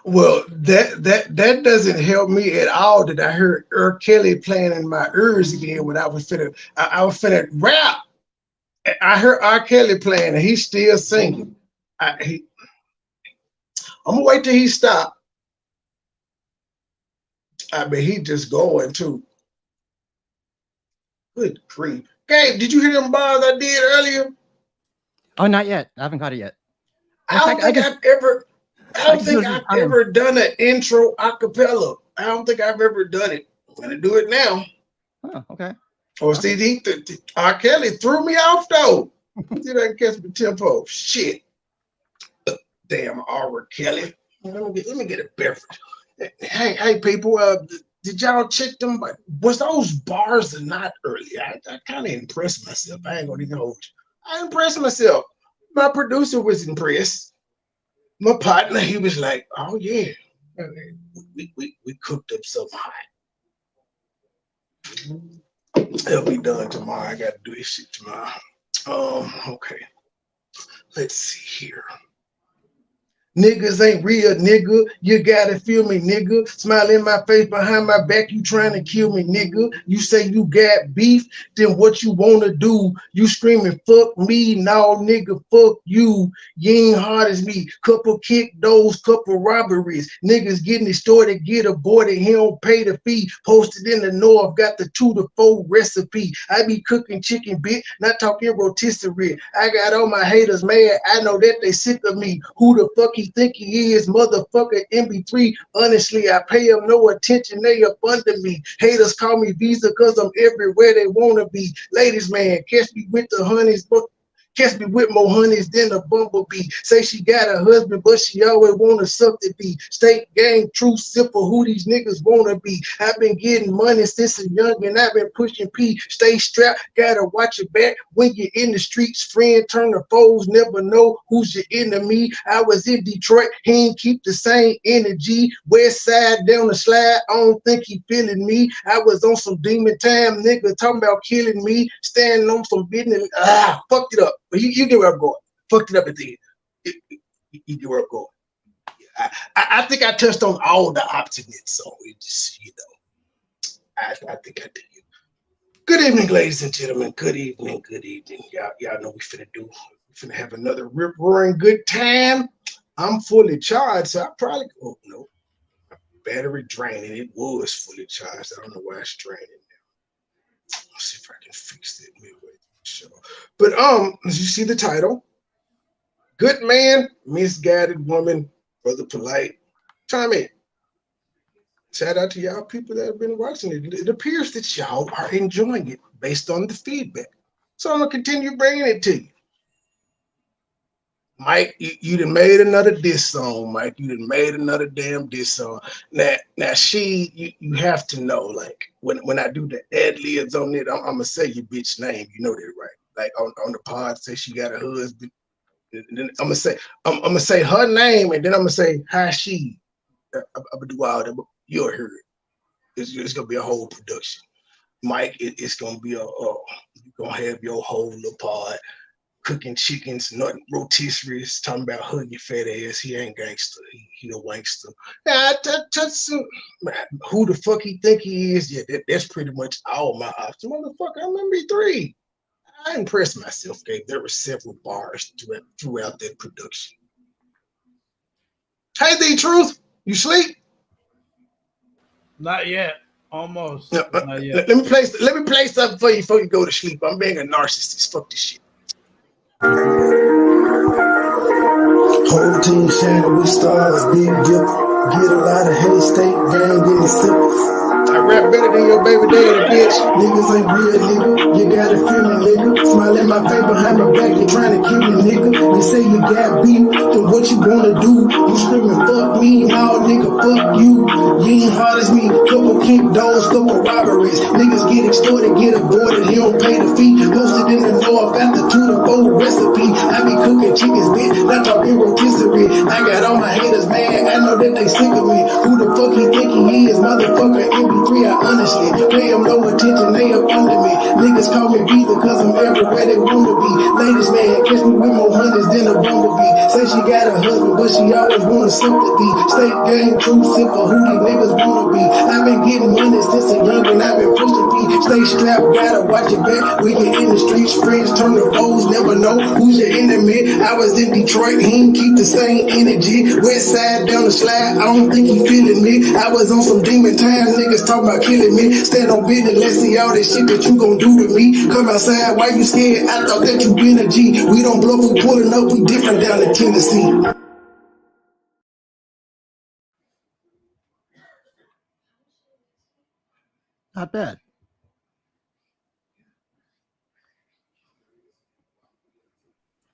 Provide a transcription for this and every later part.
Well, that doesn't help me at all. That I heard R. Kelly playing in my ears again when I was finna rap. I heard R. Kelly playing and he's still singing. I'm gonna wait till he stop. I mean, he just going too. Good grief. Gabe, did you hear them bars I did earlier? Oh, not yet. I haven't caught it yet. I don't think I've ever done an intro a cappella. I don't think I've ever done it. I'm gonna do it now. Oh, okay. Or see, R. Kelly threw me off though. Did I catch the tempo? Shit. Damn R. Kelly. Let me get a beverage. Hey, people. Did y'all check them? Was those bars or not earlier? I kind of impressed myself. I ain't gonna even hold you. I impressed myself. My producer was impressed. My partner, he was like, "Oh yeah, we cooked up something hot. It'll be done tomorrow. I got to do this shit tomorrow." Okay. Let's see here. Niggas ain't real, nigga. You gotta feel me, nigga. Smile in my face behind my back. You trying to kill me, nigga. You say you got beef, then what you wanna do? You screaming, fuck me, no, nigga, fuck you. You ain't hard as me. Couple kick those, couple robberies. Niggas getting extorted, get aborted. He don't pay the fee. Posted in the north, got the 2 to 4 recipe. I be cooking chicken bit, not talking rotisserie. I got all my haters mad. I know that they sick of me. Who the fuck he think he is, motherfucker MB3. Honestly, I pay him no attention. They up under me. Haters call me Visa because I'm everywhere they want to be. Ladies, man, catch me with the honeys, but catch me with more honeys than a bumblebee. Say she got a husband, but she always want to suck the be. State gang, true simple, who these niggas want to be. I've been getting money since a young and I've been pushing P. Stay strapped, gotta watch your back when you're in the streets. Friend turn to foes, never know who's your enemy. I was in Detroit, he ain't keep the same energy. West side down the slide, I don't think he feeling me. I was on some demon time, nigga talking about killing me. Standing on some business, fucked it up. But you get where I'm going. Fucked it up at the end. You get where I'm going. I think I touched on all the options, so it just, I think I did. Good evening, ladies and gentlemen. Good evening, good evening. Y'all know we finna have another rip-roaring good time. I'm fully charged, so I probably, oh no, my battery draining. It was fully charged. I don't know why it's draining now. Let's see if I can fix it midway through the show. But as you see the title, Good Man, Misguided Woman, Brother Polite. Chime in. Shout out to y'all people that have been watching it. It appears that y'all are enjoying it based on the feedback. So I'm going to continue bringing it to you. Mike, you done made another diss song, Mike. You done made another damn diss song. Now you have to know, like, when I do the ad-libs on it, I'm going to say your bitch name. You know that, right? Like, on the pod, say she got a husband. And then I'm gonna say her name, and then I'm gonna say how she. I'm gonna do all that, but you'll hear it. It's gonna be a whole production. Mike, it's gonna be you're gonna have your whole little pod cooking chickens, nothing rotisseries, talking about hug your fat ass. He ain't gangster. He a wankster. Now, who the fuck he think he is? Yeah, that's pretty much all my options. Motherfucker, I'm MB3. I impressed myself, Gabe. There were several bars throughout that production. Hey, the truth, you sleep? Not yet. Almost. No, Not yet. Let me play something for you before you go to sleep. I'm being a narcissist. Fuck this shit. Whole team shining with stars, big dip. Get a lot of hate, state gang, getting sippers. I rap better than your baby daddy, bitch. Niggas ain't real, nigga. You gotta feel me, nigga. Smile in my face behind my back, you trying to kill me, nigga. You say you got beef, then what you gonna do? You screaming, fuck me, no, nigga, fuck you. You ain't hard as me. Couple kick doors, couple robberies. Niggas get extorted, get aborted, he don't pay the fee. Posted in the north, got the 2 to 4 recipe. I be cooking chickens, bitch, not talking rotisserie. I got all my haters mad, I know that they sick of me. Who the fuck he think he is, motherfucker MB3? I honestly pay him no attention, they up under me. Niggas call me Beezer cause I'm everywhere they wanna be. Ladies man, catch me with more hundreds than a bumblebee. Say she got a husband, but she always want sympathy. State game, true simple, who these niggas wanna be. I've been getting money since a youngin', I've been pushing P. Stay strapped, gotta watch your back. We get in the streets, friends turn to foes, never know who's your enemy. I was in Detroit, he ain't keep the same energy. West side down the slide, I don't think he feeling me. I was on some demon time, niggas talking about killing me. Stand on business, let's see all that shit that you gon' do to me. Come outside, why you scared? I thought that you been a G. We don't bluff, we pulling up, we different down in Tennessee. Not bad.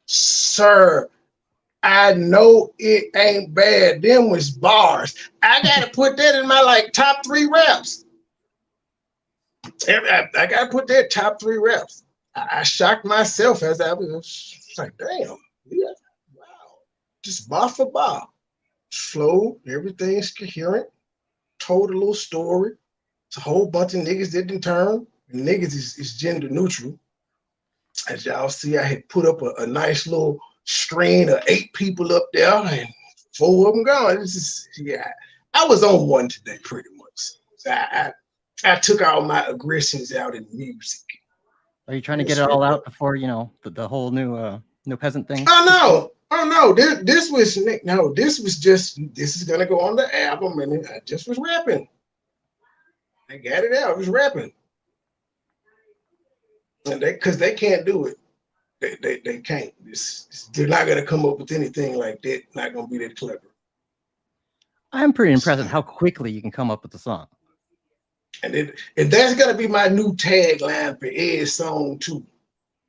Sir, I know it ain't bad. Them was bars. I gotta put that in my like top 3 reps. I gotta put that top 3 reps. I shocked myself as I was like, damn, yeah, wow. Just bar for bar. Slow, everything's coherent, told a little story. It's a whole bunch of niggas that didn't turn. And niggas is gender neutral. As y'all see, I had put up a nice little string of 8 people up there and 4 of them gone. This is, yeah, I was on one today pretty much. So I took all my aggressions out in music. Are you trying to get it all out before, you know, the whole new peasant thing? Oh no, this was just, this is gonna go on the album, and I just was rapping. I got it out. I was rapping. And because they can't do it. They can't. They're not gonna come up with anything like that. Not gonna be that clever. I'm pretty impressed at how quickly you can come up with the song. And that's gonna be my new tagline for Ed's song too.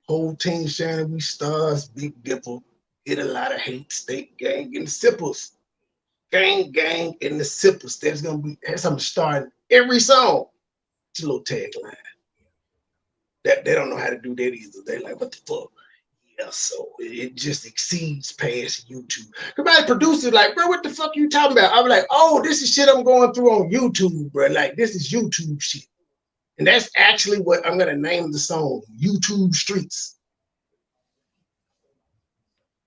Whole team shining, we stars, big dipple, get a lot of hate, state gang, and the sipples. Gang, and the sipples. That's gonna be, that's something starting every song. It's a little tagline. That they don't know how to do that either. They're like, what the fuck? Yeah, so it just exceeds past YouTube. Somebody producer like, bro, what the fuck you talking about? I'm like, oh, this is shit I'm going through on YouTube, bro. Like, this is YouTube shit. And that's actually what I'm gonna name the song, YouTube Streets.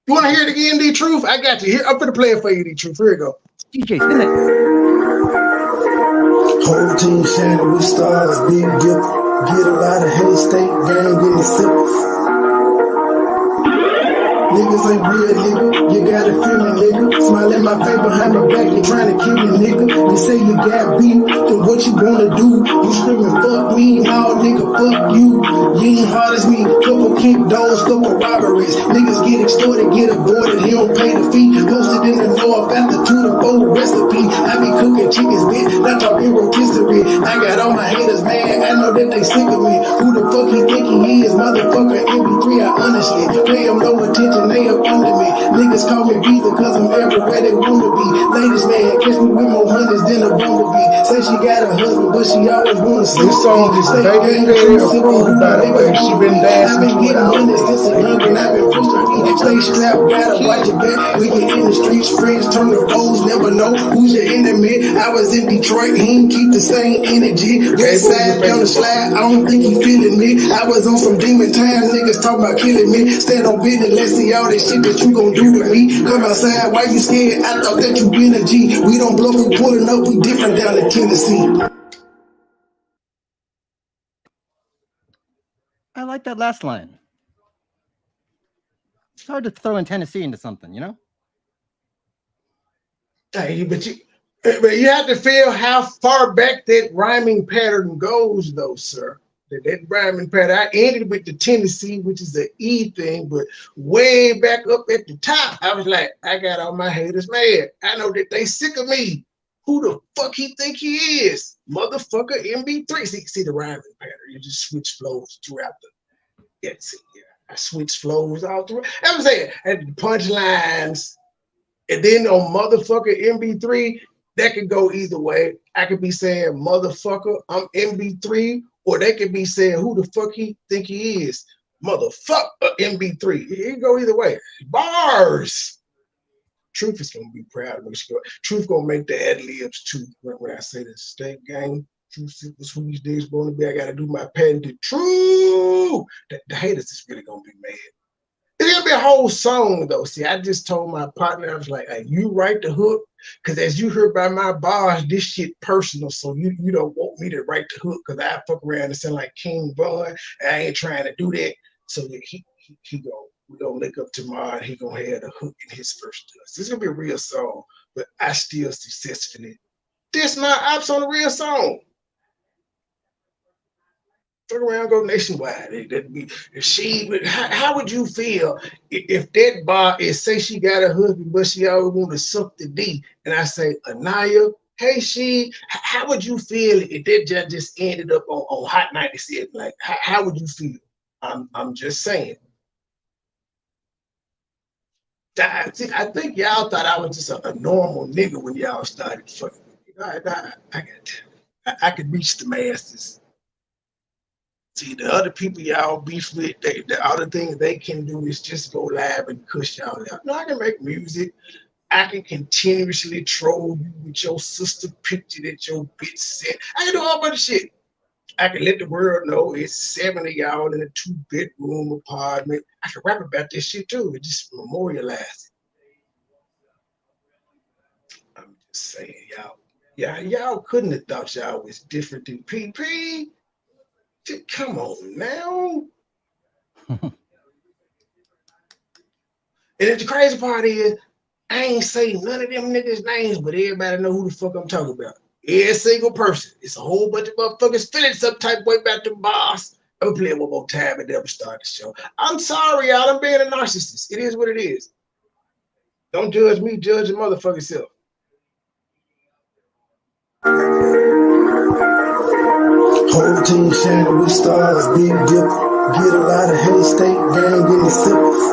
You wanna hear it again, D Truth? I got you. Here, I'm gonna play it for you, D Truth. Here we go. DJ, spin it. Whole team shining, we stars, big dip. Get a lot of hate, state gang in the sippers. Niggas ain't real, nigga. You gotta feel me, nigga. Smile in my face behind my back, you trying to kill me, nigga. You say you got beat, then what you gonna do? You screaming, fuck me, no, nigga, fuck you. You ain't hard as me, couple kick dogs, couple robberies. Niggas get extorted, get aborted, he don't pay the fee. Posted in the north after 2 to 4 recipe. I be cooking chickens, bitch, not talking rotisserie. I got all my haters, man, I know that they sick of me. Who the fuck he think he is, motherfucker, MP3, I honestly pay him no attention. They up under me. Niggas call me Beezer cause I'm everywhere they wanna be. Ladies man, catch me with more hundreds than a bumblebee. Say she got a husband, but she always wanna see. This song is baby approved, by the way. She been dancing to it all day. Since a youngin', I've been pushing me. Stay strapped, gotta watch your back. We get in the streets, friends turn to foes, never know who's your enemy. I was in Detroit, he ain't keep the same energy. West side down the slide, I don't think he feeling me. I was on some demon time, niggas talking about killing me. Stand on business, let's see all that shit that you gon' do to me. Come outside, why you scared? I thought that you been a G. We don't bluff, we pulling up, we different down in Tennessee. I like that last line. It's hard to throw in Tennessee into something, you know? Hey, but you have to feel how far back that rhyming pattern goes, though, sir. That rhyming pattern. I ended with the Tennessee, which is the E thing, but way back up at the top, I was like, I got all my haters mad. I know that they sick of me. Who the fuck he think he is? Motherfucker MB3. See the rhyming pattern. You just switch flows throughout the, yeah, I switch flows all through. I was saying, and the punchlines, and then on motherfucker MB3, that could go either way. I could be saying, motherfucker, I'm MB3, or they could be saying, who the fuck he think he is? Motherfucker MB3. It can go either way. Bars. Truth is gonna be proud of me. Truth gonna make the ad libs too when I say the state gang. True simple sweet days gonna be. I gotta do my patented true. The haters is really gonna be mad. It's gonna be a whole song though. See, I just told my partner, I was like, hey, you write the hook, because as you heard by my bars, this shit personal. So you don't want me to write the hook because I fuck around and sound like King Von. And I ain't trying to do that. So he go, we gonna link up tomorrow and he gonna have the hook in his first dust. This is gonna be a real song, but I still successfully. This my ops on a real song. Fuck around, go nationwide. How would you feel if that bar is say she got a husband, but she always want to suck the D, and I say Anaya, hey how would you feel if that just ended up on Hot 97? Like, how would you feel? I'm just saying. I think y'all thought I was just a normal nigga when y'all started fucking. I could reach the masses. See, the other people y'all beef with, the other thing they can do is just go live and cuss y'all out. No, I can make music. I can continuously troll you with your sister picture that your bitch sent. I can do all bunch of shit. I can let the world know it's 7 of y'all in a 2-bedroom apartment. I can rap about this shit too and just memorialize it. I'm just saying, y'all. Yeah, y'all couldn't have thought y'all was different than PP. Come on now. And the crazy part is, I ain't say none of them niggas' names, but everybody know who the fuck I'm talking about. Every single person. It's a whole bunch of motherfuckers feeling some type of way about the boss. I'm gonna play it one more time and then we'll start the show. I'm sorry, y'all. I'm being a narcissist. It is what it is. Don't judge me, judge your motherfucking self. Whole team shining with stars, big dip. Get a lot of hate, state gang in the sippers.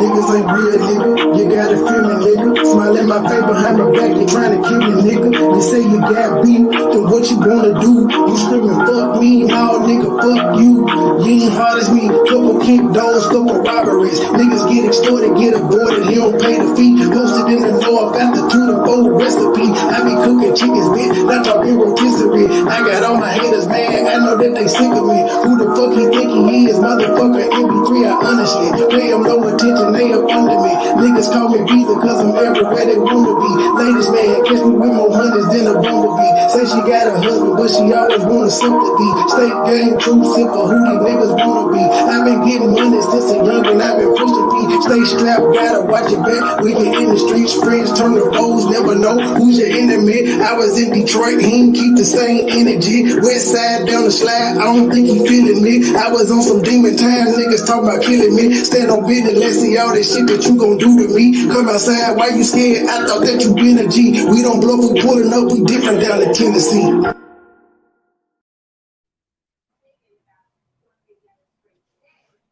Niggas ain't real, nigga. You gotta feel me, nigga. Smile in my face behind my back, you trying to kill me, nigga. You say you got beat, then what you gonna do? You screaming, fuck me, no, nigga, fuck you. You ain't hard as me, couple kick doors, couple robberies. Niggas get extorted, get aborted, he don't pay the fee. Posted in the north after 2 to 4 recipe. I be cooking chickens, bitch, not talking rotisserie. I got all my haters, man, I know that they sick of me. Who the fuck he think he is, motherfucker, MP3, I honestly pay him no attention. They up under me. Niggas call me Visa cause I'm everywhere they wanna be. Ladies, man, catch me with more hundreds than a bumblebee. Say she got a husband, but she always wanna sympathy. State game, true simple, who these niggas wanna be. I've been getting money since a young and I've been pushing P. Stay strapped, gotta watch your back. We get in the streets, friends turn to foes, never know who's your enemy. I was in Detroit, he ain't keep the same energy. West side down the slide, I don't think he feeling me. I was on some demon time, niggas talk about killing me. Stand on business, let's see all that shit that you gon' do to me. Come outside, why you scared? I thought that you been a G. We don't bluff, we pulling up, we different down in Tennessee.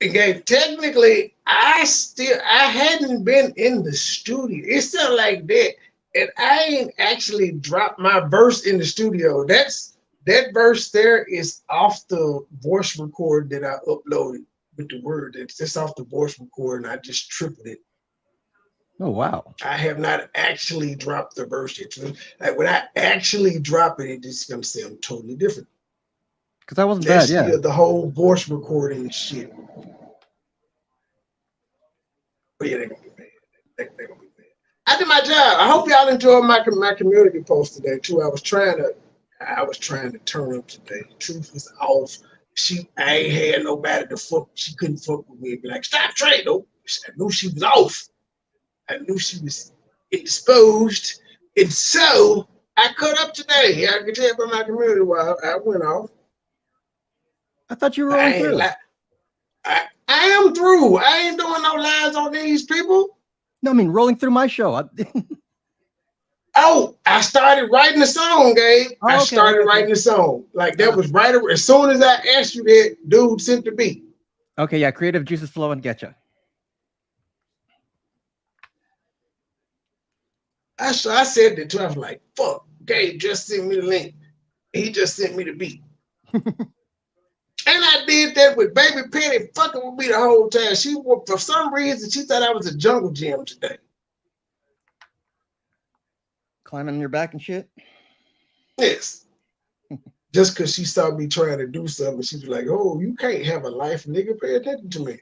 Okay, technically, I hadn't been in the studio. It's not like that. And I ain't actually dropped my verse in the studio. That verse there is off the voice record that I uploaded with the word. It's off the voice record, and I just tripled it. Oh wow! I have not actually dropped the verse yet. Like when I actually drop it, it's gonna sound totally different. Because that wasn't That's bad, yeah. the whole voice recording shit. But yeah, they're gonna be bad. They're gonna be bad. I did my job. I hope y'all enjoyed my community post today too. I was trying to turn up today. Truth was off. I ain't had nobody to fuck. She couldn't fuck with me and be like, stop trading. Nope. I knew she was off. I knew she was indisposed. And so I cut up today. I could tell by my community while I went off. I thought you were rolling through. I am through. I ain't doing no lines on these people. No, I mean rolling through my show. Oh, I started writing the song, Gabe. Oh, I started writing the song. Like that was right as soon as I asked you that, dude sent the beat. Okay, yeah, creative juices flow and getcha. I said that too. I was like, fuck, Gabe just sent me the link. He just sent me the beat. And I did that with Baby Penny fucking with me the whole time. For some reason, she thought I was a jungle gym today. Climbing on your back and shit? Yes. Just because she saw me trying to do something, she was like, "Oh, you can't have a life, nigga. Pay attention to me."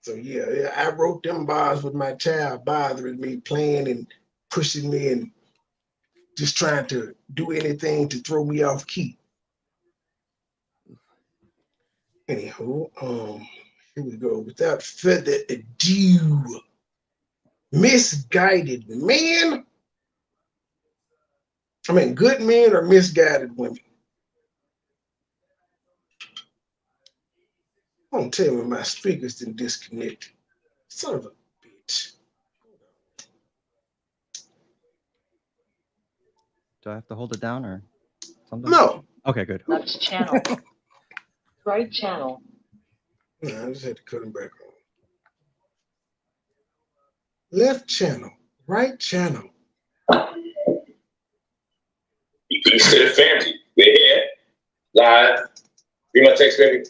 So yeah, I wrote them bars with my child bothering me, playing and pushing me, and just trying to do anything to throw me off key. Anywho, here we go. Without further ado, misguided men. I mean, good men or misguided women. Don't tell me my speakers didn't disconnect. Son of a bitch. Do I have to hold it down or something? No. Okay, good. Left channel. Right channel. No, I just had to cut them back on. Left channel, right channel. Peace to the family. We're here live. Be my text, baby.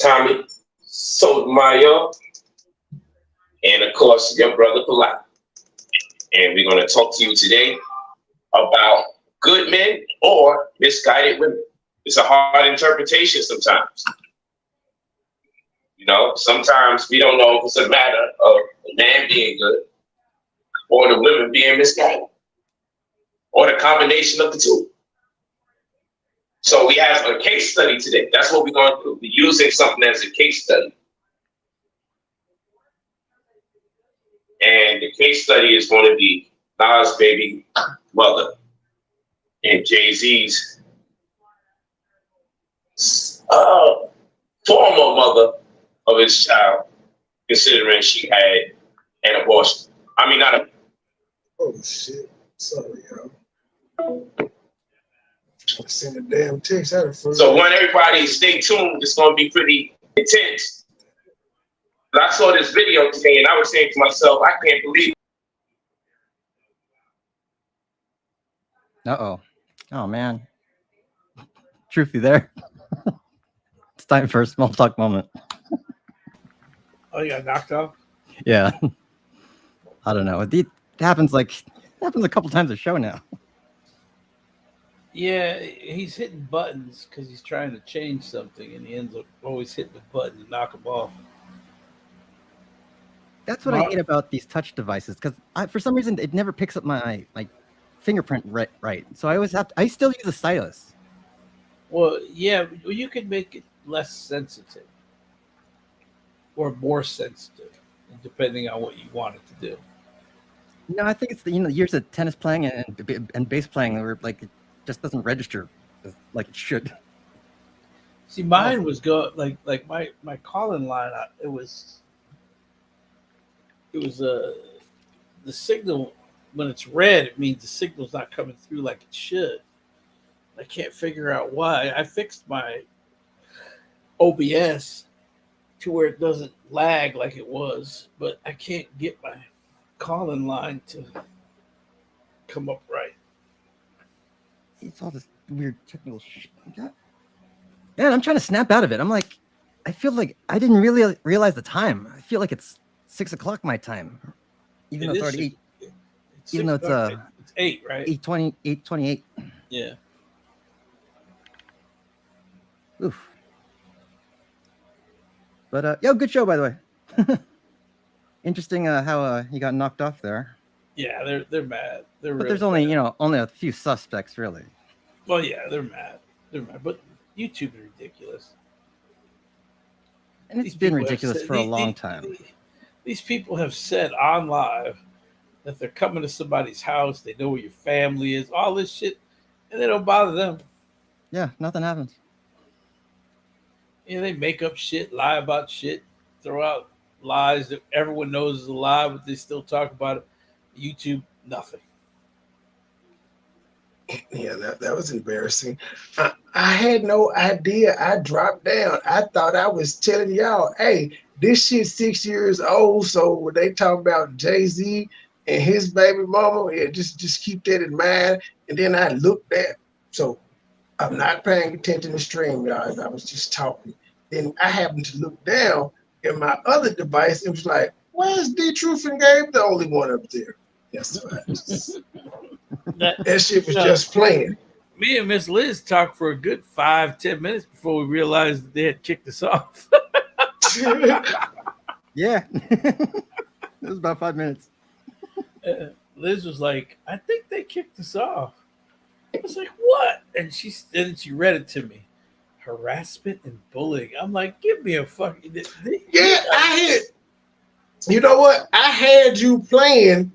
Tommy Sotomayor, and of course, your brother Polite. And we're going to talk to you today about good men or misguided women. It's a hard interpretation sometimes. You know, sometimes we don't know if it's a matter of a man being good or the women being misguided or the combination of the two. So we have a case study today. That's what we're going to do. We're using something as a case study. And the case study is going to be Nas' baby mother and Jay-Z's former mother of his child, considering she had an abortion. I mean, not a... Oh, shit. Sorry, y'all. I sent a damn text out of first. So want everybody stay tuned. It's going to be pretty intense. But I saw this video today, and I was saying to myself, I can't believe. Uh-oh. Oh, man. Truth be there. It's time for a small talk moment. Oh, you got knocked off? Yeah. I don't know. It happens a couple times a show now. Yeah, he's hitting buttons because he's trying to change something, and he ends up always hitting the button to knock him off. That's what I hate about these touch devices, because for some reason it never picks up my fingerprint right. So I still use a stylus. Well, yeah, you can make it less sensitive or more sensitive, depending on what you want it to do. No, I think it's the years of tennis playing and bass playing where it just doesn't register like it should. See, mine was like my call-in line. It was the signal when it's red. It means the signal's not coming through like it should. I can't figure out why. I fixed my OBS to where it doesn't lag like it was, but I can't get my call-in line to come up right. It's all this weird technical shit. Yeah, I'm trying to snap out of it. I'm like, I feel like I didn't really realize the time. I feel like it's 6 o'clock my time, even though it's already 8. Even though it's 8, right? 8:20, 8:28. Yeah. Oof. But good show, by the way. Interesting how he got knocked off there. Yeah, they're mad. But there's only a few suspects really. Well, yeah, they're mad. They're mad. But YouTube is ridiculous. And it's been ridiculous for a long time. These people have said on live that they're coming to somebody's house, they know where your family is, all this shit, and they don't bother them. Yeah, nothing happens. They make up shit, lie about shit, throw out lies that everyone knows is a lie, but they still talk about it. YouTube, nothing. Yeah, that was embarrassing. I had no idea. I dropped down. I thought I was telling y'all, hey, this shit's 6 years old. So when they talk about Jay-Z and his baby mama, yeah, just keep that in mind. And then I looked at, so I'm not paying attention to stream, guys. I was just talking. Then I happened to look down at my other device. It was like, where's D Truth and Gabe the only one up there? Yes, that shit was just playing. Me and Miss Liz talked for a good 5-10 minutes before we realized that they had kicked us off. Yeah. It was about 5 minutes. Liz was like, I think they kicked us off. I was like, what? And she read it to me. Harassment and bullying. I'm like, give me a fucking... Yeah, I had... You know what? I had you playing,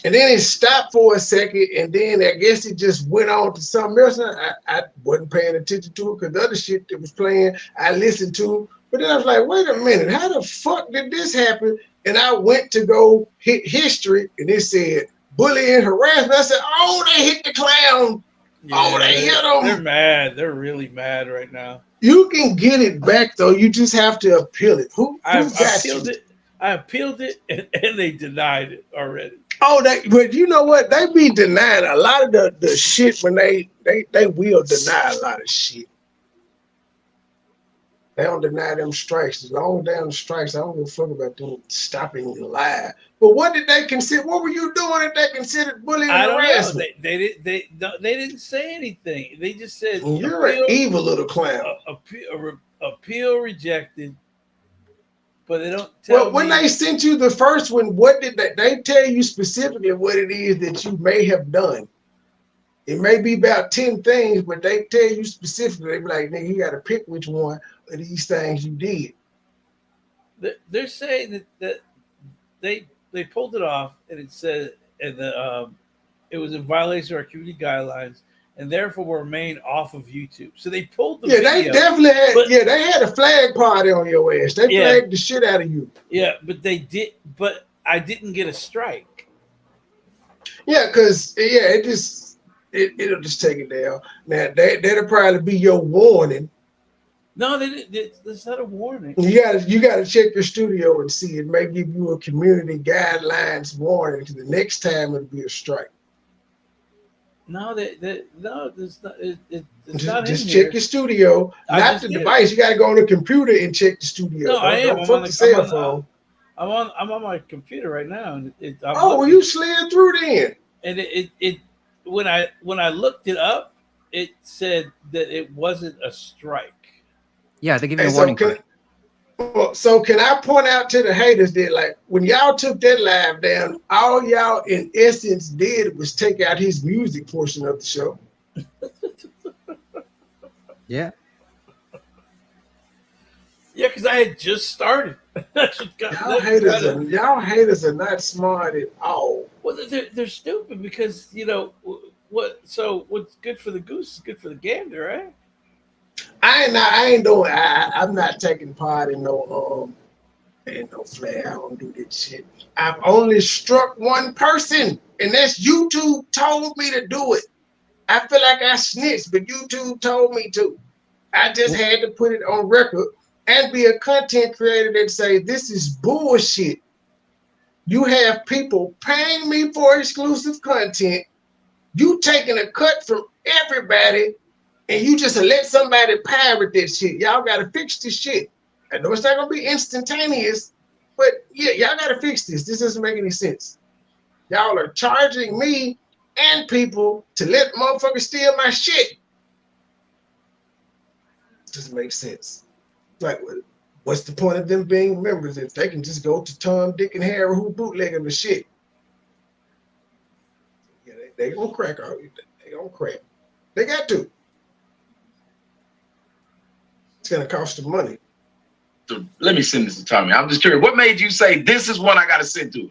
and then it stopped for a second, and then I guess it just went on to something else. I wasn't paying attention to it because the other shit that was playing, I listened to. But then I was like, wait a minute, how the fuck did this happen? And I went to go hit history, and it said bullying, harassment. I said, oh, they hit the clown. Yeah, oh, they hit them. They're mad. They're really mad right now. You can get it back, though. You just have to appeal it. I appealed it. I appealed it, and they denied it already. Oh, but you know what? They be denying a lot of the shit when they will deny a lot of shit. They don't deny them strikes. As long as they on the strikes, I don't give a fuck about them stopping the lie. But what did they consider? What were you doing if they considered bullying and harassment? They didn't say anything. They just said you're an evil little clown. Appeal rejected. But they don't tell well, when they sent you the first one, what did they tell you specifically what it is that you may have done? It may be about 10 things, but they tell you specifically. They be like, nigga, you got to pick which one of these things you did. They're saying that they pulled it off, and it said it was in violation of our community guidelines, and therefore will remain off of YouTube. So they pulled the video. They definitely had. They had a flag party on your ass. They flagged the shit out of you. Yeah, but they did. But I didn't get a strike. Yeah, because it'll just take it down. Now that'll probably be your warning. No, that's not a warning. You gotta check your studio and see. It may give you a community guidelines warning. To the next time it'll be a strike. No, no, it's not. It's not. Just check your studio, not the device. You gotta go on the computer and check the studio. No, I am. Don't fuck the cell phone. I'm on my computer right now. And well, you slid through then. And it when I looked it up, it said that it wasn't a strike. Yeah, they give you a warning. So can I point out to the haters that, like, when y'all took that live down, all y'all in essence did was take out his music portion of the show. Yeah. Yeah, because I had just started. Y'all haters are not smart at all. Well, they're stupid because what's good for the goose is good for the gander, right? I'm not taking part in no flag. I don't do that shit. I've only struck one person, and that's YouTube told me to do it. I feel like I snitched, but YouTube told me to. I just had to put it on record and be a content creator that say this is bullshit. You have people paying me for exclusive content. You taking a cut from everybody. And you just let somebody pirate that shit. Y'all got to fix this shit. I know it's not going to be instantaneous, but yeah, y'all got to fix this. This doesn't make any sense. Y'all are charging me and people to let motherfuckers steal my shit. Doesn't make sense. Like, what's the point of them being members if they can just go to Tom, Dick, and Harry who bootlegging the shit? Yeah, they gonna crack. They gonna crack. They got to. It's gonna cost them money. So let me send this to Tommy. I'm just curious. What made you say this is one I gotta send to him?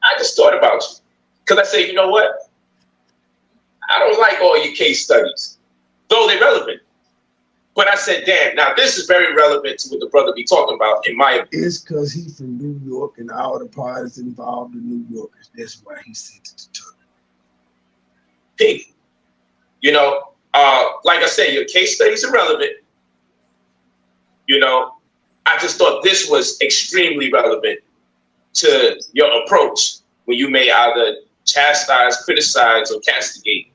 I just thought about you. Because I say, you know what? I don't like all your case studies, though they're relevant. But I said, damn, now this is very relevant to what the brother be talking about, in my opinion. It's because he's from New York and all the parties involved in New Yorkers. That's why he sent it to Tucker. Pig. Like I said, your case studies are relevant. I just thought this was extremely relevant to your approach when you may either chastise, criticize, or castigate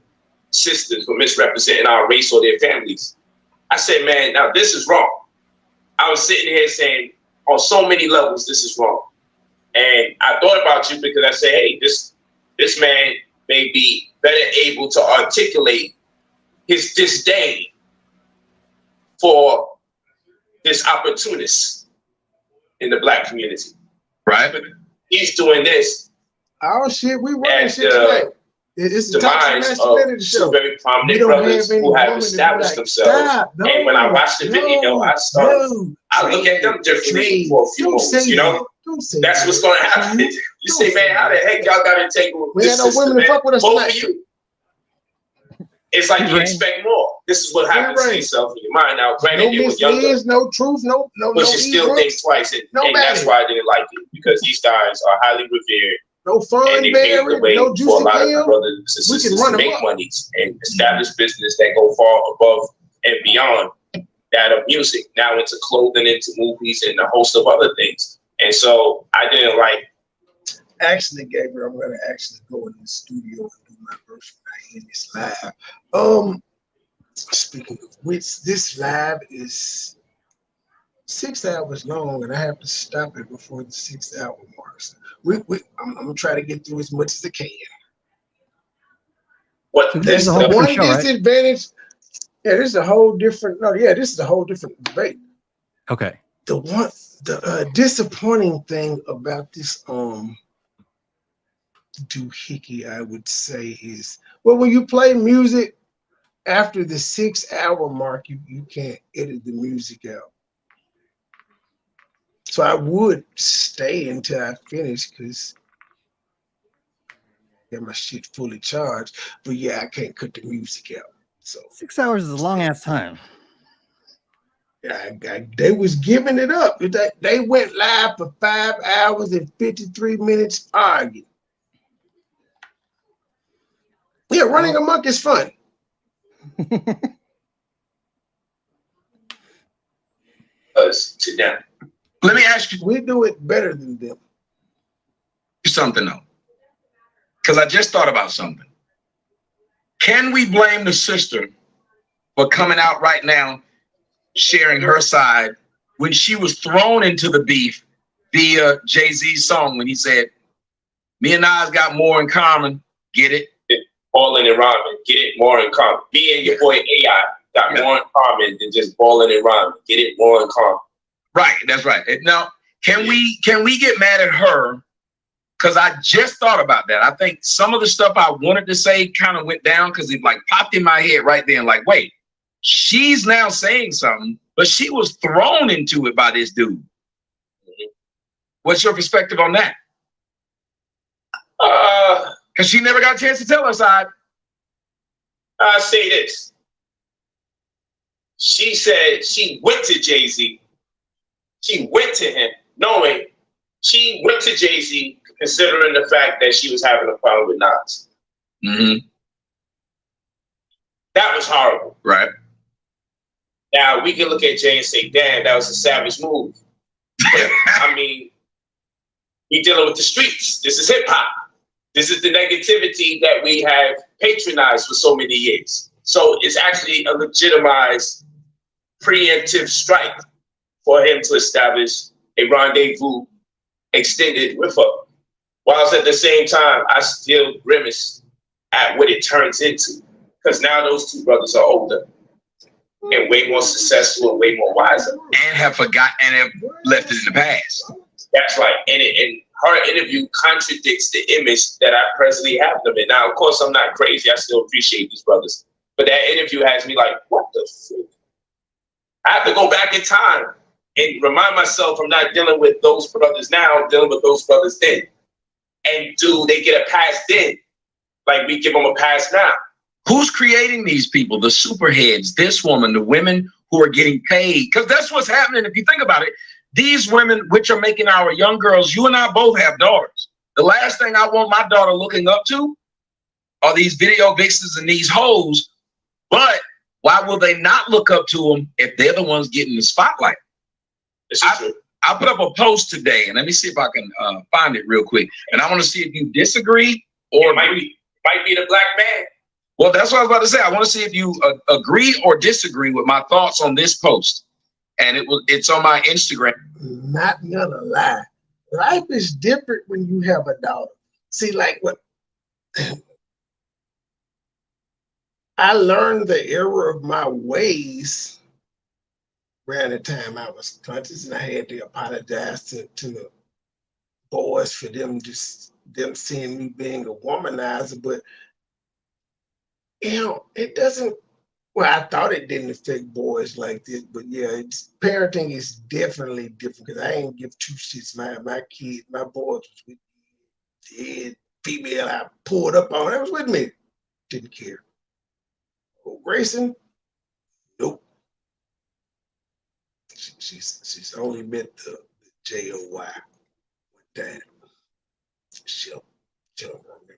sisters for misrepresenting our race or their families. I said, man, now this is wrong. I was sitting here saying, on so many levels, this is wrong. And I thought about you because I said, hey, this man may be better able to articulate his disdain for this opportunist in the black community. Right. But he's doing this. Oh shit, we running at shit today. the It's the toxic demise of masculinity two show. very We prominent don't brothers have any who have woman to be established like, themselves. "Stop, no, And when I watched the video, no, I started. no, I look at them differently Trey, for a few don't moments. say You know, that. Don't say that's that. what's going to happen. You Don't say, say man, how the heck y'all got to take We this ain't no women to man? fuck with us Both tonight. of you. It's like you Right. expect more. This is what happens to Right. yourself in your mind. Now, No granted, you were Miss younger, Liz, no truth, no but you still think twice. And that's Nobody. why I didn't like it, because these guys are highly revered. no fun, And they paved the way no for a juicy lot of kill. brothers and We can sisters run to them make up. monies and establish business that go far above and beyond that of music, now into clothing, into movies, and a host of other things. And so I didn't like. Actually, Gabriel, I'm gonna actually go in the studio and do my verse right in this live. Speaking of which, this live is 6 hours long, and I have to stop it before the 6 hour mark. So I'm gonna try to get through as much as I can. What So That's is a the whole different one show, right? disadvantage. Yeah, this is a whole different. No, yeah, this is a whole different debate. Okay. The disappointing thing about this doohickey, I would say, is, well, when you play music after the 6 hour mark, you can't edit the music out. So I would stay until I finish, because I got my shit fully charged. But yeah, I can't cut the music out. So 6 hours is a long ass time. they was giving it up. They went live for 5 hours and 53 minutes arguing. Yeah, running amok is fun. us to them? Let me ask you We do it better than them. something though, because I just thought about something. Can we blame the sister for coming out right now, sharing her side when she was thrown into the beef via Jay-Z's song when he said, "Me and Nas got more in common." Get it? Balling and rhyming, get it more in common. Me and your boy AI got more in common than just balling and rhyming. Get it more in common. Right, that's right. Now, can we get mad at her? Because I just thought about that. I think some of the stuff I wanted to say kind of went down because it like popped in my head right then. Like, wait, she's now saying something, but she was thrown into it by this dude. What's your perspective on that? Because she never got a chance to tell her side. I say this. She said she went to Jay-Z. She went to him knowing she went to Jay-Z considering the fact that she was having a problem with Nas. Mm-hmm. That was horrible. Right. Now, we can look at Jay and say, damn, that was a savage move. But, I mean, we dealing with the streets. This is hip-hop. This is the negativity that we have patronized for so many years. So it's actually a legitimized preemptive strike for him to establish a rendezvous extended with her. Whilst at the same time, I still grimace at what it turns into. Because now those two brothers are older and way more successful and way more wiser. And have forgotten and have left it in the past. That's right. And her interview contradicts the image that I personally have of them in. Now, of course, I'm not crazy. I still appreciate these brothers. But that interview has me like, what the fuck? I have to go back in time and remind myself I'm not dealing with those brothers now, I'm dealing with those brothers then. And do they get a pass then? Like we give them a pass now. Who's creating these people? The superheads, this woman, the women who are getting paid. Because that's what's happening. If you think about it, these women, which are making our young girls, you and I both have daughters. The last thing I want my daughter looking up to are these video vixens and these hoes. But why will they not look up to them if they're the ones getting the spotlight? I put up a post today, and let me see if I can find it real quick. And I want to see if you disagree or it might be the black man. Well, that's what I was about to say. I want to see if you agree or disagree with my thoughts on this post. And it's on my Instagram. not gonna lie. Life is different when you have a daughter. See, like what I learned the error of my ways around the time I was conscious, and I had to apologize to the boys for them seeing me being a womanizer. But it doesn't. Well, I thought it didn't affect boys like this, but yeah, parenting is definitely different because I ain't give two shits. My kids, my boys was with me. Dead female I pulled up on, that was with me. Didn't care. Oh, Grayson, nope. She's only met the JOY one time. She'll remember her.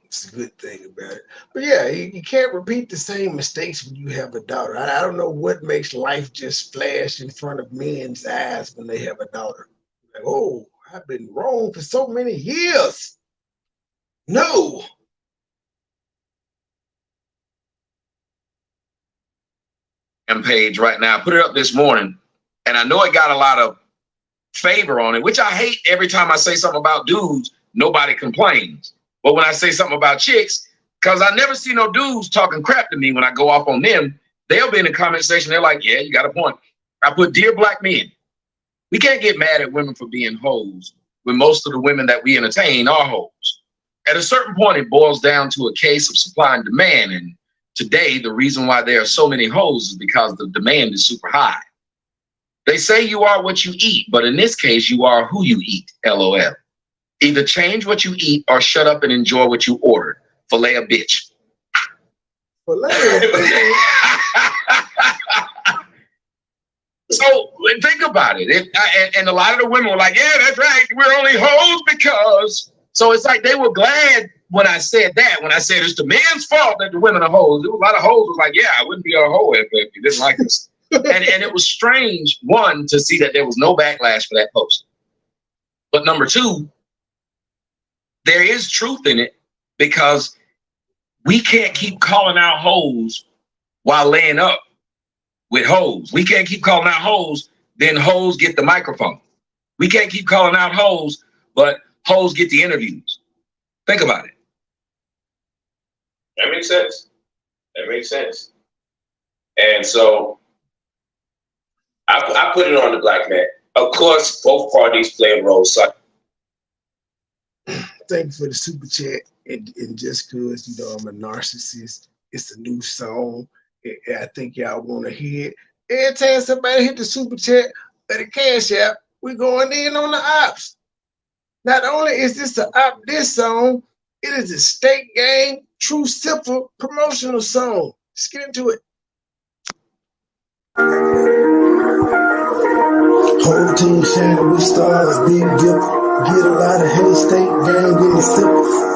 It's a good thing about it. But yeah, you can't repeat the same mistakes when you have a daughter. I don't know what makes life just flash in front of men's eyes when they have a daughter. Like, oh, I've been wrong for so many years. No. Page right now. I put it up this morning, and I know it got a lot of favor on it, which I hate. Every time I say something about dudes, nobody complains. But when I say something about chicks, because I never see no dudes talking crap to me when I go off on them, they'll be in the comment section. They're like, yeah, you got a point. I put, dear black men, we can't get mad at women for being hoes when most of the women that we entertain are hoes. At a certain point, it boils down to a case of supply and demand. And today, the reason why there are so many hoes is because the demand is super high. They say you are what you eat, but in this case, you are who you eat, LOL. Either change what you eat or shut up and enjoy what you ordered. Filet a bitch. So think about it. And a lot of the women were like, yeah, that's right. We're only hoes because. So it's like they were glad when I said that. When I said it's the man's fault that the women are hoes. There was a lot of hoes was like, yeah, I wouldn't be a hoe if you didn't like this. and it was strange, one, to see that there was no backlash for that post. But number two, there is truth in it because we can't keep calling out hoes while laying up with hoes. We can't keep calling out hoes, then hoes get the microphone. We can't keep calling out hoes, but hoes get the interviews. Think about it. That makes sense. That makes sense. And so I put it on the black man. Of course, both parties play a role. So thank you for the super chat. And just because, I'm a narcissist, it's a new song. I think y'all want to hear it. Every time somebody hit the super chat or the cash app, we're going in on the ops. Not only is this the op this song, it is a State Game True Simple promotional song. Let's get into it. Whole team shining with stars, big dip. Get a lot of hate, State Gang getting simple.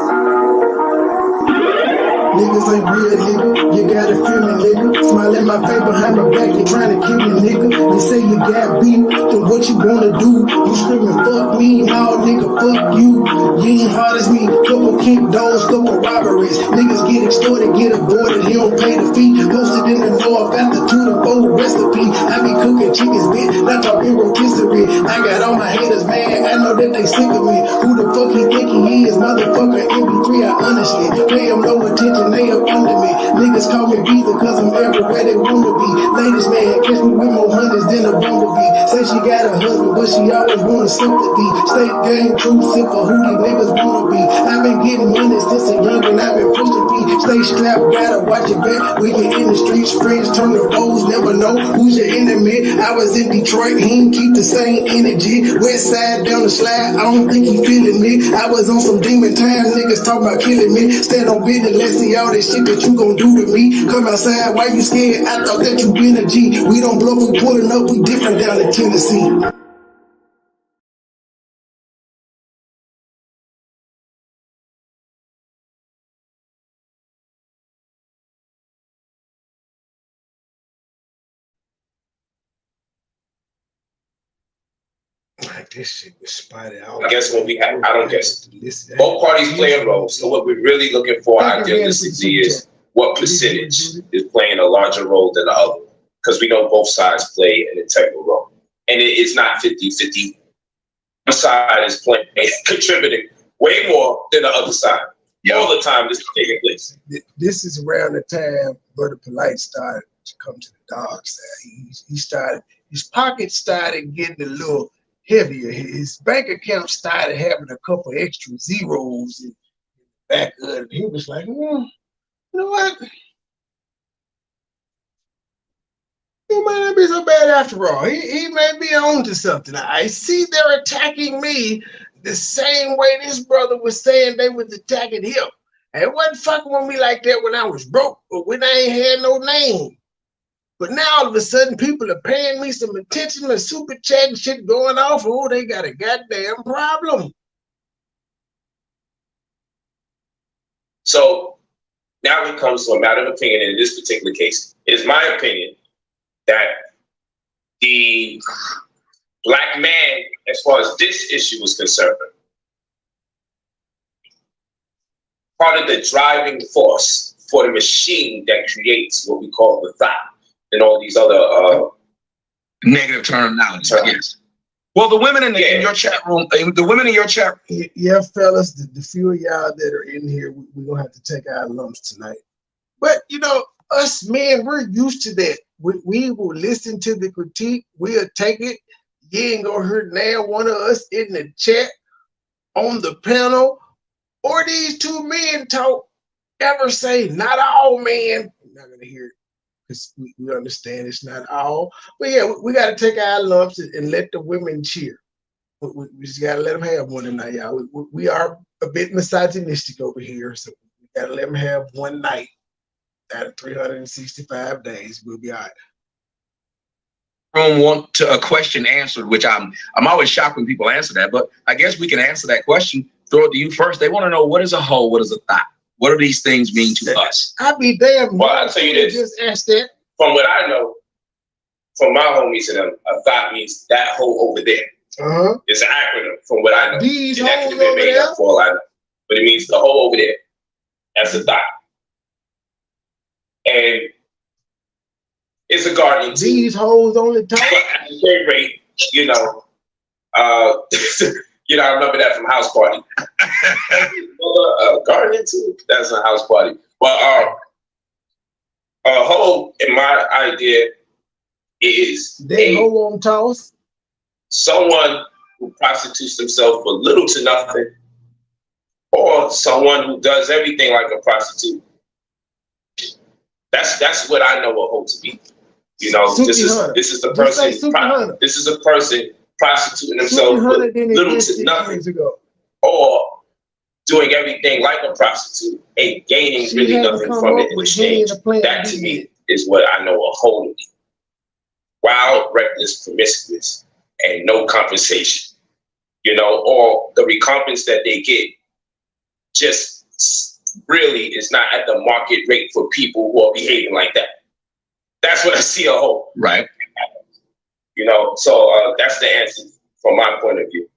Niggas ain't real, nigga. You gotta feel me, nigga. Smile in my face behind my back, you trying to kill me, nigga. You say you got beat, then what you gonna do? You screaming, fuck me, no, nigga, fuck you. You ain't hard as me, couple kick dogs, couple robberies. Niggas get extorted, get aborted, he don't pay the fee. Posted in the north after 2 to 4 recipe. I be cooking chickens, bitch, not talking rotisserie. I got all my haters, man, I know that they sick of me. Who the fuck he think he is, motherfucker, MP3, I honestly pay him no attention. They up under me. Niggas call me Beather cause I'm everywhere they wanna be. Ladies, man, catch me with more hundreds than a bumblebee. Say she got a husband, but she always want sympathy. State Game, true simple, who these niggas wanna be. I've been getting money since a youngin', I've been pushing P. Stay strapped, gotta watch your back. We get in the streets, friends turn to foes, never know who's your enemy. I was in Detroit, he ain't keep the same energy. West side down the slide, I don't think he feeling me. I was on some demon time, niggas talk about killing me. Stand on business, let's see all this shit that you gon' do to me. Come outside, why you scared? I thought that you been a G. We don't bluff, we pulling up, we different down in Tennessee. Like this shit was spotted. I guess when I don't guess. Both parties play a role. So what we're really looking for idealistically is what percentage is playing a larger role than the other. because we know both sides play an integral role. And it's not 50-50. One side is playing, contributing way more than the other side. All the time this is taking place. This is around the time Brother Polite started to come to the dark side. He started, his pockets started getting a little heavier. His bank account started having a couple extra zeros in the back of it. He was like, you know what? He might not be so bad after all. He may be on to something. I see they're attacking me the same way this brother was saying they was attacking him. And it wasn't fucking with me like that when I was broke or when I ain't had no name. But now all of a sudden people are paying me some attention and super chat and shit going off. Oh, they got a goddamn problem. So now it comes to a matter of opinion. In this particular case, it is my opinion that the black man, as far as this issue is concerned, part of the driving force for the machine that creates what we call the thought and all these other negative terminology. Yes. Well, the women in your chat room, the women in your chat. Yeah, fellas, the few of y'all that are in here, we're gonna have to take our lumps tonight. But you know, us men, we're used to that. We will listen to the critique. We'll take it. You ain't gonna hear now one of us in the chat, on the panel, or these two men talk ever say, not all men. You're not gonna hear it because we understand it's not all. But yeah, we got to take our lumps and let the women cheer. We just got to let them have one tonight, y'all. We are a bit misogynistic over here, so we got to let them have one night out of 365 days. We'll be all right. Want to a question answered, which I'm always shocked when people answer that, but I guess we can answer that question. Throw it to you first. They want to know, what is a hoe? What is a thought? What do these things mean to us? I'll be damn. Well, I'll tell you this. Just ask that. From what I know, from my homies and them, a thought means that hoe over there. It's an acronym from what I know. These and that hoes could have been made over up for all I know. But it means the hoe over there. That's a thought. And it's a guardian too. These hoes on the top. At the same rate, you know, you know, I remember that from House Party. Guardian too. That's a House Party. But a hoe, in my idea, is they hoe on toss. Someone who prostitutes themselves for little to nothing, or someone who does everything like a prostitute. That's what I know a hoe to be. You know, this is the person. This is a person prostituting themselves for little to nothing, or doing everything like a prostitute and gaining really nothing from it in exchange. That to me is what I know a hoe to be. Wild, reckless, promiscuous, and no compensation. You know, or the recompense that they get just really is not at the market rate for people who are behaving like that. That's what I see a hoe. Right. You know, so that's the answer from my point of view.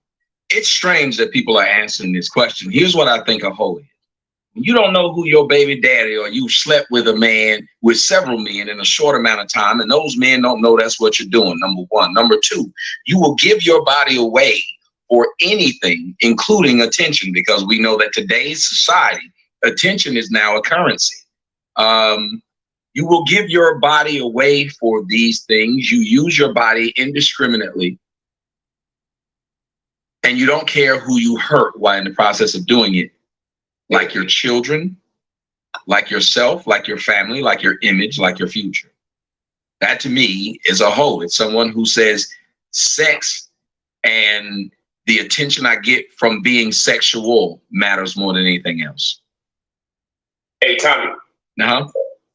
It's strange that people are answering this question. Here's what I think a hoe is. You don't know who your baby daddy, or you slept with a man, with several men in a short amount of time, and those men don't know that's what you're doing, number one. Number two, you will give your body away for anything, including attention, because we know that today's society, attention is now a currency. You will give your body away for these things. You use your body indiscriminately, and you don't care who you hurt while in the process of doing it. Like your children, like yourself, like your family, like your image, like your future. That to me is a hoe. It's someone who says sex and the attention I get from being sexual matters more than anything else. Hey, Tommy.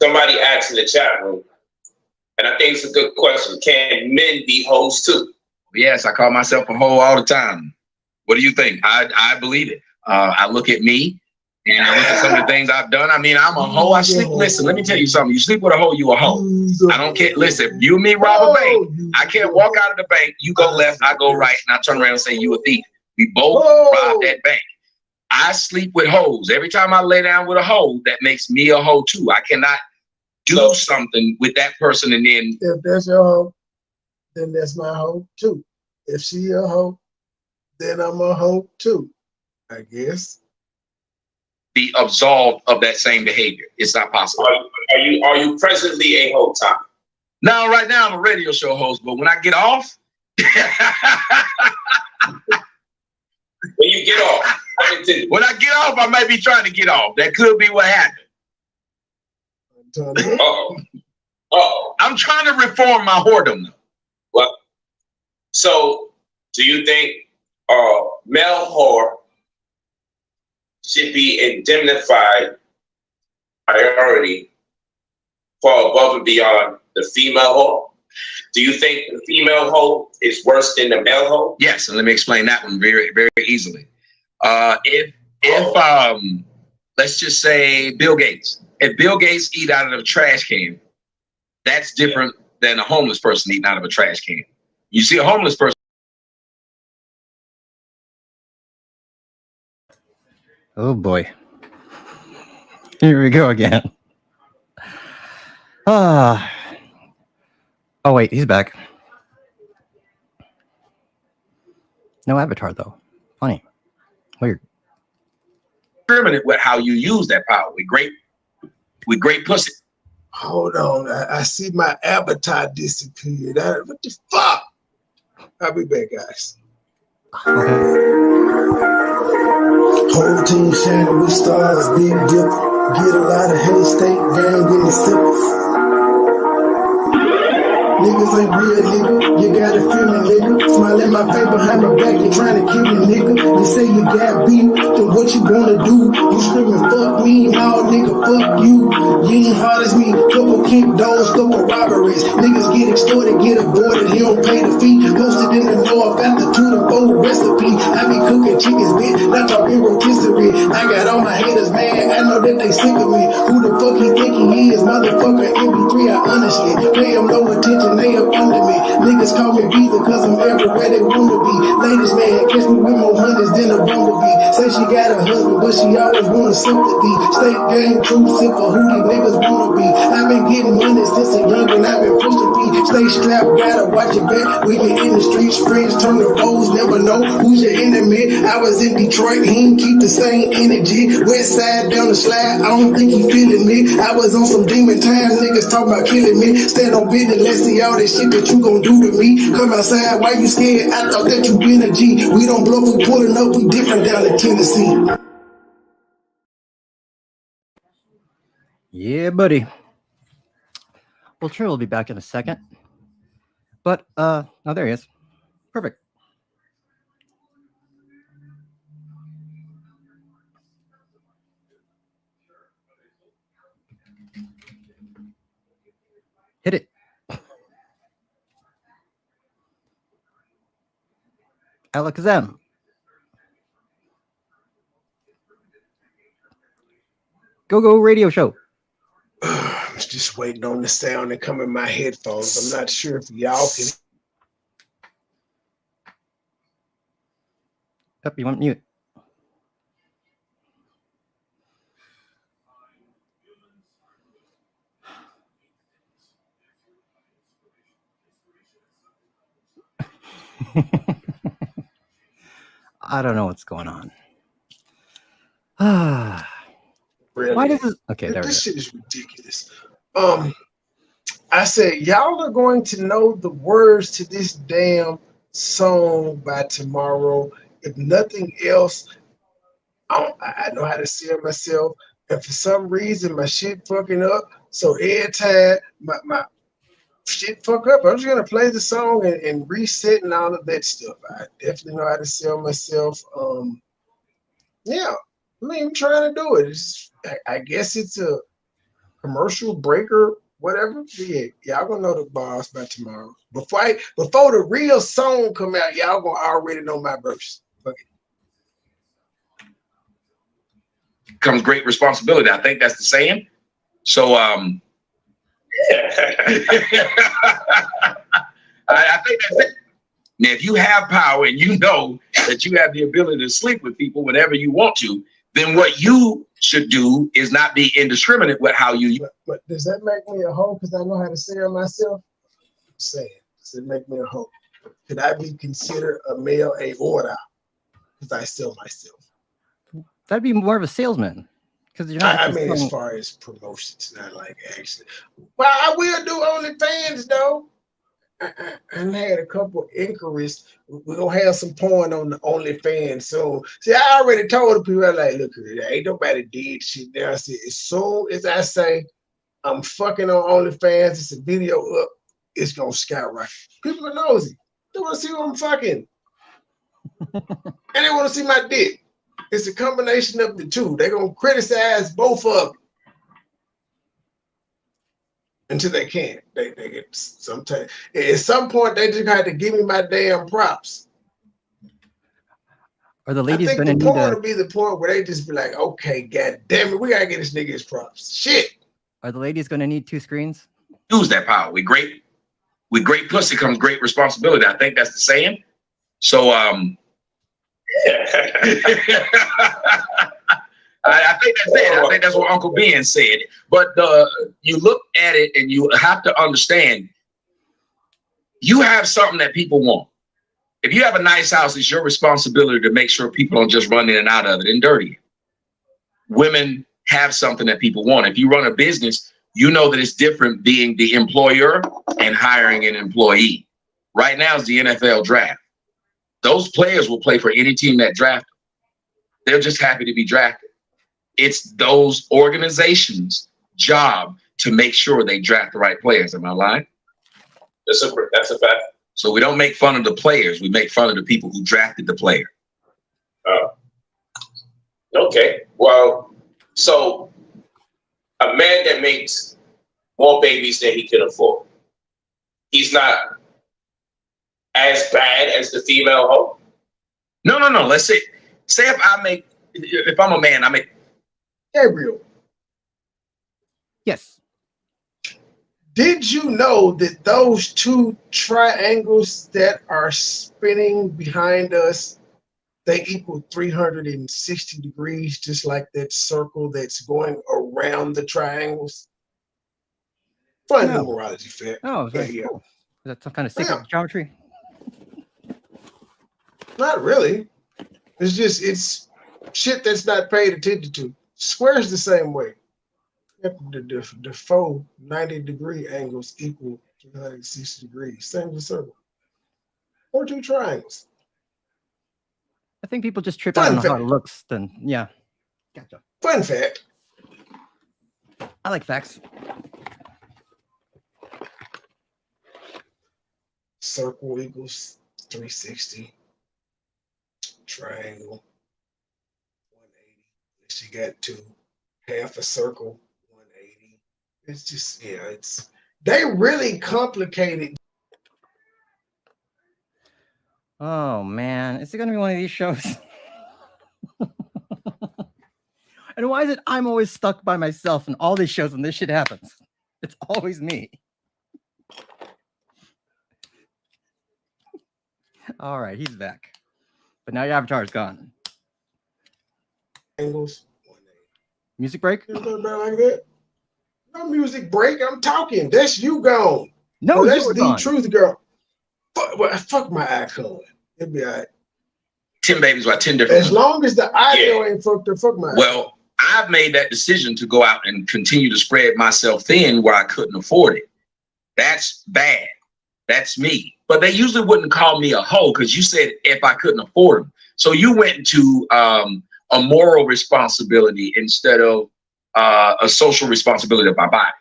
Somebody asked in the chat room, and I think it's a good question. Can men be hoes too? Yes, I call myself a hoe all the time. What do you think? I believe it. I look at me. And I look at some of the things I've done. I mean, I'm a hoe. I sleep. Listen, let me tell you something. You sleep with a hoe, you a hoe. I don't care. Listen, you and me rob a bank. I can't walk out of the bank. You go left, I go right, and I turn around and say you a thief. We both robbed that bank. I sleep with hoes. Every time I lay down with a hoe, that makes me a hoe too. I cannot do something with that person, and then If that's your hoe, then that's my hoe too. If she a hoe, then I'm a hoe too, I guess. be absolved of that same behavior. It's not possible. Are you presently a hoe, Tom? Now, right now, I'm a radio show host, but when I get off, When you get off, when I get off, I may be trying to get off. That could be what happened. I'm trying to reform my whoredom. Well, so do you think male whore should be indemnified priority for above and beyond the female whore? Do you think the female hoe is worse than the male hoe? Yes, and let me explain that one very, very easily. If let's just say Bill Gates. If Bill Gates eat out of a trash can, that's different than a homeless person eating out of a trash can. You see a homeless person. Oh boy. Here we go again. Ah. Oh wait, he's back. No avatar though. Funny. Weird. Discriminate with how you use that power with great pussy. Hold on, I see my avatar disappeared. What the fuck? I'll be back, guys. Whole team shining with stars, big dip. Get a lot of hate, state gang in the sippers. Niggas ain't real, nigga. You gotta feel me, nigga. Smile in my face behind my back, you trying to kill me, nigga. You say you got beef, then what you gonna do? You screaming, fuck me, no, nigga, fuck you. You ain't hard as me, couple kick doors, couple robberies. Niggas get extorted, get aborted, he don't pay the fee. Posted in the north after 2 to 4 recipe. I be cooking chickens, bitch, not talking rotisserie. I got all my haters, man, I know that they sick of me. Who the fuck he think he is, motherfucker, MP3, I honestly pay him no attention. They up under me. Niggas call me Beezer cause I'm everywhere they wanna be. Ladies, man, catch me with more hundreds than a bumblebee. Say she got a husband, but she always want sympathy. State game, true simple, who these niggas wanna be. I've been getting money since a young and I've been pushing P. Stay strapped, gotta watch your back. We get in the streets, friends turn to foes, never know who's your enemy. I was in Detroit, he ain't keep the same energy. West side down the slide, I don't think he feeling me. I was on some demon time, niggas talk about killing me. Stand on business, let's see all that shit that you gon' do to me. Come outside, why you scared? I thought that you been a G. We don't blow for pulling up, we different down in Tennessee. Yeah, buddy. Well, Trey will be back in a second. But oh, there he is. Perfect. Hit it. Alakazam. Go radio show. I was just waiting on the sound to come in my headphones. I'm not sure if y'all can. Yep, you want mute. I don't know what's going on. Really? Why does this? Okay, there we go. This shit is ridiculous. I said y'all are going to know the words to this damn song by tomorrow. If nothing else, I know how to sell myself. And for some reason, my shit fucking up. So every time my shit fuck up, I'm just gonna play the song and reset and all of that stuff. I definitely know how to sell myself. Yeah, I mean, I'm trying to do it. I guess it's a commercial breaker, whatever. But yeah, y'all gonna know the bars by tomorrow. Before the real song come out, y'all gonna already know my verse. Okay. Comes great responsibility. I think that's the saying. So I think that's it. Now, if you have power and you know that you have the ability to sleep with people whenever you want to, then what you should do is not be indiscriminate with how you. But does that make me a hoe because I know how to sell myself? I'm saying, does it make me a hoe? Could I be considered a male aorta because I sell myself? That'd be more of a salesman because you're not. I mean, as far as promotions, not like actually. Well, I will do OnlyFans though. I had a couple inquiries. We're gonna have some porn on the OnlyFans. So see, I already told the people, I'm like, look, ain't nobody did shit there. I said, as soon as I say I'm fucking on OnlyFans, it's a video up, it's gonna skyrocket. People are nosy. They want to see what I'm fucking. And they want to see my dick. It's a combination of the two. They're gonna criticize both of them. Until they can't. They get sometimes at some point they just have to give me my damn props. Are the ladies I going think to the need porn to? will be the point where they just be like, okay, god damn it, we gotta get this nigga his props. Shit. Are the ladies going to need 2 screens? Use that power. With great pussy comes great responsibility. I think that's the saying. So I think that's it. I think that's what Uncle Ben said. But you look at it and you have to understand you have something that people want. If you have a nice house, it's your responsibility to make sure people don't just run in and out of it and dirty it. Women have something that people want. If you run a business, you know that it's different being the employer and hiring an employee. Right now is the NFL draft. Those players will play for any team that drafts them. They're just happy to be drafted. It's those organizations' job to make sure they draft the right players. Am I lying? That's a fact. So we don't make fun of the players. We make fun of the people who drafted the player. Okay. Well, so a man that makes more babies than he can afford, he's not as bad as the female hoe? No. Let's say if I'm a man, I make. Gabriel, Yes. did you know that those 2 triangles that are spinning behind us, they equal 360 degrees, just like that circle that's going around the triangles? Fun No. numerology fact. Oh, very Yeah. cool. Is that some kind of secret geometry? Not really. It's shit that's not paid attention to. Squares the same way. The 4 90-degree angles equal 360 degrees. Same as a circle. Or 2 triangles. I think people just trip Fun out on how fact. it looks. Then, yeah. Gotcha. Fun fact. I like facts. Circle equals 360. Triangle 180. She got 2. Half a circle 180. It's just, they really complicated. Oh man, is it going to be one of these shows? And why is it I'm always stuck by myself in all these shows when this shit happens? It's always me. All right, he's back. But now your avatar's gone. Angles 180. Music break? You know about like that? No music break. I'm talking. That's you gone. No, Well, you that's were the gone. truth, girl. Fuck my icon. It'll be all right. 10 babies by 10 different. As long as the audio ain't fucked up, fuck my icon. Well, I've made that decision to go out and continue to spread myself thin where I couldn't afford it. That's bad. That's me. But they usually wouldn't call me a hoe because you said if I couldn't afford them. So you went into a moral responsibility instead of a social responsibility of my body.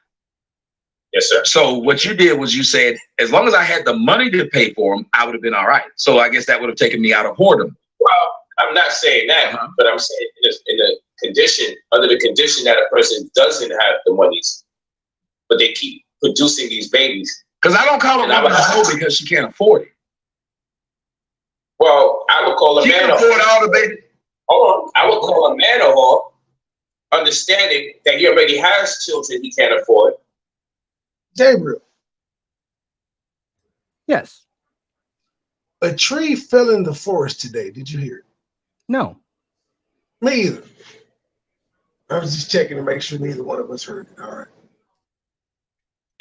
Yes, sir. So what you did was you said, as long as I had the money to pay for them, I would have been all right. So I guess that would have taken me out of whoredom. Well, I'm not saying that, but I'm saying in the condition, under the condition that a person doesn't have the monies, but they keep producing these babies. Because I don't call a woman a hoe because she can't afford it. Well, I would call a She man can a afford whore. all the baby. Hold on. I would call a man a whore, understanding that he already has children he can't afford. Gabriel, Yes. a tree fell in the forest today. Did you hear it? No. Me either. I was just checking to make sure neither one of us heard it. All right.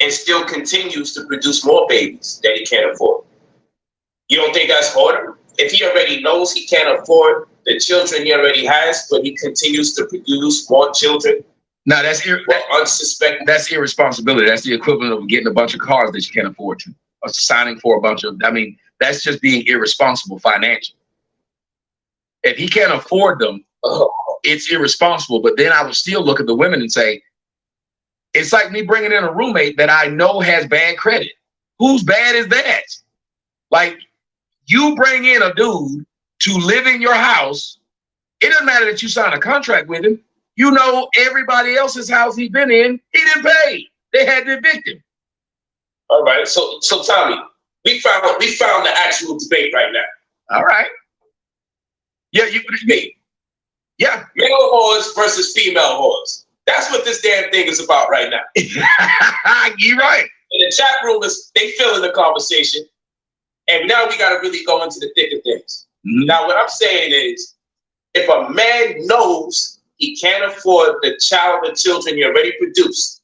And still continues to produce more babies that he can't afford. You don't think that's harder? If he already knows he can't afford the children he already has, but he continues to produce more children? No, that's unsuspecting. That's irresponsibility. That's the equivalent of getting a bunch of cars that you can't afford to, or signing for a bunch of. I mean, that's just being irresponsible financially. If he can't afford them, it's irresponsible. But then I would still look at the women and say, it's like me bringing in a roommate that I know has bad credit. Whose bad is that? Like, you bring in a dude to live in your house. It doesn't matter that you sign a contract with him. You know everybody else's house he's been in, he didn't pay. They had to evict him. All right. So Tommy, we found the actual debate right now. All right. Yeah, yeah. Male whores versus female whores. That's what this damn thing is about right now. You're right. And the chat room they filling the conversation. And now we gotta really go into the thick of things. Mm-hmm. Now what I'm saying is, if a man knows he can't afford the children he already produced,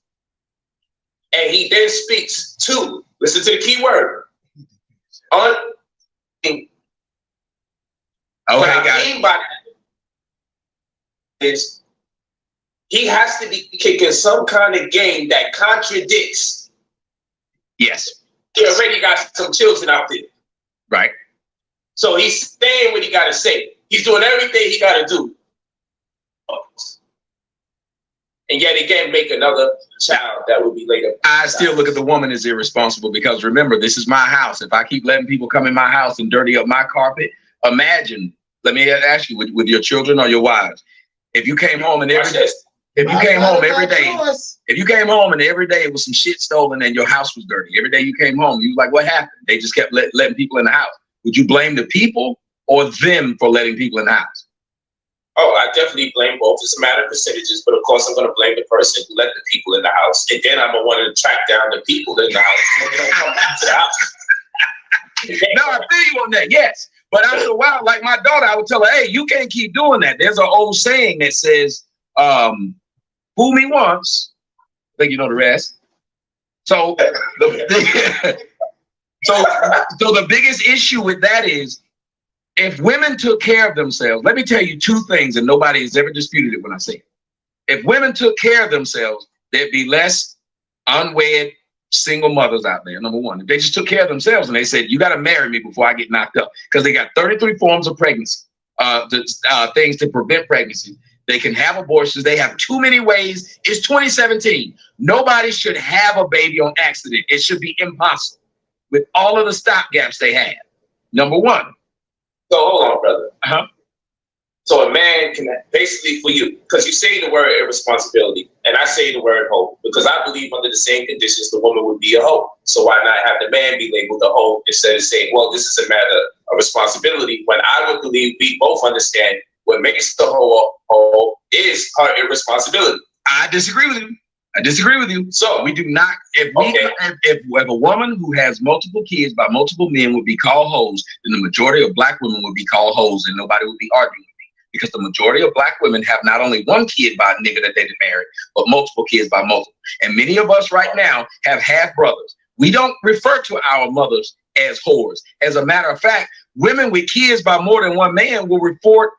and he then speaks to, listen to the key word, okay, what I mean by that is he has to be kicking some kind of game that contradicts. Yes. He already got some children out there. Right. So he's saying what he got to say. He's doing everything he got to do. And yet again, make another child that will be later. I still look at the woman as irresponsible because remember, this is my house. If I keep letting people come in my house and dirty up my carpet, imagine, let me ask you, with your children or your wives, if you came home and every day, if you came home every day it was some shit stolen and your house was dirty, every day you came home, you was like, what happened? They just kept letting people in the house. Would you blame the people or them for letting people in the house? Oh, I definitely blame both. It's a matter of percentages, but of course I'm going to blame the person who let the people in the house, and then I'm going to want to track down the people in the house so they don't come back to the house. No, I feel you on that, yes. But after a while, like my daughter, I would tell her, hey, you can't keep doing that. There's an old saying that says, fool me once, I think you know the rest. So so the biggest issue with that is, if women took care of themselves, let me tell you two things, and nobody has ever disputed it when I say it. If women took care of themselves, there'd be less unwed single mothers out there, number one. If they just took care of themselves and they said, you got to marry me before I get knocked up, because they got 33 forms of pregnancy, things to prevent pregnancy. They can have abortions. They have too many ways. It's 2017. Nobody should have a baby on accident. It should be impossible with all of the stopgaps they have. Number one. So hold on, brother. So a man can basically, for you, because you say the word irresponsibility, and I say the word hoe, because I believe under the same conditions the woman would be a hoe. So why not have the man be labeled a hoe instead of saying, well, this is a matter of responsibility, when I would believe we both understand what makes the hoe is her irresponsibility. I disagree with you. So we do not. If a woman who has multiple kids by multiple men would be called hoes, then the majority of black women would be called hoes, and nobody would be arguing with me, because the majority of black women have not only one kid by a nigga that they didn't marry, but multiple kids by multiple. And many of us right now have half brothers. We don't refer to our mothers as whores. As a matter of fact, women with kids by more than one man will refer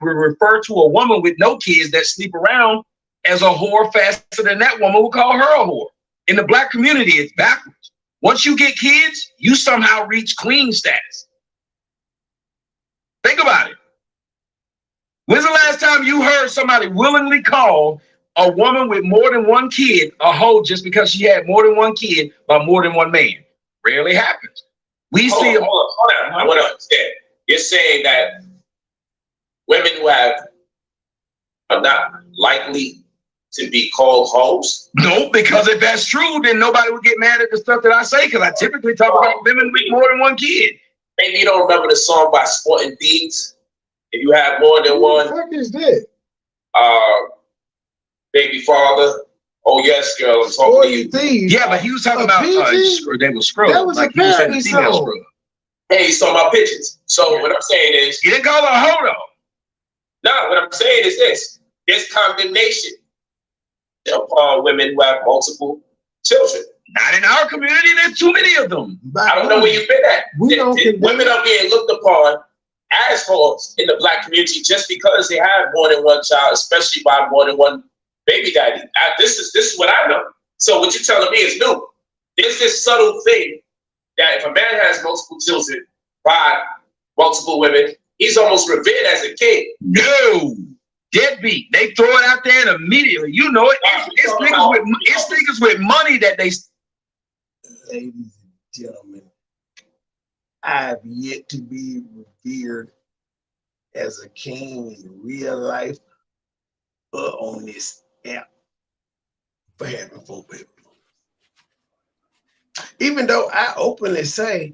to a woman with no kids that sleep around as a whore faster than that woman will call her a whore. In the black community, it's backwards. Once you get kids, you somehow reach queen status. Think about it. When's the last time you heard somebody willingly call a woman with more than one kid a hoe just because she had more than one kid by more than one man? Rarely happens. Hold on. I want to understand. You're saying that women who are not likely to be called hoes? No, because if that's true, then nobody would get mad at the stuff that I say, because I typically talk about women with more than one kid. Maybe you don't remember the song by Sporting Deeds? If you have more than one. What the fuck is that? Baby father. Oh yes, girl. I'm talking to you. Thieves. Yeah, but he was talking about they were scrubs. That was like a parody song. Hey, he's talking about pigeons. So what I'm saying is, you didn't call her a hoe though. No, what I'm saying is this: there's condemnation. upon women who have multiple children. Not in our community. There's too many of them. I don't know where you've been at. Women are being looked upon as whores in the black community just because they have more than one child, especially by more than one baby daddy. This is what I know. So what you're telling me is new. There's this subtle thing that if a man has multiple children by multiple women, he's almost revered as a king. No. Deadbeat. They throw it out there and immediately, you know it. It's niggas with money that they. Ladies and gentlemen, I have yet to be revered as a king in real life or on this app for having 4 babies. Even though I openly say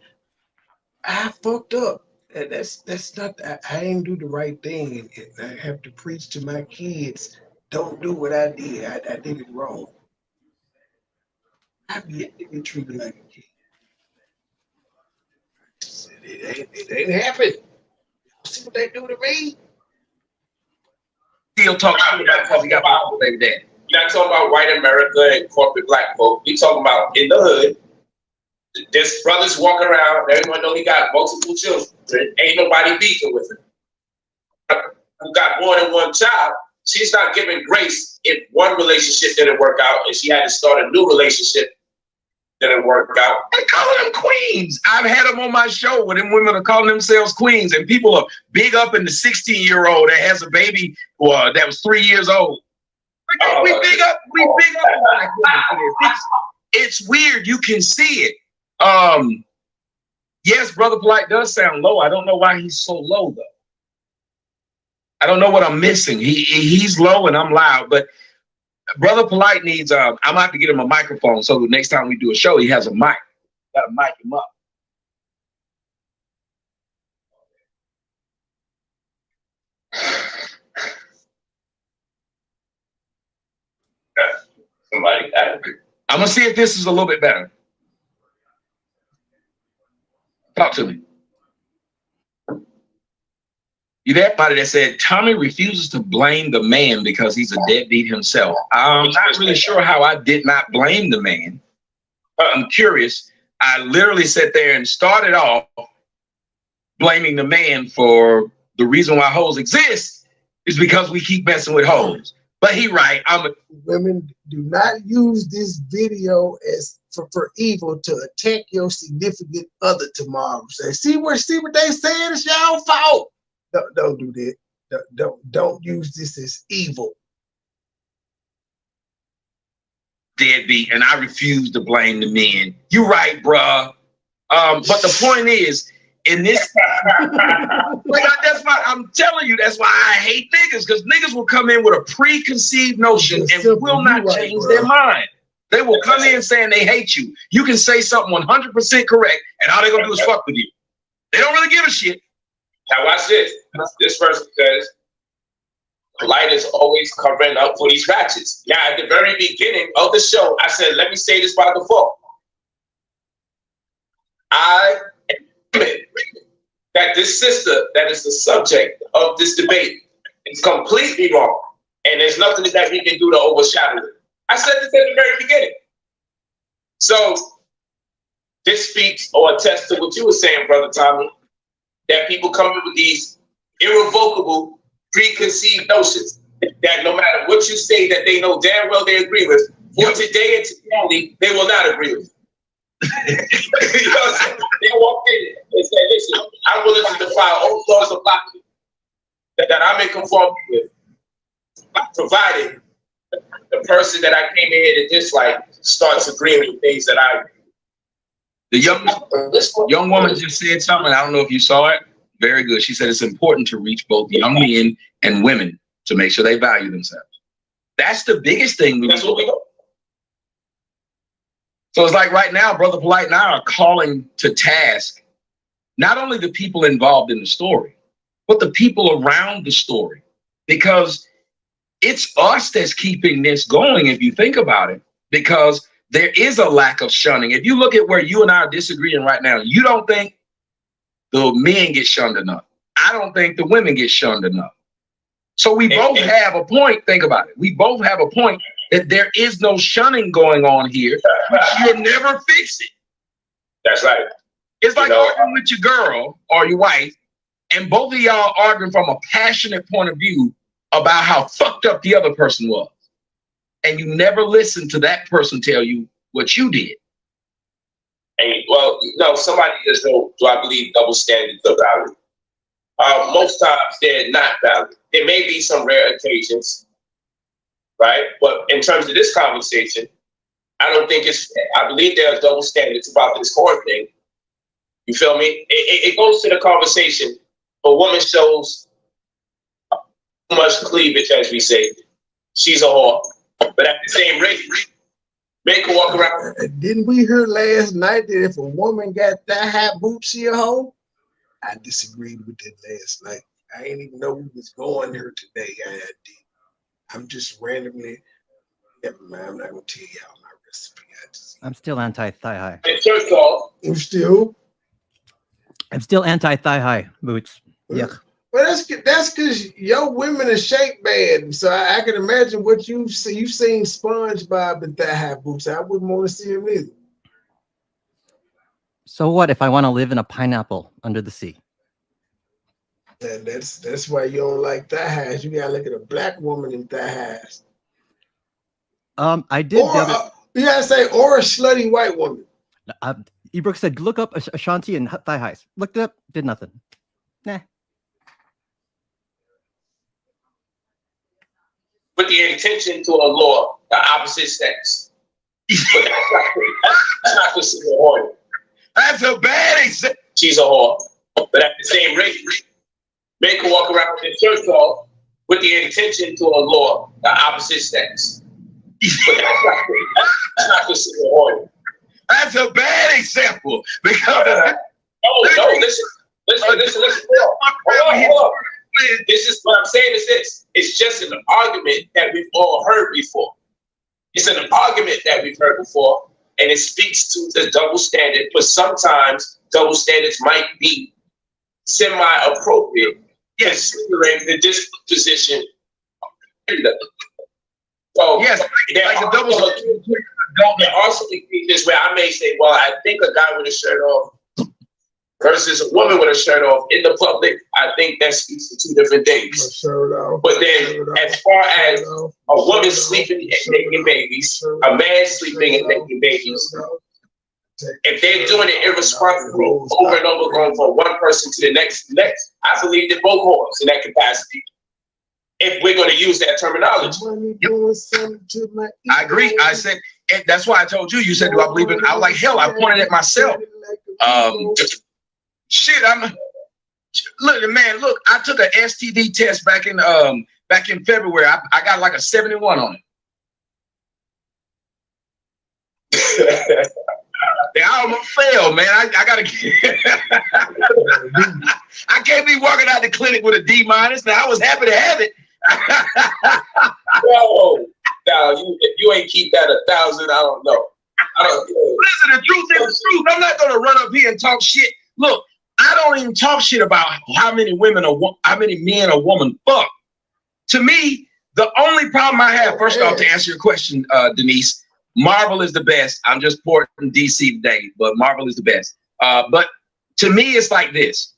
I fucked up. That's not, I ain't do the right thing. I have to preach to my kids, don't do what I did. I did it wrong. I've yet to be treated like a kid. It ain't happened. See what they do to me? Still talking about because he got my baby daddy. You're not talking about white America and corporate black folk. You're talking about in the hood. There's brothers walking around. Everyone know he got multiple children. Ain't nobody beefing with him. Who got more than one child? She's not giving grace if one relationship didn't work out and she had to start a new relationship didn't work out. They call them queens. I've had them on my show where them women are calling themselves queens, and people are big up in the 16-year-old that has a baby that was 3 years old. We big up black women. It's weird. You can see it. Yes, Brother Polite does sound low. I don't know why he's so low though. I don't know what I'm missing. He's low and I'm loud, but Brother Polite needs I'm gonna have to get him a microphone so the next time we do a show he has a mic. Gotta mic him up. Somebody, I'm gonna see if this is a little bit better. Talk to me. You that buddy that said Tommy refuses to blame the man because he's a deadbeat himself. I'm not really sure how I did not blame the man. I'm curious. I literally sat there and started off blaming the man for the reason why hoes exist is because we keep messing with hoes. But he right. Women, do not use this video as for evil to attack your significant other tomorrow. Say, see what they saying? It's y'all fault. Don't do that. Don't use this as evil. Deadbeat, and I refuse to blame the men. You right, bruh. But the point is, in this, that's why I'm telling you, that's why I hate niggas, because niggas will come in with a preconceived notion and will not change their mind. They will come in saying they hate you. You can say something 100% correct, and all they're gonna do is fuck with you. They don't really give a shit. Now watch this. This person says, Polite is always covering up for these ratchets. Now, at the very beginning of the show, I said, let me say this by default. I admit that this sister that is the subject of this debate is completely wrong. And there's nothing that we can do to overshadow it. I said this at the very beginning. So this speaks or attests to what you were saying, Brother Tommy, that people come in with these irrevocable preconceived notions that no matter what you say that they know damn well they agree with, for today and tomorrow, they will not agree with. Because they walk in and say, listen, I'm willing to defy all laws of life that I'm in conformity with, provided the person that I came in here to dislike starts agreeing with things that I agree. The young woman just said something. I don't know if you saw it. Very good. She said it's important to reach both young men and women to make sure they value themselves. That's the biggest thing. That's what we do. So it's like right now, Brother Polite and I are calling to task not only the people involved in the story, but the people around the story, because it's us that's keeping this going, if you think about it, because there is a lack of shunning. If you look at where you and I are disagreeing right now, you don't think the men get shunned enough. I don't think the women get shunned enough. So we both have a point. Think about it. We both have a point that there is no shunning going on here, which you'll never fix it. That's right. It's like arguing with your girl or your wife, and both of y'all arguing from a passionate point of view about how fucked up the other person was. And you never listen to that person tell you what you did. And well, no, somebody just do I believe double standards are valid? Most times they're not valid. There may be some rare occasions, right? But in terms of this conversation, I don't think it's fair. I believe there are double standards about this whore thing. You feel me? It goes to the conversation. A woman shows too much cleavage, as we say, she's a whore. But at the same rate, make her walk around. Didn't we hear last night that if a woman got that high boobs, she a hoe? I disagreed with that last night. I ain't even know we was going here today. I'm just randomly. Never mind, I'm not gonna tell y'all my recipe. I'm still anti-thigh high. And first off, You still? I'm still anti-thigh high boots. Yuck. Well, that's because your women are shape bad. So I can imagine what you've seen SpongeBob with that high boots. I wouldn't want to see him either. So what if I want to live in a pineapple under the sea? And that's why you don't like thigh highs. You gotta look at a black woman in thigh highs. I did. Or you gotta say, or a slutty white woman. Ebrook said, look up Ashanti and thigh highs. Looked it up, did nothing. Nah. with the intention to allure the opposite sex. But that's not considered a whore. That's a bad example. She's a whore. But at the same rate, make her walk around with a shirt off with the intention to allure the opposite sex. But that's not considered a whore. That's a bad example because listen. Hold on. This is what I'm saying is this. It's just an argument that we've all heard before. It's an argument that we've heard before, and it speaks to the double standard, but sometimes double standards might be semi-appropriate considering the disposition. So yes, there are some cases where I may say, well, I think a guy with a shirt off versus a woman with a shirt off in the public, I think that speaks to two different things. But then as far as a woman sleeping and making babies, a man sleeping and making babies, if they're doing it irresponsibly over and over, going from one person to the next, I believe they're both whores in that capacity. If we're going to use that terminology. I agree. I said, and that's why I told you, you said, do I believe in? I was like, hell, I pointed at myself. Shit, look, I took an STD test back in February. I got like a 71 on it. I almost failed, man. I gotta I can't be walking out the clinic with a D-. Now I was happy to have it. Whoa, now you ain't keep that 1,000. I don't know. Listen, the truth is the truth. I'm not gonna run up here and talk shit. Look, I don't even talk shit about how many men a woman fuck. To me, the only problem I have, first off, to answer your question, Denise, Marvel is the best. I'm just porting DC today, but Marvel is the best. But to me, it's like this.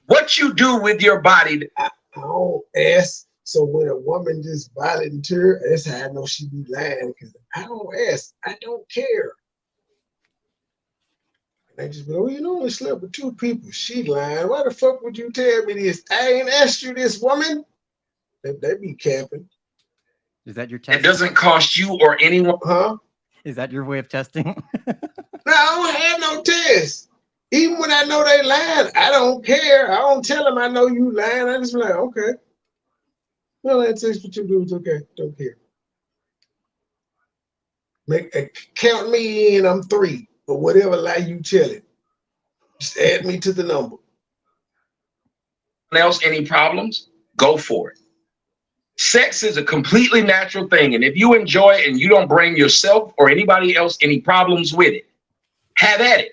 What you do with your body. I don't ask. So when a woman just volunteer, that's how I know she be lying, because I don't ask. I don't care. They just be, oh, you only slept with 2 people. She lying. Why the fuck would you tell me this? I ain't asked you this, woman. They be camping. Is that your test? It doesn't cost you or anyone. Huh? Is that your way of testing? No, I don't have no test. Even when I know they lying, I don't care. I don't tell them I know you lying. I just be like, okay. Well, that takes what you do. It's okay. Don't care. Count me in. I'm 3. But whatever lie you tell it, just add me to the number. Else, any problems? Go for it. Sex is a completely natural thing, and if you enjoy it and you don't bring yourself or anybody else any problems with it, have at it.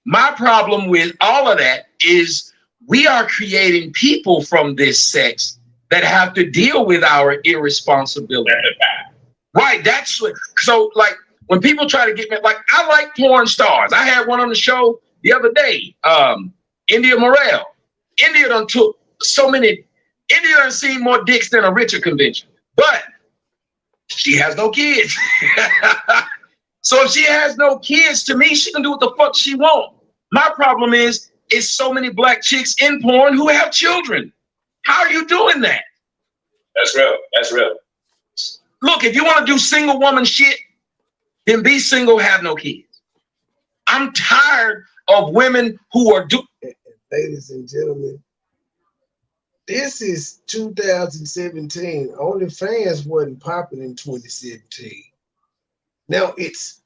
My problem with all of that is we are creating people from this sex that have to deal with our irresponsibility. Right. That's what, so like when people try to get me, like I like porn stars. I had one on the show the other day, India Morel. India done took so many, India done seen more dicks than a Richard convention, but she has no kids. So if she has no kids, to me, she can do what the fuck she want. My problem is so many black chicks in porn who have children. How are you doing that? That's real. That's real. Look, if you want to do single woman shit, then be single, have no kids. I'm tired of women who are Ladies and gentlemen, this is 2017. OnlyFans wasn't popping in 2017. Now it's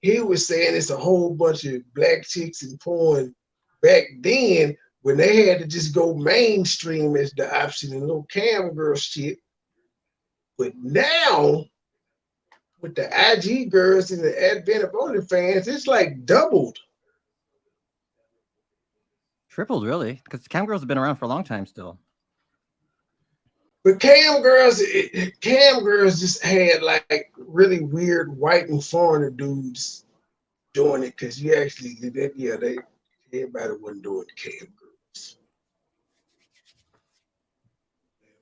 he was saying it's a whole bunch of black chicks in porn back then when they had to just go mainstream as the option and little cam girl shit. But now, with the IG girls and the advent of OnlyFans, it's like doubled. Tripled, really, because cam girls have been around for a long time still. But cam girls just had like really weird white and foreigner dudes doing it because you actually did that. Yeah, everybody wasn't doing the cam girls.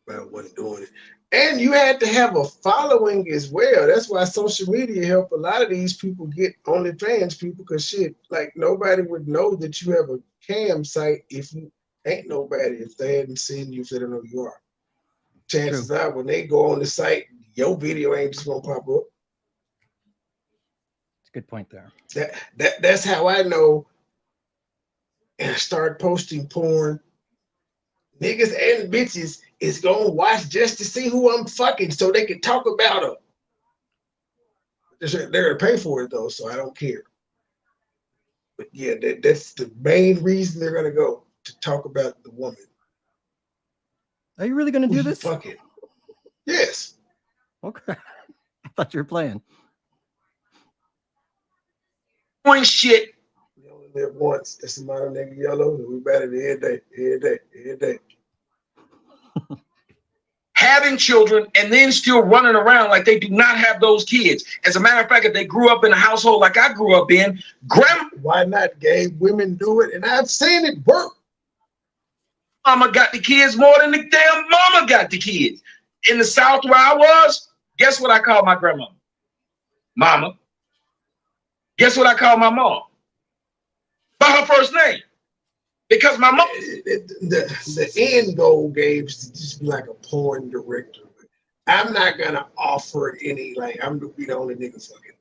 Everybody wasn't doing it. And you had to have a following as well. That's why social media helped a lot of these people get OnlyFans people, because shit, like nobody would know that you have a cam site if you ain't nobody, if they hadn't seen you, if they don't know who you are. Chances are when they go on the site, your video ain't just gonna pop up. It's a good point there. That's how I know and start posting porn. Niggas and bitches is gonna watch just to see who I'm fucking so they can talk about them. They're gonna pay for it though, so I don't care. But yeah, that's the main reason they're gonna go, to talk about the woman. Are you really gonna do this? Fucking yes. Okay. I thought you were playing. doing shit. We only live once. That's the motto, nigga. Yellow. We better every day. Having children and then still running around like they do not have those kids. As a matter of fact, if they grew up in a household like I grew up in, why not gay women do it? And I've seen it work. Mama got the kids more than the damn mama got the kids. In the South where I was, guess what I called my grandmama? Mama. Guess what I called my mom? By her first name. Because my mom. The end goal, Gabe, is to just be like a porn director. I'm not gonna offer any, like, I'm gonna be the only nigga fucking.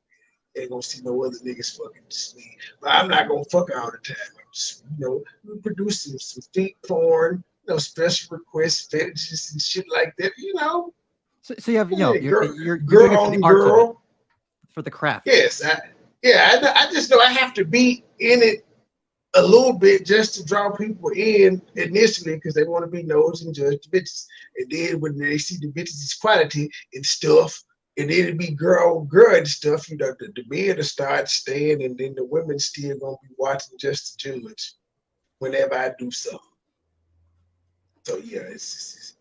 Ain't gonna see no other niggas fucking sleep. But I'm not gonna fuck all the time. I'm just, we produce some feet porn, special requests, fetishes and shit like that, So you have, you're girl doing it for on the art girl. of it, for the craft. Yes, I just know I have to be in it a little bit just to draw people in initially, because they want to be nosy and judge the bitches. And then when they see the bitches' quality and stuff, and then it'd be girl on girl and stuff, the men will start staying, and then the women still gonna be watching just to judge whenever I do something. So yeah, it's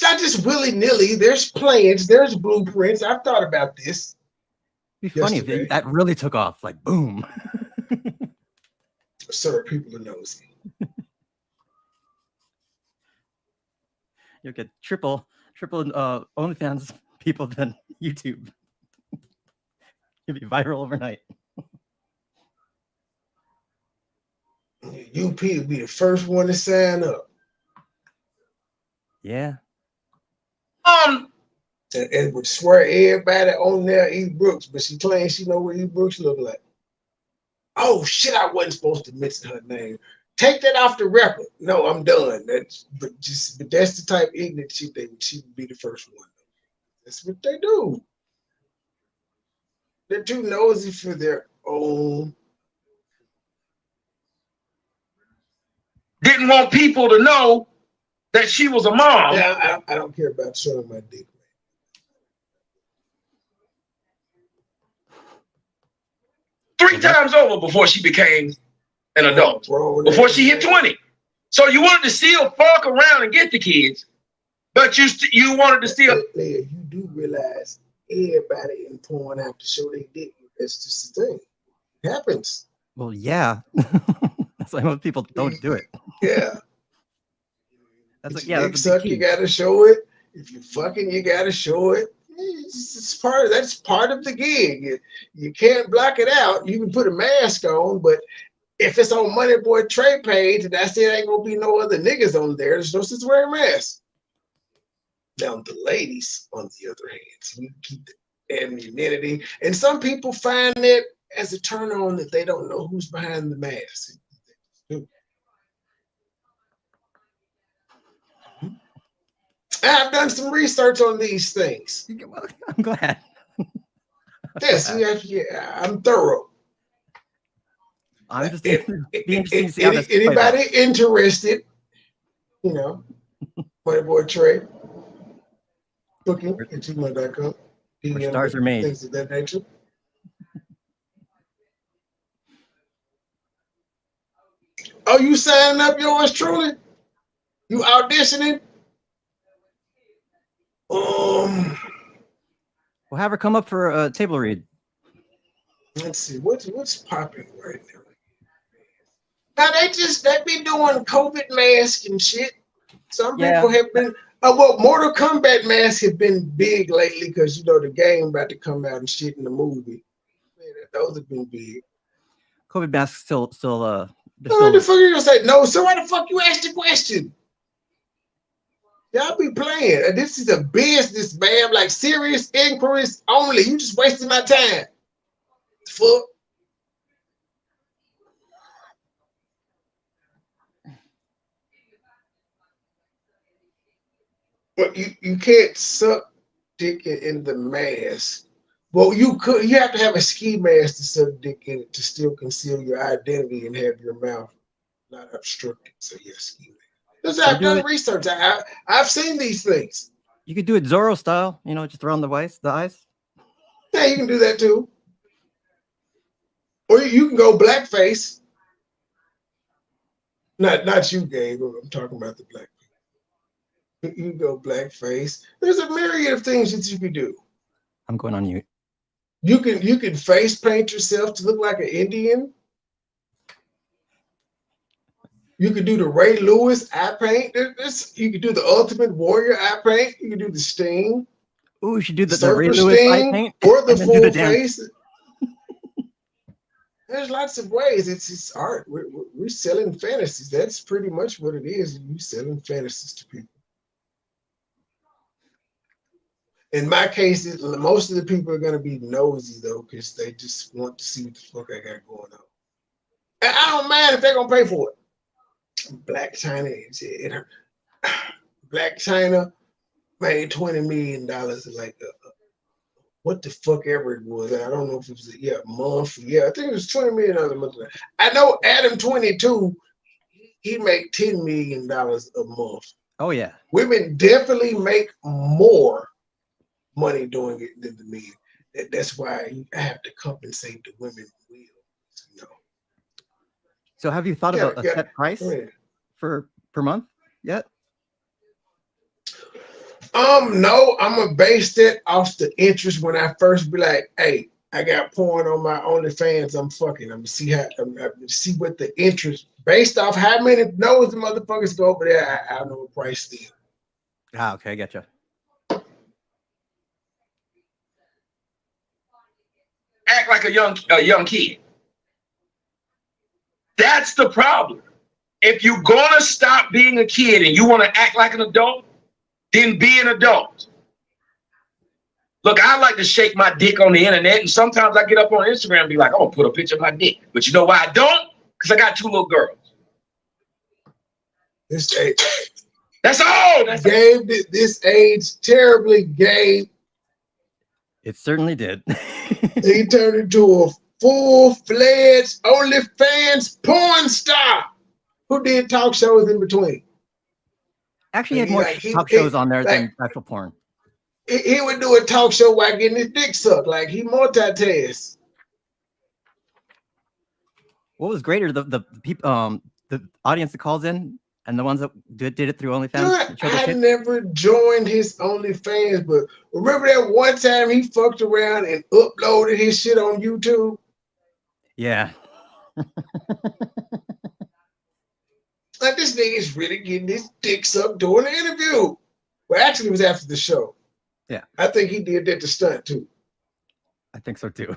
not just willy-nilly. There's plans, there's blueprints. I've thought about this. It'd be funny if that really took off, like boom. Sir, people are nosy. You'll get triple OnlyFans people than YouTube. You'll be viral overnight. UP will be the first one to sign up. Yeah. And would swear everybody on there E. Brooks, but she claims she know what E. Brooks look like. Oh shit! I wasn't supposed to mention her name. Take that off the record. No, I'm done. But that's the type of ignorant shit she would be the first one. That's what they do. They're too nosy for their own. Didn't want people to know that she was a mom. Yeah, I don't care about showing my dick. Three times over before she became an adult. Before she hit 20. So you wanted to still fuck around and get the kids, but you wanted to still. You do realize everybody in porn have to show they dick. That's just the thing. It happens. Well, yeah. That's why most people don't do it. Yeah. That's like, If yeah, you dick that's a big suck, you key. gotta show it. If you fucking, you gotta show it. It's that's part of the gig. You can't block it out. You can put a mask on, but if it's on MoneyBoy Trey page, and that's it, ain't gonna be no other niggas on there. There's no sense wearing masks. Now the ladies, on the other hand, we keep the anonymity, and some people find it as a turn on that they don't know who's behind the mask. I've done some research on these things. Well, I'm glad. Yes, I'm thorough. I'm just If- be interesting to see how this plays out. anybody interested, you know, MoneyBoy Trey, booking at gmail.com. Where stars are made. Things of that nature. Oh, you signing up yours truly? You auditioning? We'll have her come up for a table read. Let's see what's popping right now. Now they be doing COVID masks and shit. Some people have been. Well, Mortal Kombat masks have been big lately because you know the game about to come out and shit in the movie. Man, those have been big. COVID masks still. What the fuck you gonna say? No, so why the fuck you asked the question? Y'all be playing. This is a business, man. Like serious inquiries only. You just wasting my time. Fuck. Well, you can't suck dick in the mask. Well, you have to have a ski mask to suck dick in it to still conceal your identity and have your mouth not obstructed. So yes, ski mask. Because I've done research. I've seen these things. You could do it Zorro style, you know, just around the eyes. Yeah, you can do that too. Or you can go blackface. Not you, Gabe. I'm talking about the black people. You can go blackface. There's a myriad of things that you can do. I'm going on mute. You can face paint yourself to look like an Indian. You could do the Ray Lewis eye paint. You could do the Ultimate Warrior eye paint. You can do the Sting. Oh, we should do the Ray Surfer Lewis eye Sting paint or the and then do full the dance. face. There's lots of ways. It's art. We're selling fantasies. That's pretty much what it is. You're selling fantasies to people. In my case, most of the people are going to be nosy, though, because they just want to see what the fuck I got going on. And I don't mind if they're going to pay for it. Black China, Black China made $20 million like what the fuck ever it was. I don't know if it was a month. Yeah, I think it was $20 million a month. I know Adam 22, he make $10 million a month. Oh yeah. Women definitely make more money doing it than the men. That's why I have to compensate the women. You know. So have you thought about a set price per month yet? No, I'm gonna base that off the interest when I first be like, hey, I got porn on my OnlyFans, I'm fucking. I'm gonna see what the interest based off how many knows the motherfuckers go over there, I know what price then. Ah, okay, I getcha. Act like a young kid. That's the problem. If you're gonna stop being a kid and you want to act like an adult, then be an adult. Look, I like to shake my dick on the internet, and sometimes I get up on Instagram and be like, "I'm gonna put a picture of my dick." But you know why I don't? Because I got 2 little girls. This age. That's all. That's Gabe, this age terribly, Gabe. It certainly did. He turned into a full-fledged OnlyFans porn star who did talk shows in between. Actually, he had more talk shows on there than actual porn. He would do a talk show while getting his dick sucked. Like he multitasks. What was greater, the people, the audience that calls in And the ones that did it through You know OnlyFans what? showed their I tits? never joined his OnlyFans, but remember that one time he fucked around and uploaded his shit on YouTube? Yeah. Like, this nigga's really getting his dick sucked during the interview. Well, actually, it was after the show. Yeah. I think he did that to stunt too. I think so too.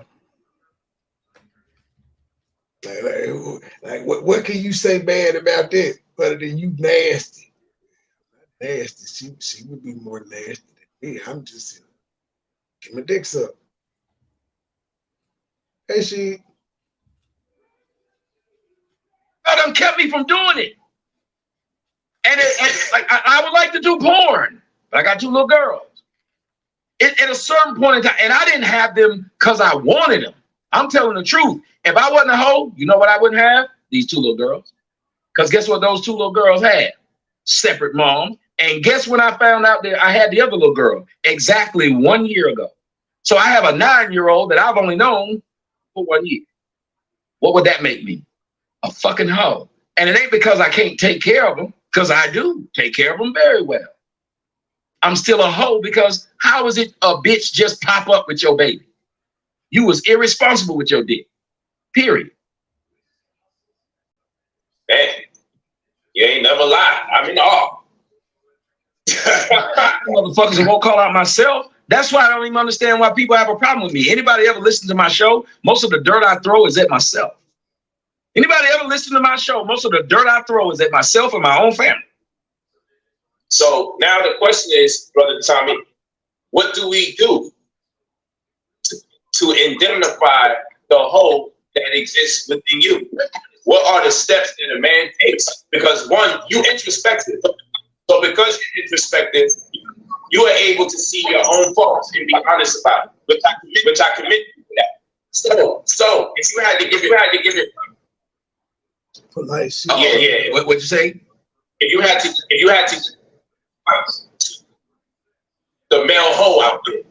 Like what can you say bad about that other than you nasty? Nasty. She would be more nasty than me. I'm just get my dick sucked. Hey, she. That done kept me from doing it. And like I would like to do porn, but I got 2 little girls. At a certain point in time, and I didn't have them because I wanted them. I'm telling the truth. If I wasn't a hoe, you know what I wouldn't have? These 2 little girls. Because guess what those 2 little girls had? Separate moms. And guess when I found out that I had the other little girl? Exactly 1 year ago. So I have a 9-year-old that I've only known for 1 year. What would that make me? A fucking hoe. And it ain't because I can't take care of them, because I do take care of them very well. I'm still a hoe because how is it a bitch just pop up with your baby? You was irresponsible with your dick. Period. Man, you ain't never lied. I mean, all. Motherfuckers, I won't call out myself. That's why I don't even understand why people have a problem with me. Anybody ever listen to my show? Most of the dirt I throw is at myself. Anybody ever listen to my show? Most of the dirt I throw is at myself and my own family. So now the question is, Brother Tommy, what do we do to indemnify the hole that exists within you? What are the steps that a man takes? Because one, you introspective. So because you're introspective, you are able to see your own faults and be honest about it, which I commit to that. So if you had to give it, Polite shit. yeah. What'd you say? If you had to, the male hoe out there,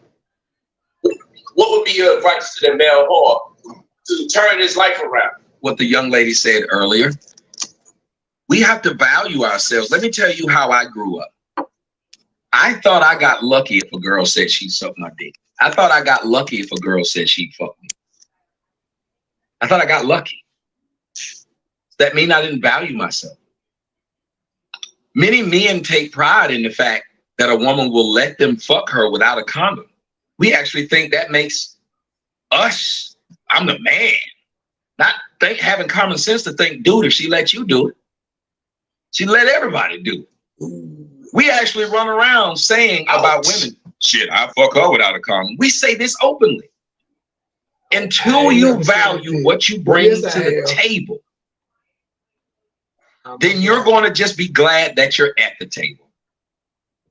what would be your advice to the male hoe to turn his life around? What the young lady said earlier. We have to value ourselves. Let me tell you how I grew up. I thought I got lucky if a girl said she'd suck my dick. I thought I got lucky if a girl said she'd fuck me. I thought I got lucky. That means I didn't value myself. Many men take pride in the fact that a woman will let them fuck her without a condom. We actually think that makes us, I'm the man. Not having common sense to think, dude, if she let you do it, she let everybody do it. We actually run around saying about women, shit, I fuck her without a condom. We say this openly. Until you value what you bring to the table, then you're going to just be glad that you're at the table.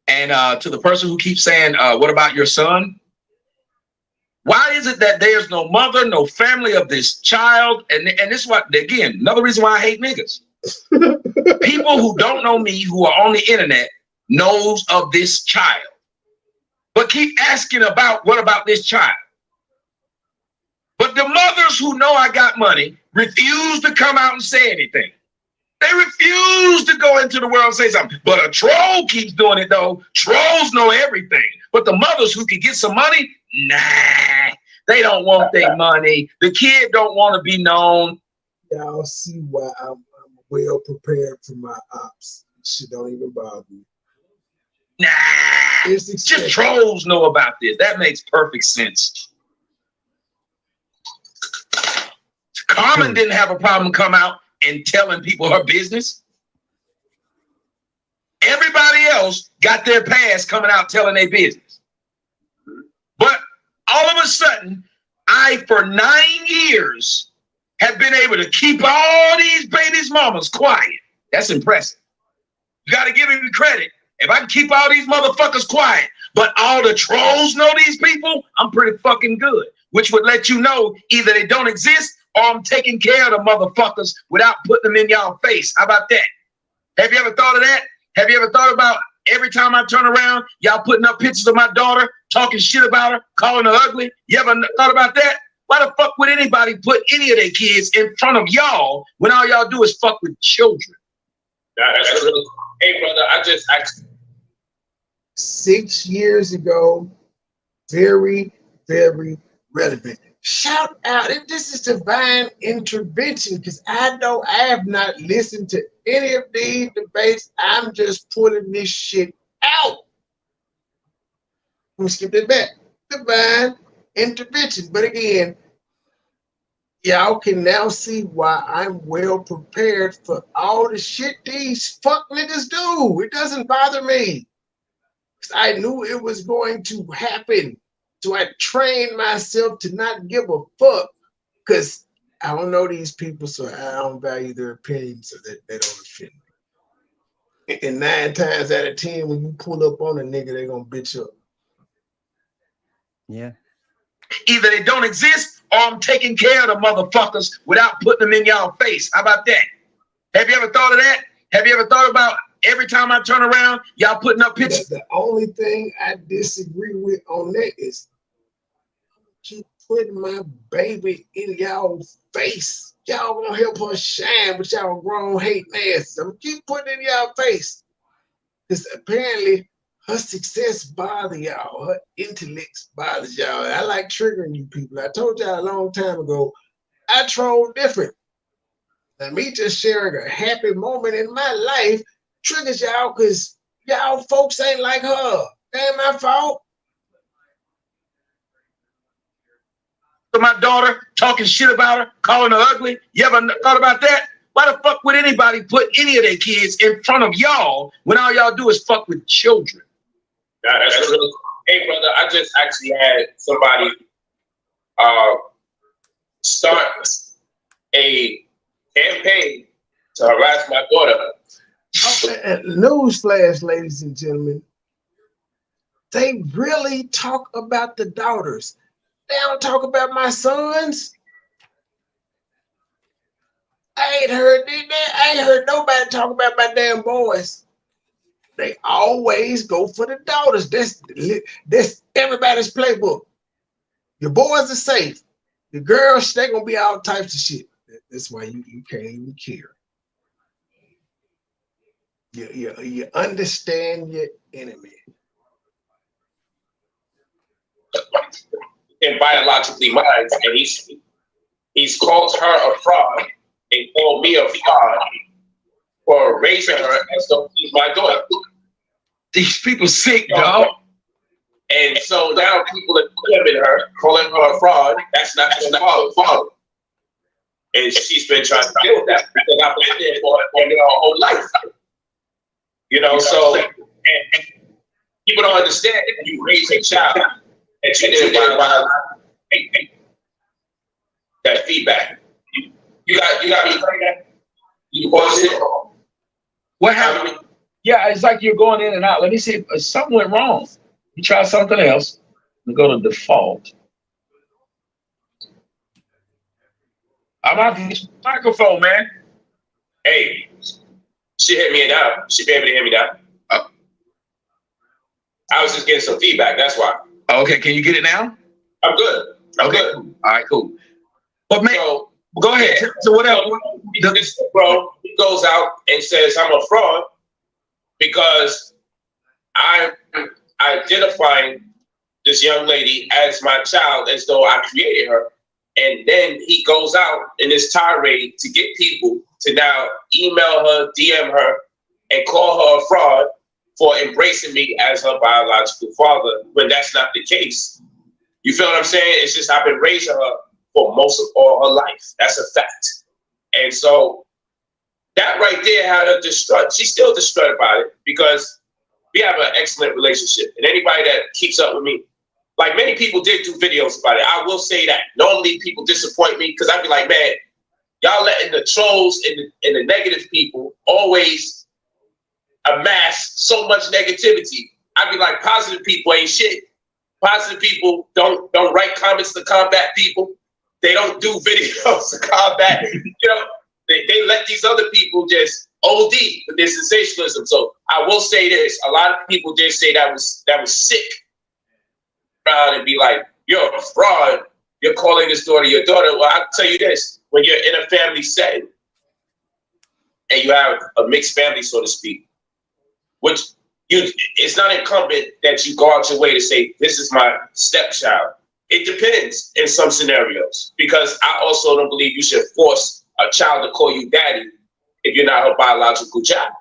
And to the person who keeps saying, what about your son? Why is it that there's no mother, no family of this child? And this is what, again, another reason why I hate niggas. People who don't know me, who are on the internet, knows of this child. But keep asking about, what about this child? But the mothers who know I got money refuse to come out and say anything. They refuse to go into the world and say something. But a troll keeps doing it, though. Trolls know everything. But the mothers who can get some money, nah, they don't want their money. The kid don't want to be known. Y'all see why I'm well prepared for my ops. Shit don't even bother me. Nah, It's just trolls know about this. That makes perfect sense. Carmen didn't have a problem come out and telling people her business. Everybody else got their past coming out telling their business. But all of a sudden, I, for 9 years, have been able to keep all these babies' mamas quiet. That's impressive. You got to give me credit. If I can keep all these motherfuckers quiet, but all the trolls know these people, I'm pretty fucking good. Which would let you know either they don't exist or I'm taking care of the motherfuckers without putting them in y'all face. How about that? Have you ever thought of that? Have you ever thought about every time I turn around, y'all putting up pictures of my daughter, talking shit about her, calling her ugly? You ever thought about that? Why the fuck would anybody put any of their kids in front of y'all when all y'all do is fuck with children? That's really cool. Hey, brother, I just 6 years ago, very, very relevant. Shout out, and this is divine intervention because I know I have not listened to any of these debates. I'm just putting this shit out. Let me skip that back. Divine intervention. But again, y'all can now see why I'm well prepared for all the shit these fuck niggas do. It doesn't bother me. I knew it was going to happen. So I trained myself to not give a fuck because I don't know these people, so I don't value their opinions, so that they don't offend me. And 9 times out of 10, when you pull up on a nigga, they're gonna bitch up. Yeah. Either they don't exist or I'm taking care of the motherfuckers without putting them in y'all face. How about that? Have you ever thought of that? Have you ever thought about every time I turn around, y'all putting up pictures? The only thing I disagree with on that is keep putting my baby in y'all's face. Y'all gonna help her shine, but y'all grown hate ass. I'm gonna keep putting it in y'all face. Because apparently her success bothers y'all, her intellect bothers y'all. I like triggering you people. I told y'all a long time ago, I troll different. Now me just sharing a happy moment in my life triggers y'all because y'all folks ain't like her. That ain't my fault. My daughter, talking shit about her, calling her ugly. You ever thought about that? Why the fuck would anybody put any of their kids in front of y'all when all y'all do is fuck with children? that's really cool. Hey, brother, I just actually had somebody start a campaign to harass my daughter. Newsflash, ladies and gentlemen, they really talk about the daughters. They don't talk about my sons. I ain't heard nobody talk about my damn boys. They always go for the daughters. That's everybody's playbook. Your boys are safe. The girls, they gonna be all types of shit. That's why you can't even care. You understand your enemy. And biologically mine, and he's called her a fraud and called me a fraud for raising her as though she's my daughter. These people sick, dog. And so now people are calling her a fraud. That's not her father. And she's been trying to deal with that because I've been there for her whole life. You know, so and people don't understand that you raise a child and you didn't buy that feedback. You got me that. You paused it. What happened? Yeah, it's like you're going in and out. Let me see if something went wrong. You try something else and go to default. I'm out the microphone, man. Hey, she hit me now. She be able to hear me now. I was just getting some feedback. That's why. Okay, can you get it now? I'm good. I'm good. All right, cool. But man, So go ahead. So what else? This bro, he goes out and says I'm a fraud because I'm identifying this young lady as my child as though I created her. And then he goes out in this tirade to get people to now email her, DM her, and call her a fraud for embracing me as her biological father when that's not the case. You feel what I'm saying? It's just I've been raising her for most of all her life. That's a fact. And so that right there had her distraught. She's still distraught about it because we have an excellent relationship. And anybody that keeps up with me, like many people did do videos about it. I will say that. Normally people disappoint me because I'd be like, man, y'all letting the trolls and the negative people always amass so much negativity. I'd be like, positive people ain't shit. Positive people don't write comments to combat people. They don't do videos to combat. You know, they let these other people just OD with their sensationalism. So I will say this: a lot of people did say that was sick. Around and be like, you're a fraud. You're calling this daughter your daughter. Well, I'll tell you this: when you're in a family setting and you have a mixed family, so to speak, which it's not incumbent that you go out your way to say, this is my stepchild. It depends in some scenarios, because I also don't believe you should force a child to call you daddy if you're not her biological child.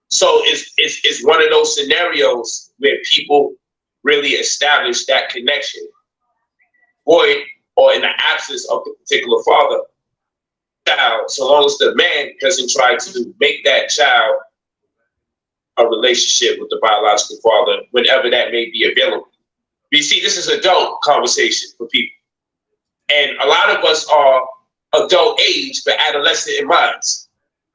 So it's one of those scenarios where people really establish that connection, or in the absence of the particular father, child, so long as the man doesn't try to make that child a relationship with the biological father whenever that may be available. But you see, this is adult conversation for people. And a lot of us are adult age, but adolescent in minds.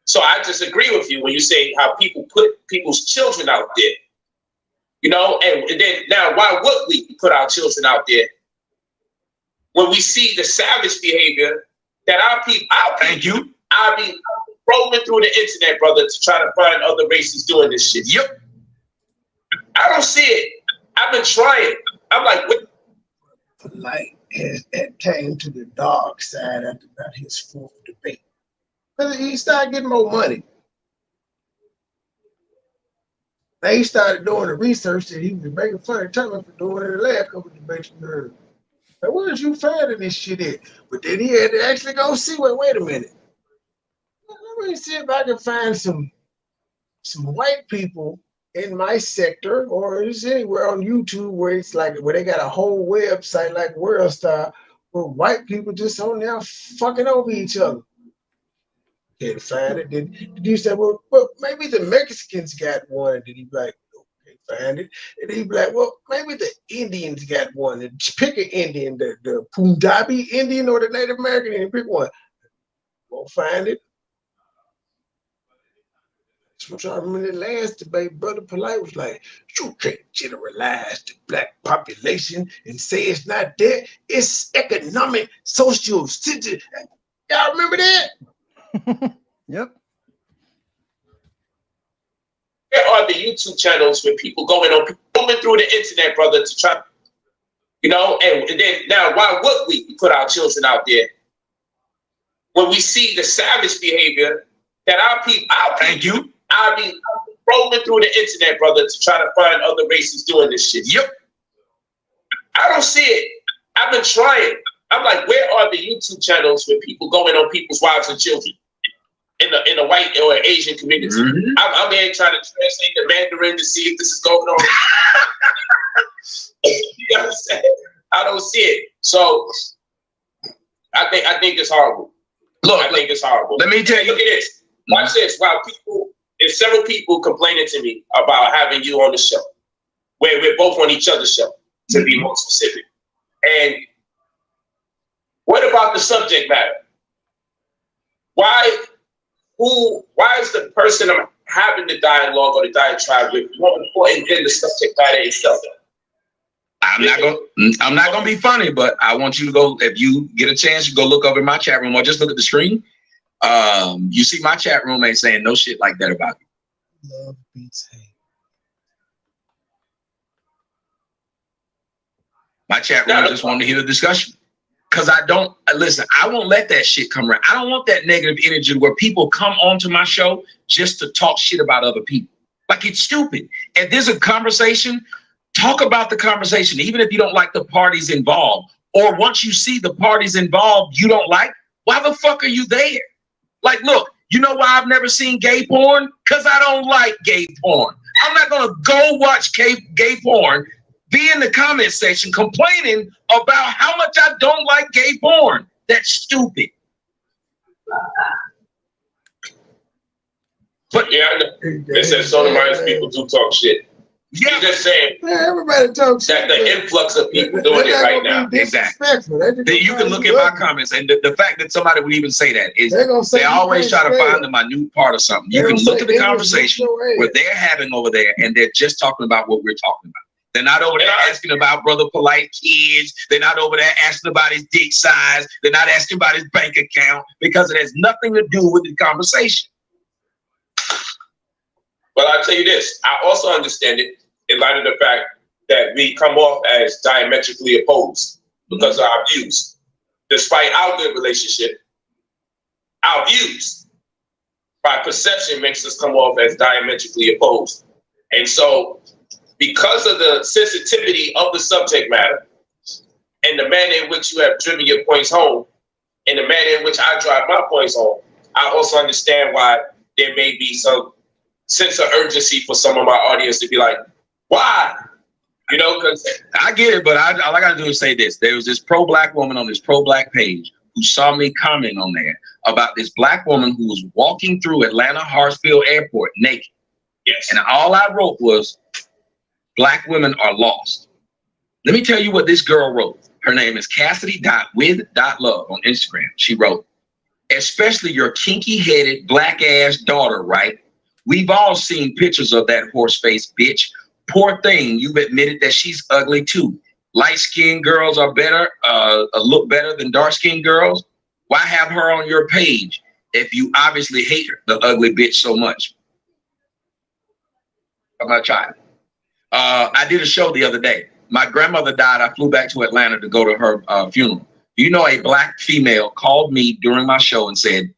So I disagree with you when you say how people put people's children out there. You know, and then now why would we put our children out there when we see the savage behavior that our people, I'll be rolling through the internet, brother, to try to find other races doing this shit. Yep. I don't see it. I've been trying. I'm like, what? Like, it came to the dark side after about his fourth debate. But he started getting more money. Now he started doing the research that he was making fun of Turner for doing in the last couple of debates we heard. Like, where did you find this shit at? But then he had to actually go see, wait a minute. Let me see if I can find some white people in my sector, or it's anywhere on YouTube where it's like where they got a whole website like WorldStar where white people just on there fucking over each other. Can't find it. Then you say, well, maybe the Mexicans got one, and then he be like, okay, find it. And then he be like, well, maybe the Indians got one. And pick an Indian, the Punjabi Indian or the Native American Indian, pick one. Won't find it. So I remember the last debate, Brother Polite was like, you can't generalize the black population and say it's not there. It's economic, social, y'all remember that? Yep. There are the YouTube channels where people going through the internet, brother, to try, you know, and then now why would we put our children out there when we see the savage behavior that our people, I'll be rolling through the internet, brother, to try to find other races doing this shit. Yep. I don't see it. I've been trying. I'm like, where are the YouTube channels where people going on people's wives and children in the white or Asian community? Mm-hmm. I'm here trying to translate the Mandarin to see if this is going on. You know what I'm saying? I don't see it. So I think it's horrible. I think it's horrible. Let me tell you. Look at this. Watch this. Wow, there's several people complaining to me about having you on the show, where we're both on each other's show, to be more specific. And what about the subject matter? Why is the person I'm having the dialogue or the diatribe with more important than the subject matter itself? I'm not gonna be funny, but I want you to go, if you get a chance, you go look over in my chat room or just look at the screen. You see my chat room ain't saying no shit like that about you. Love beats hate. My chat room just wanted to hear the discussion. Because I won't let that shit come around. I don't want that negative energy where people come onto my show just to talk shit about other people. Like, it's stupid. If there's a conversation, talk about the conversation, even if you don't like the parties involved. Or once you see the parties involved you don't like, why the fuck are you there? Like, look, you know why I've never seen gay porn? Because I don't like gay porn. I'm not going to go watch gay porn, be in the comment section complaining about how much I don't like gay porn. That's stupid. But yeah, it says sodomized people do talk shit. Yeah. He's just saying everybody talks that the influx of people doing it right now. Exactly. You can look at my comments, and the fact that somebody would even say that is they always try to find the minute part of something. You can look at the conversation what they're having over there, and they're just talking about what we're talking about. They're not over there asking about Brother Polite kids. They're not over there asking about his dick size. They're not asking about his bank account because it has nothing to do with the conversation. Well, I'll tell you this. I also understand it in light of the fact that we come off as diametrically opposed because of our views. Despite our good relationship, our views by perception makes us come off as diametrically opposed. And so because of the sensitivity of the subject matter and the manner in which you have driven your points home and the manner in which I drive my points home, I also understand why there may be some sense of urgency for some of my audience to be like, why? You know, because I get it, but all I got to do is say this. There was this pro-black woman on this pro-black page who saw me comment on there about this black woman who was walking through Atlanta Hartsfield Airport naked. yes, And all I wrote was, black women are lost. Let me tell you what this girl wrote. Her name is Cassidy.with.love on Instagram. She wrote, especially your kinky-headed black-ass daughter, right? We've all seen pictures of that horse-faced bitch. Poor thing, you've admitted that she's ugly too. Light-skinned girls are better, look better than dark-skinned girls. Why have her on your page if you obviously hate her, the ugly bitch, so much? I'm gonna try it. I did a show the other day. My grandmother died. I flew back to Atlanta to go to her funeral. You know, a black female called me during my show and said,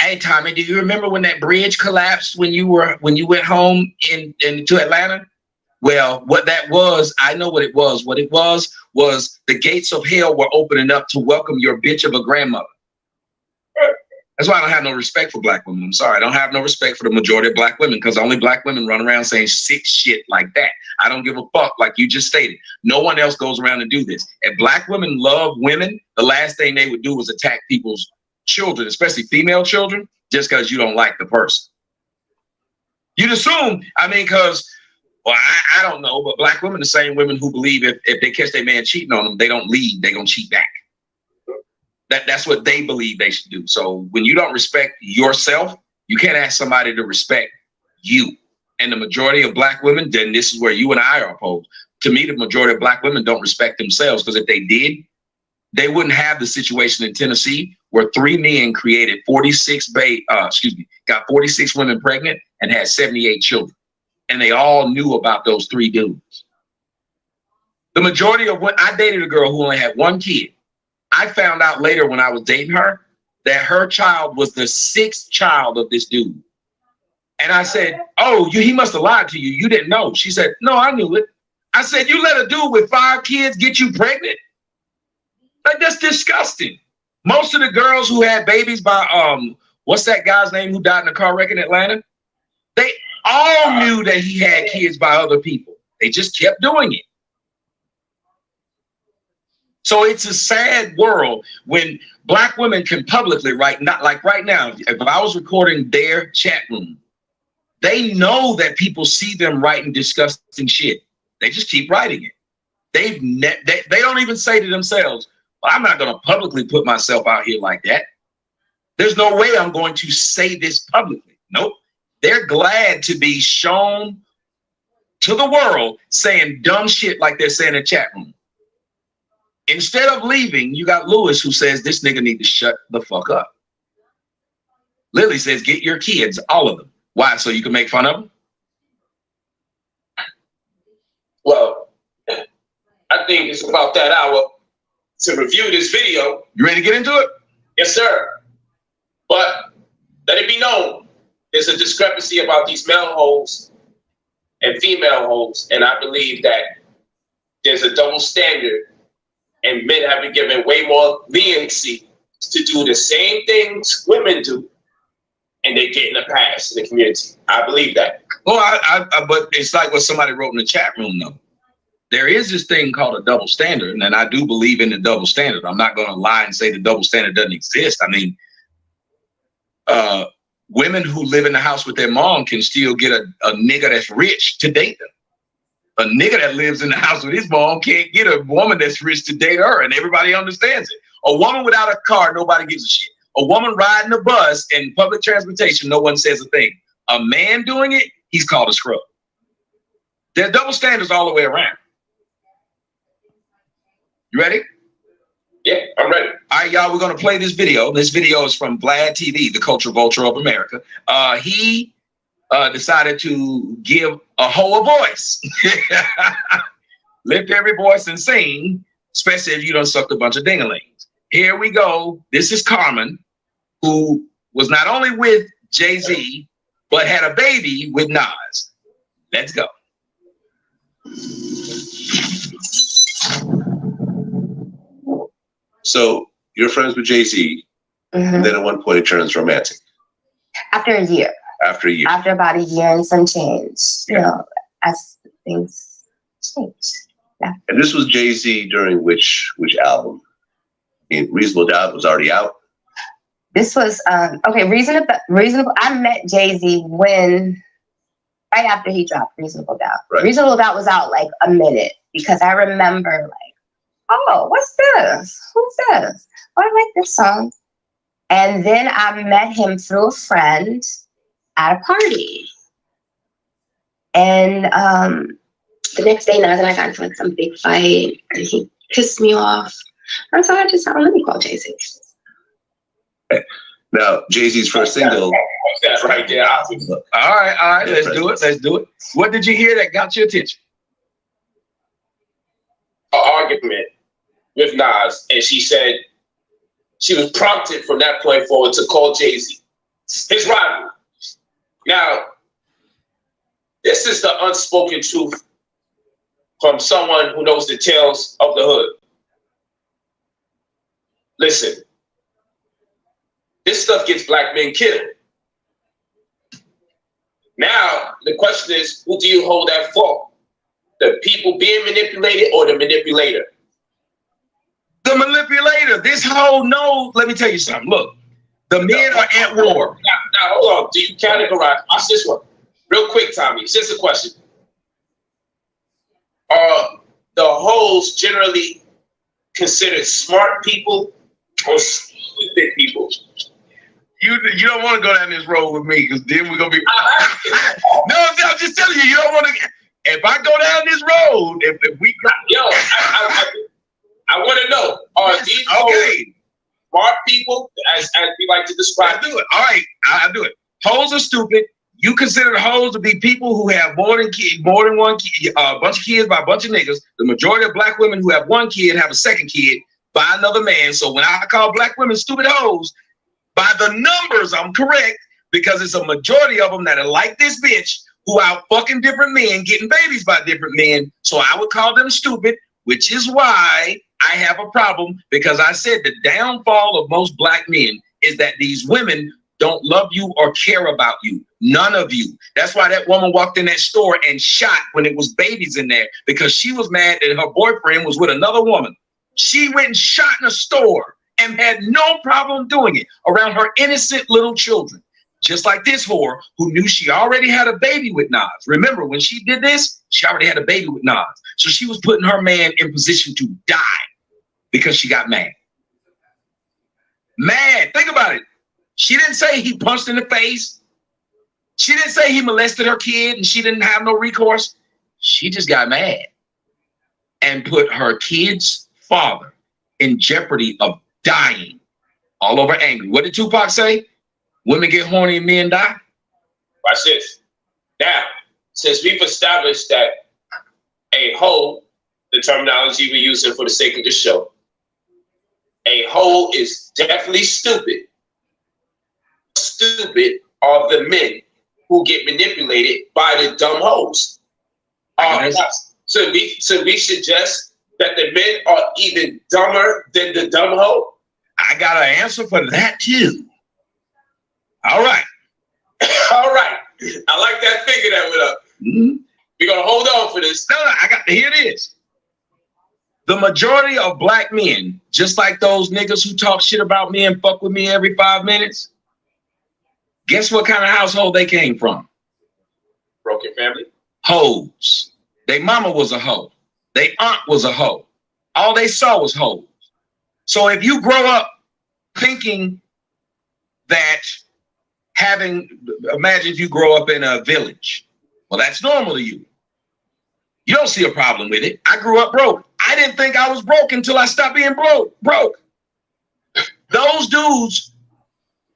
hey, Tommy, do you remember when that bridge collapsed when you went home to Atlanta? Well, what that was, I know what it was. What it was the gates of hell were opening up to welcome your bitch of a grandmother. That's why I don't have no respect for black women. I'm sorry. I don't have no respect for the majority of black women because only black women run around saying sick shit like that. I don't give a fuck, like you just stated. No one else goes around and do this. If black women love women, the last thing they would do is attack people's children, especially female children, just because you don't like the person. You'd assume, I mean, because, well, I don't know, but black women, the same women who believe if they catch their man cheating on them, they don't leave, they're going to cheat back. That's what they believe they should do. So when you don't respect yourself, you can't ask somebody to respect you. And the majority of black women, then this is where you and I are opposed. To me, the majority of black women don't respect themselves because if they did, they wouldn't have the situation in Tennessee where 3 men created 46 got 46 women pregnant and had 78 children. And they all knew about those 3 dudes. The majority of what I dated a girl who only had 1 kid. I found out later when I was dating her that her child was the 6th child of this dude. And I said, oh, he must have lied to you. You didn't know. She said, no, I knew it. I said, you let a dude with 5 kids get you pregnant? Like, that's disgusting. Most of the girls who had babies by, what's that guy's name who died in a car wreck in Atlanta? They all knew that he had kids by other people. They just kept doing it. So it's a sad world when black women can publicly write, not like right now, if I was recording their chat room, they know that people see them writing disgusting shit. They just keep writing it. They don't even say to themselves, well, I'm not going to publicly put myself out here like that. There's no way I'm going to say this publicly. Nope. They're glad to be shown to the world saying dumb shit like they're saying in the chat room. Instead of leaving, you got Lewis who says this nigga need to shut the fuck up. Lily says, get your kids, all of them. Why? So you can make fun of them? well, I think it's about that hour to review this video. You ready to get into it? Yes, sir. But let it be known, there's a discrepancy about these male hoes and female hoes. And I believe that there's a double standard and men have been given way more leniency to do the same things women do. And they're getting a pass in the community. I believe that. Well, but it's like what somebody wrote in the chat room, though. There is this thing called a double standard, and I do believe in the double standard. I'm not going to lie and say the double standard doesn't exist. I mean, women who live in the house with their mom can still get a nigga that's rich to date them. A nigga that lives in the house with his mom can't get a woman that's rich to date her, and everybody understands it. A woman without a car, nobody gives a shit. A woman riding a bus in public transportation, no one says a thing. A man doing it, he's called a scrub. There are double standards all the way around. You ready? Yeah, I'm ready. All right, y'all, we're going to play this video. This video is from Vlad TV, the culture vulture of America. He decided to give a hoe a voice. Lift every voice and sing, especially if you done sucked a bunch of dingalings. Here we go. This is Carmen, who was not only with Jay-Z, but had a baby with Nas? Let's go. So you're friends with Jay-Z, and then at one point it turns romantic. After a year. After a year. After about a year and some change, you know, as things change. Yeah. And this was Jay-Z during which album? I mean, Reasonable Doubt was already out. This was okay. Reasonable. I met Jay-Z right after he dropped Reasonable Doubt. Right. Reasonable Doubt was out like a minute because I remember like, oh, what's this? Who's this? Oh, I like this song. And then I met him through a friend at a party. And the next day, Nas and I got into like some big fight, and he pissed me off. And so I just thought, let me call Jay-Z. Okay. Now, Jay-Z's first single. That's right there. All right. Let's do it. What did you hear that got your attention? An argument with Nas, and she said she was prompted from that point forward to call Jay-Z his rival. Now, this is the unspoken truth from someone who knows the tales of the hood. Listen, this stuff gets black men killed. Now, the question is, who do you hold at fault? The people being manipulated or the manipulator? The manipulator. This whole let me tell you something. Look, the men are at war. Now, hold on. Do you categorize? Watch this one. Real quick, Tommy. It's just a question. Are the hoes generally considered smart people or stupid people? You don't want to go down this road with me because then we're gonna be. No, I'm just telling you don't want to. If I go down this road, if we got I want to know: are these hoes smart people, as we like to describe? I do it. All right, I do it. Hoes are stupid. You consider hoes to be people who have more than one kid, a bunch of kids by a bunch of niggas. The majority of black women who have one kid have a second kid by another man. So when I call black women stupid hoes, by the numbers, I'm correct, because it's a majority of them that are like this bitch who out fucking different men, getting babies by different men. So I would call them stupid, which is why I have a problem, because I said the downfall of most black men is that these women don't love you or care about you. None of you. That's why that woman walked in that store and shot when it was babies in there, because she was mad that her boyfriend was with another woman. She went and shot in a store and had no problem doing it around her innocent little children. Just like this whore who knew she already had a baby with Nas. Remember, when she did this, she already had a baby with Nas. So she was putting her man in position to die because she got mad. Mad. Think about it. She didn't say he punched in the face. She didn't say he molested her kid and she didn't have no recourse. She just got mad and put her kid's father in jeopardy of dying all over angry. What did Tupac say? Women get horny and men die. Watch this. Now, since we've established that a hoe, the terminology we're using for the sake of the show, a hoe is definitely stupid. Stupid are the men who get manipulated by the dumb hoes. So we suggest that the men are even dumber than the dumb hoe. I got an answer for that too. All right. All right. I like that figure that went up. Mm-hmm. We're going to hold on for this. No, I got to hear this. The majority of black men, just like those niggas who talk shit about me and fuck with me every 5 minutes, guess what kind of household they came from? Broken family. Hoes. They mama was a hoe. They aunt was a hoe. All they saw was hoes. So if you grow up thinking that imagine if you grow up in a village. Well, that's normal to you. You don't see a problem with it. I grew up broke. I didn't think I was broke until I stopped being broke. Those dudes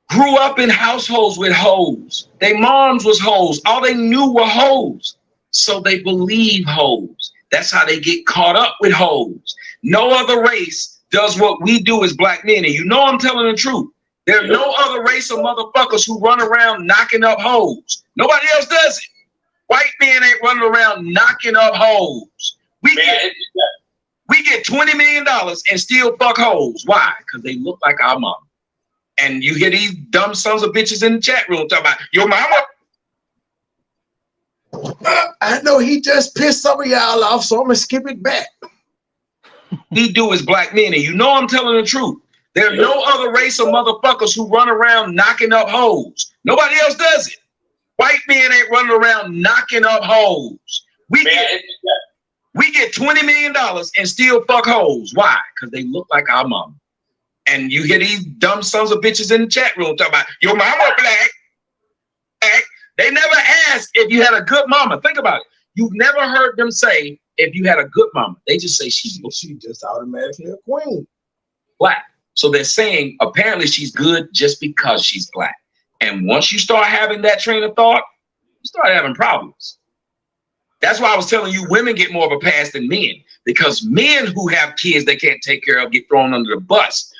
grew up in households with hoes. Their moms was hoes. All they knew were hoes. So they believe hoes. That's how they get caught up with hoes. No other race does what we do as black men. And you know I'm telling the truth. There's no other race of motherfuckers who run around knocking up hoes. Nobody else does it. White men ain't running around knocking up hoes. We get $20 million and still fuck hoes. Why? Because they look like our mama. And you hear these dumb sons of bitches in the chat room talking about your mama. I know he just pissed some of y'all off, so I'm gonna skip it back. He do is black men, and you know I'm telling the truth. There's no other race of motherfuckers who run around knocking up hoes. Nobody else does it. White men ain't running around knocking up hoes. We get $20 million and still fuck hoes. Why? Because they look like our mama. And you hear these dumb sons of bitches in the chat room talking about your mama black. They never asked if you had a good mama. Think about it. You've never heard them say if you had a good mama. They just say she just automatically a queen. Black. So they're saying apparently she's good just because she's black. And once you start having that train of thought, you start having problems. That's why I was telling you women get more of a pass than men, because men who have kids they can't take care of get thrown under the bus.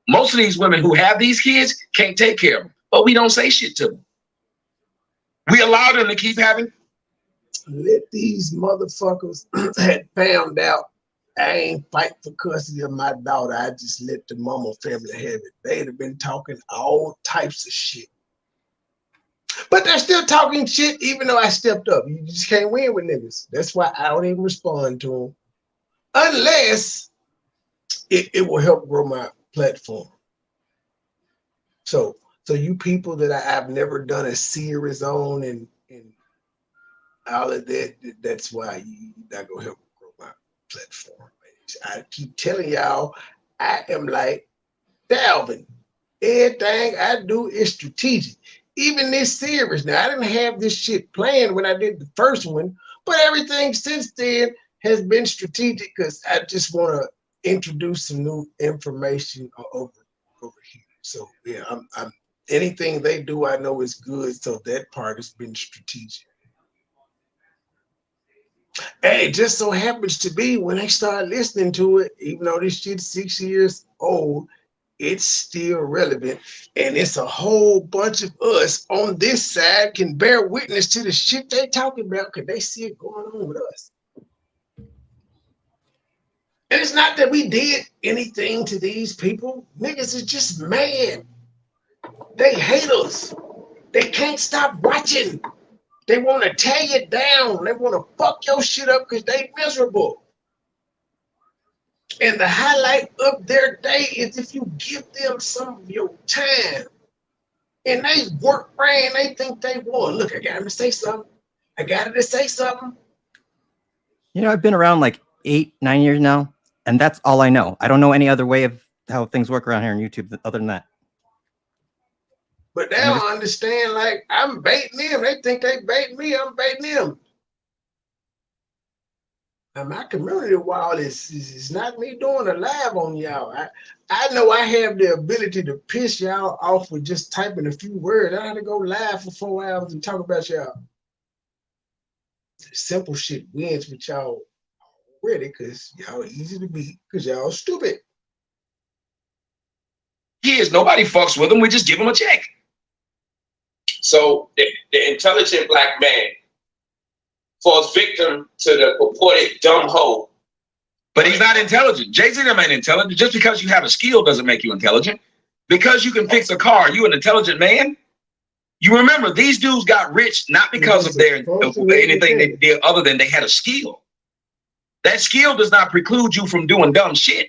Most of these women who have these kids can't take care of them, but we don't say shit to them. We allow them to keep having. Let these motherfuckers had found out I ain't fight for custody of my daughter. I just let the mama family have it. They'd have been talking all types of shit. But they're still talking shit even though I stepped up. You just can't win with niggas. That's why I don't even respond to them. Unless it will help grow my platform. So you people that I've never done a series on and all of that, that's why you're not gonna help grow my platform. I keep telling y'all, I am like Dalvin. Everything I do is strategic. Even this series, now I didn't have this shit planned when I did the first one, but everything since then has been strategic because I just want to introduce some new information over here. So yeah, I'm anything they do, I know is good. So that part has been strategic. And it just so happens to be when they start listening to it, even though this shit's 6 years old, it's still relevant. And it's a whole bunch of us on this side can bear witness to the shit they talking about because they see it going on with us. And it's not that we did anything to these people. Niggas is just mad. They hate us. They can't stop watching. They want to tear you down. They want to fuck your shit up because they miserable. And the highlight of their day is if you give them some of your time. And they work brain, they think they won. Look, I got to say something. I got to say something. You know, I've been around like 8-9 years now, and that's all I know. I don't know any other way of how things work around here on YouTube other than that. But they don't understand, like, I'm baiting them. They think they baiting me, I'm baiting them. And my community wall is not me doing a live on y'all. I know I have the ability to piss y'all off with just typing a few words. I had to go live for 4 hours and talk about y'all. Simple shit wins with y'all already because y'all easy to beat because y'all stupid. Kids, nobody fucks with them. We just give them a check. So the intelligent black man falls victim to the purported dumb hoe. But he's not intelligent. Jay-Z ain't intelligent. Just because you have a skill doesn't make you intelligent. Because you can fix a car, you an intelligent man? You remember, these dudes got rich not because of their anything they did other than they had a skill. That skill does not preclude you from doing dumb shit.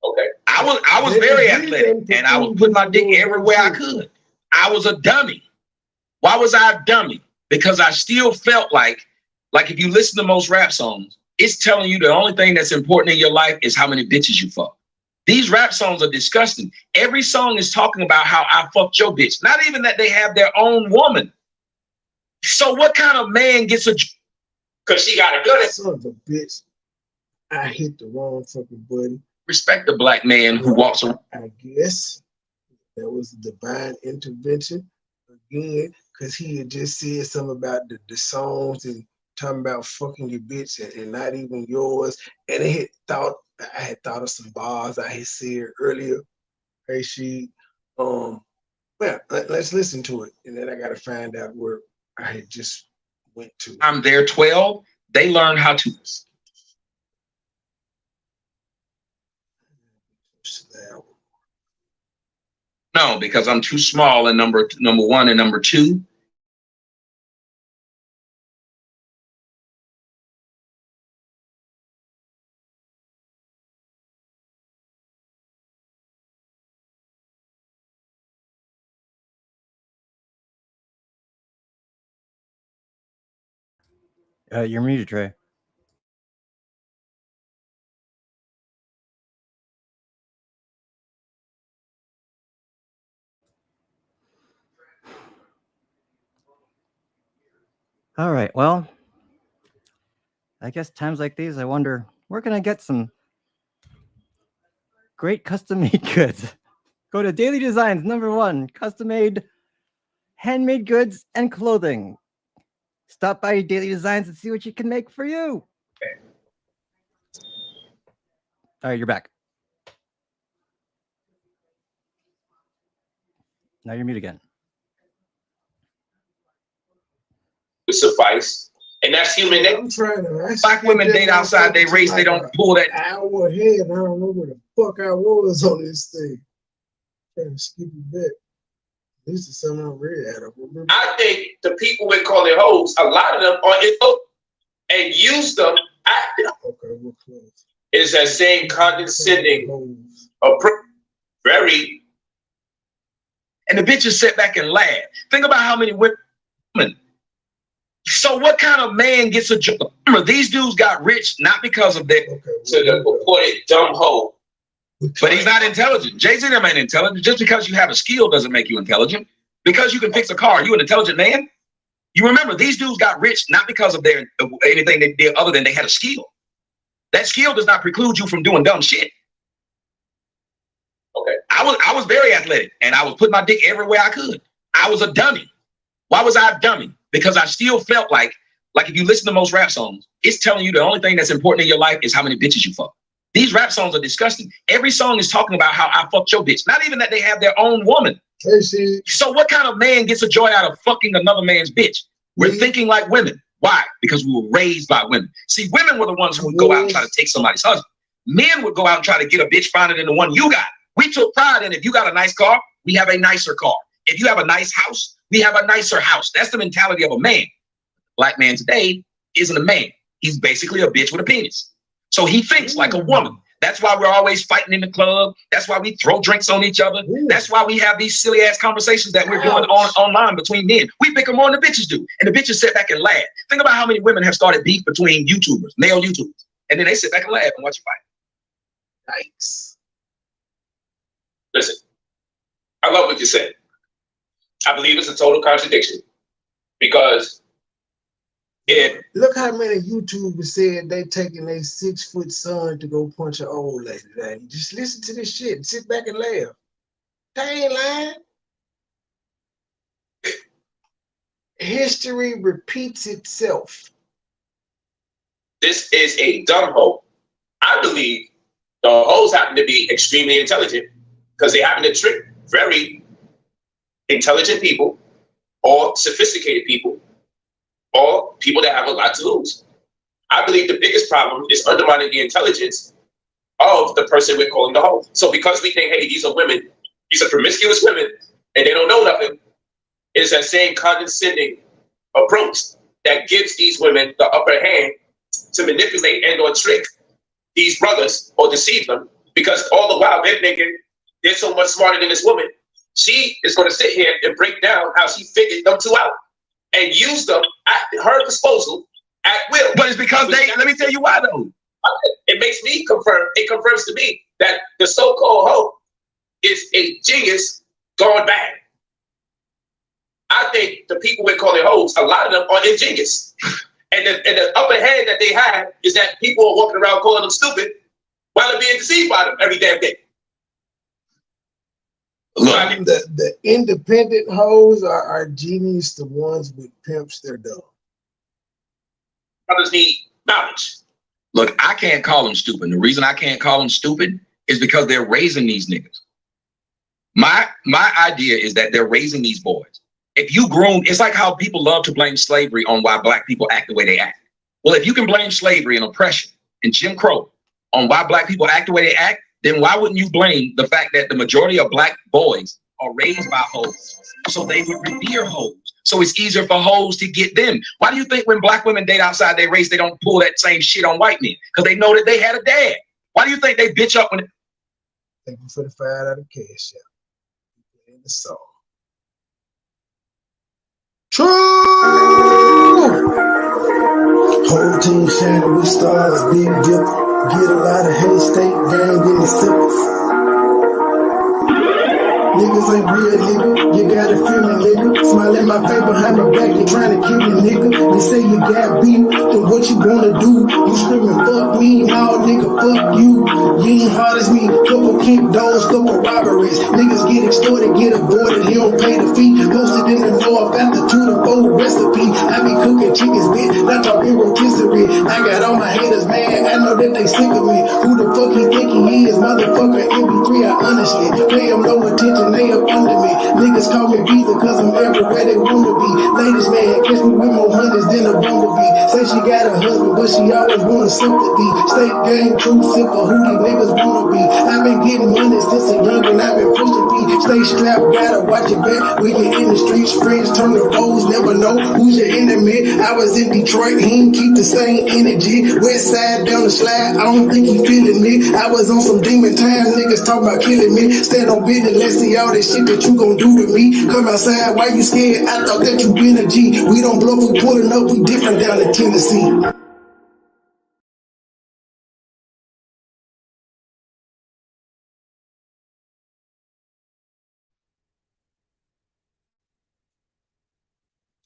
Okay. I was very athletic and I was putting my dick everywhere I could. I was a dummy. Why was I a dummy? Because I still felt like if you listen to most rap songs, it's telling you the only thing that's important in your life is how many bitches you fuck. These rap songs are disgusting. Every song is talking about how I fucked your bitch. Not even that they have their own woman. So what kind of man gets a... Because she got a good... Son of a bitch. I hit the wrong fucking button. Respect the black man who walks around. I guess that was a divine intervention again, because he had just said something about the songs and talking about fucking your bitch and not even yours. And I had thought of some bars I had said earlier Hey, she, well, let's listen to it, and then I gotta find out where I had just went to. I'm there 12. They learn how to. No, because I'm too small in number one and number two. You're muted, Trey. All right. Well, I guess times like these, I wonder where can I get some great custom-made goods? Go to Daily Designs, #1, custom-made, handmade goods and clothing. Stop by Daily Designs and see what you can make for you. All right, you're back. Now you're mute again. Suffice, and that's human nature. I'm trying to. Black women date outside their race. They don't pull that. Hour ahead. I don't know where the fuck I was on this thing. Trying to skip it back. This is something I read. I don't remember. I think the people we call it hoes, a lot of them are in and use them. Okay, we're close. It's that same condescending approach. Very. And the bitches sit back and laugh. Think about how many women. So what kind of man gets a job? Remember, these dudes got rich not because of their to the purported dumb hoe. But he's not intelligent. Jay-Z never ain't intelligent. Just because you have a skill doesn't make you intelligent. Because you can fix a car, you an intelligent man? You remember, these dudes got rich not because of their anything they did other than they had a skill. That skill does not preclude you from doing dumb shit. Okay. I was very athletic, and I was putting my dick everywhere I could. I was a dummy. Why was I a dummy? Because I still felt like if you listen to most rap songs, it's telling you the only thing that's important in your life is how many bitches you fuck. These rap songs are disgusting. Every song is talking about how I fucked your bitch. Not even that they have their own woman. Hey, see. So what kind of man gets a joy out of fucking another man's bitch? We're thinking like women. Why? Because we were raised by women. See, women were the ones who would go out and try to take somebody's husband. Men would go out and try to get a bitch finer than the one you got. We took pride in if you got a nice car, we have a nicer car. If you have a nice house, we have a nicer house. That's the mentality of a man. Black man today isn't a man. He's basically a bitch with a penis. So he thinks like a woman. That's why we're always fighting in the club. That's why we throw drinks on each other. That's why we have these silly ass conversations that we're doing online between men. We bicker more than the bitches do. And the bitches sit back and laugh. Think about how many women have started beef between YouTubers, male YouTubers. And then they sit back and laugh and watch you fight. Yikes. Listen, I love what you said. I believe it's a total contradiction because look how many YouTubers said they taking their 6-foot son to go punch an old lady. Like, just listen to this shit and sit back and laugh. They ain't lying. History repeats itself. this is a dumb hoe. I believe the hoes happen to be extremely intelligent because they happen to trick very intelligent people or sophisticated people or people that have a lot to lose. I believe the biggest problem is undermining the intelligence of the person we're calling the hoe. So because we think, hey, these are women, these are promiscuous women, and they don't know nothing, it's that same condescending approach that gives these women the upper hand to manipulate and or trick these brothers or deceive them, because all the while they're thinking they're so much smarter than this woman. She is going to sit here and break down how she figured them two out and use them at her disposal at will. But it's because let me tell you why though. It makes me confirm, it confirms to me that the so-called hoe is a genius gone bad. I think the people we're calling hoes, a lot of them are ingenious. And the upper hand that they have is that people are walking around calling them stupid while they're being deceived by them every damn day. Look, the independent hoes are genius. The ones with pimps, they're dumb. Brothers need knowledge. Look, I can't call them stupid. The reason I can't call them stupid is because they're raising these niggas. My idea is that they're raising these boys. If you groom, it's like how people love to blame slavery on why black people act the way they act. Well, if you can blame slavery and oppression and Jim Crow on why black people act the way they act, then why wouldn't you blame the fact that the majority of black boys are raised by hoes? So they would revere hoes. So it's easier for hoes to get them. Why do you think when black women date outside their race, they don't pull that same shit on white men? Because they know that they had a dad. Why do you think they bitch up when? Thank you for the $5 cash out. In the song. True. Whole team shining with stars, big dip. Get a lot of hate, state gang in the sippers. Niggas ain't real, nigga. You gotta feel me, nigga. Smile in my face behind my back, you trying to kill me, nigga. They say you got beat, then what you gonna do? You screaming, fuck me, no, nigga, fuck you. You ain't hard as me, couple kick doors, couple robberies. Niggas get extorted, get aborted, he don't pay the fee. Posted in the north after 2 to 4 recipe. I be cooking chickens, bitch, not talking rotisserie. I got all my haters, man, I know that they sick of me. Who the fuck he think he is, motherfucker, MP3, I honestly pay him no attention. They up under me. Niggas call me Visa cause I'm everywhere they wanna be. Ladies, man, catch me with more hundreds than a bumblebee. Say she got a husband, but she always want sympathy. State game, true simple, who these niggas wanna be. I've been getting money since a young and I've been pushing P. Stay strapped, gotta watch your back. We get in the streets, friends turn to foes, never know who's your enemy. I was in Detroit, he ain't keep the same energy. West side down the slide, I don't think he feeling me. I was on some demon time, niggas talking about killing me. Stand on business, let's see all that shit that you gon' do to me. Come outside, why you scared? I thought that you been a G. We don't bluff, we pulling up, we different down in Tennessee.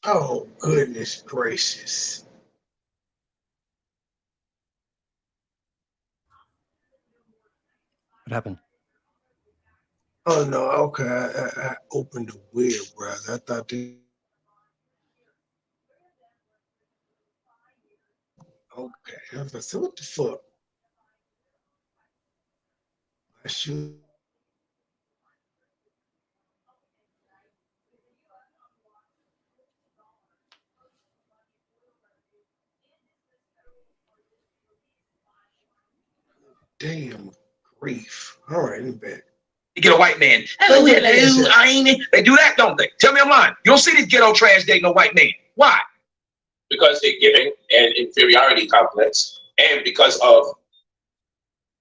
Oh, goodness gracious. What happened? Oh, no, okay. I opened the web browser. I thought that. Okay. I was like, so what the fuck? I should. Damn grief. All right, I'm back. You get a white man. Oh, hello, I ain't. They do that, don't they? Tell me I'm lying. You don't see this ghetto trash dating a white man. Why? Because they're giving an inferiority complex and because of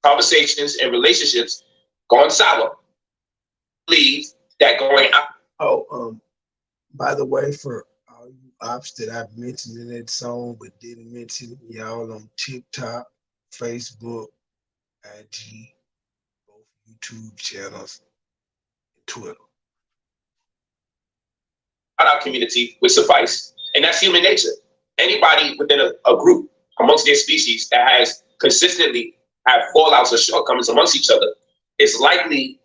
conversations and relationships going sour. Believe that going out. Oh, by the way, for all you ops that I've mentioned in that song but didn't mention, y'all on TikTok, Facebook, IG, both YouTube channels, and Twitter. Our community would suffice, and that's human nature. Anybody within a group amongst their species that has consistently had fallouts or shortcomings amongst each other is likely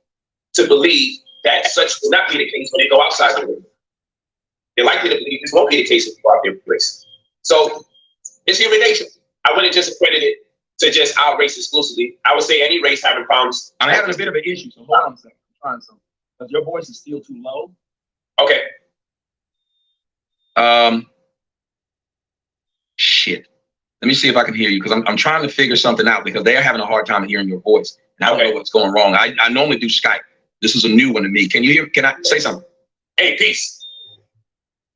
to believe that such will not be the case when they go outside the room. They're likely to believe this won't be the case when they go out their place. So it's human nature. I wouldn't just accredit it to just our race exclusively. I would say any race having problems. I'm having a bit of an issue, so hold on a second. I'm trying something. Because your voice is still too low. Okay. Shit. Let me see if I can hear you because I'm trying to figure something out because they are having a hard time hearing your voice. And I don't know what's going wrong. I normally do Skype. This is a new one to me. Can you hear? Can I say something? Hey, peace.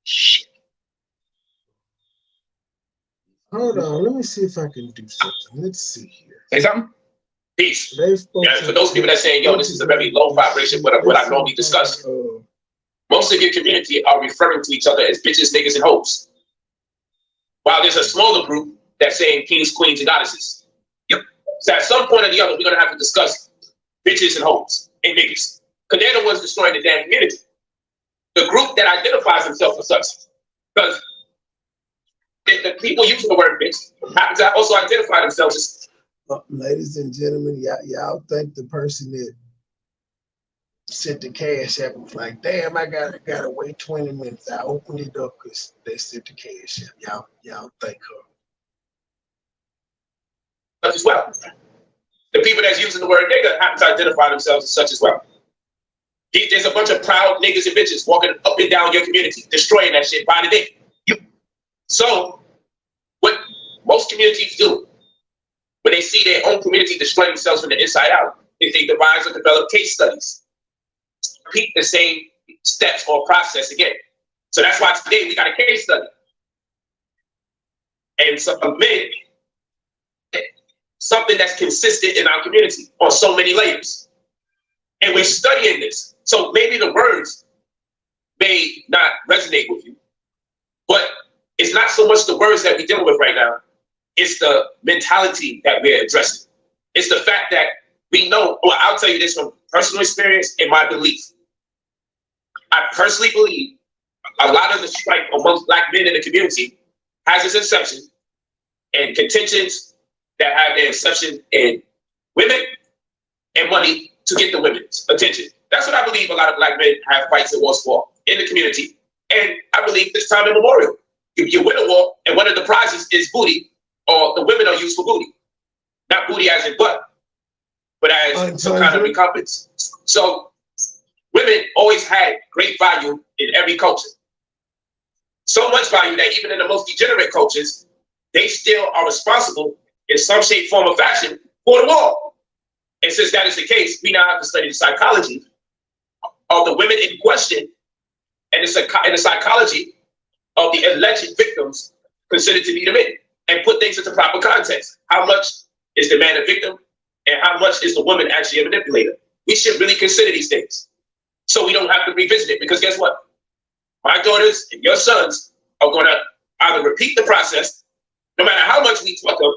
Shit. Hold on, let me see if I can do something. Let's see here. Say something? Peace. Yeah, for those people that saying, yo, this is a very low vibration, what I normally discuss. Most of your community are referring to each other as bitches, niggas, and hoes. While there's a smaller group that's saying kings, queens, and goddesses. Yep. So at some point or the other, we're going to have to discuss bitches and hoes and niggas. Because they're the ones destroying the damn community. The group that identifies themselves as such. Because the people using the word bitch happen to also identify themselves as. Ladies and gentlemen, y'all think the person that sent the cash app was like, damn, I gotta wait 20 minutes. I opened it up because they sent the cash app. Y'all think her. Such as well. The people that's using the word nigga happen to identify themselves as such as well. There's a bunch of proud niggas and bitches walking up and down your community, destroying that shit by the day. So, what most communities do when they see their own community destroy themselves from the inside out is they devise or develop case studies. Repeat the same steps or process again. So that's why today we got a case study. And submit something that's consistent in our community on so many layers. And we're studying this. So maybe the words may not resonate with you, but it's not so much the words that we're dealing with right now. It's the mentality that we're addressing. It's the fact that we know, well, I'll tell you this from personal experience and my belief. I personally believe a lot of the strife amongst Black men in the community has its inception and contentions that have their inception in women and money to get the women's attention. That's what I believe a lot of Black men have fights and wars for in the community. And I believe this time immemorial. If you win a war and one of the prizes is booty, or the women are used for booty. Not booty as in butt, but as some kind of recompense. So women always had great value in every culture. So much value that even in the most degenerate cultures, they still are responsible in some shape, form, or fashion for the war. And since that is the case, we now have to study the psychology of the women in question and the psychology of the alleged victims considered to be the men, and put things into proper context. How much is the man a victim, and how much is the woman actually a manipulator? We should really consider these things so we don't have to revisit it, because guess what? My daughters and your sons are going to either repeat the process, no matter how much we taught them,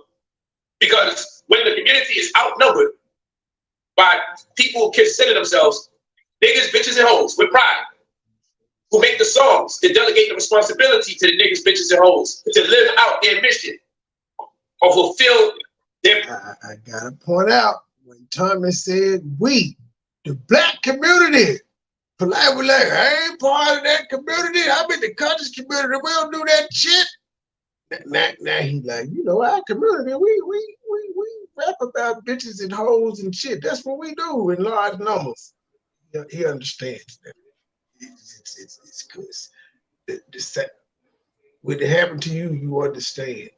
because when the community is outnumbered by people who consider themselves niggas, bitches, and hoes with pride, who make the songs to delegate the responsibility to the niggas, bitches, and hoes to live out their mission or fulfill their. I gotta point out when Tommy said we, the Black community, polite was like, I ain't part of that community. I'm in the conscious community. We don't do that shit. Now he like, you know, our community, we rap about bitches and hoes and shit. That's what we do in large numbers. He understands that. It's because when it happened to you, you understand.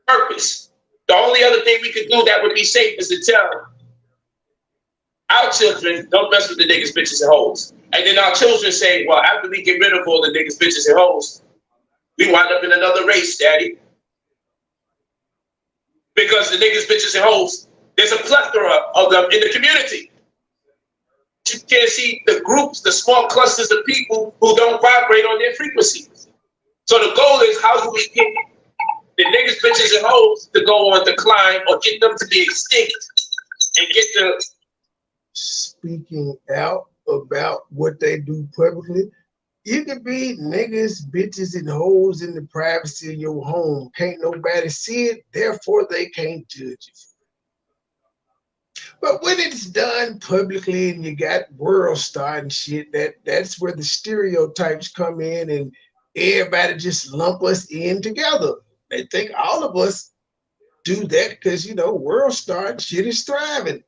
Purpose. The only other thing we could do that would be safe is to tell our children, don't mess with the niggas, bitches, and hoes. And then our children say, well, after we get rid of all the niggas, bitches, and hoes, we wind up in another race, daddy. Because the niggas, bitches, and hoes, there's a plethora of them in the community. You can't see the groups, the small clusters of people who don't vibrate on their frequency. So the goal is, how do we get the niggas, bitches, and hoes to go on decline, or get them to be extinct and get the speaking out about what they do publicly? You can be niggas, bitches, and hoes in the privacy of your home. Can't nobody see it, therefore they can't judge it. But when it's done publicly and you got world star and shit, that's where the stereotypes come in, and everybody just lump us in together. They think all of us do that because, you know, world star and shit is thriving.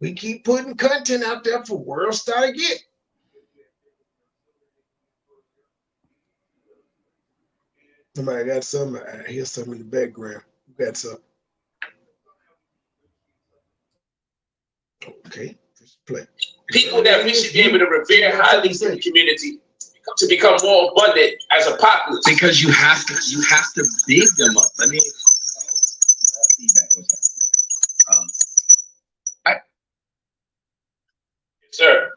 We keep putting content out there for world star to get. Somebody got something. I hear something in the background. Who got something? Okay, just play. People that we should be able to revere highly in the community to become more abundant as a populace. Because you have to big them up. I mean, feedback. Sir.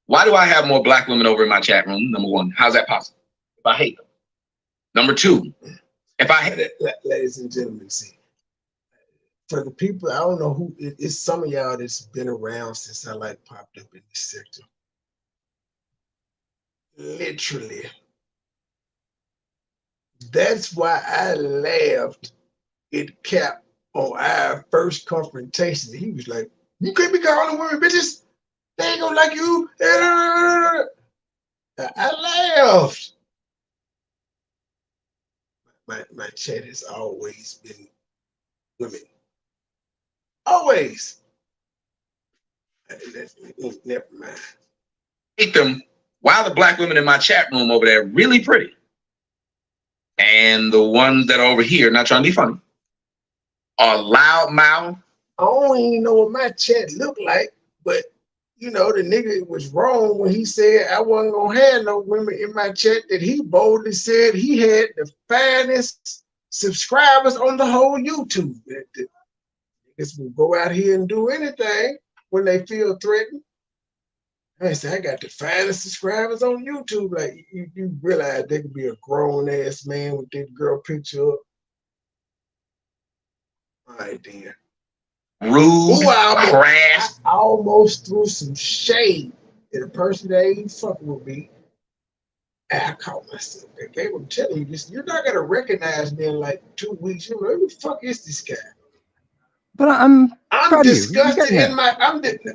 Why do I have more Black women over in my chat room? Number one, how's that possible? If I hate them. Number two, if I hate it. Ladies and gentlemen, see, for the people, I don't know who, it's some of y'all that's been around since I like popped up in this sector. Literally. That's why I laughed at Cap on our first confrontation. He was like, you can't be calling women bitches. They ain't gonna like you. I laughed. My chat has always been women. Always. Never mind. Hate them. Why are the black women in my chat room over there really pretty? And the ones that are over here, not trying to be funny, are loud mouth. I don't even know what my chat looked like, but you know, the nigga was wrong when he said I wasn't gonna have no women in my chat, that he boldly said he had the finest subscribers on the whole YouTube. That the niggas will go out here and do anything when they feel threatened. I said, I got the finest subscribers on YouTube. Like, you realize there could be a grown ass man with this girl picture up. All right, then. Rude, crass. I almost threw some shade at a person that ain't fucking with me. I caught myself. They were telling you this. You're not gonna recognize me in like 2 weeks. You're like, who the fuck is this guy? But I'm disgusted in my.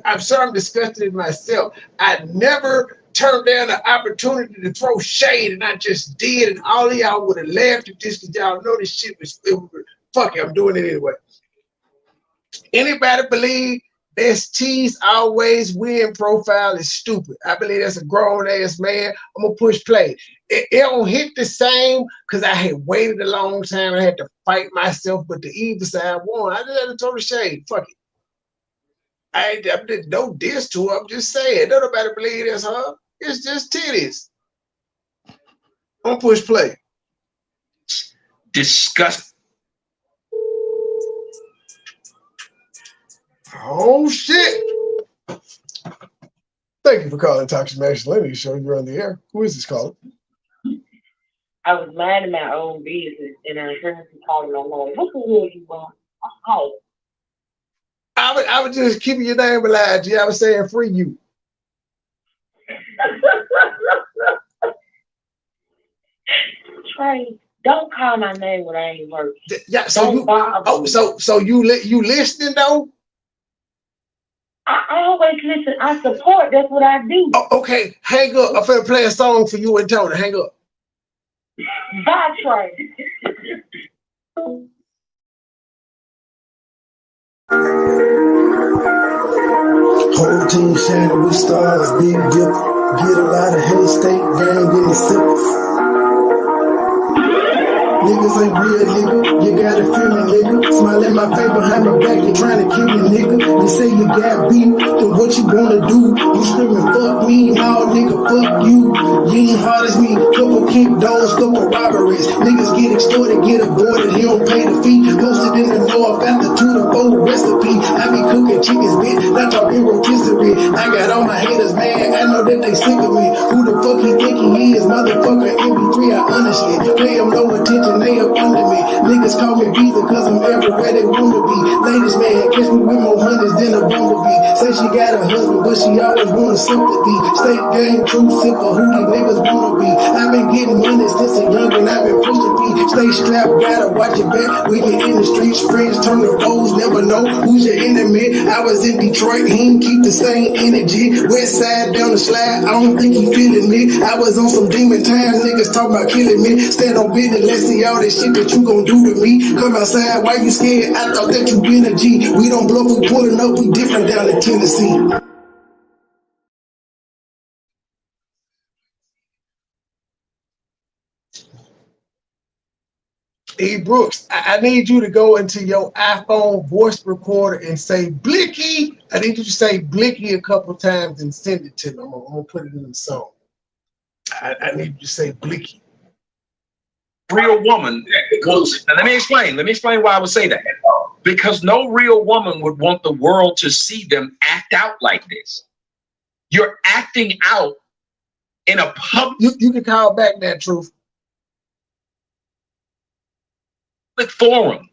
I'm sorry, I'm disgusted in myself. I never turned down the opportunity to throw shade, and I just did. And all of y'all would have laughed at this because y'all know this shit was. Fuck it, I'm doing it anyway. Anybody believe best tease always win profile is stupid? I believe that's a grown ass man. I'm gonna push play. It don't hit the same because I had waited a long time. I had to fight myself, but the evil side won. I just had to throw the shade. Fuck it. I did no diss to her. I'm just saying. Don't nobody believe that's her. It's just titties. I'm gonna push play. Disgust. Oh shit! Thank you for calling Toxic Masculinity Show. You're on the air. Who is this caller? I was minding my own business and I heard you calling my name. What the hell you want? Hi. I was just keeping your name alive, G. I was saying free you. Trey, don't call my name when I ain't working. Yeah, so you listening though? I always listen. I support. That's what I do. Oh, okay, hang up. I'm finna play a song for you and Tony. Hang up. Bye, Trey. Whole team shining with stars, big dip. Get a lot of hate, state gang in the sippers. Niggas ain't real, nigga. You gotta feel me, nigga. Smile in my face behind my back, you trying to kill me, nigga. You say you got beat, then what you gonna do? You screaming, fuck me, no, nigga, fuck you. You ain't hard as me. Couple kick dogs, couple robberies. Niggas get extorted, get aborted, he don't pay the fee. Posted in the north after 2 to 4 recipe. I be cooking chickens, bitch, not talking rotisserie. I got all my haters, man, I know that they sick of me. Who the fuck he think he is? Motherfucker, MP3, I honestly pay him no attention. They up under me. Niggas call me Visa cause I'm everywhere they wanna be. Ladies, man, catch me with more hundreds than a bumblebee. Say she got a husband, but she always want sympathy. State game, true simple, who these niggas wanna be. I've been getting money since a youngin', I've been pushing P. Stay strapped, gotta watch your back. We get in the streets, friends turn to foes, never know who's your enemy. I was in Detroit, he ain't keep the same energy. West side down the slide, I don't think he feeling me. I was on some demon time, niggas talking about killing me. Stand on business, let's see all this shit that you gon' do to me. Come outside, why you scared? I thought that you been a G. We don't bluff, we pulling up, we different down in Tennessee. E. Brooks, I need you to go into your iPhone voice recorder and say Blicky. I need you to say Blicky a couple times and send it to me. I'm gonna put it in the song. I need you to say Blicky. Real woman. Now let me explain why I would say that. Because no real woman would want the world to see them act out like this. You're acting out in a public. You can call back that truth. Forum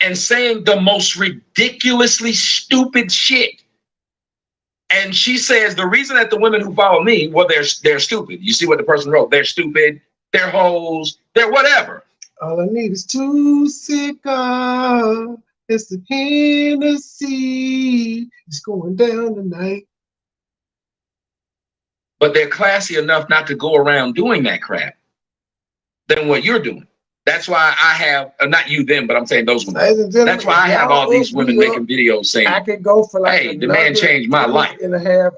and saying the most ridiculously stupid shit. And she says the reason that the women who follow me, well, they're stupid. You see what the person wrote? They're stupid. They're hoes. They're whatever. All I need is 2 cigars. It's the Hennessy. It's going down tonight. But they're classy enough not to go around doing that crap than what you're doing. That's why I have, not you then, but I'm saying those women. Ladies and gentlemen, That's why I have all these women making videos saying, I could go for like, hey, the man changed my life.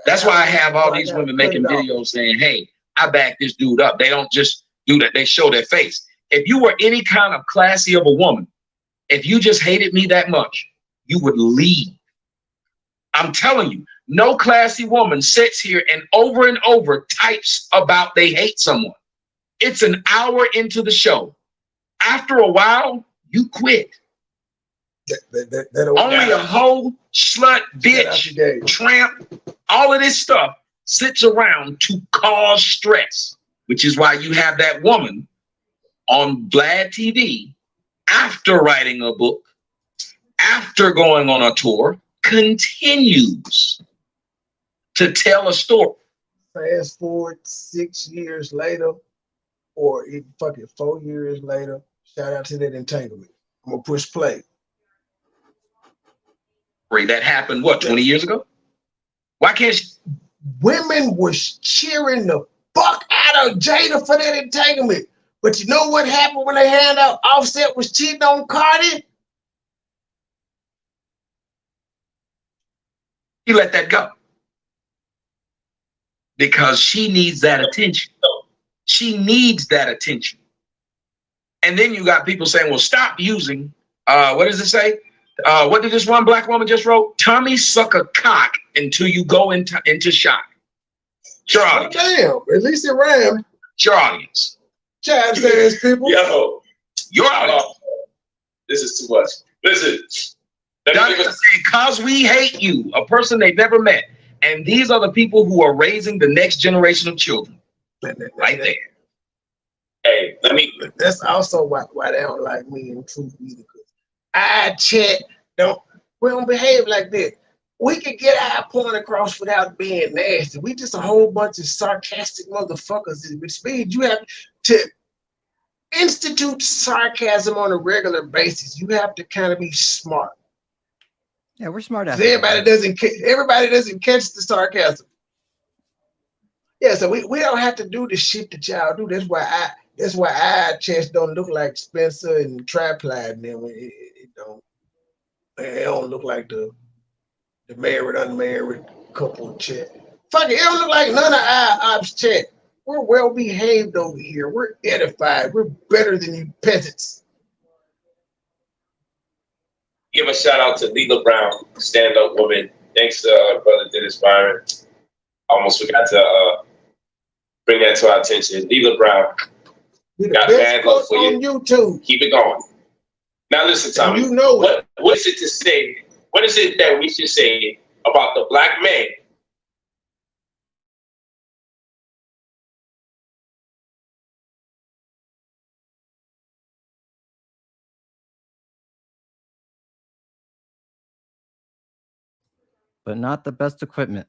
That's why I have all these women making videos saying, hey, I back this dude up. They don't just do that. They show their face. If you were any kind of classy of a woman, if you just hated me that much, you would leave. I'm telling you, no classy woman sits here and over types about they hate someone. It's an hour into the show. After a while, you quit. Only a hoe, slut, bitch, tramp, all of this stuff sits around to cause stress, which is why you have that woman on Vlad TV after writing a book, after going on a tour, continues to tell a story. Fast forward 6 years later, or even fucking 4 years later, shout out to that entanglement. I'm gonna push play. That happened, what, 20 years ago? Why can't she? Women was cheering the fuck out of Jada for that entanglement. But you know what happened when they found out Offset was cheating on Cardi? He let that go. Because she needs that attention. She needs that attention. And then you got people saying, well, stop using, what does it say? What did this one black woman just wrote? Tommy suck a cock until you go into shock. Your audience. Damn, at least it rhymed. Your audience. Child says people. Yo, your audience. This is too much. Listen. Because we hate you, a person they've never met. And these are the people who are raising the next generation of children. Right there. Hey, that's also why they don't like me in truth either. I chat we don't behave like that. We can get our point across without being nasty. We just a whole bunch of sarcastic motherfuckers, which means you have to institute sarcasm on a regular basis. You have to kind of be smart. Yeah, we're smart. Everybody doesn't catch the sarcasm. Yeah, so we don't have to do the shit that y'all do. That's why our chest don't look like Spencer and Tripod and them. It don't. They don't look like the married, unmarried couple chat. Fuck it, don't look like none of our ops chat. We're well behaved over here. We're edified. We're better than you peasants. Give a shout out to Leela Brown, stand-up woman. Thanks, brother Dennis Byron. Almost forgot to bring that to our attention. Leela Brown. Got bad love for you. On YouTube. Keep it going. Now listen, Tommy. You know what is it to say? What is it that we should say about the black man? But not the best equipment.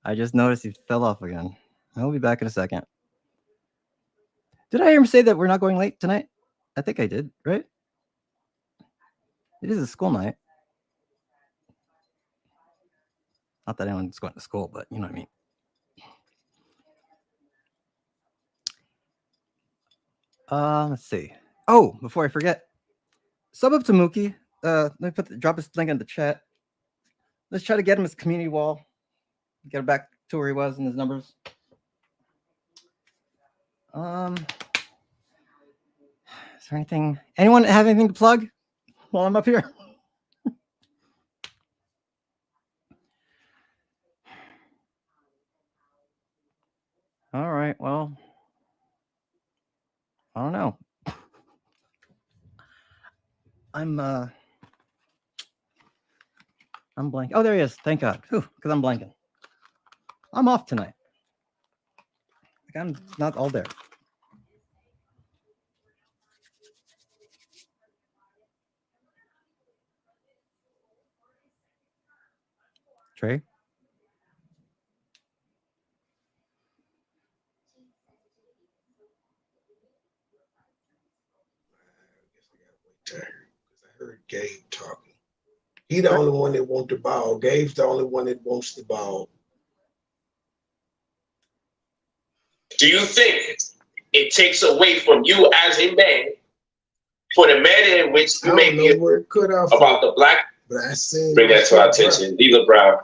I just noticed he fell off again. I'll be back in a second. Did I hear him say that we're not going late tonight? I think I did, right? It is a school night. Not that anyone's going to school, but you know what I mean. Let's see. Oh, before I forget, sub up to Mookie. Let me drop his link in the chat. Let's try to get him his community wall. Get him back to where he was in his numbers. Is there anything? Anyone have anything to plug while I'm up here? All right. Well, I don't know. I'm blanking. Oh, there he is. Thank God. Because I'm blanking. I'm off tonight. Like I'm not all there. Trey? I heard Gabe talking. He the only one that wants the ball. Gabe's the only one that wants the ball. Do you think it takes away from you as a man for the manner in which you may be about the black. But I said, bring that to our attention. Leela Brown,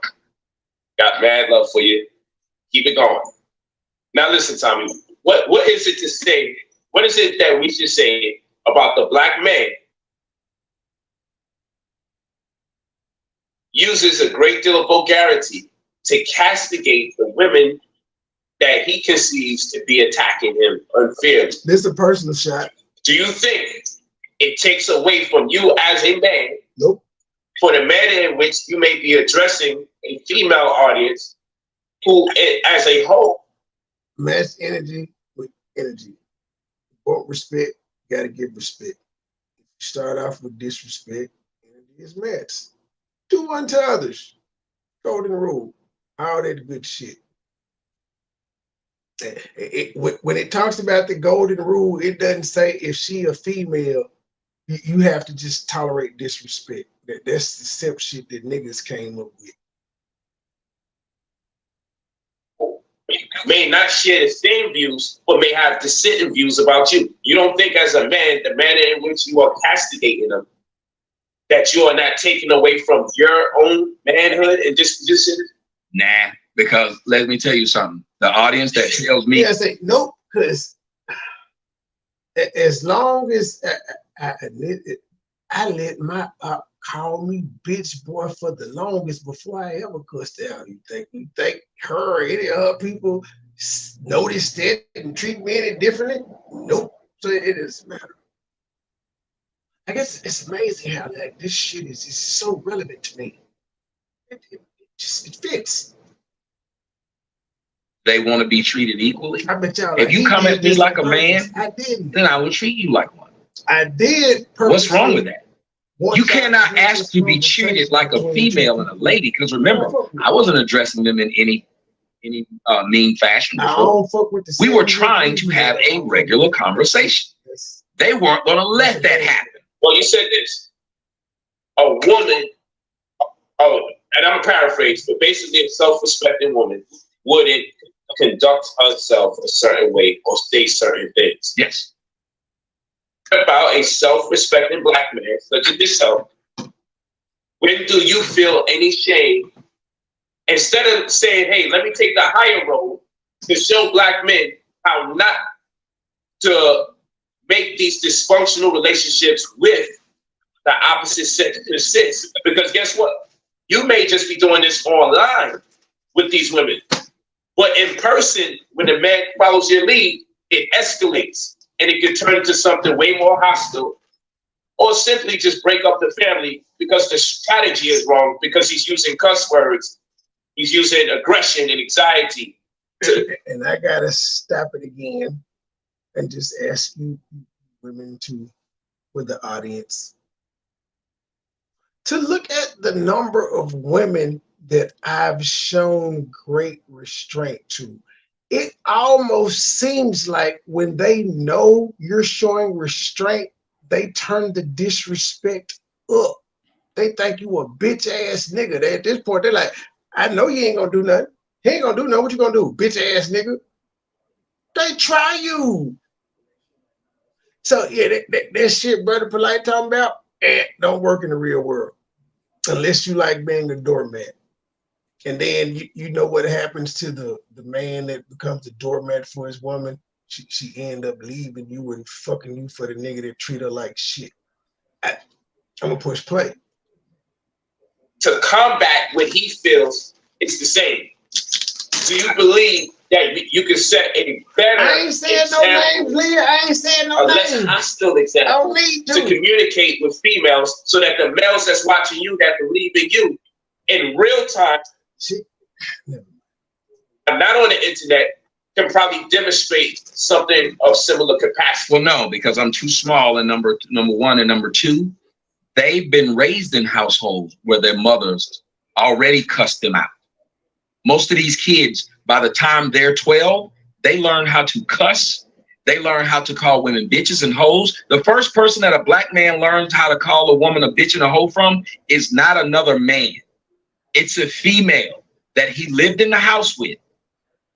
got mad love for you. Keep it going. Now listen, Tommy, what is it to say? What is it that we should say about the black man uses a great deal of vulgarity to castigate the women that he conceives to be attacking him unfairly? This is a personal shot. Do you think it takes away from you as a man? Nope. For the manner in which you may be addressing a female audience who, as a whole, match energy with energy. Want respect, gotta give respect. If you start off with disrespect, energy is matched. Do unto others. Golden rule. All that good shit. When it talks about the golden rule, it doesn't say if she a female, you have to just tolerate disrespect. That's the simp shit that niggas came up with. May not share the same views, but may have dissenting views about you. You don't think as a man, the manner in which you are castigating them, that you are not taking away from your own manhood and disposition? Nah, because let me tell you something. The audience that tells me... I say, nope, because as long as I admit it, I let my pop call me bitch boy for the longest before I ever cussed out. You think her or any other people notice that and treat me any differently? Nope. So it doesn't matter. I guess it's amazing how like this shit is so relevant to me. It fits. They want to be treated equally. I bet y'all. If you come at me like a man, I didn't. Then I will treat you like one. I did. What's wrong with that? You cannot ask to be treated like a female and a lady, because remember, I wasn't addressing them in any mean fashion before. We were trying to have a regular conversation. They weren't going to let that happen. Well, you said this. A woman, and I'm paraphrasing, but basically a self-respecting woman wouldn't conduct herself a certain way or say certain things. Yes. About a self-respecting black man such as yourself, when do you feel any shame? Instead of saying, hey, let me take the higher road to show black men how not to make these dysfunctional relationships with the opposite sex persist. Because guess what? You may just be doing this online with these women, but in person, when the man follows your lead, it escalates. And it could turn into something way more hostile, or simply just break up the family because the strategy is wrong, because he's using cuss words, he's using aggression and anxiety. And I gotta stop it again and just ask you women with the audience, to look at the number of women that I've shown great restraint to. It almost seems like when they know you're showing restraint, they turn the disrespect up. They think you a bitch ass nigga. At this point, they're like, I know you ain't gonna do nothing. He ain't gonna do nothing. What you gonna do, bitch ass nigga? They try you. So yeah, that shit Brother Polite talking about, don't work in the real world unless you like being a doormat. And then you know what happens to the man that becomes the doormat for his woman? She end up leaving you and fucking you for the nigga that treat her like shit. I'm gonna push play. To combat what he feels, it's the same. Do you believe that you can set a better I ain't saying example, no names, Leah. I ain't saying no a less names. hostile example I don't need to communicate with females so that the males that's watching you that believe in you in real time, not on the internet, can probably demonstrate something of similar capacity. Well, no, because I'm too small, and number one, and number two, they've been raised in households where their mothers already cussed them out. Most of these kids, by the time they're 12, they learn how to cuss. They learn how to call women bitches and hoes. The first person that a black man learns how to call a woman a bitch and a hoe from is not another man. It's a female that he lived in the house with.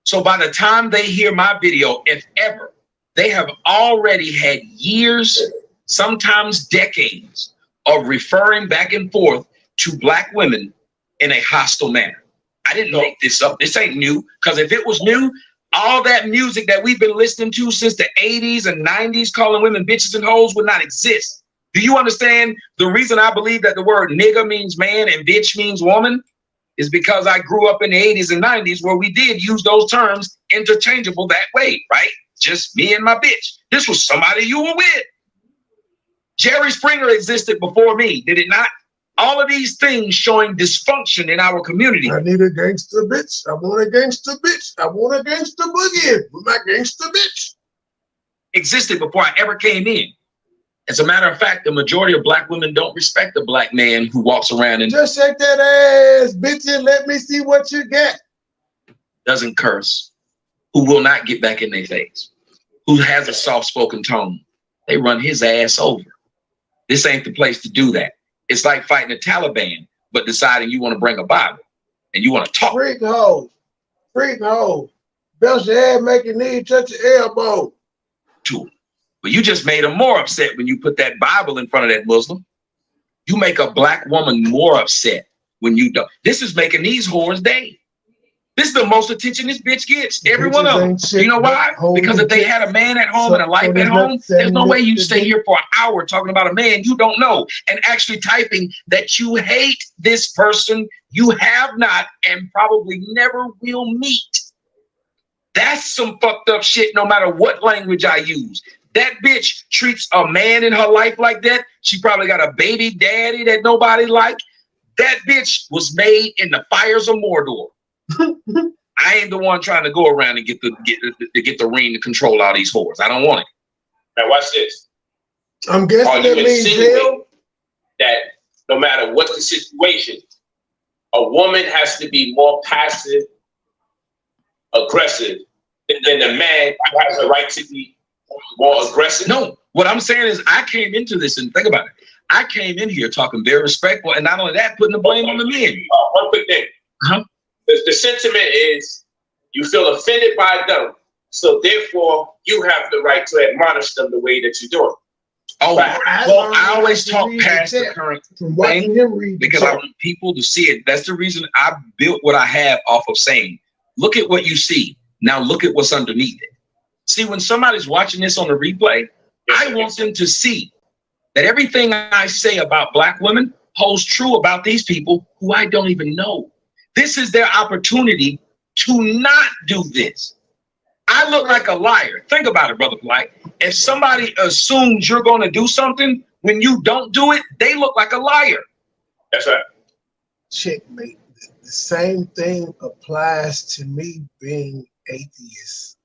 So by the time they hear my video, if ever, They have already had years, sometimes decades, of referring back and forth to black women in a hostile manner. I didn't make this up. This ain't new. Because if it was new, all that music that we've been listening to since the 80s and 90s, calling women bitches and hoes, would not exist. Do you understand the reason I believe that the word nigga means man and bitch means woman? Is because I grew up in the 80s and 90s where we did use those terms interchangeable that way, right? Just me and my bitch. This was somebody you were with. Jerry Springer existed before me, did it not? All of these things showing dysfunction in our community. I need a gangster bitch. I want a gangster bitch. I want a gangster boogie with my gangster bitch. Existed before I ever came in. As a matter of fact, the majority of black women don't respect a black man who walks around and just shake that ass, bitch, and let me see what you got. Doesn't curse, who will not get back in their face, who has a soft-spoken tone. They run his ass over. This ain't the place to do that. It's like fighting the Taliban, but deciding you want to bring a Bible and you want to talk. Freak hoe. Freak hoe. Bounce your head, make your knee touch your elbow. But you just made him more upset when you put that Bible in front of that Muslim. You make a black woman more upset when you don't. This is making these whores day. This is the most attention this bitch gets. Every one of them. You know why? Because if they had a man at home and a life at home, there's no way you stay here for an hour talking about a man you don't know and actually typing that you hate this person you have not and probably never will meet. That's some fucked up shit no matter what language I use. That bitch treats a man in her life like that. She probably got a baby daddy that nobody like. That bitch was made in the fires of Mordor. I ain't the one trying to go around and get the ring to control all these whores. I don't want it. Now watch this. I'm guessing that means jail. That no matter what the situation, a woman has to be more passive, aggressive than the man who has a right to be more aggressive. No, what I'm saying is I came into this and think about it. I came in here talking very respectful, and not only that, putting the blame on the men. One quick thing. The sentiment is you feel offended by them, so therefore you have the right to admonish them the way that you're doing. Oh, well, I always talk past the current thing because I want people to see it. That's the reason I built what I have off of saying, look at what you see. Now look at what's underneath it. See, when somebody's watching this on the replay, I want them to see that everything I say about black women holds true about these people who I don't even know. This is their opportunity to not do this. I look like a liar. Think about it, Brother Polite. If somebody assumes you're going to do something when you don't do it, they look like a liar. That's right. Checkmate. The same thing applies to me being atheist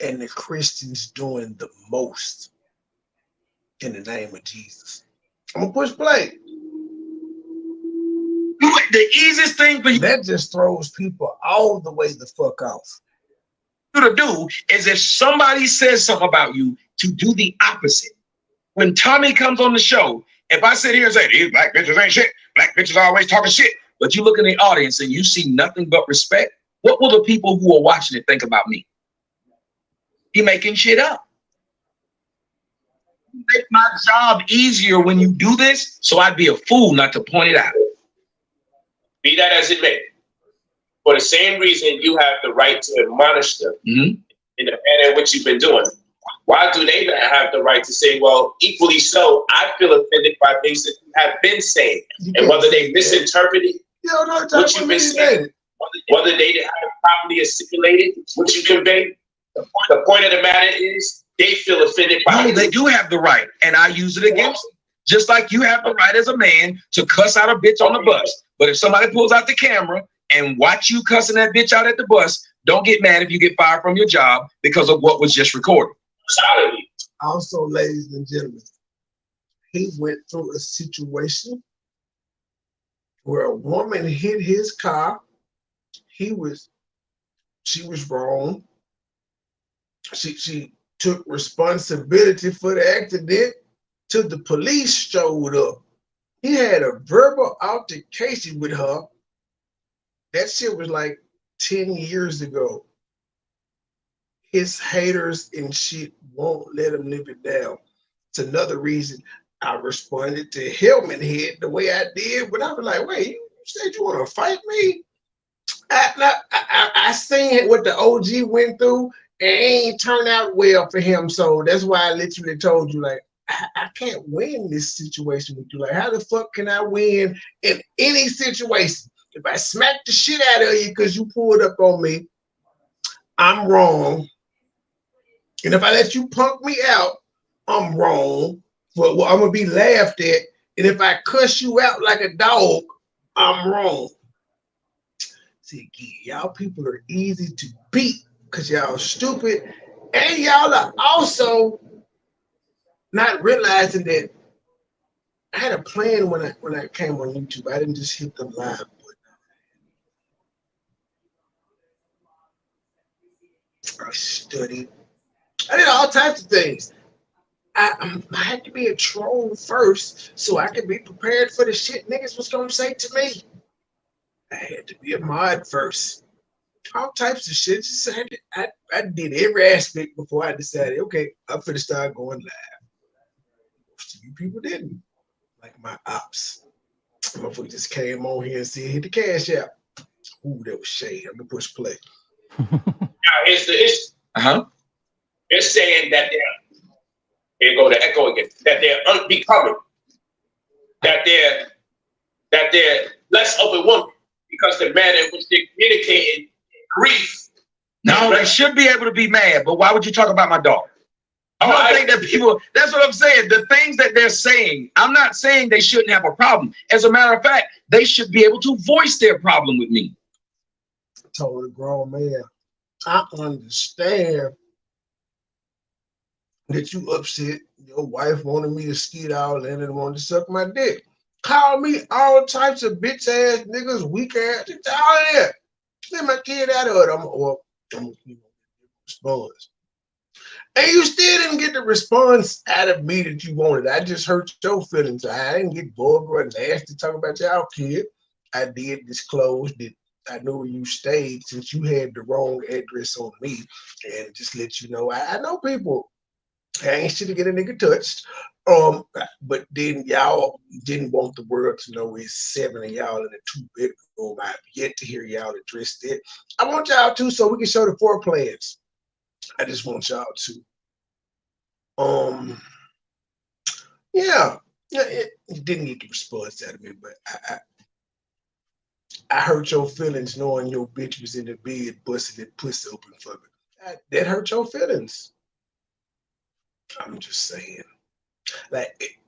and the Christians doing the most in the name of Jesus. I'm gonna push play. The easiest thing for you that just throws people all the way the fuck off. To do is if somebody says something about you, to do the opposite. When Tommy comes on the show, if I sit here and say these black bitches ain't shit, black bitches are always talking shit, but you look in the audience and you see nothing but respect, what will the people who are watching it think about me? He making shit up. Make my job easier when you do this, so I'd be a fool not to point it out. Be that as it may, for the same reason you have the right to admonish them in the manner in which you've been doing. Why do they not have the right to say, well, equally so, I feel offended by things that you have been saying, and whether they misinterpreted what you've been saying, whether they have properly assimilated what you conveyed. The point of the matter is they feel offended by it. They do have the right, and I use it against them. Just like you have the right as a man to cuss out a bitch on the bus. But if somebody pulls out the camera and watch you cussing that bitch out at the bus, don't get mad if you get fired from your job because of what was just recorded. Also, ladies and gentlemen, he went through a situation where a woman hit his car. She was wrong. She took responsibility for the accident till the police showed up. He had a verbal altercation with her. That shit was like 10 years ago. his haters and shit won't let him live it down. It's another reason I responded to Hellman Head the way I did when I was like, wait, you said you want to fight me? I seen what the OG went through and it ain't turned out well for him. So that's why I literally told you, like, I can't win this situation with you. Like, how the fuck can I win in any situation? If I smack the shit out of you because you pulled up on me, I'm wrong. And if I let you punk me out, I'm wrong. Well, I'm gonna be laughed at. And if I cuss you out like a dog, I'm wrong. See, y'all people are easy to beat because y'all stupid, and y'all are also not realizing that I had a plan when I came on YouTube. I didn't just hit the live button. I studied. I did all types of things. I had to be a troll first so I could be prepared for the shit niggas was gonna say to me. I had to be a mod first. All types of shit. Just I did every aspect before I decided, okay, I'm finna start going live. Most of you people didn't. Like my ops. Motherfucker just came on here and said, hit the cash out. Ooh, that was shade. I'm gonna push play. Now, it's saying that here go the echo again, that they're unbecoming, that they're less of a woman because the manner in which they're communicating grief. No, they should be able to be mad, but why would you talk about my daughter? I think that people, that's what I'm saying. The things that they're saying, I'm not saying they shouldn't have a problem. As a matter of fact, they should be able to voice their problem with me. I told a grown man, I understand that you upset. Your wife wanted me to skid out and wanted to suck my dick. Call me all types of bitch ass niggas, weak ass, all that. Let my kid out of it. I'm response. And you still didn't get the response out of me that you wanted. I just hurt your feelings. I didn't get vulgar and nasty talking about y'all kid. I did disclose that I knew where you stayed since you had the wrong address on me. And just let you know, I know people. I ain't shit to get a nigga touched. But then y'all didn't want the world to know it's 7 of y'all in a 2-bedroom. I've yet to hear y'all address that. I want y'all to so we can show the 4 plans. I just want y'all to. Yeah, it didn't get the response out of me, but I hurt your feelings knowing your bitch was in the bed busting that pussy open for me. That hurt your feelings. I'm just saying. Like,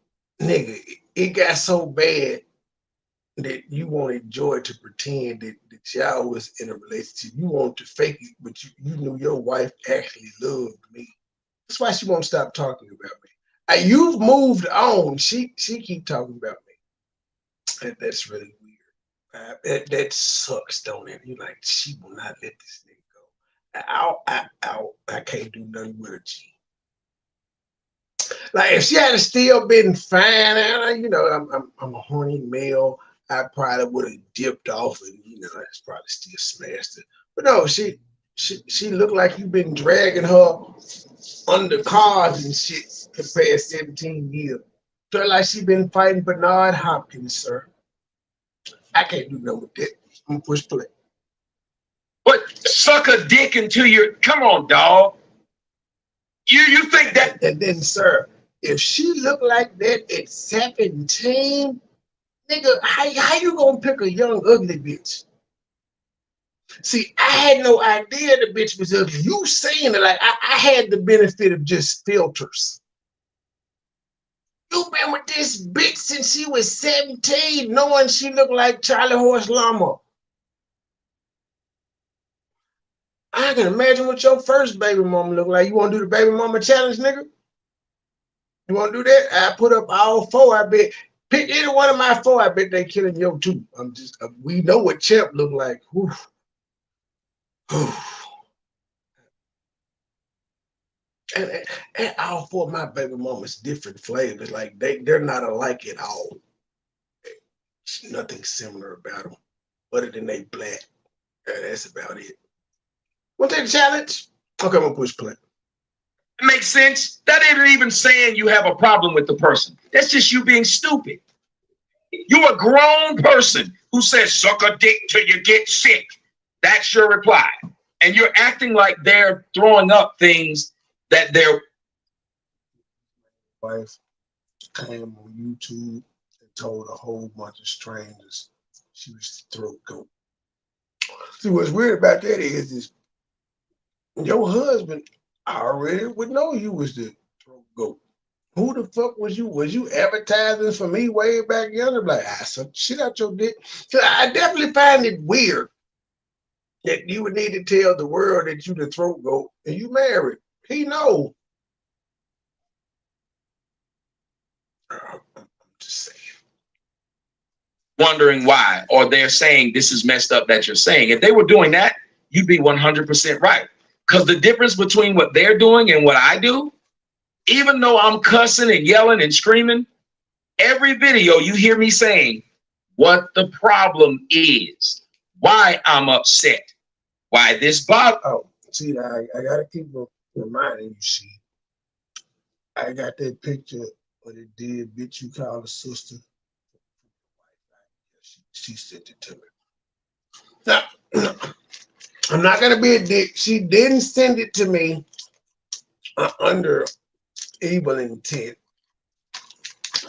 nigga, it got so bad that you wanted Joy to pretend that y'all was in a relationship. You wanted to fake it, but you knew your wife actually loved me. That's why she won't stop talking about me. You've moved on. She keep talking about me. That's really weird. That sucks, don't it? You like, she will not let this nigga go. I can't do nothing with her, G. Like, if she had still been fine, you know, I'm a horny male, I probably would have dipped off and, you know, that's probably still smashed it. But no, she looked like you've been dragging her under cars and shit for the past 17 years. Felt like she been fighting Bernard Hopkins, sir. I can't do nothing with that. I'm gonna push play. But suck a dick into your, come on, dog. You think that? And then, sir, if she looked like that at 17, nigga, how you gonna pick a young ugly bitch? See, I had no idea the bitch was ugly. You saying it like I had the benefit of just filters. You been with this bitch since she was 17, knowing she looked like Charlie Horse Llama. I can imagine what your first baby mama look like. You want to do the baby mama challenge, nigga? You want to do that? I put up all 4. I bet. Pick any one of my 4. I bet they killing your 2. I'm just. We know what Champ look like. And all 4 of my baby mamas different flavors. Like they're not alike at all. There's nothing similar about them, other than they black. That's about it. Want to take the challenge? Okay, I'm gonna push play. It makes sense. That isn't even saying you have a problem with the person. That's just you being stupid. You're a grown person who says suck a dick till you get sick. That's your reply. And you're acting like they're throwing up things that they're. Wife came on YouTube and told a whole bunch of strangers she was the throat goat. See, what's weird about that is your husband already would know you was the throat goat. Who the fuck was you? Was you advertising for me way back yonder? Like, I suck shit out your dick. So I definitely find it weird that you would need to tell the world that you the throat goat and you married. He know. I'm just saying. Wondering why, or they're saying this is messed up that you're saying. If they were doing that, you'd be 100% right. Because the difference between what they're doing and what I do, even though I'm cussing and yelling and screaming, every video you hear me saying what the problem is, why I'm upset, why this bother. Oh, see, I gotta keep reminding you, see. I got that picture of the dead bitch you call a sister. She sent it to me. Now, I'm not gonna be a dick. She didn't send it to me under evil intent.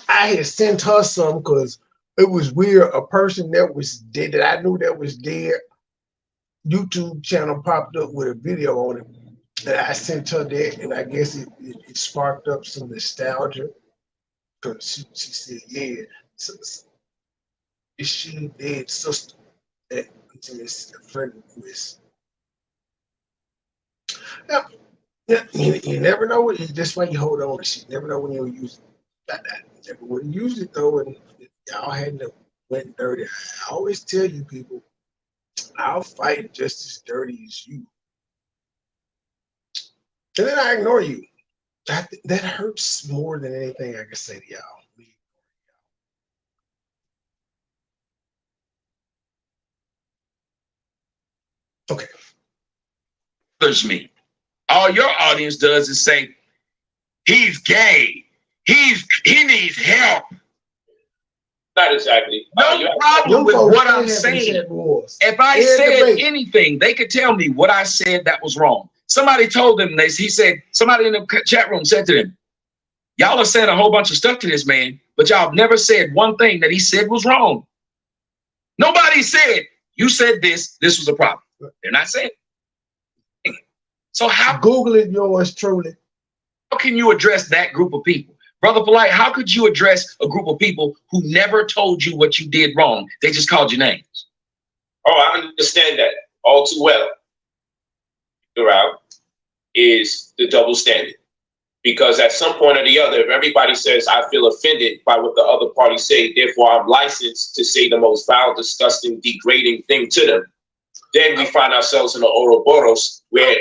I had sent her some because it was weird. A person that was dead, that I knew that was dead, YouTube channel popped up with a video on it. And I sent her that, and I guess it sparked up some nostalgia. Because she said, yeah, is she dead sister that is a friend of Miss. Yeah, you never know. That's why you hold on to shit. You never know when you'll use it. I never would have used it though, and y'all hadn't went dirty. I always tell you people, I'll fight just as dirty as you. And then I ignore you. That hurts more than anything I can say to y'all. Okay. Bothers me. All your audience does is say, he's gay. He needs help. Not exactly. No problem with what I'm saying. If I said anything, they could tell me what I said that was wrong. Somebody told them, somebody in the chat room said to them, y'all are saying a whole bunch of stuff to this man, but y'all have never said one thing that he said was wrong. Nobody said, you said this was a problem. They're not saying it. So how Google it, yours truly. How can you address that group of people? Brother Polite, how could you address a group of people who never told you what you did wrong? They just called you names. Oh, I understand that all too well. Throughout is the double standard. Because at some point or the other, if everybody says, I feel offended by what the other party say, therefore I'm licensed to say the most vile, disgusting, degrading thing to them, then we find ourselves in the Ouroboros where...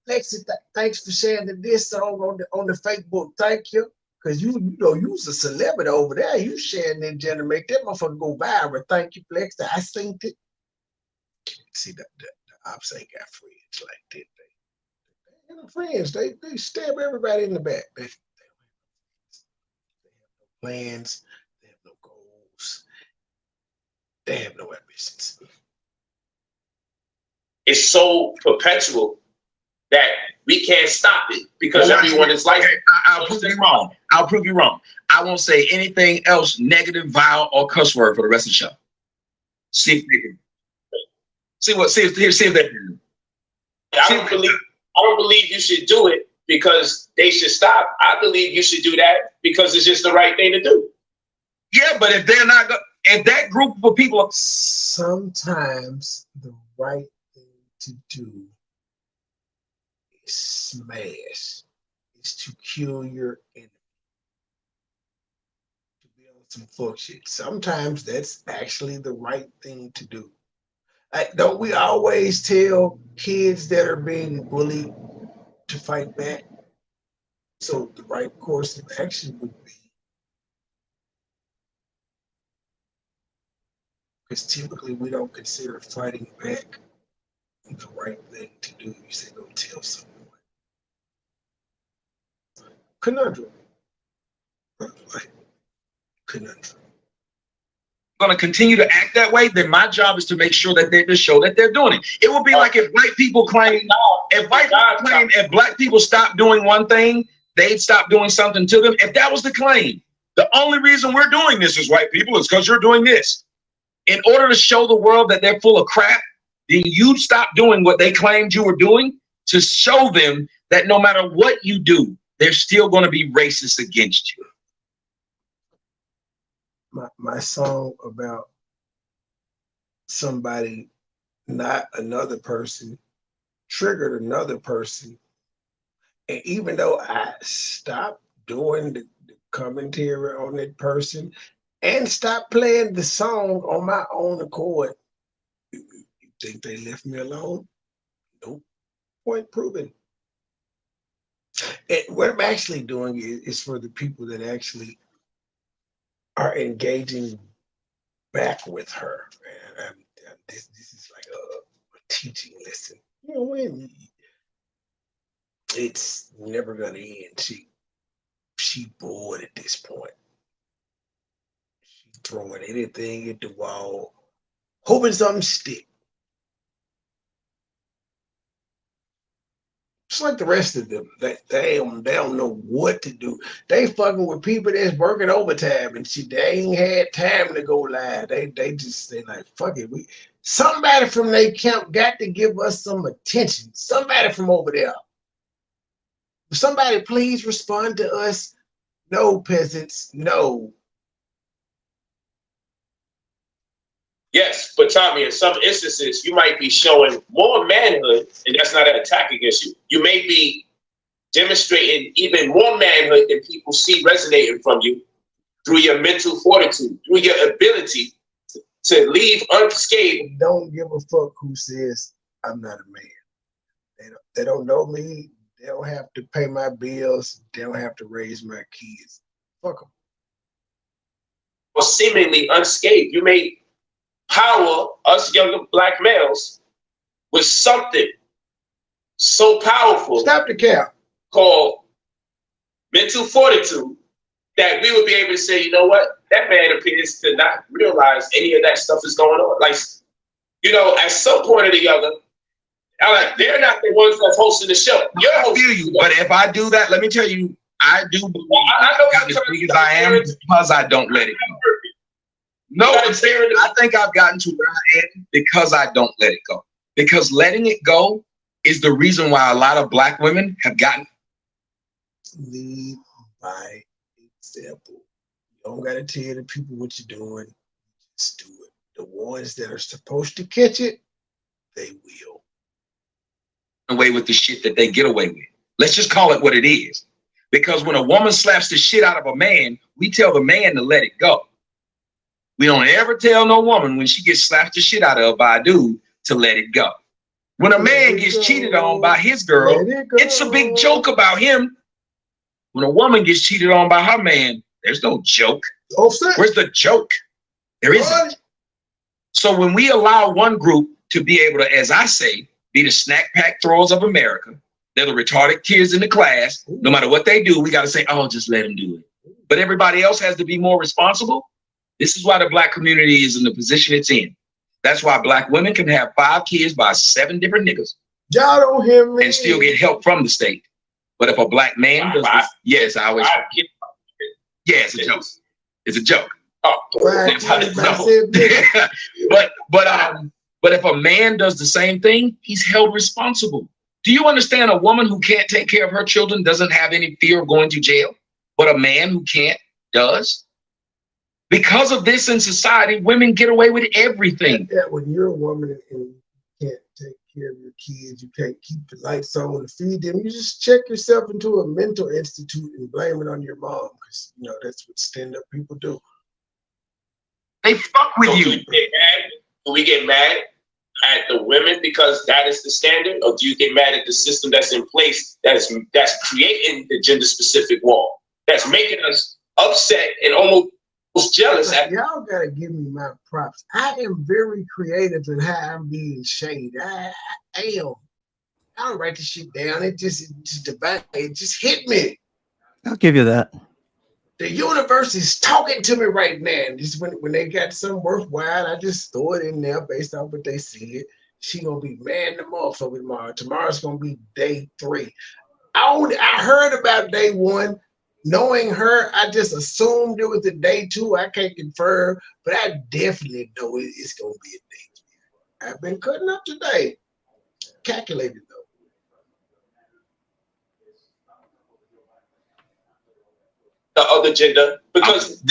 Lexi, thanks for sharing this song on the Facebook. Thank you. Because you know, you's a celebrity over there. You sharing that gender, make that motherfucker go viral. Thank you, Flex. I synced it. See, the ops ain't got friends like that. They ain't no friends. They stab everybody in the back. They have no plans. They have no goals. They have no ambitions. It's so perpetual that we can't stop it because everyone is like, I'll prove you wrong. I'll prove you wrong. I won't say anything else negative, vile, or cuss word for the rest of the show. See if they can. See if they can. I don't believe you should do it because they should stop. I believe you should do that because it's just the right thing to do. Yeah, but if they're not, if that group of people, sometimes the right thing to do is smash. Is to kill your enemy. To be on some fuck shit. Sometimes that's actually the right thing to do. Don't we always tell kids that are being bullied to fight back? So the right course of action would be, because typically we don't consider fighting back the right thing to do. You say go Conundrum. Conundrum. Going to continue to act that way, then my job is to make sure that they just show that they're doing it. It would be like if white people claim, if black people stop doing one thing, they'd stop doing something to them. If that was the claim, the only reason we're doing this as white people is because you're doing this. In order to show the world that they're full of crap, then you stop doing what they claimed you were doing to show them that no matter what you do, they're still going to be racist against you. My song about somebody, not another person, triggered another person. And even though I stopped doing the commentary on that person and stopped playing the song on my own accord, you think they left me alone? Nope. Point proven. And what I'm actually doing is for the people that actually are engaging back with her. And this is like a teaching lesson. You know, when it's never gonna end. She bored at this point. She's throwing anything at the wall, hoping something stick. Just like the rest of them, they don't know what to do. They fucking with people that's working overtime and shit. They ain't had time to go live. They like, fuck it. Somebody from their camp got to give us some attention. Somebody from over there. Somebody please respond to us. No, peasants, no. Yes, but Tommy, in some instances, you might be showing more manhood, and that's not an attack against you. You may be demonstrating even more manhood than people see resonating from you through your mental fortitude, through your ability to leave unscathed. Don't give a fuck who says I'm not a man. They don't know me. They don't have to pay my bills. They don't have to raise my kids. Fuck them. Or seemingly unscathed. You may power us younger black males with something so powerful. Stop the cap. Called mental fortitude that we would be able to say, you know what? That man appears to not realize any of that stuff is going on. Like, you know, at some point or the other, they're not the ones that's hosting the show. You're hosting. I feel you, but if I do that, let me tell you, I do believe I got as big as I am because I don't let it go. No, I think I've gotten to where I am because I don't let it go. Because letting it go is the reason why a lot of black women have gotten. Lead by example. You don't gotta tell the people what you're doing. Just do it. The ones that are supposed to catch it, they will. Away with the shit that they get away with. Let's just call it what it is. Because when a woman slaps the shit out of a man, we tell the man to let it go. We don't ever tell no woman when she gets slapped the shit out of by a dude to let it go. When a man gets cheated on by his girl, it's a big joke about him. When a woman gets cheated on by her man, there's no joke. Where's the joke? There isn't. So when we allow one group to be able to, as I say, be the snack pack throwers of America, they're the retarded kids in the class. No matter what they do, we got to say, oh, just let them do it. But everybody else has to be more responsible. This is why the black community is in the position it's in. That's why black women can have 5 kids by 7 different niggas. Y'all don't hear me. And still get help from the state. But if a black man does this, yes, I always. Yeah, it's a joke. It's a joke. Oh, that's how it's but if a man does the same thing, he's held responsible. Do you understand a woman who can't take care of her children doesn't have any fear of going to jail? But a man who can't does? Because of this in society, women get away with everything. Yeah, when you're a woman and you can't take care of your kids, you can't keep the lights on to feed them, you just check yourself into a mental institute and blame it on your mom, because you know that's what stand-up people do. They fuck with you. Do we get mad at the women because that is the standard, or do you get mad at the system that's in place that's creating the gender-specific wall, that's making us upset and almost jealous? Y'all gotta give me my props. I am very creative in how I'm being shaded. I am. I don't write the shit down. It just divine. It just hit me. I'll give you that. The universe is talking to me right now. And just when they got something worthwhile, I just throw it in there based on what they said. She gonna be mad in the motherfucker tomorrow. Tomorrow's gonna be day 3. I heard about day 1. Knowing her, I just assumed it was a day 2. I can't confirm, but I definitely know it's gonna be a day 3. I've been cutting up today. Calculated though. The other gender, because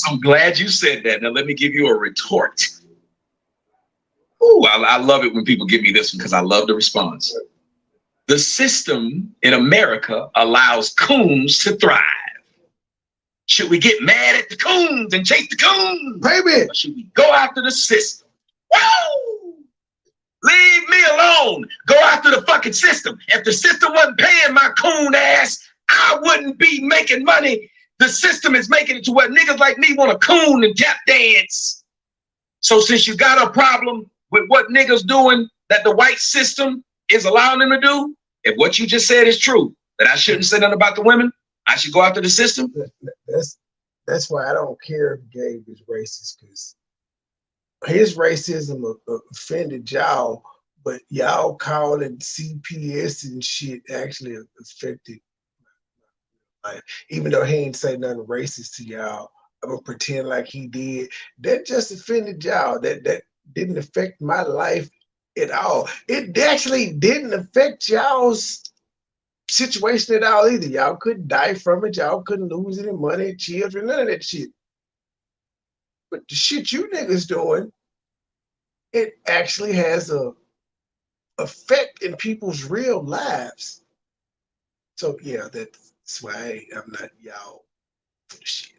I'm glad you said that. Now let me give you a retort. Ooh, I love it when people give me this one because I love the response. The system in America allows coons to thrive. Should we get mad at the coons and chase the coons? Baby, or should we go after the system? Woo! Leave me alone. Go after the fucking system. If the system wasn't paying my coon ass, I wouldn't be making money. The system is making it to where niggas like me want to coon and tap dance. So since you got a problem with what niggas doing that the white system is allowing them to do, if what you just said is true, that I shouldn't say nothing about the women, I should go after the system. That's why I don't care if Gabe is racist, because his racism offended y'all, but y'all calling CPS and shit actually affected my life. Even though he ain't say nothing racist to y'all, I'm gonna pretend like he did. That just offended y'all. That didn't affect my life at all. It actually didn't affect y'all's situation at all either. Y'all couldn't die from it. Y'all couldn't lose any money, children, none of that shit. But the shit you niggas doing, it actually has a effect in people's real lives. So yeah, that's why I'm not y'all for the shit.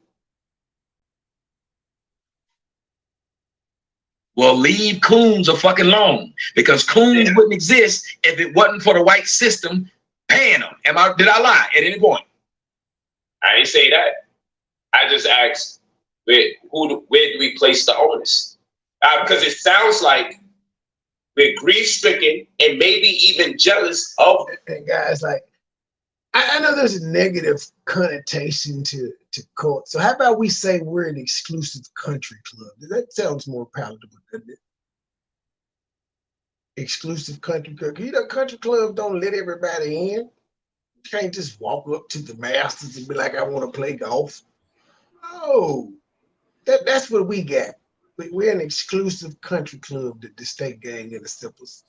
Well, leave coons a fucking alone, because coons wouldn't exist if it wasn't for the white system paying them. Did I lie at any point? I didn't say that. I just asked where do we place the onus? Because it sounds like we're grief-stricken and maybe even jealous of. And guys, like, I know there's a negative connotation to cult. So how about we say we're an exclusive country club? That sounds more palatable, doesn't it? Exclusive country club. You know, country clubs don't let everybody in. You can't just walk up to the masters and be like, I want to play golf. No, that's what we got. We're an exclusive country club, the state gang and the simplest.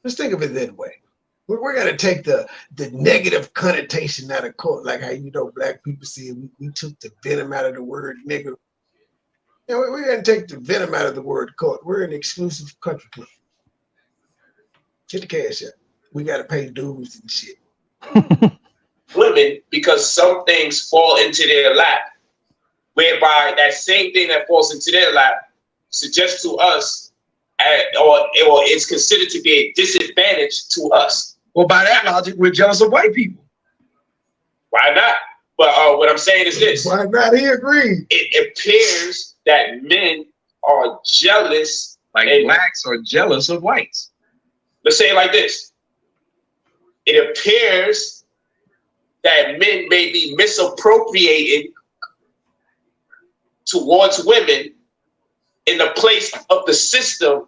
Let's think of it that way. We're gonna take the negative connotation out of court, like how black people say we took the venom out of the word nigger. We're gonna take the venom out of the word court. We're an exclusive country club. Get the cash out. We gotta pay dues and shit. Women, because some things fall into their lap, whereby that same thing that falls into their lap suggests to us, or it's considered to be a disadvantage to us. Well, by that logic, we're jealous of white people. Why not? But what I'm saying is this. Why not? He agreed. It appears that men are jealous. Like blacks are jealous of whites. Let's say it like this. It appears that men may be misappropriating towards women in the place of the system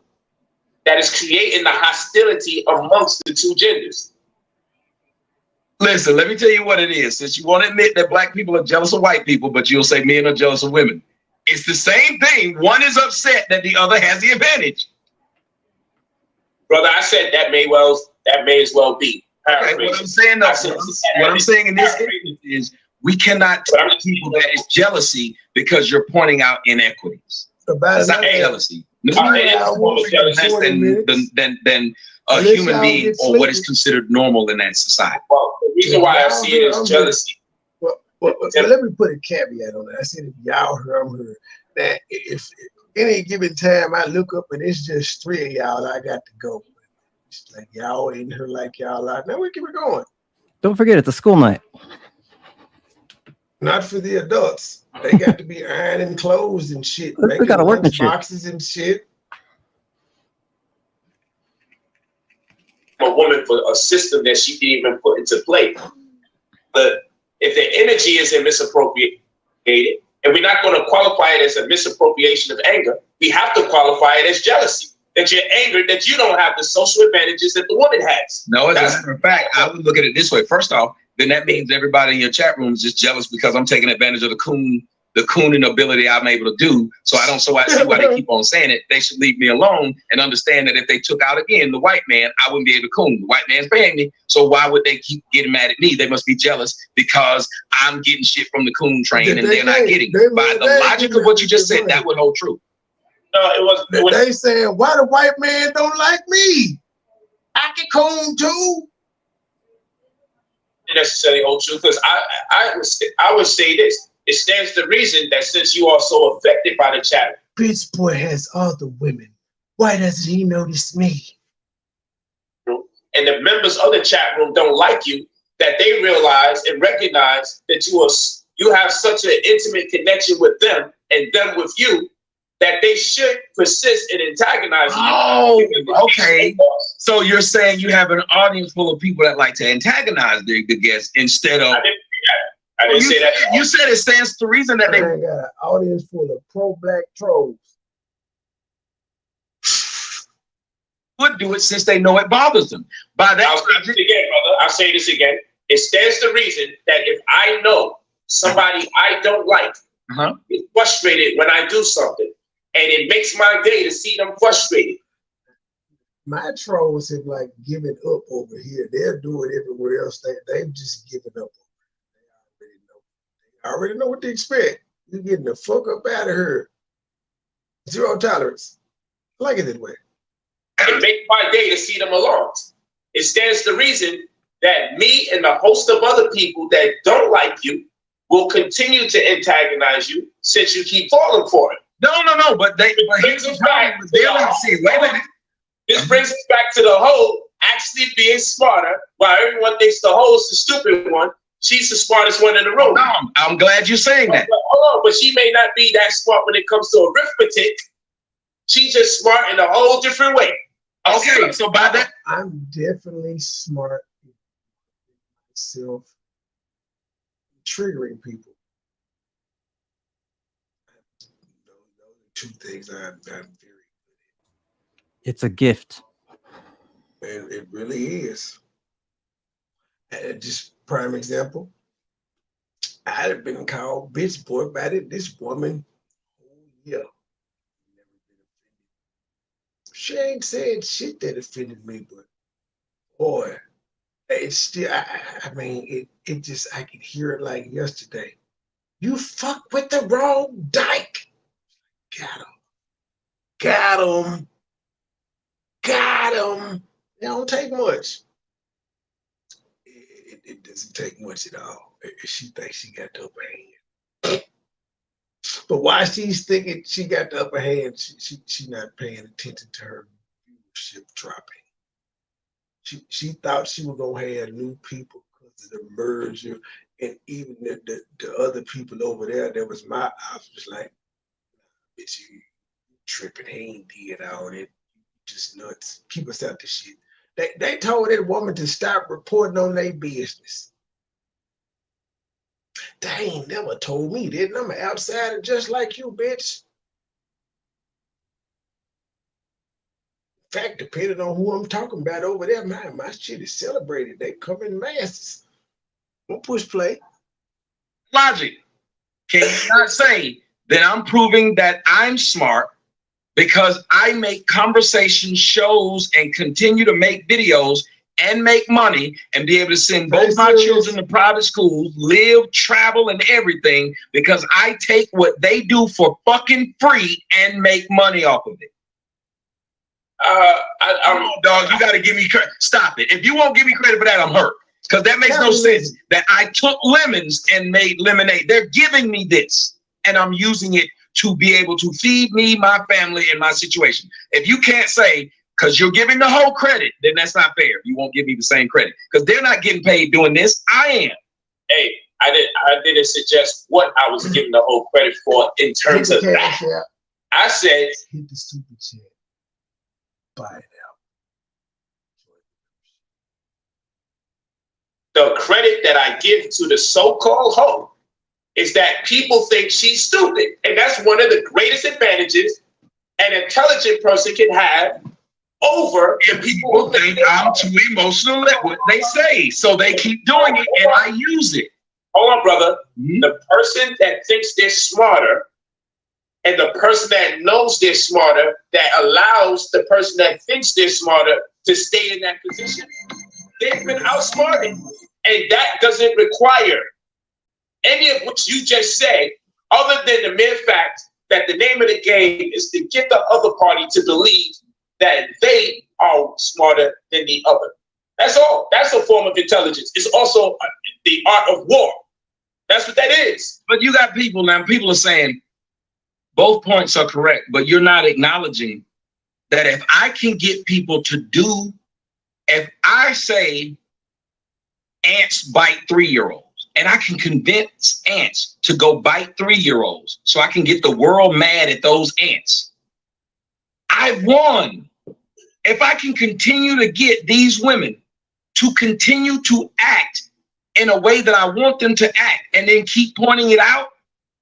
that is creating the hostility amongst the two genders. Listen, let me tell you what it is. Since you want to admit that black people are jealous of white people, but you'll say men are jealous of women. It's the same thing. One is upset that the other has the advantage. Brother, I said that may as well be. Okay, what I'm saying, what I'm saying in this instance is we cannot tell people that it's jealousy because you're pointing out inequities. It's not jealousy. Less than a human being or what is considered normal in that society. Well, the reason why I see it as jealousy. Well, let me put a caveat on that. I said if y'all heard that if any given time I look up and it's just 3 of y'all, I got to go. It's like y'all ain't her like y'all are. Now we keep it going. Don't forget, it's a school night. Not for the adults. They got to be ironing clothes and shit. We got to work and shit. Boxes and shit. A woman for a system that she didn't even put into play. if the energy isn't misappropriated, and we're not going to qualify it as a misappropriation of anger, we have to qualify it as jealousy. That you're angered that you don't have the social advantages that the woman has. No, as a matter of fact, I would look at it this way. First off, then that means everybody in your chat room is just jealous because I'm taking advantage of the cooning ability I'm able to do. So I see why they keep on saying it. They should leave me alone and understand that if they took out again the white man, I wouldn't be able to coon. The white man's paying me, so why would they keep getting mad at me? They must be jealous because I'm getting shit from the coon train and they're not getting. By the logic of what you just said, that would hold true. They saying, why the white man don't like me? I can coon too. Necessarily hold true, because I would say this. It stands to reason that since you are so affected by the chat, Bitch boy has other women. Why doesn't he notice me? And the members of the chat room don't like you, that they realize and recognize that you have such an intimate connection with them and them with you, that they should persist in antagonizing you. Oh, okay. So you're saying you have an audience full of people that like to antagonize the guests instead of. I didn't say that. You said it stands to reason that they got an audience full of pro-black trolls. would do it since they know it bothers them. By that, I'll say this again, brother. I'll say this again. It stands to reason that if I know somebody I don't like is frustrated when I do something, and it makes my day to see them frustrated. My trolls have like given up over here. They're doing everywhere else. They've just given up. They already know what to expect. You're getting the fuck up out of here. Zero tolerance. I like it that way. It makes my day to see them along. It stands to reason that me and a host of other people that don't like you will continue to antagonize you since you keep falling for it. No, but This brings us back to the hoe actually being smarter, while everyone thinks the hoe is the stupid one. She's the smartest one in the room. No, I'm glad you're saying that. Hold on, but she may not be that smart when it comes to arithmetic. She's just smart in a whole different way. Okay, so by that, I'm definitely smart myself, triggering people. Those are two things I'm very good at. It's a gift. And it really is. Just prime example. I'd have been called bitch boy by this woman. Oh, yeah. She ain't said shit that offended me, but boy, it's still, I mean, it just, I could hear it like yesterday. You fuck with the wrong dyke. Got him. Got him. Got him. It don't take much. It doesn't take much at all. She thinks she got the upper hand. But while she's thinking she got the upper hand, she not paying attention to her viewership dropping. She thought she was gonna have new people because of the merger, and even the other people over there. That was my house. Was like, bitch, you tripping? He ain't did all that. Just nuts. Keep us out the shit. They told that woman to stop reporting on their business. They ain't never told me that. I'm an outsider just like you, bitch. In fact, depending on who I'm talking about over there, my shit is celebrated. They come in masses. Don't push play. Logic. Can you not say that I'm proving that I'm smart because I make conversation shows and continue to make videos and make money and be able to send both my children to private schools, live, travel, and everything because I take what they do for fucking free and make money off of it. Dog, you got to give me credit. Stop it. If you won't give me credit for that, I'm hurt. Because that makes no sense that I took lemons and made lemonade. They're giving me this and I'm using it to be able to feed me, my family, and my situation. If you can't say, because you're giving the whole credit, then that's not fair. You won't give me the same credit because they're not getting paid doing this. I am. Hey, I didn't suggest what I was giving the whole credit for in terms of that. I said, hit the super chat. Buy it out. The credit credit that I give to the so-called hoe is that people think she's stupid. And that's one of the greatest advantages an intelligent person can have over the people who think I'm too emotional at what they say. So they keep doing it and I use it. Hold on, brother. The person that thinks they're smarter and the person that knows they're smarter, that allows the person that thinks they're smarter to stay in that position, they've been outsmarted. And that doesn't require any of what you just said, other than the mere fact that the name of the game is to get the other party to believe that they are smarter than the other. That's all. That's a form of intelligence. It's also the art of war. That's what that is. But you got people now, people are saying both points are correct, but you're not acknowledging that if I can get people to do, if I say ants bite 3-year-olds, and I can convince ants to go bite 3-year-olds so I can get the world mad at those ants, I've won. If I can continue to get these women to continue to act in a way that I want them to act and then keep pointing it out,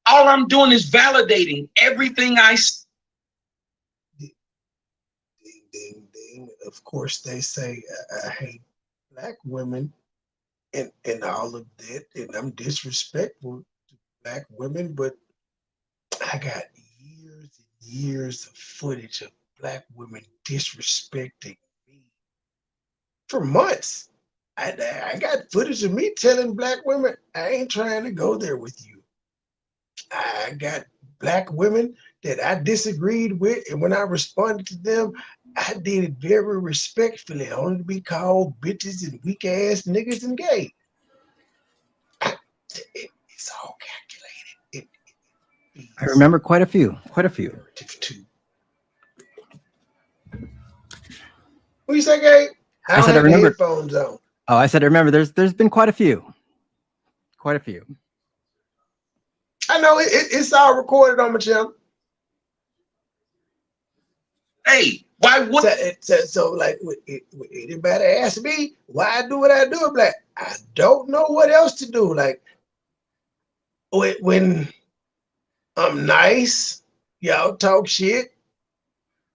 all I'm doing is validating everything I Ding, ding, ding. Of course, they say I hate black women and all of that, and I'm disrespectful to black women, but I got years and years of footage of black women disrespecting me for months. I got footage of me telling black women, I ain't trying to go there with you. I got black women that I disagreed with, and when I responded to them, I did it very respectfully, only to be called bitches and weak ass niggas and gay. It's all calculated. I remember quite a few. Too. What you say, Gabe? I said I have remember. Headphones on. Oh, I said I remember. There's been quite a few. I know it's all recorded on my channel. Hey, why would so like with anybody ask me why I do what I do, I'm like, I don't know what else to do. Like when I'm nice, y'all talk shit.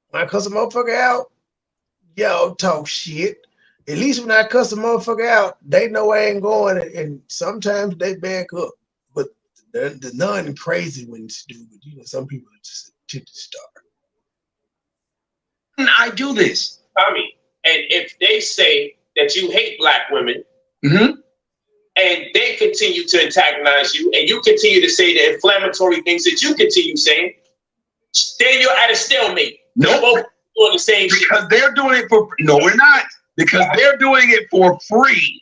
When I cuss a motherfucker out, y'all talk shit. At least when I cuss a motherfucker out, they know I ain't going, and sometimes they back up. But the non-crazy ones do. But you know, some people are just tip to start. I do this? Tommy, and if they say that you hate black women, and they continue to antagonize you, and you continue to say the inflammatory things that you continue saying, then you're at a stalemate. Nope. They're both doing the same shit. Because they're doing it for, no, we're not. Because they're doing it for free.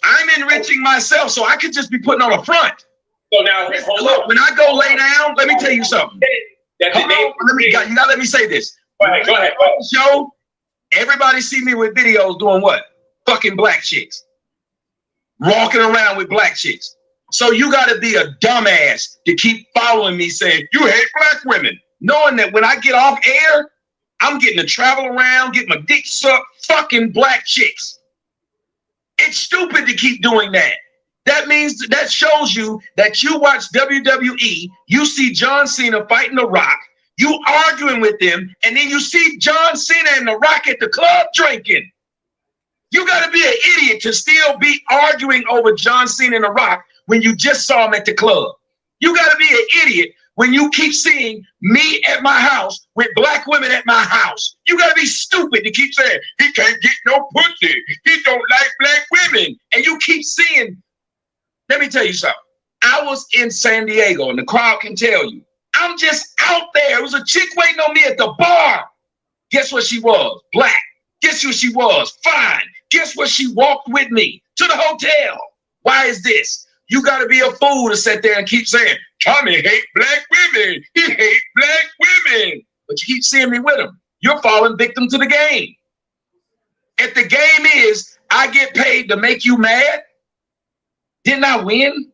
I'm enriching myself, so I could just be putting on a front. So now, hold Look, on. when I go lay down, let me tell you something. You gotta let me say this. Go ahead. Show, everybody see me with videos doing what? Fucking black chicks. Walking around with black chicks. So you gotta be a dumbass to keep following me saying, you hate black women. Knowing that when I get off air, I'm getting to travel around, get my dick sucked, fucking black chicks. It's stupid to keep doing that. That means that shows you that you watch WWE, you see John Cena fighting The Rock, you arguing with them, and then you see John Cena and The Rock at the club drinking. You got to be an idiot to still be arguing over John Cena and The Rock when you just saw him at the club. You got to be an idiot when you keep seeing me at my house with black women at my house. You got to be stupid to keep saying, he can't get no pussy, he don't like black women. And you keep seeing, let me tell you something. I was in San Diego, and the crowd can tell you, I'm just out there. It was a chick waiting on me at the bar. Guess what she was? Black. Guess who she was? Fine. Guess what? She walked with me to the hotel. Why is this? You got to be a fool to sit there and keep saying, Tommy hate black women. He hate black women. But you keep seeing me with him. You're falling victim to the game. If the game is, I get paid to make you mad, didn't I win?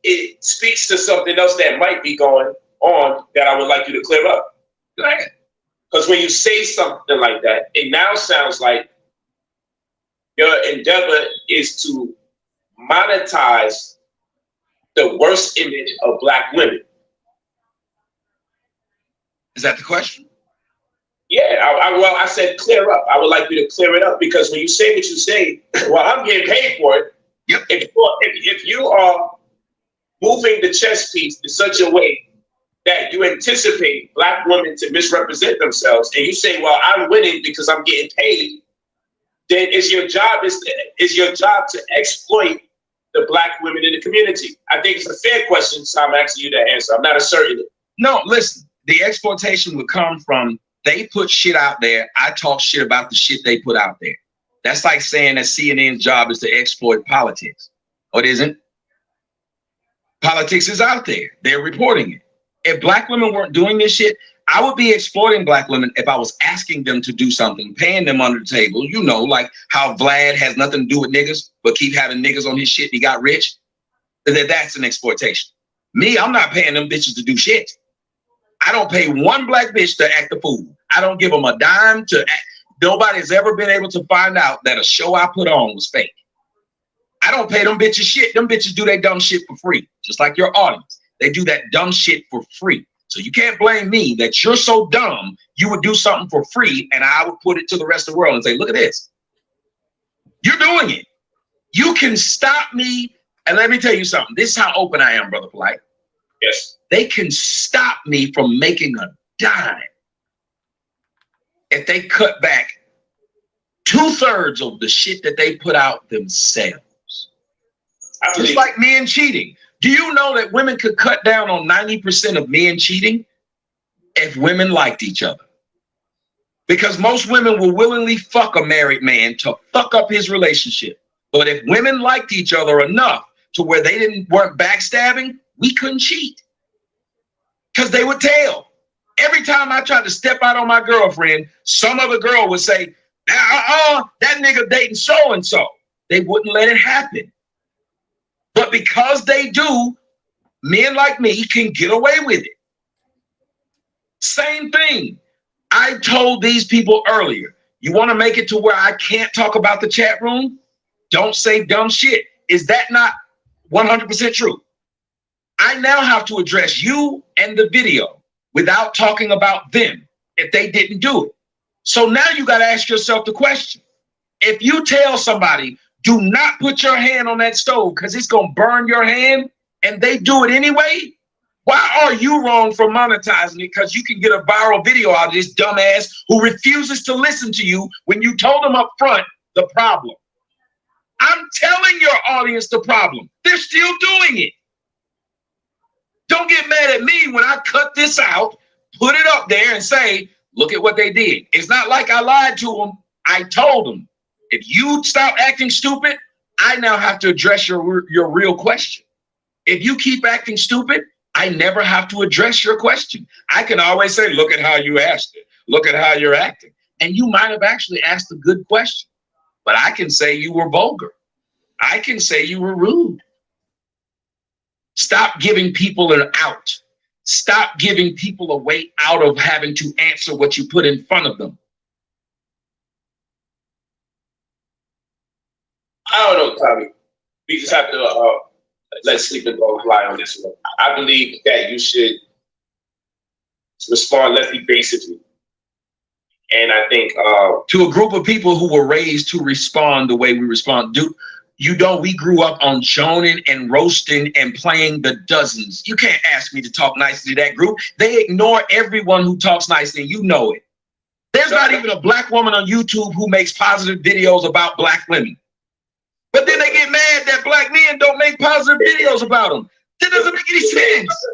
It speaks to something else that might be going on that I would like you to clear up. Go ahead. Because when you say something like that, it now sounds like your endeavor is to monetize the worst image of Black women. Is that the question? Yeah, well, I said clear up. I would like you to clear it up, because when you say what you say, well, I'm getting paid for it. Yep. If you are moving the chess piece in such a way that you anticipate Black women to misrepresent themselves, and you say, well, I'm winning because I'm getting paid, then it's your job to exploit the Black women in the community. I think it's a fair question, so I'm asking you to answer. I'm not asserting it. No, listen, the exploitation would come from they put shit out there. I talk shit about the shit they put out there. That's like saying that CNN's job is to exploit politics. Or it isn't. Politics is out there. They're reporting it. If Black women weren't doing this shit, I would be exploiting Black women if I was asking them to do something, paying them under the table. You know, like how Vlad has nothing to do with niggas, but keep having niggas on his shit and he got rich. That's an exploitation. Me, I'm not paying them bitches to do shit. I don't pay one Black bitch to act a fool. I don't give them a dime to act. Nobody has ever been able to find out that a show I put on was fake. I don't pay them bitches shit. Them bitches do their dumb shit for free, just like your audience. They do that dumb shit for free. So you can't blame me that you're so dumb you would do something for free and I would put it to the rest of the world and say, look at this. You're doing it. You can stop me. And let me tell you something. This is how open I am, Brother Polite. Yes. They can stop me from making a dime if they cut back 2/3 of the shit that they put out themselves. Just like men cheating. Do you know that women could cut down on 90% of men cheating if women liked each other? Because most women will willingly fuck a married man to fuck up his relationship. But if women liked each other enough to where they weren't backstabbing, we couldn't cheat. Because they would tell. Every time I tried to step out on my girlfriend, some other girl would say, that nigga dating so-and-so. They wouldn't let it happen. But because they do, men like me can get away with it. Same thing. I told these people earlier, you want to make it to where I can't talk about the chat room? Don't say dumb shit. Is that not 100% true? I now have to address you and the video without talking about them if they didn't do it. So now you got to ask yourself the question. If you tell somebody, do not put your hand on that stove because it's going to burn your hand, and they do it anyway, why are you wrong for monetizing it? Because you can get a viral video out of this dumbass who refuses to listen to you when you told them up front the problem. I'm telling your audience the problem. They're still doing it. Don't get mad at me when I cut this out, put it up there and say, look at what they did. It's not like I lied to them. I told them, if you stop acting stupid, I now have to address your real question. If you keep acting stupid, I never have to address your question. I can always say, look at how you asked it. Look at how you're acting. And you might have actually asked a good question, but I can say you were vulgar. I can say you were rude. Stop giving people an out. Stop giving people a way out of having to answer what you put in front of them. I don't know, Tommy. We just have to let sleeping dogs fly on this one. I believe that you should respond less evasively. And I think to a group of people who were raised to respond the way we respond. We grew up on joning and roasting and playing the dozens. You can't ask me to talk nicely to that group. They ignore everyone who talks nicely, and you know it. There's not even a Black woman on YouTube who makes positive videos about Black women. But then they get mad that Black men don't make positive videos about them. That doesn't make any sense.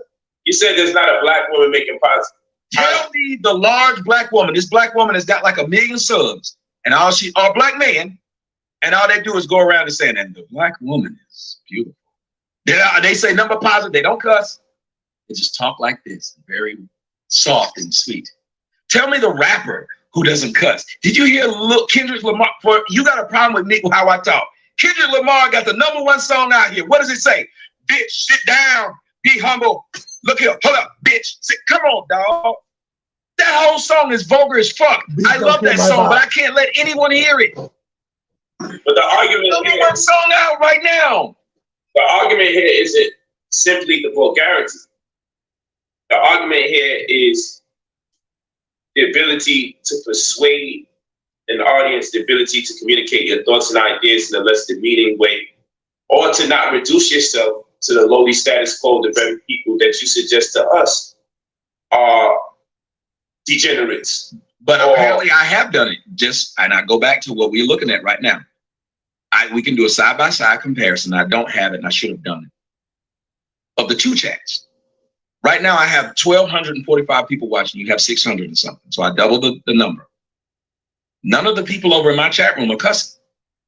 You said there's not a Black woman making positive. Tell me the large Black woman. This Black woman has got like 1 million subs, and all Black man, and all they do is go around and saying, and the Black woman is beautiful. They say number positive. They don't cuss. They just talk like this, very soft and sweet. Tell me the rapper who doesn't cuss. Did you hear Kendrick Lamar? You got a problem with me how I talk. Kendrick Lamar got the #1 song out here. What does it say? Bitch, sit down, be humble. Look here, hold up, bitch. Come on, dog. That whole song is vulgar as fuck. I love that song, but I can't let anyone hear it. But the argument Give me one song out right now. The argument here isn't simply the vulgarity. The argument here is the ability to persuade an audience, the ability to communicate your thoughts and ideas in a less demeaning way, or to not reduce yourself to the lowly status quo. The very people that you suggest to us are degenerates. But apparently I have done it. And I go back to what we're looking at right now. We can do a side-by-side comparison. I don't have it, and I should have done it. Of the two chats. Right now, I have 1,245 people watching. You have 600 and something. So I doubled the number. None of the people over in my chat room are cussing.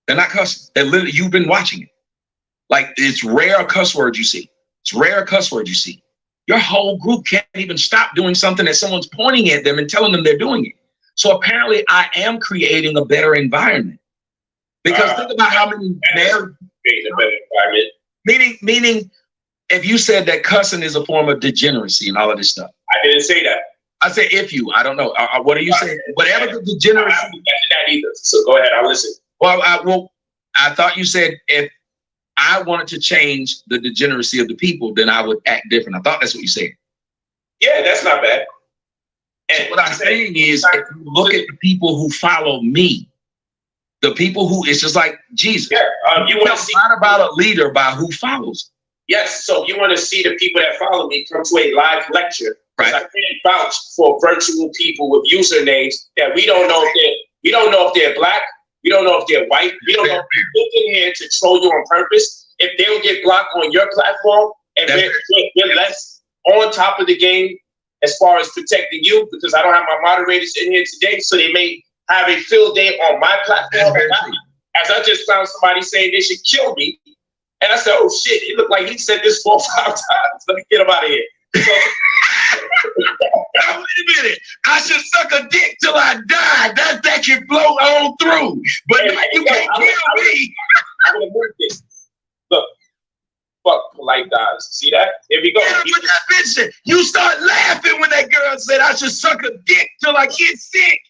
They're not cussing. They're literally, you've been watching it. Like, it's rare cuss words you see. It's rare cuss words you see. Your whole group can't even stop doing something that someone's pointing at them and telling them they're doing it. So apparently, I am creating a better environment. Because think about how many creating a better environment. Meaning, if you said that cussing is a form of degeneracy and all of this stuff. I didn't say that. I said if you. I don't know. What are you saying? Whatever the degeneracy. I haven't mentioned that either. So go ahead. I'll listen. Well, I thought you said if I wanted to change the degeneracy of the people, then I would act different. I thought that's what you said. Yeah, that's not bad. And what I'm saying is, if you look at the people who follow me, the people who, it's just like Jesus. Yeah, you want to see not about a leader by who follows. Yes, so you want to see the people that follow me come to a live lecture. Right. I can't vouch for virtual people with usernames that we don't know if they're black, we don't know if they're white, we don't know if they're looking here to troll you on purpose. If they'll get blocked on your platform, and we're less on top of the game as far as protecting you, because I don't have my moderators in here today, so they may have a field day on my platform. As I just found somebody saying they should kill me. And I said, oh shit, it looked like he said this 4 or 5 times. Let me get him out of here. So, now, wait a minute. I should suck a dick till I die. That can flow on through. But you can't kill me. I'm gonna move this. Look, fuck polite guys. See that? Here we go. Yeah, but that bitch, you start laughing when that girl said I should suck a dick till I get sick.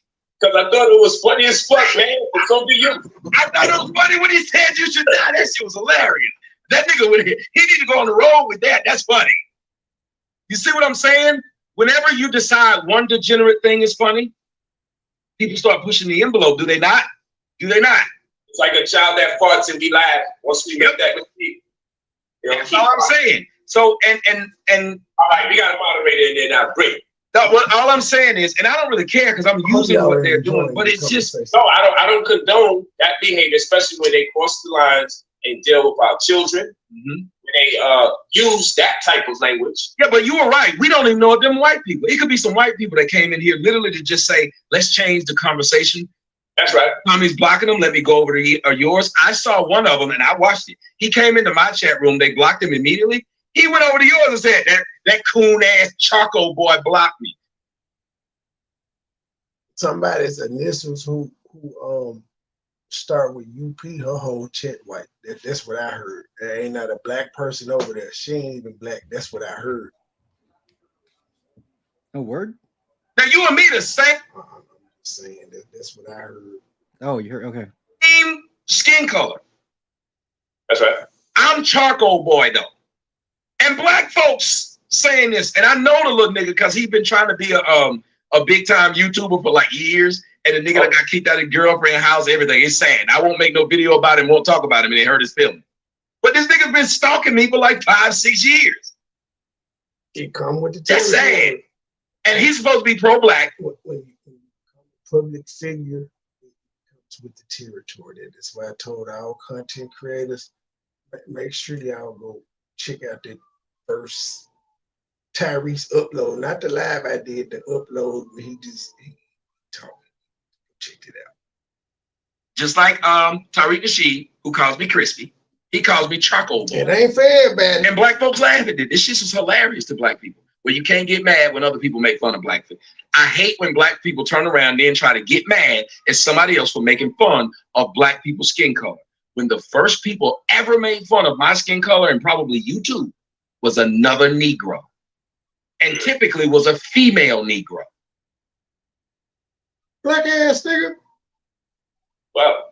Because I thought it was funny as fuck, man. And so do you. I thought it was funny when he said you should die. That shit was hilarious. That nigga he need to go on the road with that. That's funny. You see what I'm saying? Whenever you decide one degenerate thing is funny, people start pushing the envelope. Do they not? Do they not? It's like a child that farts and we laugh once we make that mistake. You know, that's all I'm saying. So and all right, we got a moderator in there now. Great. No, what all I'm saying is, and I don't really care because I'm using what they're doing, but it's just no, I don't condone that behavior, especially when they cross the lines and deal with our children. When they use that type of language. Yeah, but you were right. We don't even know them white people. It could be some white people that came in here literally to just say, let's change the conversation. That's right. Tommy's blocking them. Let me go over to yours. I saw one of them and I watched it. He came into my chat room. They blocked him immediately. He went over to yours and said, that coon ass Charco boy blocked me. Somebody's initials who start with UP, her whole chat white. That's what I heard. There ain't not a black person over there. She ain't even black. That's what I heard. A word? Now you and me the same. I'm saying that's what I heard. Oh, you heard? Okay. Same skin color. That's right. I'm Charcoal Boy though. And black folks saying this, and I know the little nigga because he's been trying to be a big time YouTuber for like years. And the nigga that got kicked out of his girlfriend house, everything. It's sad. I won't make no video about him, won't talk about him, and it hurt his feelings. But this nigga's been stalking me for like 5-6 years. He come with the That's sad. And he's supposed to be pro-black. When you become a public figure, it comes with the territory. That's why I told our content creators, make sure y'all go check out that first Tyrese upload, not the live I did, the upload. He talking. Check it out. Just like Tariq Nasheed, who calls me crispy, he calls me Charcoal Boy. It ain't fair, man. And black folks laugh at it. This shit is hilarious to black people. Where you can't get mad when other people make fun of black people. I hate when black people turn around and then try to get mad at somebody else for making fun of black people's skin color. When the first people ever made fun of my skin color, and probably you too, was another Negro. And typically was a female Negro. Black ass nigga. Well,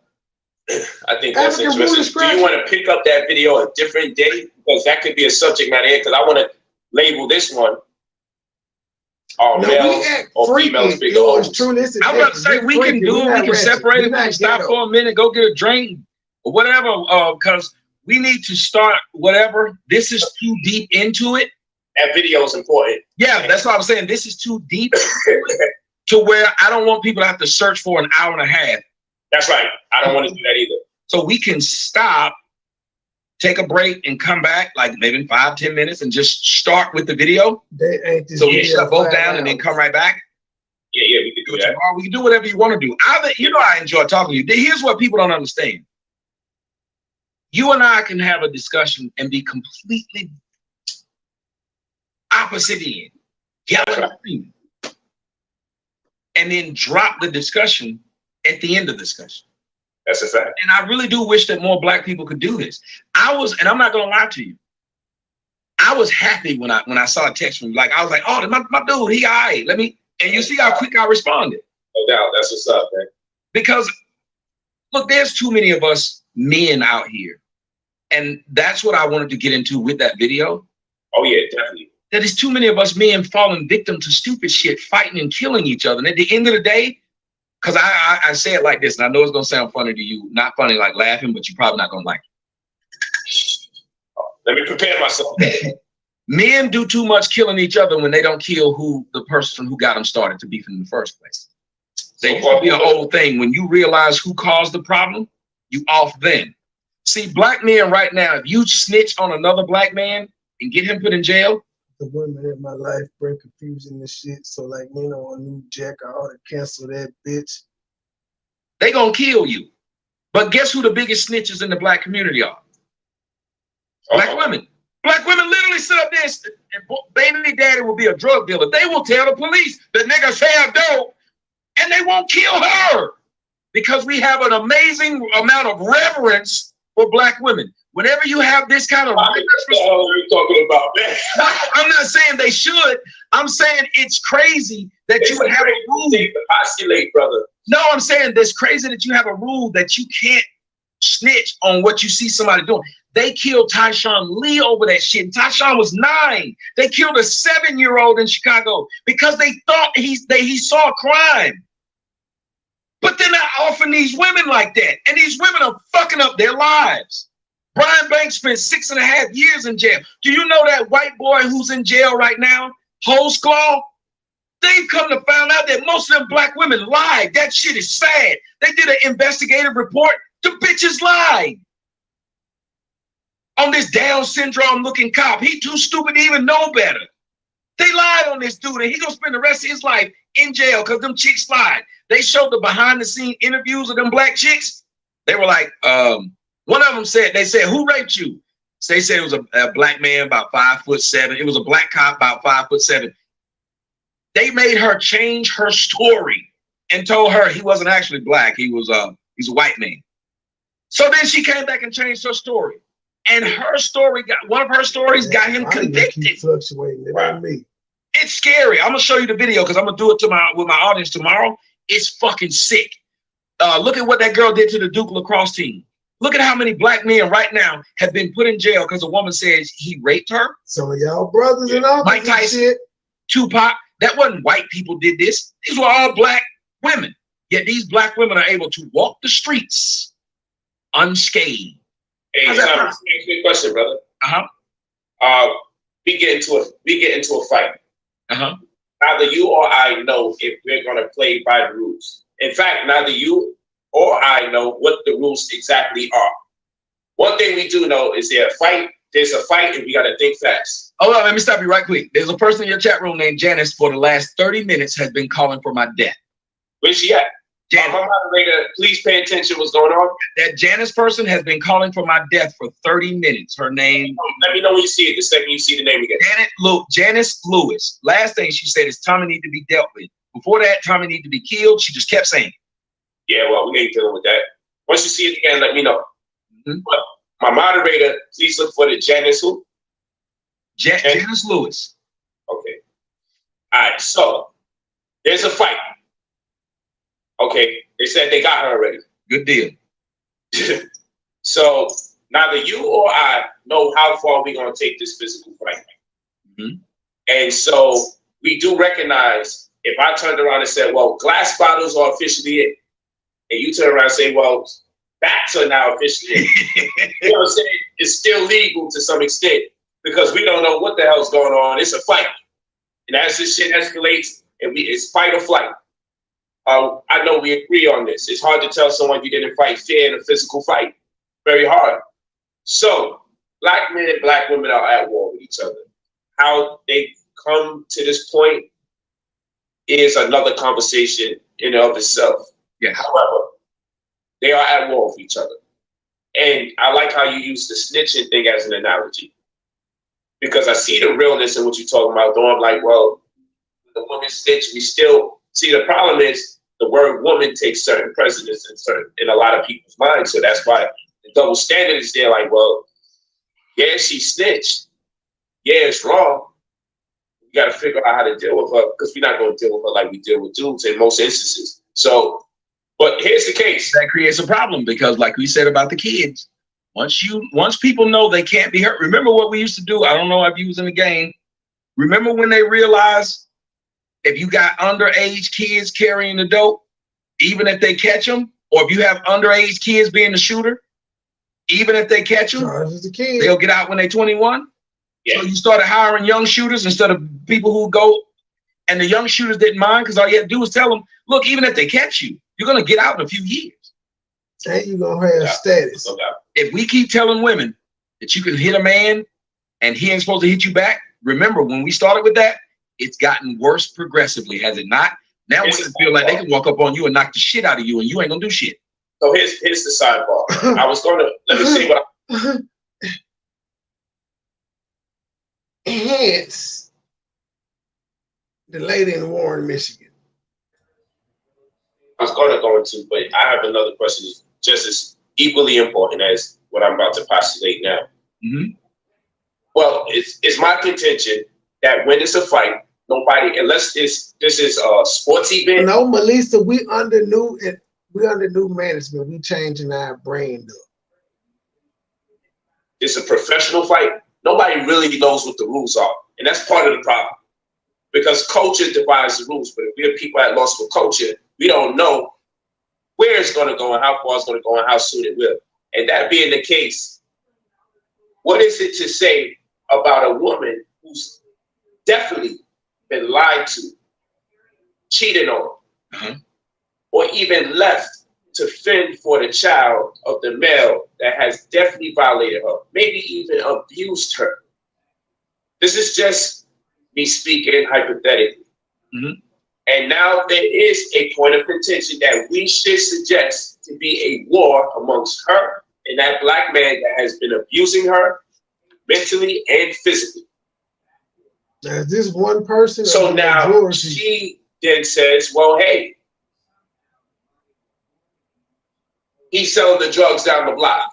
I think that's African booty interesting. Do you want to pick up that video a different day? Because that could be a subject matter here, because I want to label this one all males or females big holes. I'm about to say we can do it. We can separate it. We can stop for a minute, go get a drink or whatever. Because we need to start whatever. This is too deep into it. That video is important. Yeah, that's what I was saying. This is too deep to where I don't want people to have to search for an hour and a half. That's right. I don't want to do that either. So we can stop, take a break, and come back like maybe in 5-10 minutes and just start with the video. So we shut both down and then come right back. Yeah, we can do that. Tomorrow. We can do whatever you want to do. You know I enjoy talking to you. Here's what people don't understand. You and I can have a discussion and be completely opposite end. Yelling, and then drop the discussion at the end of the discussion. That's a fact. And I really do wish that more black people could do this. And I'm not gonna lie to you, I was happy when I saw a text from you. Like I was like, oh, my dude, he all right. And you see how quick I responded. No doubt, that's what's up, man. Because look, there's too many of us men out here. And that's what I wanted to get into with that video. Oh yeah, definitely. That there's too many of us men falling victim to stupid shit, fighting and killing each other. And at the end of the day, because I say it like this, and I know it's gonna sound funny to you, not funny like laughing, but you're probably not gonna like it. Let me prepare myself. Men do too much killing each other when they don't kill the person who got them started to beef in the first place. There used to be an old thing. When you realize who caused the problem, you off them. See, black men right now, if you snitch on another black man and get him put in jail, the women in my life bring confusion and shit. So like, you know, a new jack, I ought to cancel that bitch. They gonna kill you. But guess who the biggest snitches in the black community are? Black women. Black women literally sit up there and baby daddy will be a drug dealer. They will tell the police the nigga sell dope and they won't kill her because we have an amazing amount of reverence for black women. Whenever you have this kind of what the hell are you talking about, man? I'm not saying they should. I'm saying it's crazy that you would have a rule. To postulate, brother. No, I'm saying it's crazy that you have a rule that you can't snitch on what you see somebody doing. They killed Tyshawn Lee over that shit. Tyshawn was 9. They killed a 7-year-old in Chicago because they thought he saw a crime. But they're not offering these women like that. And these women are fucking up their lives. Brian Banks spent 6.5 years in jail. Do you know that white boy who's in jail right now, Holsclaw? They've come to find out that most of them black women lied. That shit is sad. They did an investigative report. The bitches lied. On this Down syndrome looking cop. He too stupid to even know better. They lied on this dude and he gonna spend the rest of his life in jail because them chicks lied. They showed the behind the scene interviews of them black chicks. They were like, one of them said, they said, who raped you? So they said it was a black man about 5'7". It was a black cop about 5'7". They made her change her story and told her he wasn't actually black. He's a white man. So then she came back and changed her story. And her story one of her stories got him convicted. Fluctuating. It ain't me. It's scary. I'm gonna show you the video because I'm gonna do it with my audience tomorrow. It's fucking sick. Look at what that girl did to the Duke lacrosse team. Look at how many black men right now have been put in jail because a woman says he raped her. Some of y'all brothers and all Mike Tyson, shit. Tupac. That wasn't white people did this. These were all black women. Yet these black women are able to walk the streets unscathed. Hey, good question, brother. We get into a fight. Neither you or I know if we're gonna play by the rules. In fact, neither you or I know what the rules exactly are. One thing we do know is there's a fight, and we gotta think fast. Oh, let me stop you right quick. There's a person in your chat room named Janice for the last 30 minutes has been calling for my death. Where's she at? My moderator, please pay attention what's going on. That Janice person has been calling for my death for 30 minutes. Her name. Let me know when you see it, the second you see the name again. Janice Lewis. Last thing she said is Tommy need to be dealt with. Before that, Tommy need to be killed. She just kept saying it. Yeah, well, we ain't dealing with that. Once you see it again, let me know. But my moderator, please look for the Janice who? Janice Lewis. Okay. All right, so there's a fight. Okay, they said they got her already. Good deal. So neither you or I know how far we're going to take this physical fight. Mm-hmm. And so we do recognize if I turned around and said, well, glass bottles are officially in, and you turn around and say, well, bats are now officially in. You know what I'm saying? It's still legal to some extent because we don't know what the hell's going on. It's a fight. And as this shit escalates, it's fight or flight. I know we agree on this. It's hard to tell someone you didn't fight fair in a physical fight. Very hard. So black men and black women are at war with each other. How they come to this point is another conversation in and of itself. Yeah. However, they are at war with each other. And I like how you use the snitching thing as an analogy. Because I see the realness in what you're talking about, though I'm like, well, the woman snitch, we still see the problem is the word woman takes certain precedence in a lot of people's minds. So that's why the double standard is there, like, well, yeah, she snitched. Yeah, it's wrong. We got to figure out how to deal with her because we're not going to deal with her like we deal with dudes in most instances. So, but here's the case. That creates a problem because, like we said about the kids, once people know they can't be hurt. Remember what we used to do? I don't know if you was in the game. Remember when they realized if you got underage kids carrying the dope, even if they catch them, or if you have underage kids being the shooter, even if they catch them, they'll get out when they're 21. Yeah. So you started hiring young shooters instead of people who go, and the young shooters didn't mind because all you had to do was tell them, look, even if they catch you, you're going to get out in a few years. And you're going to have status. No doubt. If we keep telling women that you can hit a man and he ain't supposed to hit you back, remember when we started with that, it's gotten worse progressively, has it not? Now women feel like they can walk up on you and knock the shit out of you and you ain't going to do shit. So here's the sidebar. I was going to, let me see what Hence, the lady in the war in Michigan. I was going to go into, but I have another question just as equally important as what I'm about to postulate now. Mm-hmm. Well, it's my contention that when it's a fight, nobody, unless this is a sports event. No, Melissa, we under new management. We changing our brand up. It's a professional fight. Nobody really knows what the rules are, and that's part of the problem. Because culture divides the rules, but if we have people at loss for culture, we don't know where it's going to go and how far it's going to go and how soon it will. And that being the case, what is it to say about a woman who's definitely been lied to, cheated on, or even left to fend for the child of the male that has definitely violated her, maybe even abused her? This is just me speaking hypothetically. Mm-hmm. And now there is a point of contention that we should suggest to be a war amongst her and that black man that has been abusing her mentally and physically. Now, is this one person? So now she then says, well, hey, he's selling the drugs down the block.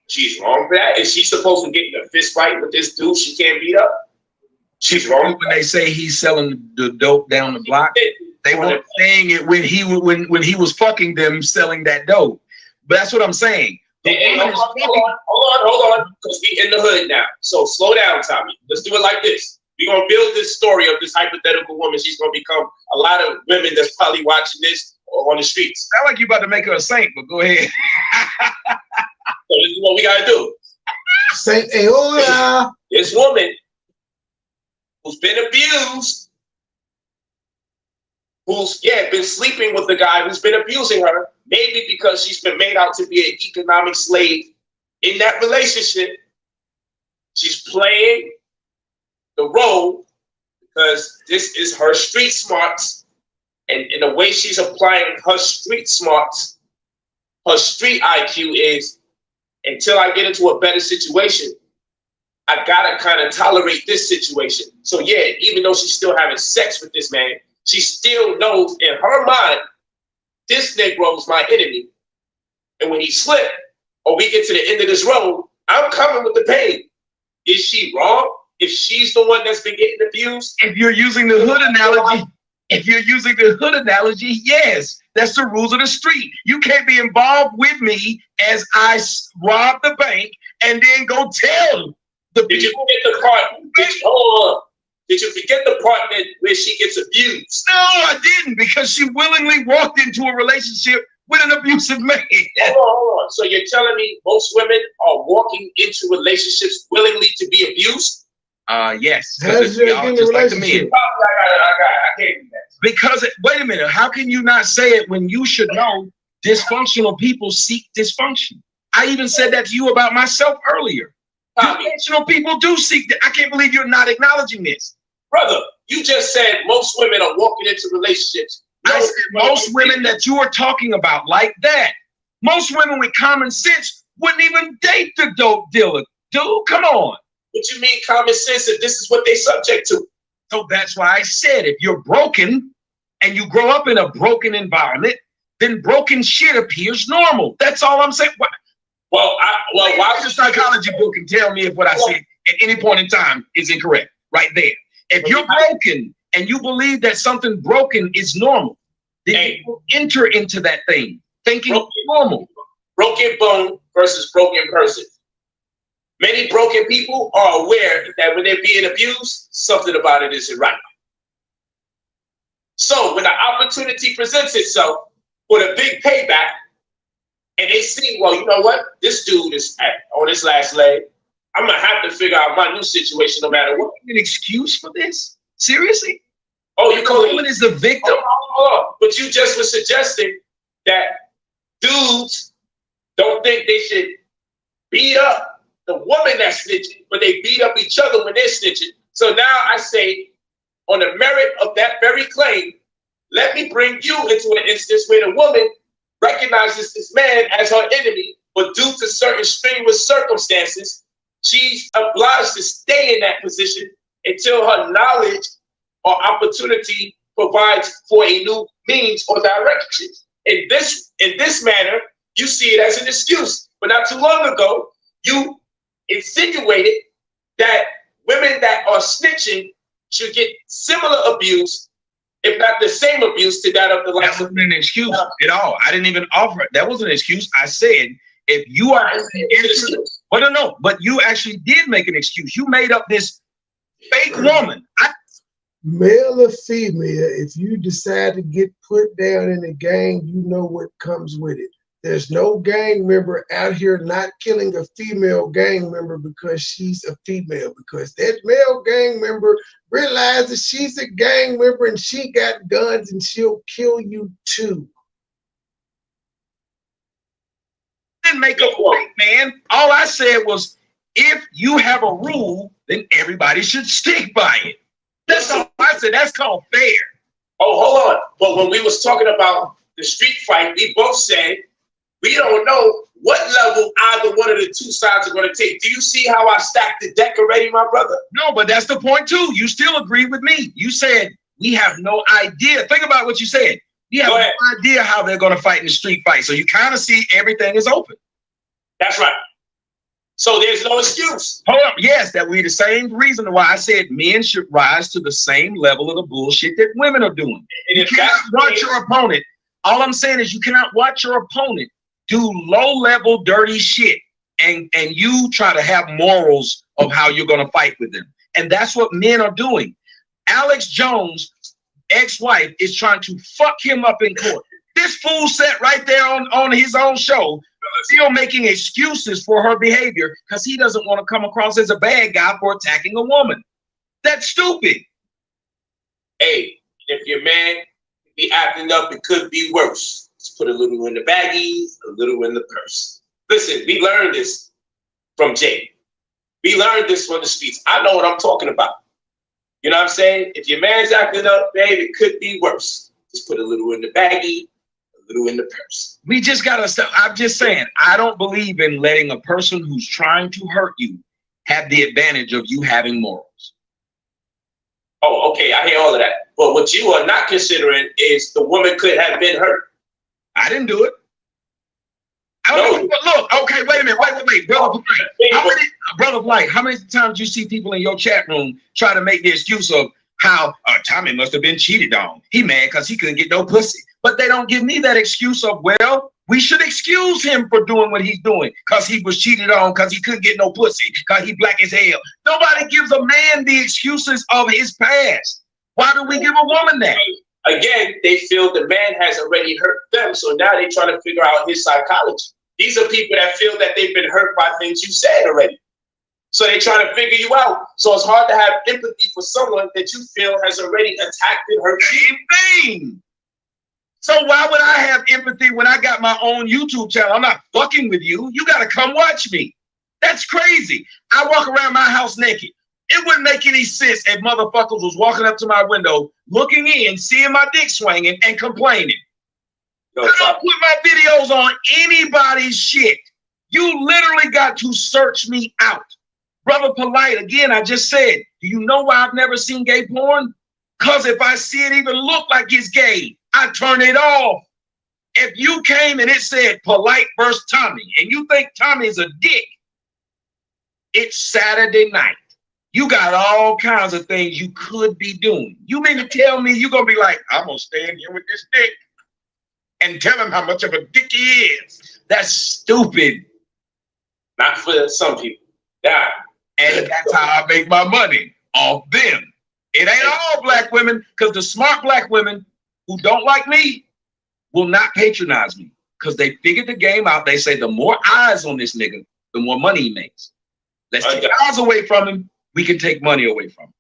She's wrong for that. Is she supposed to get in a fist fight with this dude she can't beat up? She's wrong when they say he's selling the dope down the block. They weren't saying it when he was fucking them selling that dope. But that's what I'm saying. Hey, hold on, because we in the hood now. So slow down, Tommy. Let's do it like this. We're gonna build this story of this hypothetical woman. She's gonna become a lot of women that's probably watching this on the streets. Sound like you about to make her a saint, but go ahead. So this is what we gotta do. Saint Aola. This woman who's been abused, who's been sleeping with the guy who's been abusing her, maybe because she's been made out to be an economic slave in that relationship. She's playing the role because this is her street smarts, and in the way she's applying her street smarts, her street IQ is, until I get into a better situation, I gotta kind of tolerate this situation. So yeah, even though she's still having sex with this man, she still knows in her mind, this Negro is my enemy. And when he slip, or we get to the end of this road, I'm coming with the pain. Is she wrong? If she's the one that's been getting abused? If you're using the hood analogy, If you're using the hood analogy, yes, that's the rules of the street. You can't be involved with me as I rob the bank and then go tell the Did you people. forget the part? Hold on. Did you forget the part where she gets abused? No, I didn't, because she willingly walked into a relationship with an abusive man. Hold on. So you're telling me most women are walking into relationships willingly to be abused? Yes. How did you get in a Just like the relationship? I can't do that. Because, wait a minute, how can you not say it when you should know dysfunctional people seek dysfunction? I even said that to you about myself earlier. Dysfunctional people do seek that. I can't believe you're not acknowledging this. Brother, you just said most women are walking into relationships. I said most women that you are talking about like that. Most women with common sense wouldn't even date the dope dealer. Dude, come on. What you mean common sense if this is what they subject to? So that's why I said if you're broken and you grow up in a broken environment, then broken shit appears normal. That's all I'm saying. Why would the psychology book can tell me if what I said at any point in time is incorrect? Right there. If you're broken and you believe that something broken is normal, then you enter into that thing thinking it's normal. Broken bone versus broken person. Many broken people are aware that when they're being abused, something about it isn't right. So when the opportunity presents itself for the big payback, and they see, well, you know what? This dude is on his last leg. I'm going to have to figure out my new situation no matter what. An excuse for this? Seriously? Oh, you call woman is the victim? But you just were suggesting that dudes don't think they should beat up the woman that's snitching, but they beat up each other when they're snitching. So now I say, on the merit of that very claim, let me bring you into an instance where the woman recognizes this man as her enemy, but due to certain strenuous circumstances, she's obliged to stay in that position until her knowledge or opportunity provides for a new means or direction. In this manner, you see it as an excuse. But not too long ago, you insinuated that women that are snitching should get similar abuse, if not the same abuse, to that of the That wasn't an excuse at all. I didn't even offer it. That wasn't an excuse. I said, if you are, but you actually did make an excuse. You made up this fake woman. Male or female, if you decide to get put down in a gang, you know what comes with it. There's no gang member out here not killing a female gang member because she's a female, because that male gang member realizes she's a gang member and she got guns and she'll kill you too. Didn't make a point, man. All I said was, if you have a rule, then everybody should stick by it. That's all I said. That's called fair. Oh, hold on. But when we was talking about the street fight, we both said we don't know what level either one of the two sides are going to take. Do you see how I stacked the deck already, my brother? No, but that's the point too. You still agree with me. You said we have no idea. Think about what you said. We have no idea how they're going to fight in the street fight. So you kind of see everything is open. That's right. So there's no excuse. Hold up. Yes, that we the same reason why I said men should rise to the same level of the bullshit that women are doing. And you cannot watch your opponent. All I'm saying is you cannot watch your opponent do low-level dirty shit and you try to have morals of how you're going to fight with them. And that's what men are doing. Alex Jones' ex-wife is trying to fuck him up in court. This fool sat right there on his own show, still making excuses for her behavior because he doesn't want to come across as a bad guy for attacking a woman. That's stupid. Hey, if your man be acting up, it could be worse. Let's put a little in the baggie, a little in the purse. Listen, we learned this from Jay. We learned this from the streets. I know what I'm talking about. You know what I'm saying? If your man's acting up, babe, it could be worse. Just put a little in the baggie, a little in the purse. We just gotta stop. I'm just saying, I don't believe in letting a person who's trying to hurt you have the advantage of you having morals. Oh, okay, I hear all of that. But what you are not considering is the woman could have been hurt. I didn't do it. Look, okay, wait a minute, wait, brother Blight. Brother Blight, how many times you see people in your chat room try to make the excuse of, how Tommy must have been cheated on. He mad because he couldn't get no pussy. But they don't give me that excuse of, well, we should excuse him for doing what he's doing because he was cheated on, because he couldn't get no pussy, because he black as hell. Nobody gives a man the excuses of his past. Why do we give a woman that? Again, they feel the man has already hurt them, so now they're trying to figure out his psychology. These are people that feel that they've been hurt by things you said already. So they're trying to figure you out. So it's hard to have empathy for someone that you feel has already attacked and hurt you. Same thing. So why would I have empathy when I got my own YouTube channel? I'm not fucking with you. You got to come watch me. That's crazy. I walk around my house naked. It wouldn't make any sense if motherfuckers was walking up to my window, looking in, seeing my dick swinging, and complaining. I don't put my videos on anybody's shit. You literally got to search me out. Brother Polite, again, I just said, do you know why I've never seen gay porn? Because if I see it even look like it's gay, I turn it off. If you came and it said Polite versus Tommy, and you think Tommy's a dick, it's Saturday night. You got all kinds of things you could be doing. You mean to tell me you're going to be like, I'm going to stand here with this dick and tell him how much of a dick he is? That's stupid. Not for some people. Yeah. And that's how I make my money, off them. It ain't all black women, because the smart black women who don't like me will not patronize me, because they figured the game out. They say the more eyes on this nigga, the more money he makes. Let's take eyes away from him. We can take money away from him.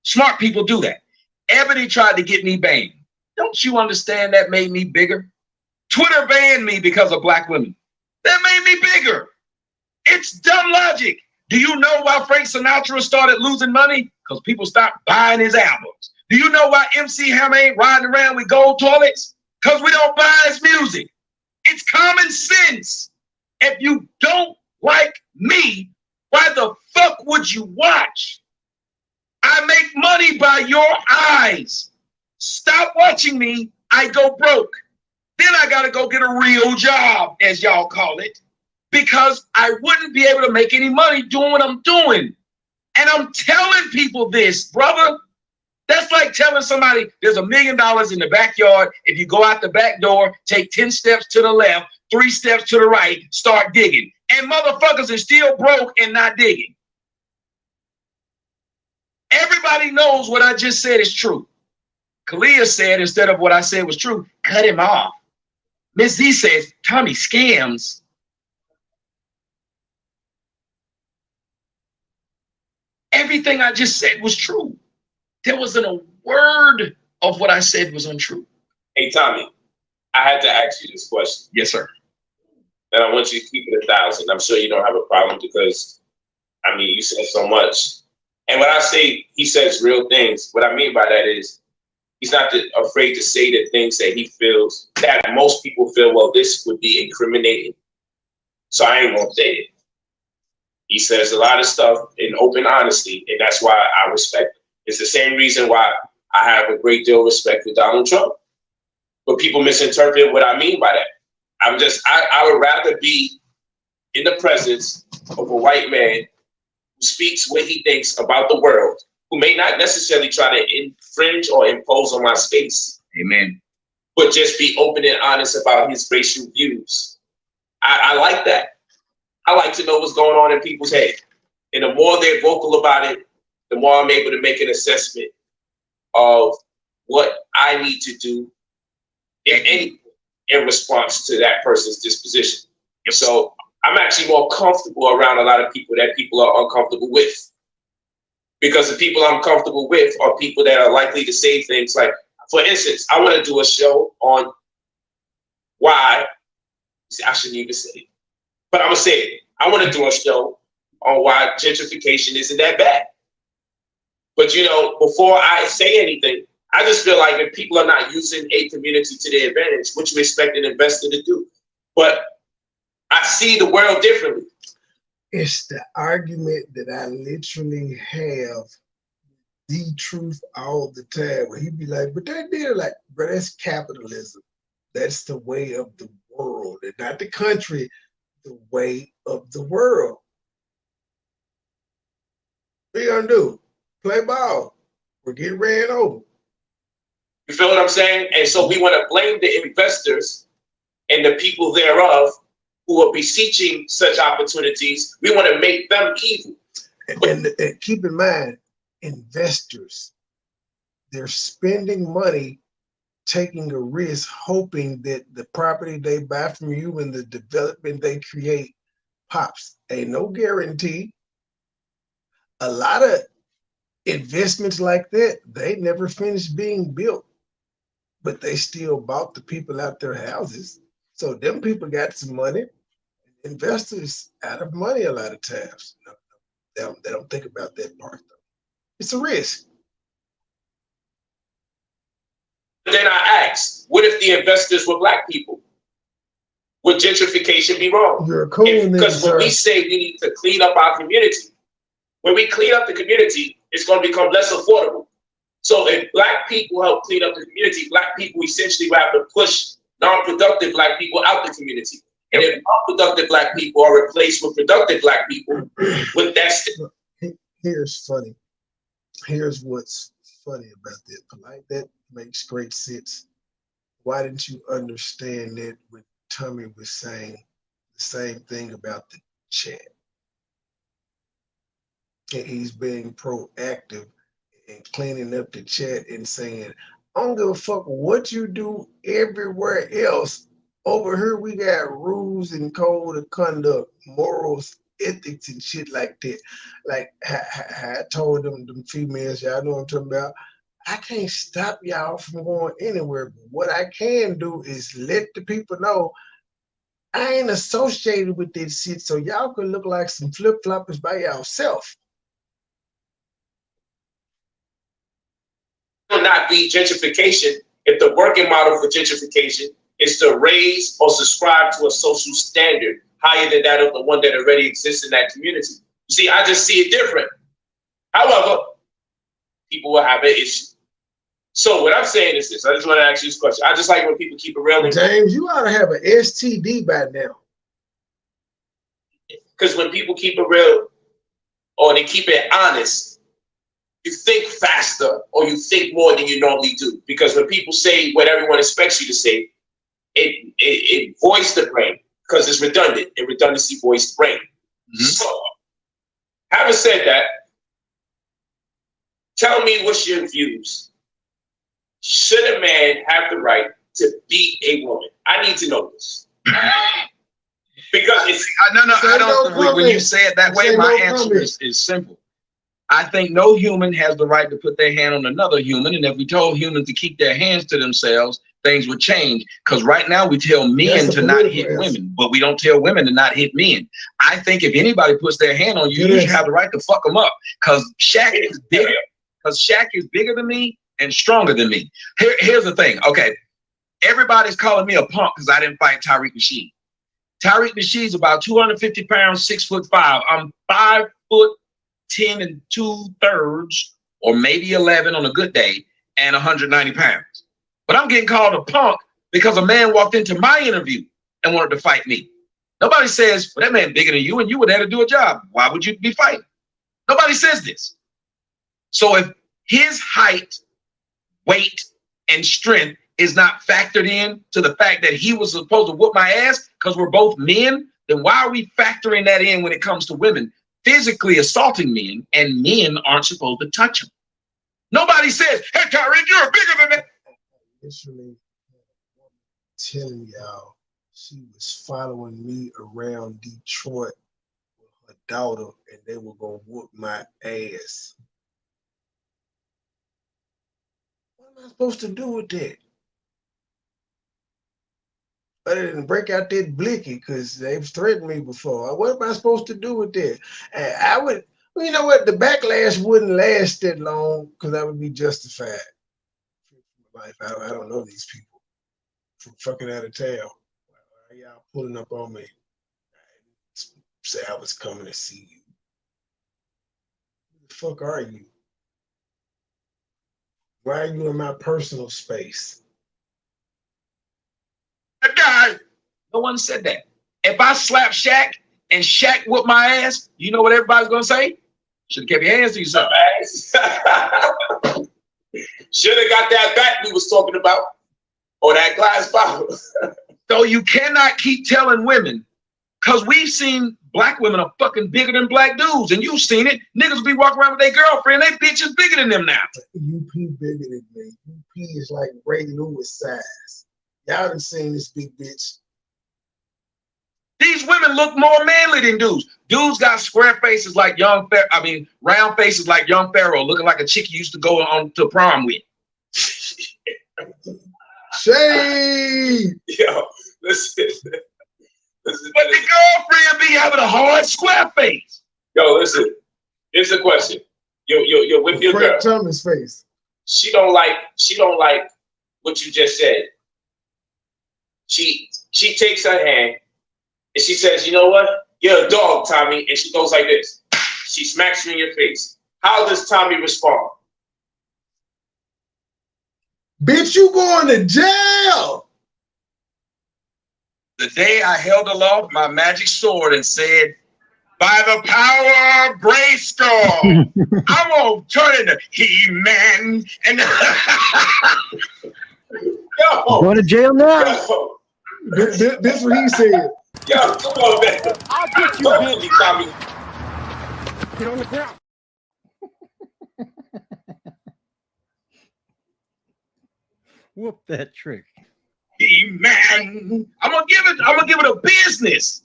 Smart people do that. Ebony tried to get me banned. Don't you understand that made me bigger? Twitter banned me because of black women. That made me bigger. It's dumb logic. Do you know why Frank Sinatra started losing money? Because people stopped buying his albums. Do you know why MC Hammer ain't riding around with gold toilets? Because we don't buy his music. It's common sense. If you don't like me, why the fuck would you watch? I make money by your eyes. Stop watching me, I go broke. Then I gotta go get a real job, as y'all call it, because I wouldn't be able to make any money doing what I'm doing. And I'm telling people this, brother. That's like telling somebody there's $1 million in the backyard. If you go out the back door, take 10 steps to the left, 3 steps to the right, start digging. And motherfuckers are still broke and not digging. Everybody knows what I just said is true. Kalia said, instead of what I said was true, cut him off. Miss Z says, Tommy scams. Everything I just said was true. There wasn't a word of what I said was untrue. Hey, Tommy, I had to ask you this question. Yes, sir. And I want you to keep it 1,000. I'm sure you don't have a problem because, I mean, you said so much. And when I say he says real things, what I mean by that is he's not afraid to say the things that he feels, that most people feel, well, this would be incriminating. So I ain't gonna say it. He says a lot of stuff in open honesty, and that's why I respect him. It's the same reason why I have a great deal of respect for Donald Trump. But people misinterpret what I mean by that. I would rather be in the presence of a white man who speaks what he thinks about the world, who may not necessarily try to infringe or impose on my space. Amen. But just be open and honest about his racial views. I like that. I like to know what's going on in people's head. And the more they're vocal about it, the more I'm able to make an assessment of what I need to do, if anything, in response to that person's disposition. So I'm actually more comfortable around a lot of people that people are uncomfortable with. Because the people I'm comfortable with are people that are likely to say things like, for instance, I want to do a show on why, I shouldn't even say it, but I'm going to say it. I want to do a show on why gentrification isn't that bad. But, you know, before I say anything, I just feel like if people are not using a community to their advantage, what you expect an investor to do? But I see the world differently. It's the argument that I literally have the truth all the time. Where he'd be like, but that did like, bro, that's capitalism. That's the way of the world, and not the country, the way of the world. What you gonna do? Play ball. We're getting ran over. You feel what I'm saying? And so we want to blame the investors and the people thereof who are beseeching such opportunities. We want to make them evil. And keep in mind, investors, they're spending money, taking a risk, hoping that the property they buy from you and the development they create pops. Ain't no guarantee. A lot of investments like that, they never finished being built, but they still bought the people out their houses. So them people got some money. Investors out of money a lot of times. They don't think about that part though. It's a risk. Then I asked, what if the investors were black people? Would gentrification be wrong? You're a cool nigga, Because when sir. we say we need to clean up our community, when we clean up the community, it's going to become less affordable. So if black people help clean up the community, black people essentially will have to push non-productive black people out the community. And if non-productive black people are replaced with productive black people, with that. Here's funny. Here's what's funny about that. Polite, that makes great sense. Why didn't you understand that when Tommy was saying the same thing about the chat? And he's being proactive and cleaning up the chat and saying, I don't give a fuck what you do everywhere else. Over here, we got rules and code of conduct, morals, ethics, and shit like that. Like I told them females, y'all know what I'm talking about. I can't stop y'all from going anywhere. But what I can do is let the people know I ain't associated with this shit, so y'all can look like some flip-floppers by yourself. Will not be gentrification if the working model for gentrification is to raise or subscribe to a social standard higher than that of the one that already exists in that community. You see, I just see it different. However, people will have an issue. So what I'm saying is this. I just want to ask you this question. I just like when people keep it real. James, you ought to have an STD by now. Because when people keep it real or they keep it honest, you think faster or you think more than you normally do. Because when people say what everyone expects you to say, it voices the brain because it's redundant. And redundancy voices the brain. Mm-hmm. So, having said that, tell me what's your views. Should a man have the right to beat a woman? I need to know this. Because it's I don't. When you say it that way, my answer is simple. I think no human has the right to put their hand on another human, and if we told humans to keep their hands to themselves, things would change. Because right now we tell men to not hit women, but we don't tell women to not hit men. I think if anybody puts their hand on you, you should have the right to fuck them up. Because Shaq is bigger. Because Shaq is bigger than me and stronger than me. Here's the thing. Okay, everybody's calling me a punk because I didn't fight Tariq Nasheed. Tariq Nasheed's about 250 pounds, 6'5". I'm 5'10" 2/3, or maybe 11 on a good day, and 190 pounds. But I'm getting called a punk because a man walked into my interview and wanted to fight me. Nobody says, well, that man bigger than you and you were there to do a job. Why would you be fighting? Nobody says this. So if his height, weight, and strength is not factored in to the fact that he was supposed to whoop my ass because we're both men, then why are we factoring that in when it comes to women physically assaulting men, and men aren't supposed to touch them? Nobody says, hey, Tariq, you're bigger than that. Literally telling y'all she was following me around Detroit with her daughter and they were gonna whoop my ass. What am I supposed to do with that? Other than break out that blicky, because they've threatened me before. What am I supposed to do with that? And I would, well, you know what? The backlash wouldn't last that long because I would be justified. Life. I don't know these people from fucking out of town. Why are y'all pulling up on me? Say I was coming to see you. Who the fuck are you? Why are you in my personal space? That guy, no one said that. If I slap Shaq and Shaq whoop my ass, you know what everybody's gonna say? Should have kept your hands to yourself. Should have got that back we was talking about. Or that glass bottle. So you cannot keep telling women, because we've seen black women are fucking bigger than black dudes, and you've seen it. Niggas be walking around with their girlfriend, they bitches bigger than them now. UP bigger than me. UP is like Ray Lewis size. Y'all done seen this big bitch. These women look more manly than dudes. Dudes got square faces like round faces like young Pharaoh, looking like a chick you used to go on to prom with. Shade! Yo, listen. But the girlfriend be having a hard square face. Yo, listen. Here's the question. You're with your girl. Frank Thomas face. She don't like what you just said. She takes her hand and she says, you know what? You're a dog, Tommy. And she goes like this. She smacks you in your face. How does Tommy respond? Bitch, you going to jail. The day I held aloft my magic sword and said, by the power of Grayskull, I'm gonna turn into He-Man and Yo, Going to jail now. yo, This what he said. yo, come on, man. I'll get you, Talk to bitch. me, Tommy. Get on the ground. Whoop that trick. He-Man. I'm gonna give it a business.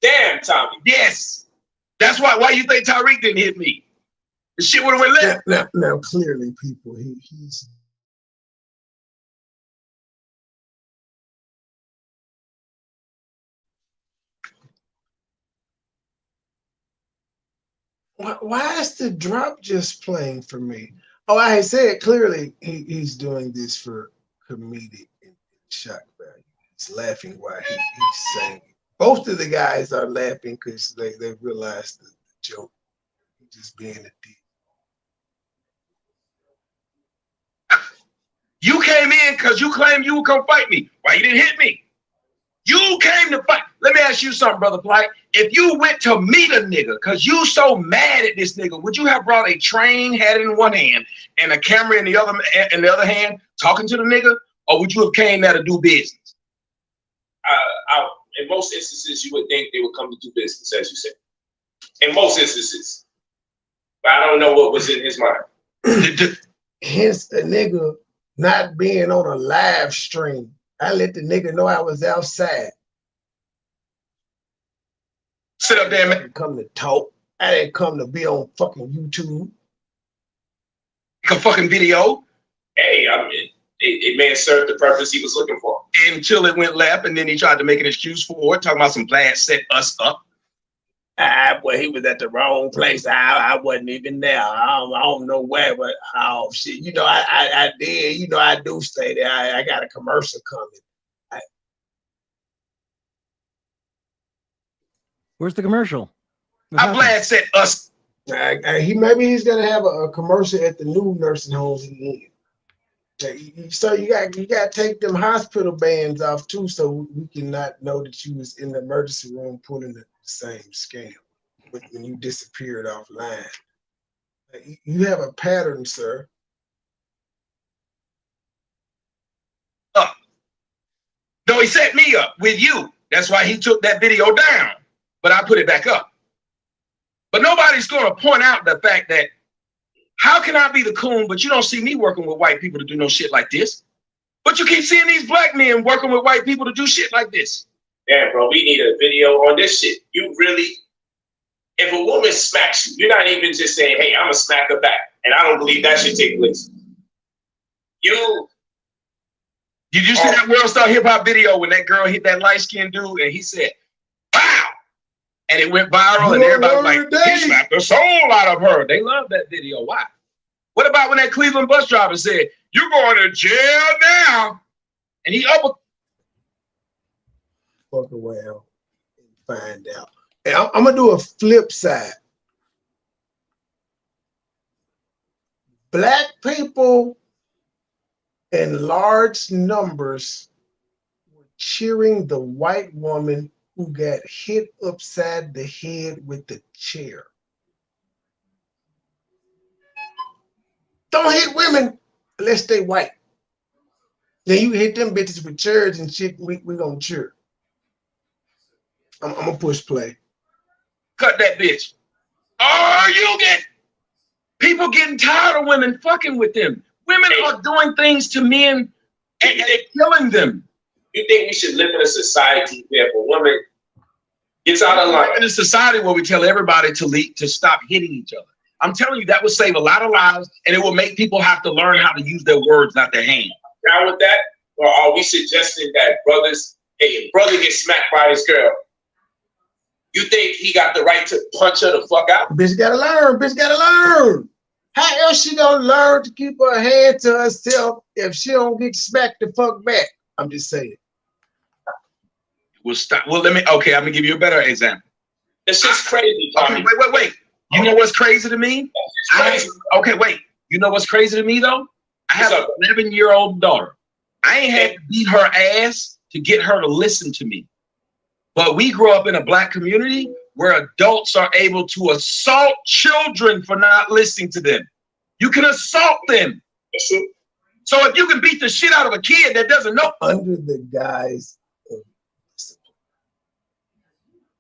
Damn, Tommy. Yes. That's why you think Tyreek didn't hit me? The shit would have went left. Now clearly, people, he's why is the drop just playing for me? Oh, I had said clearly he's doing this for comedic and shock value. He's laughing while he's saying it. Both of the guys are laughing because they realized the joke. He's just being a dick. You came in because you claimed you would come fight me. Why you didn't hit me? You came to fight. Let me ask you something, Brother Plight. If you went to meet a nigga because you so mad at this nigga, would you have brought a train, had it in one hand, and a camera in the other hand, talking to the nigga? Or would you have came there to do business? In most instances, you would think they would come to do business, as you said. In most instances. But I don't know what was in his mind. Hence the nigga not being on a live stream. I let the nigga know I was outside. Sit up there, man. I didn't come to talk. I didn't come to be on fucking YouTube. A fucking video. Hey, I mean, it may have served the purpose he was looking for. Until it went left, and then he tried to make an excuse for it, talking about some Vlad set us up. Well, he was at the wrong place. I wasn't even there. I don't know where, but oh shit. You know, I did. You know, I do stay there. I got a commercial coming. Where's the commercial? I'm glad said us. He's gonna have a commercial at the new nursing homes again. So you got to take them hospital bands off too, so we can not know that you was in the emergency room pulling the same scam when you disappeared offline. You have a pattern, sir. No, he set me up with you. That's why he took that video down. But I put it back up. But nobody's going to point out the fact that how can I be the coon, but you don't see me working with white people to do no shit like this? But you keep seeing these black men working with white people to do shit like this. Damn, bro, we need a video on this shit. You really, if a woman smacks you, you're not even just saying, hey, I'm going to smack her back. And I don't believe that should take place. Did you see that World Star Hip Hop video when that girl hit that light-skinned dude and he said, "Wow," and it went viral and everybody was like, he slapped the soul out of her. They love that video. Why? What about when that Cleveland bus driver said, "You're going to jail now," and he up Fuck around and find out. And I'm gonna do a flip side. Black people in large numbers were cheering the white woman who got hit upside the head with the chair. Don't hit women. unless they white. Then you hit them bitches with chairs and shit. We gonna cheer. I'm gonna push play. Cut that bitch. Oh, you get people getting tired of women fucking with them. Women are doing things to men and they're killing them. You think we should live in a society where if a woman gets out of line? In a society where we tell everybody to stop hitting each other. I'm telling you, that would save a lot of lives, and it will make people have to learn how to use their words, not their hands. Down with that? Or are we suggesting that brothers, hey, if brother gets smacked by his girl, you think he got the right to punch her the fuck out? Bitch gotta learn. Bitch gotta learn. How else she gonna learn to keep her hand to herself if she don't get smacked the fuck back? I'm just saying. We'll stop. Well, okay, I'm gonna give you a better example. It's just crazy, Tommy. Okay, wait. You know what's crazy to me? Okay, wait. You know what's crazy to me though? I have an 11-year-old daughter. I ain't had to beat her ass to get her to listen to me. But we grew up in a black community where adults are able to assault children for not listening to them. You can assault them. So if you can beat the shit out of a kid that doesn't know under the guise of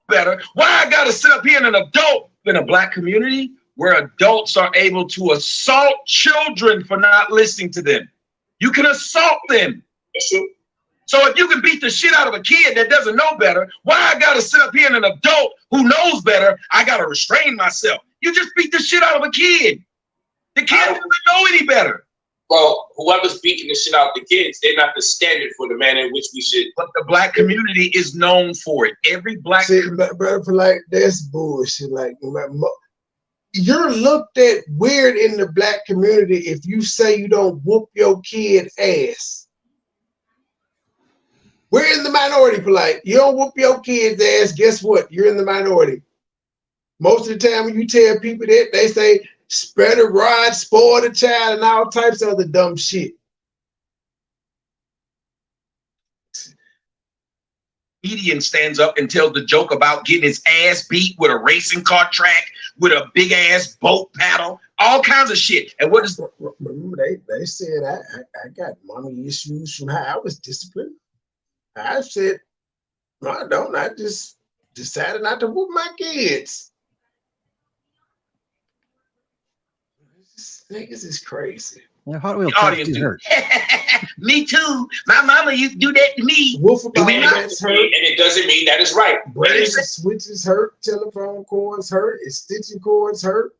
better, why I gotta sit up here in an adult in a black community where adults are able to assault children for not listening to them? You can assault them. So if you can beat the shit out of a kid that doesn't know better, why I gotta sit up here in an adult who knows better? I gotta restrain myself. You just beat the shit out of a kid. The kid doesn't know any better. Well, whoever's beating the shit out the kids, they're not the standard for the manner in which we should. But the black community is known for it. Every black brother, for like that's bullshit. Like you're looked at weird in the black community if you say you don't whoop your kid ass. We're in the minority, polite. You don't whoop your kid's ass, guess what? You're in the minority. Most of the time when you tell people that, they say, spare the rod, spoil the child, and all types of other dumb shit. Comedian stands up and tells the joke about getting his ass beat with a racing car track, with a big ass boat paddle, all kinds of shit. And what is remember they said I got mommy issues from how I was disciplined. I said, no, I don't. I just decided not to whoop my kids. Niggas is crazy. Yeah, Hot Wheels audience do hurt. Me too. My mama used to do that to me. Wolf about and it doesn't mean that is right. Braces, switches hurt. Telephone cords hurt. Extension cords hurt.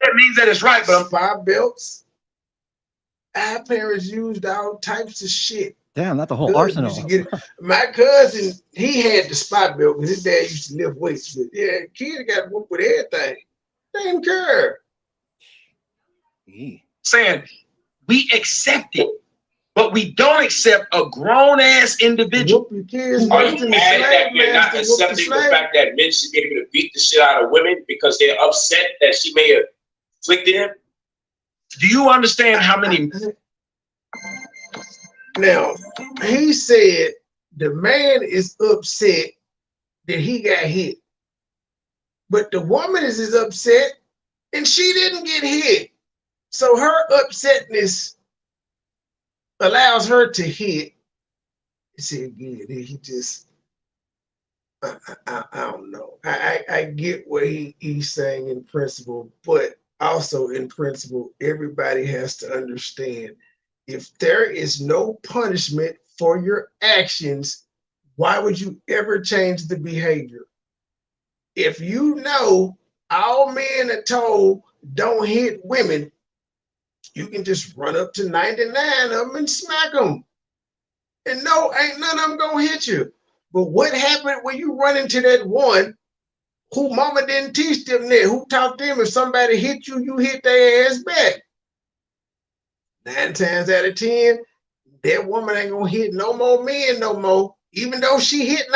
That means that it's right, but spy belts. Our parents used all types of shit. Damn, that's the whole arsenal. My cousin, he had the spot belt because his dad used to lift weights. But yeah, kid got whooped with everything. They didn't care. Saying we accept it, but we don't accept a grown ass individual. Are you mad that we're not accepting the fact that men should be able to beat the shit out of women because they're upset that she may have afflicted him? Do you understand how many? Now, he said the man is upset that he got hit, but the woman is upset and she didn't get hit. So her upsetness allows her to hit. See, again, he just, I don't know. I get what he's saying in principle, but also in principle, everybody has to understand if there is no punishment for your actions, why would you ever change the behavior? If you know all men are told don't hit women, you can just run up to 99 of them and smack them. And no, ain't none of them gonna hit you. But what happened when you run into that one who mama didn't teach them that? Who taught them if somebody hit you, you hit their ass back? 9 times out of 10, that woman ain't gonna hit no more men no more, even though she hit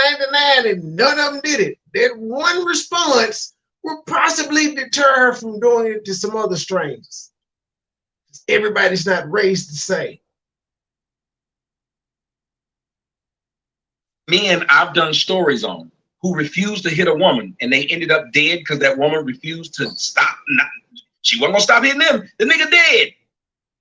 99 and none of them did it. That one response will possibly deter her from doing it to some other strangers. Everybody's not raised the same. Men I've done stories on who refused to hit a woman and they ended up dead because that woman refused to stop. She wasn't gonna stop hitting them. The nigga dead.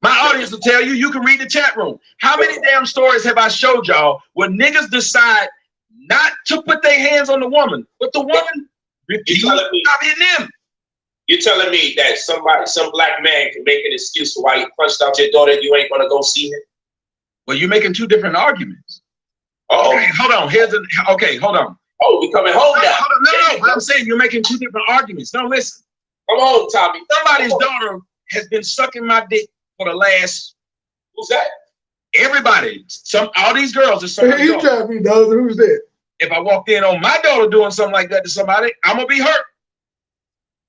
My audience will tell you. You can read the chat room. How many damn stories have I showed y'all where niggas decide not to put their hands on the woman, but the woman refuses to stop hitting them? You're telling me that some black man can make an excuse for why you punched out your daughter and you ain't gonna go see him? Well, you're making two different arguments. Okay, hold on. Hold on. Oh, we coming home now. No. But I'm saying you're making two different arguments. No, listen. Come on, Tommy. Somebody's daughter has been sucking my dick for the last. Who's that? Everybody. All these girls are sucking. Hey, you trying to be nosy? Who's that? If I walked in on my daughter doing something like that to somebody, I'm gonna be hurt.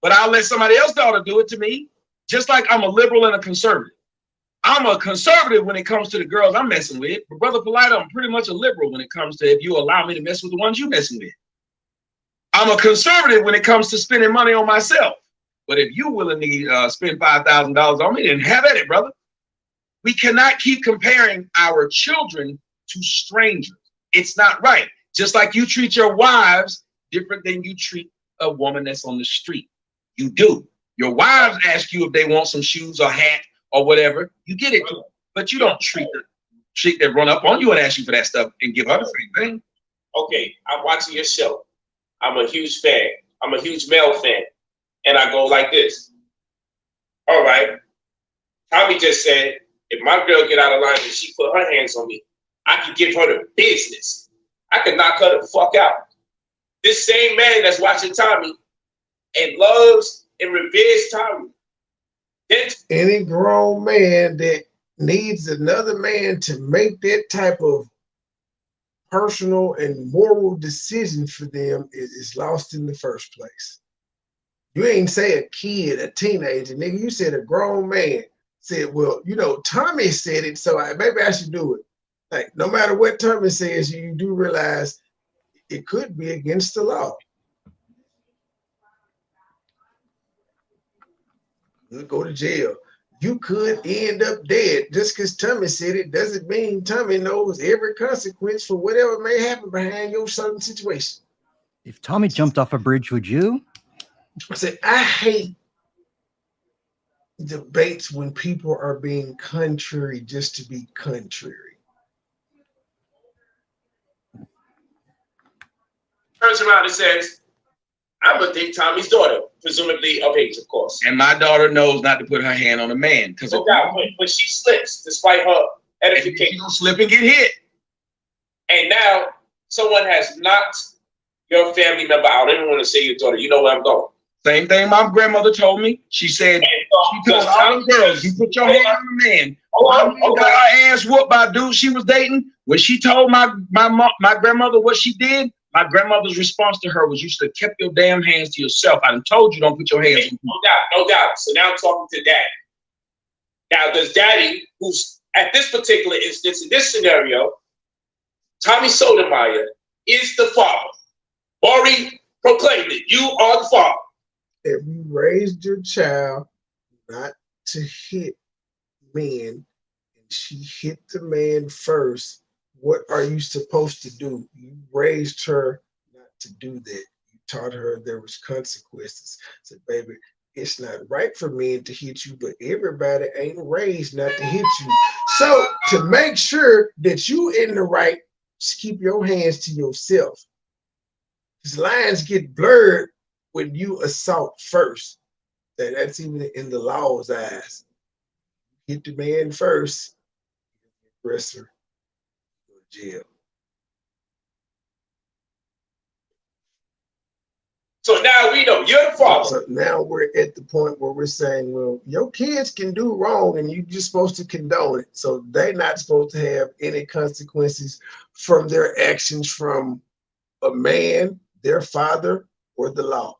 But I'll let somebody else's daughter do it to me. Just like I'm a liberal and a conservative. I'm a conservative when it comes to the girls I'm messing with, but Brother Polite, I'm pretty much a liberal when it comes to if you allow me to mess with the ones you messing with. I'm a conservative when it comes to spending money on myself. But if you willingly spend $5,000 on me, then have at it, brother. We cannot keep comparing our children to strangers. It's not right. Just like you treat your wives different than you treat a woman that's on the street. You do. Your wives ask you if they want some shoes or hat or whatever. You get it to them. But you don't treat them run up on you and ask you for that stuff and give her the same thing. Okay, I'm watching your show. I'm a huge fan. I'm a huge male fan. And I go like this. All right. Tommy just said, if my girl get out of line and she put her hands on me, I can give her the business. I can knock her the fuck out. This same man that's watching Tommy and loves and reveres Tommy. Any grown man that needs another man to make that type of personal and moral decision for them is lost in the first place. You ain't say a kid, a teenager, nigga. You said a grown man said, well, you know, Tommy said it, so maybe I should do it. Like, no matter what Tommy says, you do realize it could be against the law. You'll go to jail. You could end up dead. Just because Tommy said it doesn't mean Tommy knows every consequence for whatever may happen behind your certain situation. If Tommy jumped off a bridge, would you? I said, I hate debates when people are being contrary just to be contrary. Turns around and says, I'm gonna date Tommy's daughter, presumably of age, of course. And my daughter knows not to put her hand on a man because when she slips, despite her edification, she'll slip and get hit. And now someone has knocked your family member out. I don't even want to say your daughter. You know where I'm going. Same thing my grandmother told me. She said, she told all them girls, you put your hand on a man. Got her ass whooped by a dude she was dating. When she told my grandmother what she did, my grandmother's response to her was, you should have kept your damn hands to yourself. I done told you don't put your hands on no doubt. So now I'm talking to daddy. Now, does daddy, who's at this particular instance, in this scenario, Tommy Sotomayor is the father. Maury proclaimed it. You are the father. If you raised your child not to hit men, and she hit the man first, what are you supposed to do? You raised her not to do that. You taught her there was consequences. Said, baby, it's not right for men to hit you, but everybody ain't raised not to hit you. So to make sure that you in the right, just keep your hands to yourself. Because lines get blurred when you assault first. That's even in the law's eyes. Hit the man first, aggressor, go to jail. So now we know you're the father. So now we're at the point where we're saying, well, your kids can do wrong and you're just supposed to condone it. So they're not supposed to have any consequences from their actions from a man, their father, or the law.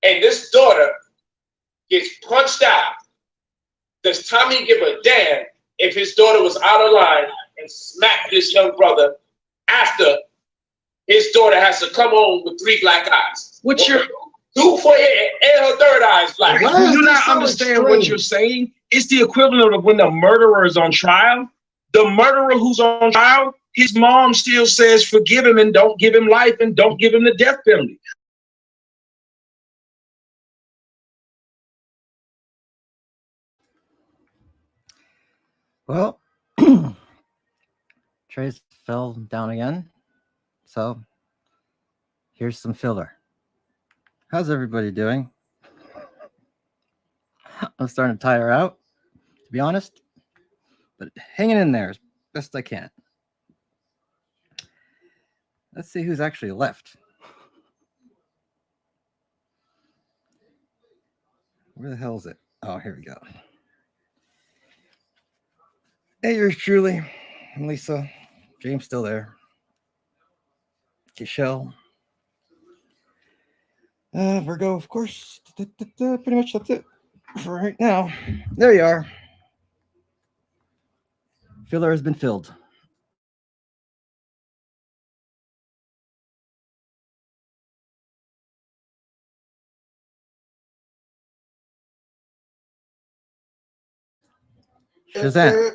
And this daughter gets punched out. Does Tommy give a damn if his daughter was out of line and smacked this young brother after his daughter has to come home with 3 black eyes? What you're do for her and her third eye is black. Do you not understand what you're saying? It's the equivalent of when the murderer is on trial. The murderer who's on trial, his mom still says forgive him and don't give him life and don't give him the death penalty. Well, trays fell down again. So here's some filler. How's everybody doing? I'm starting to tire out, to be honest, but hanging in there as best I can. Let's see who's actually left. Where the hell is it? Oh, here we go. Hey, yours truly, Lisa. James still there. Kishelle. Virgo, of course. Pretty much that's it for right now. There you are. Filler has been filled. Shazam.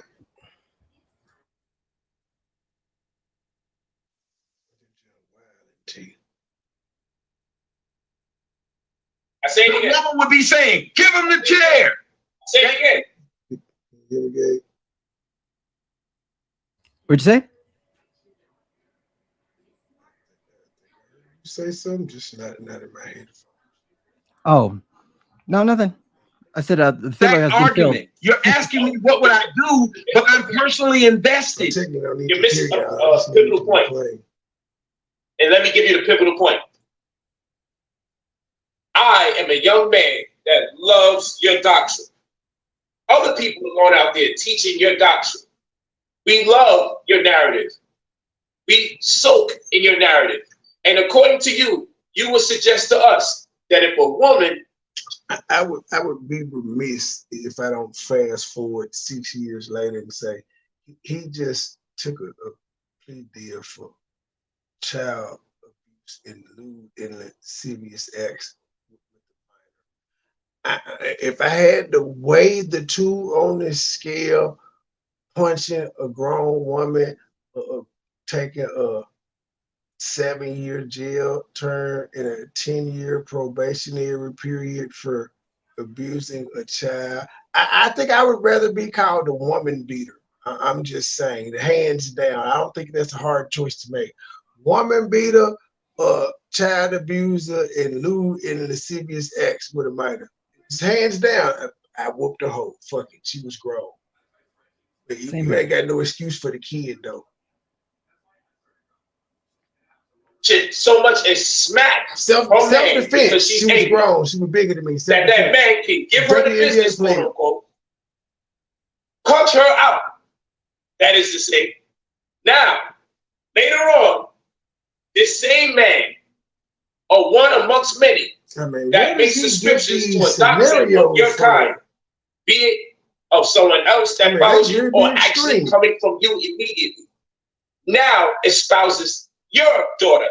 I say it again. Whoever would be saying, give him the chair. Say it again. You What'd you say? say something, just not in my head. Oh, no, nothing. I said the filler has That been filled. argument. You're asking me what would I do, but I'm personally invested. You're missing a pivotal point. And let me give you the pivotal point. I am a young man that loves your doctrine. Other people are going out there teaching your doctrine. We love your narrative. We soak in your narrative. And according to you, you would suggest to us that if a woman... I would be remiss if I don't fast forward 6 years later and say, he just took a plea deal for child abuse and lewd and lascivious acts. If I had to weigh the two on this scale, punching a grown woman, taking a 7-year jail term and a 10-year probationary period for abusing a child, I think I would rather be called a woman beater. I'm just saying, hands down. I don't think that's a hard choice to make. Woman beater, child abuser, and lewd and lascivious acts with a minor. Hands down, I whooped the hoe. Fuck it, she was grown. But you ain't got no excuse for the kid though. So much as smack self-defense. She was grown. She was bigger than me. That man can give her the business, quote unquote. Punch her out. That is to say. Now, later on, this same man, or one amongst many, that makes subscriptions to a doctrine of your kind, be it of someone else that follows you or actually coming from you immediately, now espouses your daughter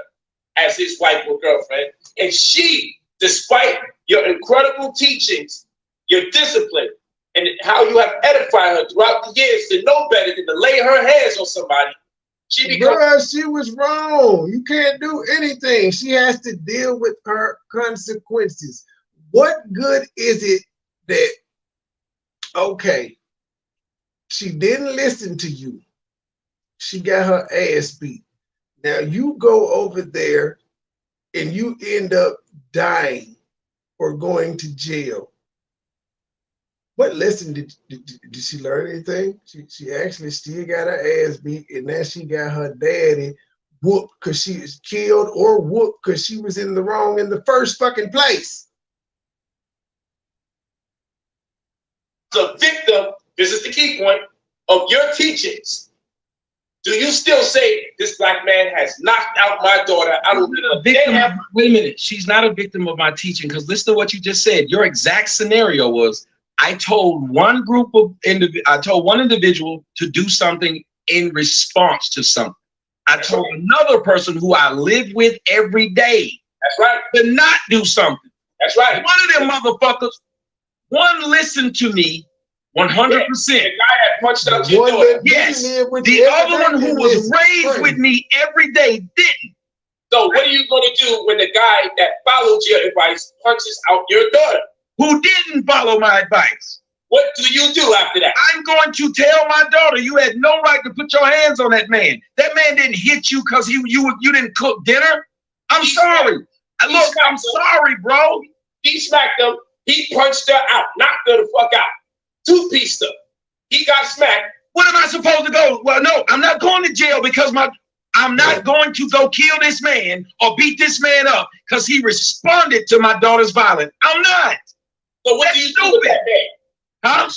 as his wife or girlfriend, and she, despite your incredible teachings, your discipline, and how you have edified her throughout the years to know better than to lay her hands on somebody, she becomes... she was wrong. You can't do anything. She has to deal with her consequences. What good is it that, okay, she didn't listen to you. She got her ass beat. Now you go over there and you end up dying or going to jail. What lesson did she learn anything? She actually still got her ass beat, and now she got her daddy whooped because she was killed or whooped because she was in the wrong in the first fucking place. The victim, this is the key point, of your teachings. Do you still say this black man has knocked out my daughter? I don't know. Wait a minute. She's not a victim of my teaching, because listen to what you just said. Your exact scenario was, I told one individual to do something in response to something. I told another person who I live with every day, that's right, to not do something. That's right. One of them motherfuckers, one listened to me 100%. The guy that punched up your daughter. Yes. The other one who was raised with me every day didn't. So what are you going to do when the guy that followed your advice punches out your daughter? Who didn't follow my advice? What do you do after that? I'm going to tell my daughter you had no right to put your hands on that man. That man didn't hit you because you didn't cook dinner. I'm sorry. Look, I'm sorry, bro. He smacked him. He punched her out, knocked her the fuck out. Two-pieced her. He got smacked. What am I supposed to go? Well, no, I'm not going to jail because I'm not going to go kill this man or beat this man up because he responded to my daughter's violence. I'm not. So what do you do with that man? Huh?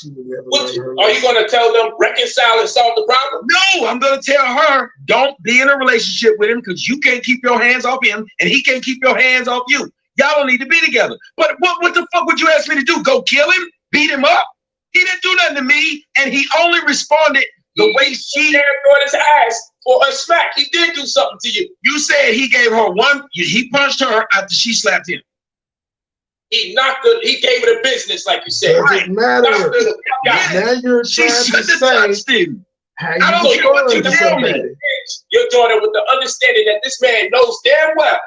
Are you going to tell them reconcile and solve the problem? No, I'm going to tell her don't be in a relationship with him because you can't keep your hands off him and he can't keep your hands off you. Y'all don't need to be together. But what the fuck would you ask me to do? Go kill him? Beat him up? He didn't do nothing to me, and he only responded the way she on his ass for a smack. He did do something to you. You said he gave her he punched her after she slapped him. He knocked her, he gave her the business, like you said. Doesn't matter. Now you're trying to say how you I don't care what you tell me. Your daughter with the understanding that this man knows damn well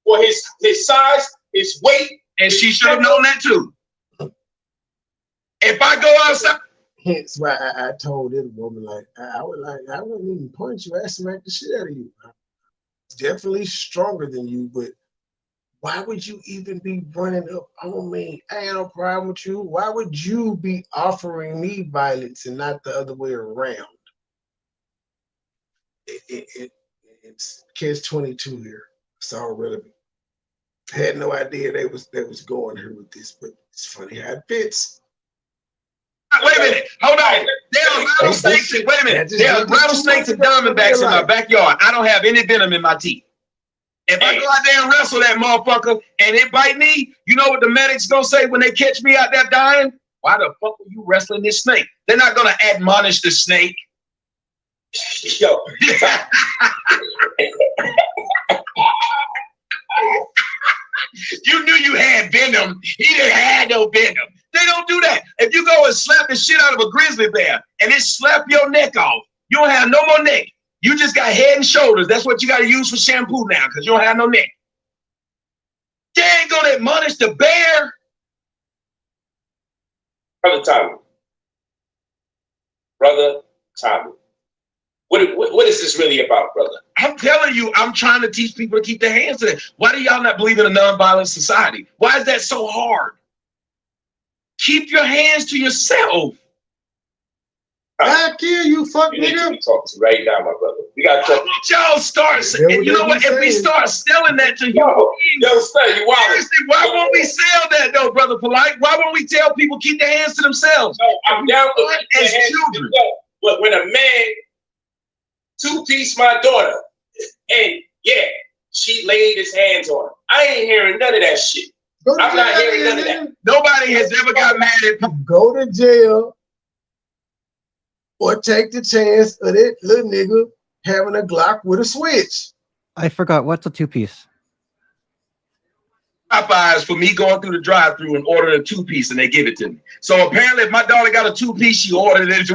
for his size, his weight. And she should have known that too. If I go outside. Hence why I told this woman, like, I wouldn't even punch you. I smack the shit out of you. I'm definitely stronger than you, but why would you even be running up on me? I ain't no problem with you. Why would you be offering me violence and not the other way around? It's catch-22 here. It's all relevant. Had no idea they was going here with this, but it's funny how it fits. Wait a minute. Hold on. There are rattlesnakes. Wait a minute. There are rattlesnakes and diamondbacks in my backyard. I don't have any venom in my teeth. If I go out there and wrestle that motherfucker and it bite me, you know what the medics gonna say when they catch me out there dying? Why the fuck are you wrestling this snake? They're not gonna admonish the snake. Yo. You knew you had venom. He didn't have no venom. They don't do that. If you go and slap the shit out of a grizzly bear and it slap your neck off, you don't have no more neck. You just got head and shoulders. That's what you got to use for shampoo now because you don't have no neck. They ain't going to admonish the bear. Brother Tommy. What is this really about, brother? I'm telling you, I'm trying to teach people to keep their hands to it. Why do y'all not believe in a nonviolent society? Why is that so hard? Keep your hands to yourself. I kill you, fuck you need nigga. to be talking to right now, my brother. We got to talk. Y'all start, and you know what? If we start selling that to human beings, seriously, why won't we sell that though, brother Polite? Why won't we tell people keep their hands to themselves? No, I'm down for as children. But when a man two-piece my daughter, and yeah, she laid his hands on her, I ain't hearing none of that shit. I'm not hearing none of that. Nobody has ever got mad at people. Go to jail or take the chance of that little nigga having a Glock with a switch. I forgot, what's a two-piece? Popeyes for me going through the drive-through and ordering a two-piece and they give it to me. So apparently if my daughter got a two-piece, she ordered it.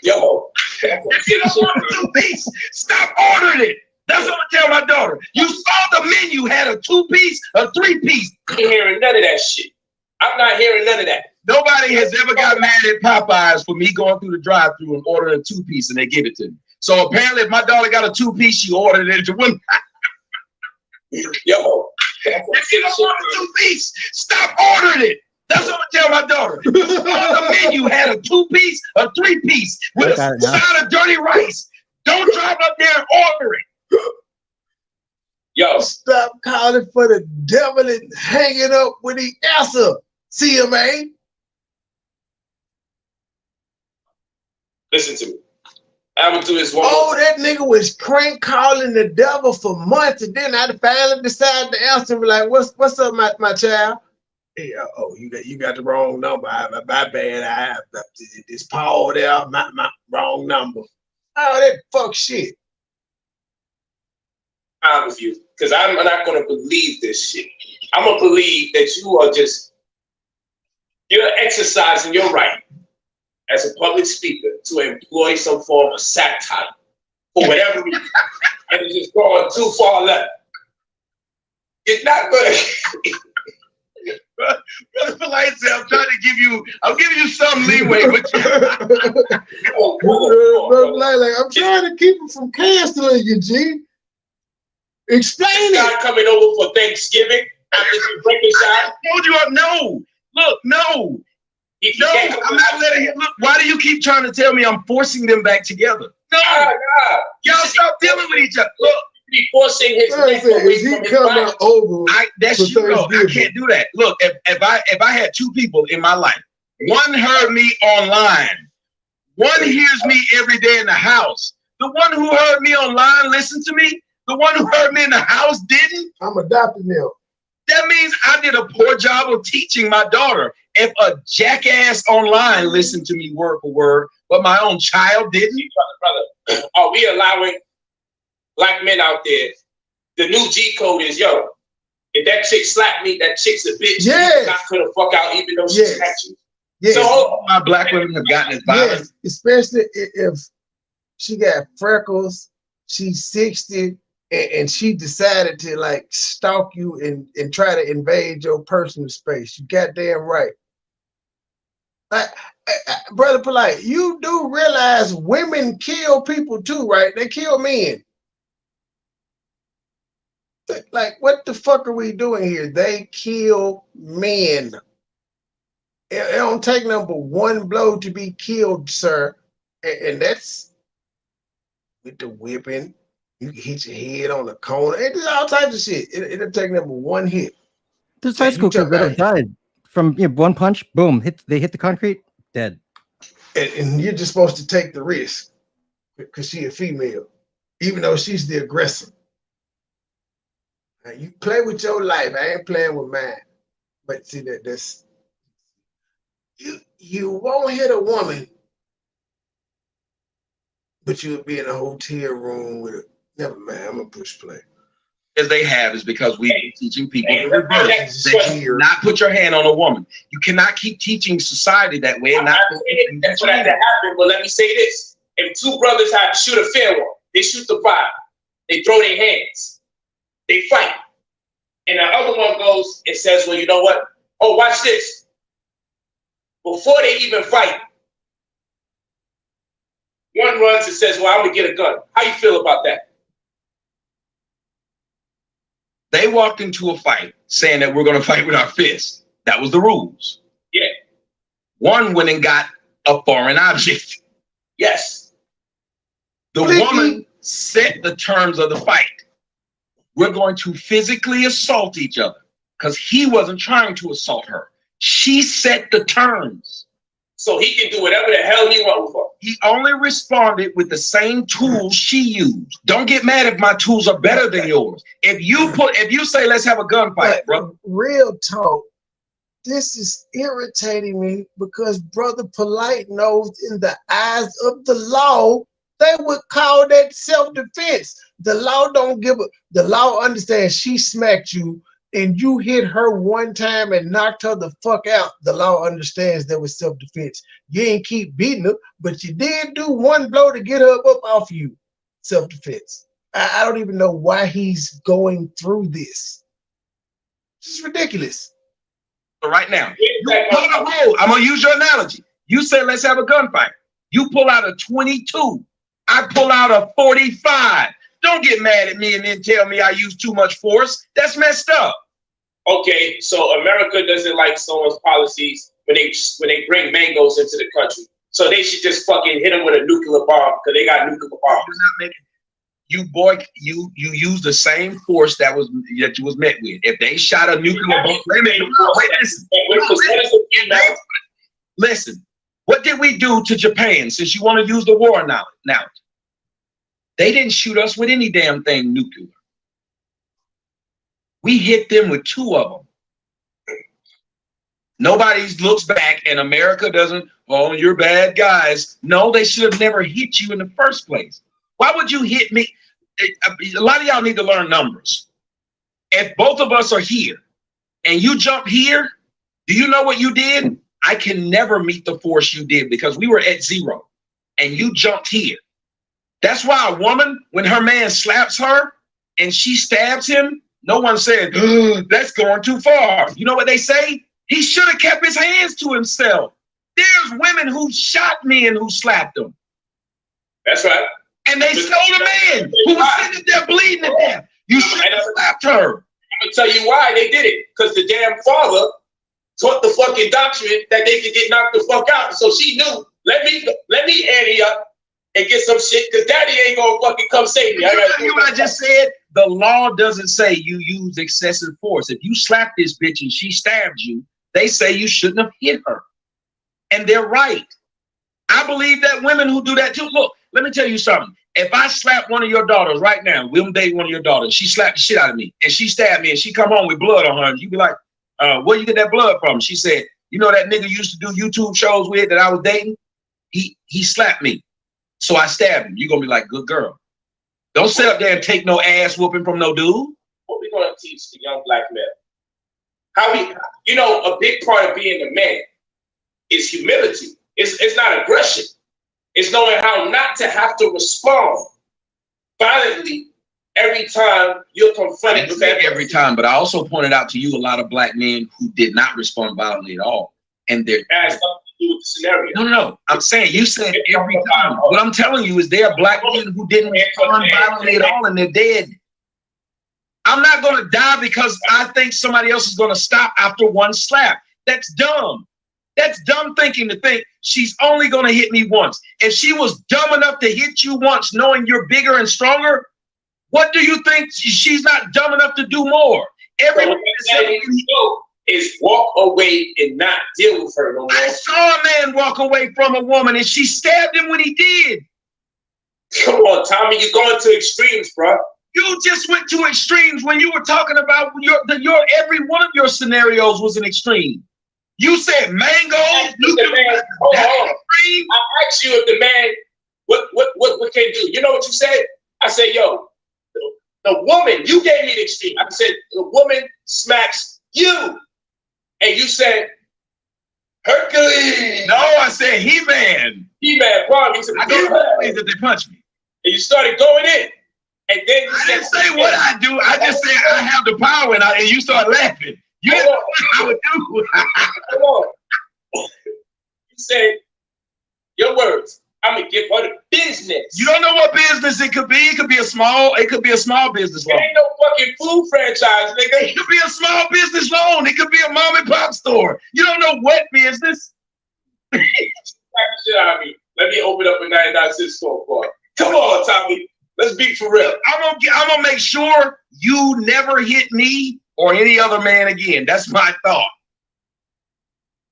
Yo, two-piece. Stop ordering it. That's what I tell my daughter. You saw the menu had a two-piece, a three-piece. I ain't hearing none of that shit. I'm not hearing none of that. Nobody has ever got mad at Popeyes for me going through the drive-through and ordering a two-piece and they give it to me. So apparently if my daughter got a two-piece, she ordered it into one. Yo, if you don't want a two-piece, stop ordering it. That's what I tell my daughter. You saw the menu had a two-piece, a three-piece with a side of dirty rice. Don't drive up there and order it. Yo, stop calling for the devil and hanging up with the answer, CMA. Listen to me. I would do this one. Oh, that nigga was crank calling the devil for months, and then I finally decided to answer him like, "What's up, my child?" Hey, oh, you got the wrong number. My bad. It's Paul there. My wrong number. Oh, that fuck shit. I'm with you because I'm not gonna believe this shit. I'm gonna believe that you're exercising your right as a public speaker to employ some form of satire for whatever reason, and it's just going too far left. It's not gonna. Brother Polite said, I'm giving you some leeway, but I'm trying to keep him from canceling you, G. Explain This it. guy coming over for Thanksgiving after some breakfast I told you, no. Look, no. No, I'm not letting him. Look, why do you keep trying to tell me I'm forcing them back together? No. Y'all stop dealing with each other. Look. Be forcing his neck Is away he from his coming body. over? That's you know, I can't do that. Look, if I had two people in my life, one heard me online, one hears me every day in the house. The one who heard me online listened to me. The one who heard me in the house didn't. I'm adopting them. That means I did a poor job of teaching my daughter. If a jackass online listened to me word for word, but my own child didn't. Brother, are we allowing black men out there? The new G code is, yo, if that chick slapped me, that chick's a bitch. Yes. Knock her the fuck out, even though she slapped you. Yes. So my black women have gotten as violent. Yes, especially if she got freckles, she's 60, and she decided to like stalk you and try to invade your personal space. You goddamn right. Brother Polite, you do realize women kill people too, right? They kill men. Like, what the fuck are we doing here? They kill men. It don't take number one blow to be killed, sir. And that's with the whipping. You can hit your head on the corner. It's all types of shit. It'll take number one hit. There's high school kids that have died from one punch. Boom! They hit the concrete, dead. And you're just supposed to take the risk because she's a female, even though she's the aggressor. Now, you play with your life. I ain't playing with mine. But see that's you won't hit a woman, but you'll be in a hotel room with a. Never mind. I'm gonna push play. As they have is because we've been teaching people to reverse. That you not put your hand on a woman. You cannot keep teaching society that way. And that's what had to happen. But let me say this: if two brothers had to shoot a fair one, they shoot the fire. They throw their hands. They fight, and the other one goes and says, "Well, you know what? Oh, watch this." Before they even fight, one runs and says, "Well, I'm gonna get a gun." How you feel about that? They walked into a fight saying that we're going to fight with our fists. That was the rules. Yeah. One went and got a foreign object. Yes. The woman set the terms of the fight. We're going to physically assault each other because he wasn't trying to assault her. She set the terms. So he can do whatever the hell he wants for. He only responded with the same tools she used. Don't get mad if my tools are better than yours. If you say let's have a gunfight, bro. Real talk. This is irritating me because Brother Polite knows in the eyes of the law, they would call that self-defense. The law don't give a. The law understands she smacked you and you hit her one time and knocked her the fuck out. The law understands that was self-defense. You ain't keep beating her, but you did do one blow to get her up off you. Self-defense. I don't even know why he's going through this. This is ridiculous. So right now, I'm gonna use your analogy. You said let's have a gunfight. You pull out a 22. I pull out a 45. Don't get mad at me and then tell me I use too much force. That's messed up. Okay, so America doesn't like someone's policies when they bring mangoes into the country. So they should just fucking hit them with a nuclear bomb because they got nuclear bombs. You use the same force that you was met with. If they shot a nuclear bomb, listen. What did we do to Japan? Since you want to use the war now, they didn't shoot us with any damn thing nuclear. We hit them with 2 of them. Nobody looks back, and America doesn't. Oh, you're bad guys. No, they should have never hit you in the first place. Why would you hit me? A lot of y'all need to learn numbers. If both of us are here and you jump here, do you know what you did? I can never meet the force you did because we were at 0 and you jumped here. That's why a woman, when her man slaps her and she stabs him, no one said, that's going too far. You know what they say? He should have kept his hands to himself. There's women who shot men who slapped them. That's right. And they stole a man who was sitting there bleeding to death. You should have slapped her. I'm gonna tell you why they did it. Because the damn father taught the fucking doctrine that they could get knocked the fuck out. So she knew, let me ante up and get some shit, because daddy ain't gonna fucking come save me. You know what I just said? The law doesn't say you use excessive force. If you slap this bitch and she stabs you, they say you shouldn't have hit her. And they're right. I believe that women who do that too. Look, let me tell you something. If I slap one of your daughters right now, we'll date one of your daughters, she slapped the shit out of me, and she stabbed me, and she come home with blood on her, and you be like, where you get that blood from? She said, you know that nigga used to do YouTube shows with that I was dating? He slapped me, so I stabbed him. You're gonna be like, good girl. Don't sit up there and take no ass whooping from no dude. What we gonna teach the young black men? How we, you know, a big part of being a man is humility. It's not aggression. It's knowing how not to have to respond violently every time you're confronted with that. Every time, but I also pointed out to you a lot of black men who did not respond violently at all. And they're has nothing to do with the scenario. No. I'm saying you said every time. What I'm telling you is there are black men who didn't respond violently at all, and they're dead. I'm not gonna die because I think somebody else is gonna stop after one slap. That's dumb. That's dumb thinking to think she's only going to hit me once. If she was dumb enough to hit you once, knowing you're bigger and stronger, what do you think? She's not dumb enough to do more. Everyone is walk away and not deal with her no more. I saw a man walk away from a woman and she stabbed him when he did. Come on, Tommy, you're going to extremes, bro. You just went to extremes when you were talking about your every one of your scenarios was an extreme. You said mango. I asked you if the man, what can do? You know what you said? I said, yo, the woman, you gave me the extreme. I said, the woman smacks you. And you said, Hercules. No, I said He-Man. He-Man, bro. You said, I don't believe that they punched me. And you started going in. And then you didn't say what I do. I just said I have the power, and you start laughing. You didn't know what I would do. Come on. You said your words. I'm gonna give her the business. You don't know what business it could be. It could be a small business loan. It ain't no fucking food franchise, nigga. It could be a small business loan. It could be a mom and pop store. You don't know what business. Shit out of me. Let me open up a 99-cent store for it. Come on, Tommy. Let's be for real. I'm gonna make sure you never hit me or any other man again. That's my thought.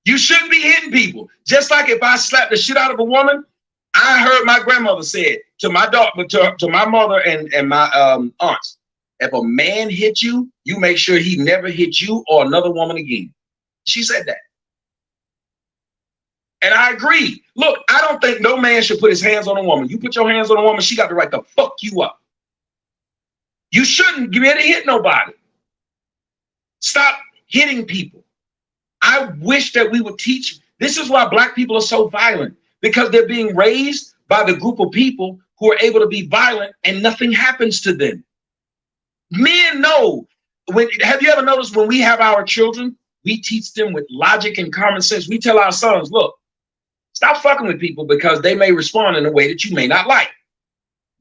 You shouldn't be hitting people. Just like if I slap the shit out of a woman, I heard my grandmother say it to my daughter, to my mother and my aunts. If a man hit you, you make sure he never hit you or another woman again. She said that. And I agree. Look, I don't think no man should put his hands on a woman. You put your hands on a woman, she got the right to fuck you up. You shouldn't be able to hit nobody. Stop hitting people. I wish that we would teach. This is why black people are so violent, because they're being raised by the group of people who are able to be violent and nothing happens to them. Men know. Have you ever noticed when we have our children, we teach them with logic and common sense. We tell our sons, look, stop fucking with people because they may respond in a way that you may not like.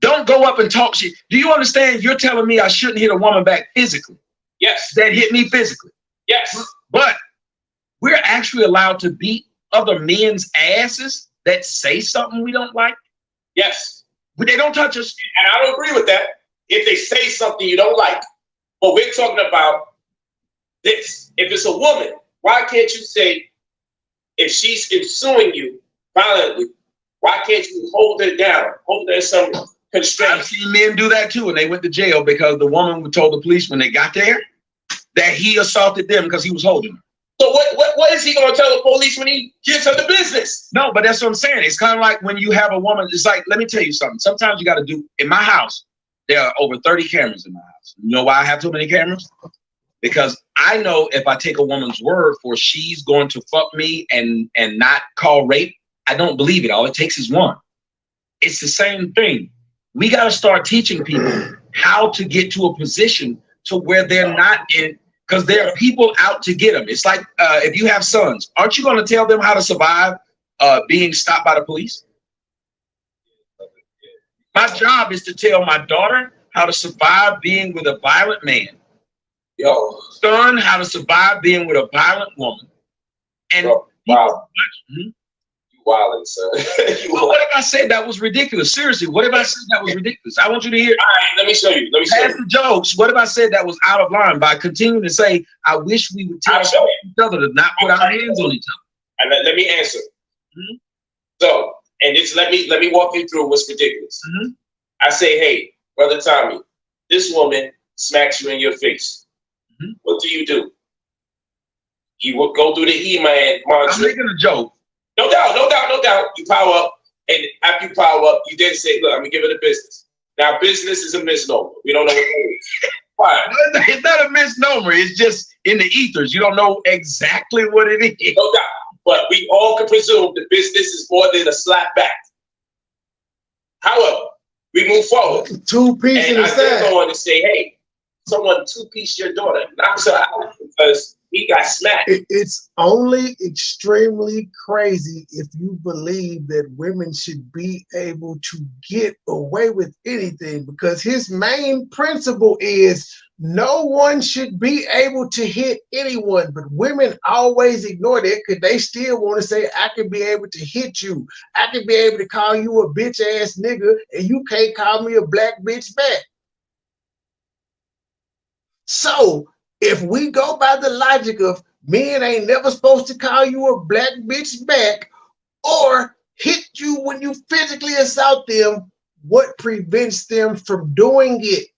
Don't go up and talk shit. Do you understand? You're telling me I shouldn't hit a woman back physically. Yes. That hit me physically. Yes. But we're actually allowed to beat other men's asses that say something we don't like. Yes. But they don't touch us. And I don't agree with that if they say something you don't like. But we're talking about this. If it's a woman, why can't you say, if she's suing you violently, why can't you hold her down? Hold her in some constraint. I've seen men do that too, and they went to jail because the woman told the police when they got there that he assaulted them because he was holding her. So what is he going to tell the police when he gives her the business? No, but that's what I'm saying. It's kind of like when you have a woman. It's like, let me tell you something. Sometimes you got to do. In my house, there are over 30 cameras in my house. You know why I have so many cameras? Because I know if I take a woman's word for she's going to fuck me and not call rape, I don't believe it. All it takes is one. It's the same thing. We got to start teaching people how to get to a position to where they're not in. because there are people out to get them. It's like if you have sons, aren't you going to tell them how to survive being stopped by the police? My job is to tell my daughter how to survive being with a violent man. Yo, son, how to survive being with a violent woman. And bro, wow. You wildin', son. What if I said that was ridiculous? Seriously, what if I said that was ridiculous? I want you to hear. All right, let me show you. Pass the jokes. What if I said that was out of line by continuing to say, I wish we would tell each other to not put our hands on each other? And let me answer. So, and this let me walk you through what's ridiculous. I say, hey, brother Tommy, this woman smacks you in your face. What do? You will go through the E-Man mantra. I'm making a joke. No doubt. You power up, and after you power up, you then say, look, I'm gonna give it a business. Now, business is a misnomer. We don't know what it is. Why? It's not a misnomer. It's just in the ethers. You don't know exactly what it is. No doubt. But we all can presume the business is more than a slap back. However, we move forward. Two-piece in the side. I go on to say, hey, someone two-piece your daughter, knocks her out because he got smacked. It's only extremely crazy if you believe that women should be able to get away with anything, because his main principle is no one should be able to hit anyone. But women always ignore that because they still want to say, I can be able to hit you. I can be able to call you a bitch ass nigga and you can't call me a black bitch back. So if we go by the logic of men ain't never supposed to call you a black bitch back or hit you when you physically assault them, what prevents them from doing it?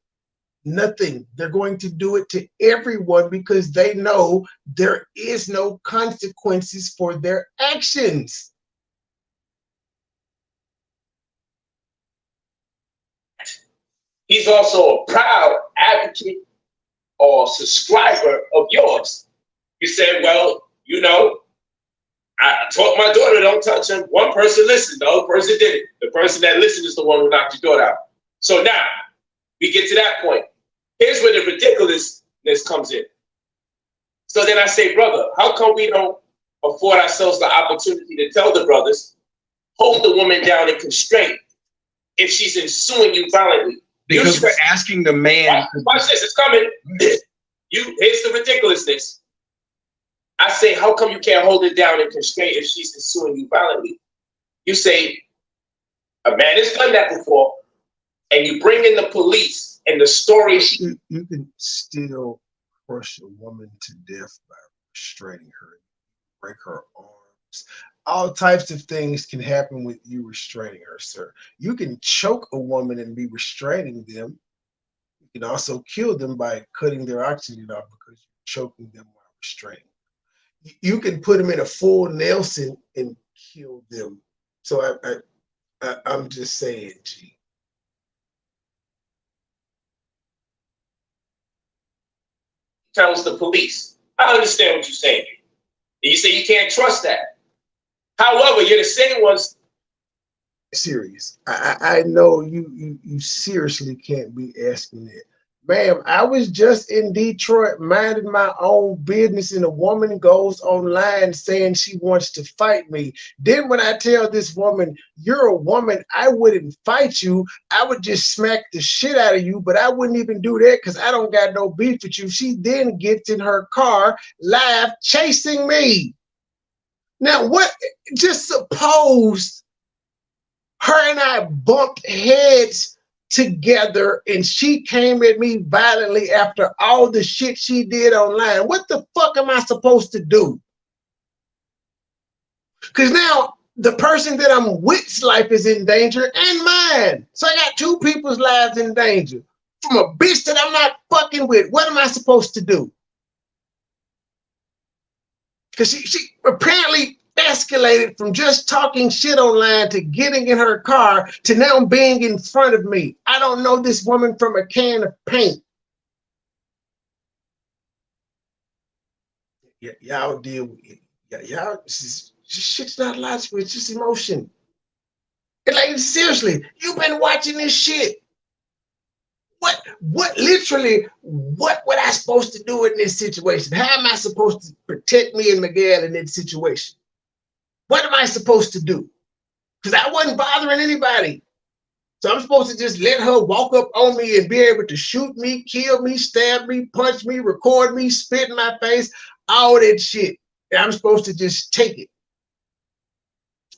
Nothing. They're going to do it to everyone because they know there is no consequences for their actions. He's also a proud advocate or subscriber of yours. You said, well, you know, I taught my daughter don't touch him. One person listened, the other person did it. The person that listened is the one who knocked your daughter out. So now we get to that point. Here's where the ridiculousness comes in. So then I say, brother, how come we don't afford ourselves the opportunity to tell the brothers, hold the woman down in constraint if she's ensuing you violently? Because we're asking the man. Watch this, it's coming. Here's the ridiculousness. I say, how come you can't hold it down in constraint if she's ensuing you violently? You say, a man has done that before, and you bring in the police. And the story you can still crush a woman to death by restraining her, break her arms. All types of things can happen with you restraining her, sir. You can choke a woman and be restraining them. You can also kill them by cutting their oxygen off because you're choking them while restraining. You can put them in a full Nelson and kill them. So I'm just saying, G. Tells the police. I understand what you're saying. And you say you can't trust that. However, you're the same ones. Serious. I know you seriously can't be asking that. Ma'am, I was just in Detroit minding my own business and a woman goes online saying she wants to fight me. Then when I tell this woman, you're a woman, I wouldn't fight you. I would just smack the shit out of you, but I wouldn't even do that because I don't got no beef with you. She then gets in her car live chasing me. Now what, just suppose her and I bumped heads together and she came at me violently after all the shit she did online. What the fuck am I supposed to do? Because now the person that I'm with's life is in danger and mine. So I got two people's lives in danger from a bitch that I'm not fucking with. What am I supposed to do? Because she apparently escalated from just talking shit online to getting in her car to now being in front of me. I don't know this woman from a can of paint. Y'all deal with it. Y'all, shit's not logical. It's just emotion. And like, seriously, you've been watching this shit. What literally, what I supposed to do in this situation? How am I supposed to protect me and Miguel in this situation? What am I supposed to do? Because I wasn't bothering anybody. So I'm supposed to just let her walk up on me and be able to shoot me, kill me, stab me, punch me, record me, spit in my face, all that shit. And I'm supposed to just take it.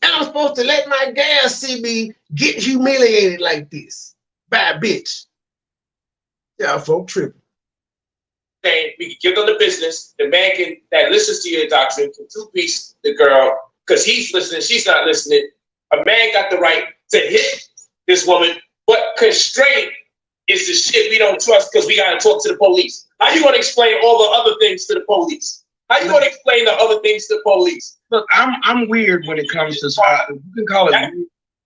And I'm supposed to let my gal see me get humiliated like this by a bitch. Y'all folk tripping. And we can give them the business. The man that listens to your doctrine can two-piece the girl because he's listening, she's not listening. A man got the right to hit this woman, but constraint is the shit we don't trust because we got to talk to the police. How you going to explain all the other things to the police? How you going to explain the other things to the police? Look, I'm weird when it comes to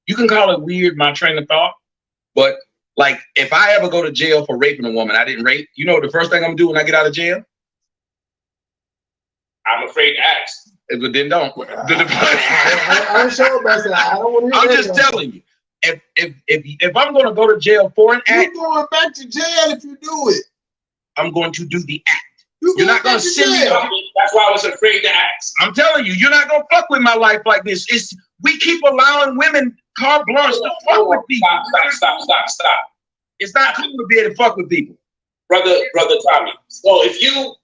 you can call it weird, my train of thought, but like if I ever go to jail for raping a woman I didn't rape, you know the first thing I'm gonna do when I get out of jail? I'm afraid to ask. But then don't. I'm sure about that. I don't want to hear I'm just telling you. If I'm gonna go to jail for an act, you're going back to jail if you do it. I'm going to do the act. You're not gonna send me. That's why I was afraid to ask. I'm telling you, you're not gonna fuck with my life like this. We keep allowing women carte blanche to fuck with people. Stop. It's not cool to be able to fuck with people. Brother Tommy. So if you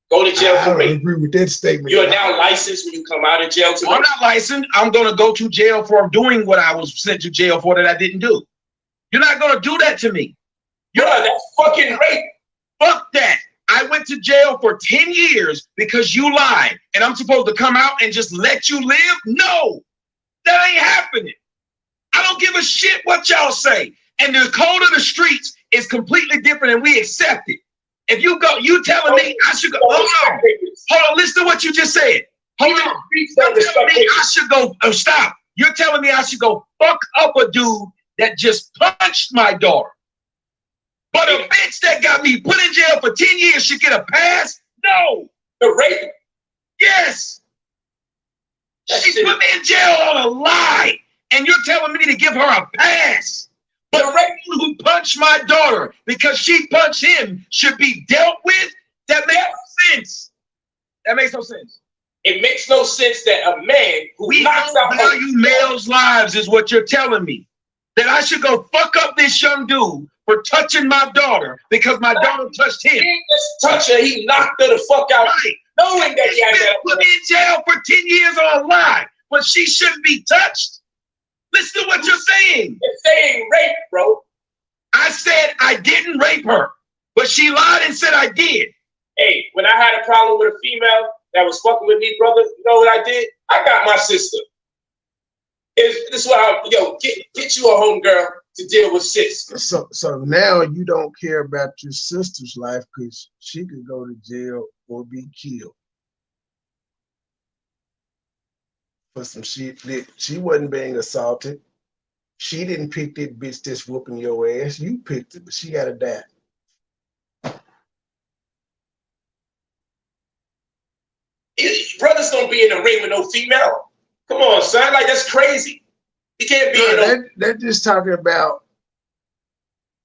go to jail for rape, I agree with that statement. You are now licensed when you come out of jail to I'm not licensed. I'm gonna go to jail for doing what I was sent to jail for that I didn't do. You're not gonna do that to me. That's fucking rape. Fuck that. I went to jail for 10 years because you lied, and I'm supposed to come out and just let you live? No, that ain't happening. I don't give a shit what y'all say. And the code of the streets is completely different, and we accept it. If you go, you telling me I should go. Hold on. Listen to what you just said. Hold on. You're telling me I should go. Oh, stop. You're telling me I should go fuck up a dude that just punched my daughter. But a bitch that got me put in jail for 10 years should get a pass? No. The rape? Yes. She put me in jail on a lie, and you're telling me to give her a pass. But the rape who punched my daughter because she punched him should be dealt with? That makes no sense. That makes no sense. It makes no sense that a man who knocks out value males' lives is what you're telling me. That I should go fuck up this young dude for touching my daughter because my daughter touched him. He didn't just touch her, he knocked her the fuck out. Right. Knowing that he had that. Put me in jail for 10 years on a lie, but she shouldn't be touched. Listen to what you're saying. You're saying rape, bro. I said I didn't rape her, but she lied and said I did. Hey, when I had a problem with a female that was fucking with me, brother, you know what I did? I got my sister. This is what get you a home girl to deal with sis. So now you don't care about your sister's life because she could go to jail or be killed for some shit that she wasn't being assaulted. She didn't pick that bitch that's whooping your ass. You picked it, but she gotta die. Brothers don't be in the ring with no female. Come on, son. Like, that's crazy. You can't be in They're just talking about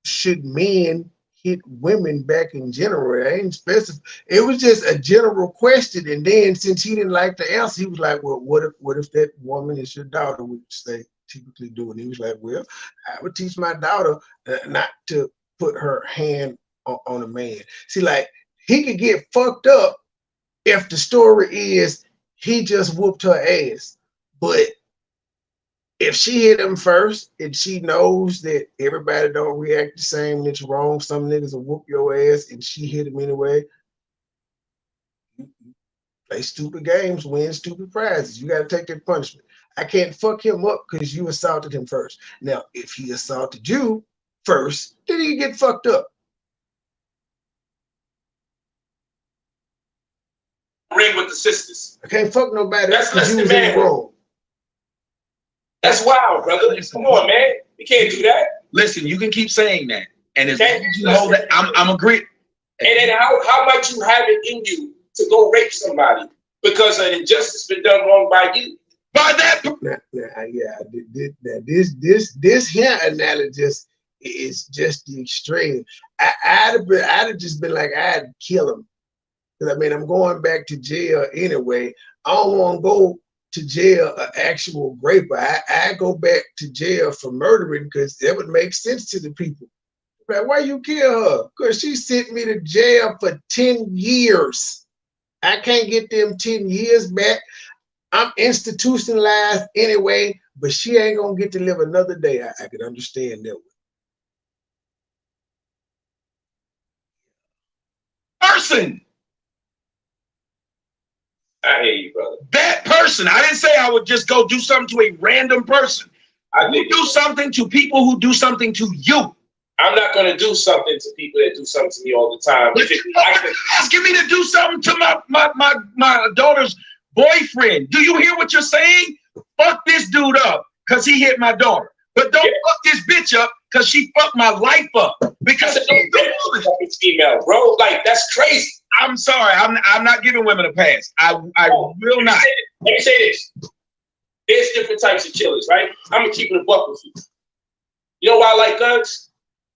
should men hit women back in general. I ain't specific. It was just a general question. And then since he didn't like the answer, he was like, well, what if that woman is your daughter, which they typically do? And he was like, well, I would teach my daughter not to put her hand on a man. See, like, he could get fucked up if the story is he just whooped her ass. But if she hit him first and she knows that everybody don't react the same and it's wrong, some niggas will whoop your ass and she hit him anyway. Play stupid games, win stupid prizes. You got to take that punishment. I can't fuck him up because you assaulted him first. Now, if he assaulted you first, then he get fucked up. ring with the sisters. I can't fuck nobody. That's less you than was in the man. wrong. That's wild, brother. Come on, man. You can't do that. Listen, you can keep saying that, and as long as you hold that, I'm agreeing. And then how might you have it in you to go rape somebody because an injustice been done wrong by you? By that. This here analogist it's just the extreme. I'd have just been like, I'd kill him. Because I mean, I'm going back to jail anyway. I don't want to go to jail an actual raper. I go back to jail for murdering because that would make sense to the people. Like, why you kill her? Because she sent me to jail for 10 years. I can't get them 10 years back. I'm institutionalized anyway, but she ain't gonna get to live another day. I can understand that one. Person. I hear you, brother. That person. I didn't say I would just go do something to a random person. I would do something to people who do something to you. I'm not going to do something to people that do something to me all the time. But you're asking me to do something to my daughter's boyfriend. Do you hear what you're saying? Fuck this dude up because he hit my daughter. But don't fuck this bitch up because she fucked my life up. Because it's female, bro. Like, that's crazy. I'm sorry. I'm not giving women a pass. I will not. Let me say this. There's different types of killers, right? I'm going to keep it a buck with you. You know why I like guns?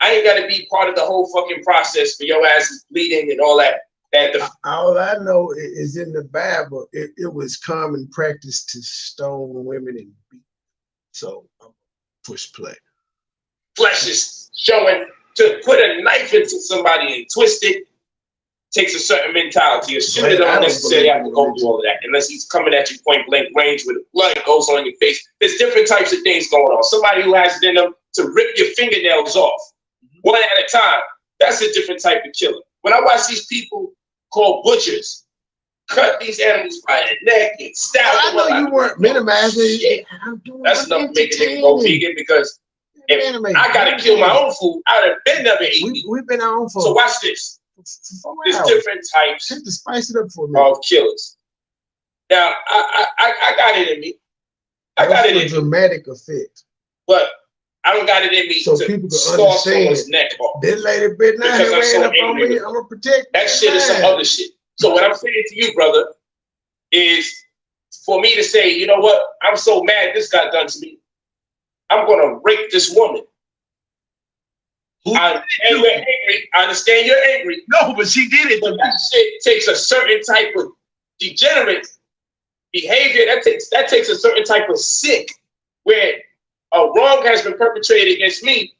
I ain't got to be part of the whole fucking process for your asses bleeding and all that. All I know is in the Bible, it was common practice to stone women and beat. So I'm push play. Flesh is showing to put a knife into somebody and twist it takes a certain mentality. A shooter don't necessarily have to go through all of that unless he's coming at you point blank range with blood goes on your face. There's different types of things going on. Somebody who has it in them to rip your fingernails off one at a time. That's a different type of killer. When I watch these people called butchers cut these animals by the neck and stab them. I know you weren't minimizing it. That's enough to make a nigga go vegan because if I gotta kill my own food, I'd have been never eating. We've been our own food. So watch this. There's different types to spice it up for me. Of killers. Now I got it in me. I got it in dramatic effect. But I don't got it in me so to people can scar understand someone's neck off. This lady bit now ran up on me. I'm gonna protect that shit is some other shit. So what I'm saying to you, brother, is for me to say, you know what? I'm so mad this got done to me. I'm gonna rape this woman. I understand you're angry. No, but she did it. But that shit takes a certain type of degenerate behavior. That takes a certain type of sick where a wrong has been perpetrated against me,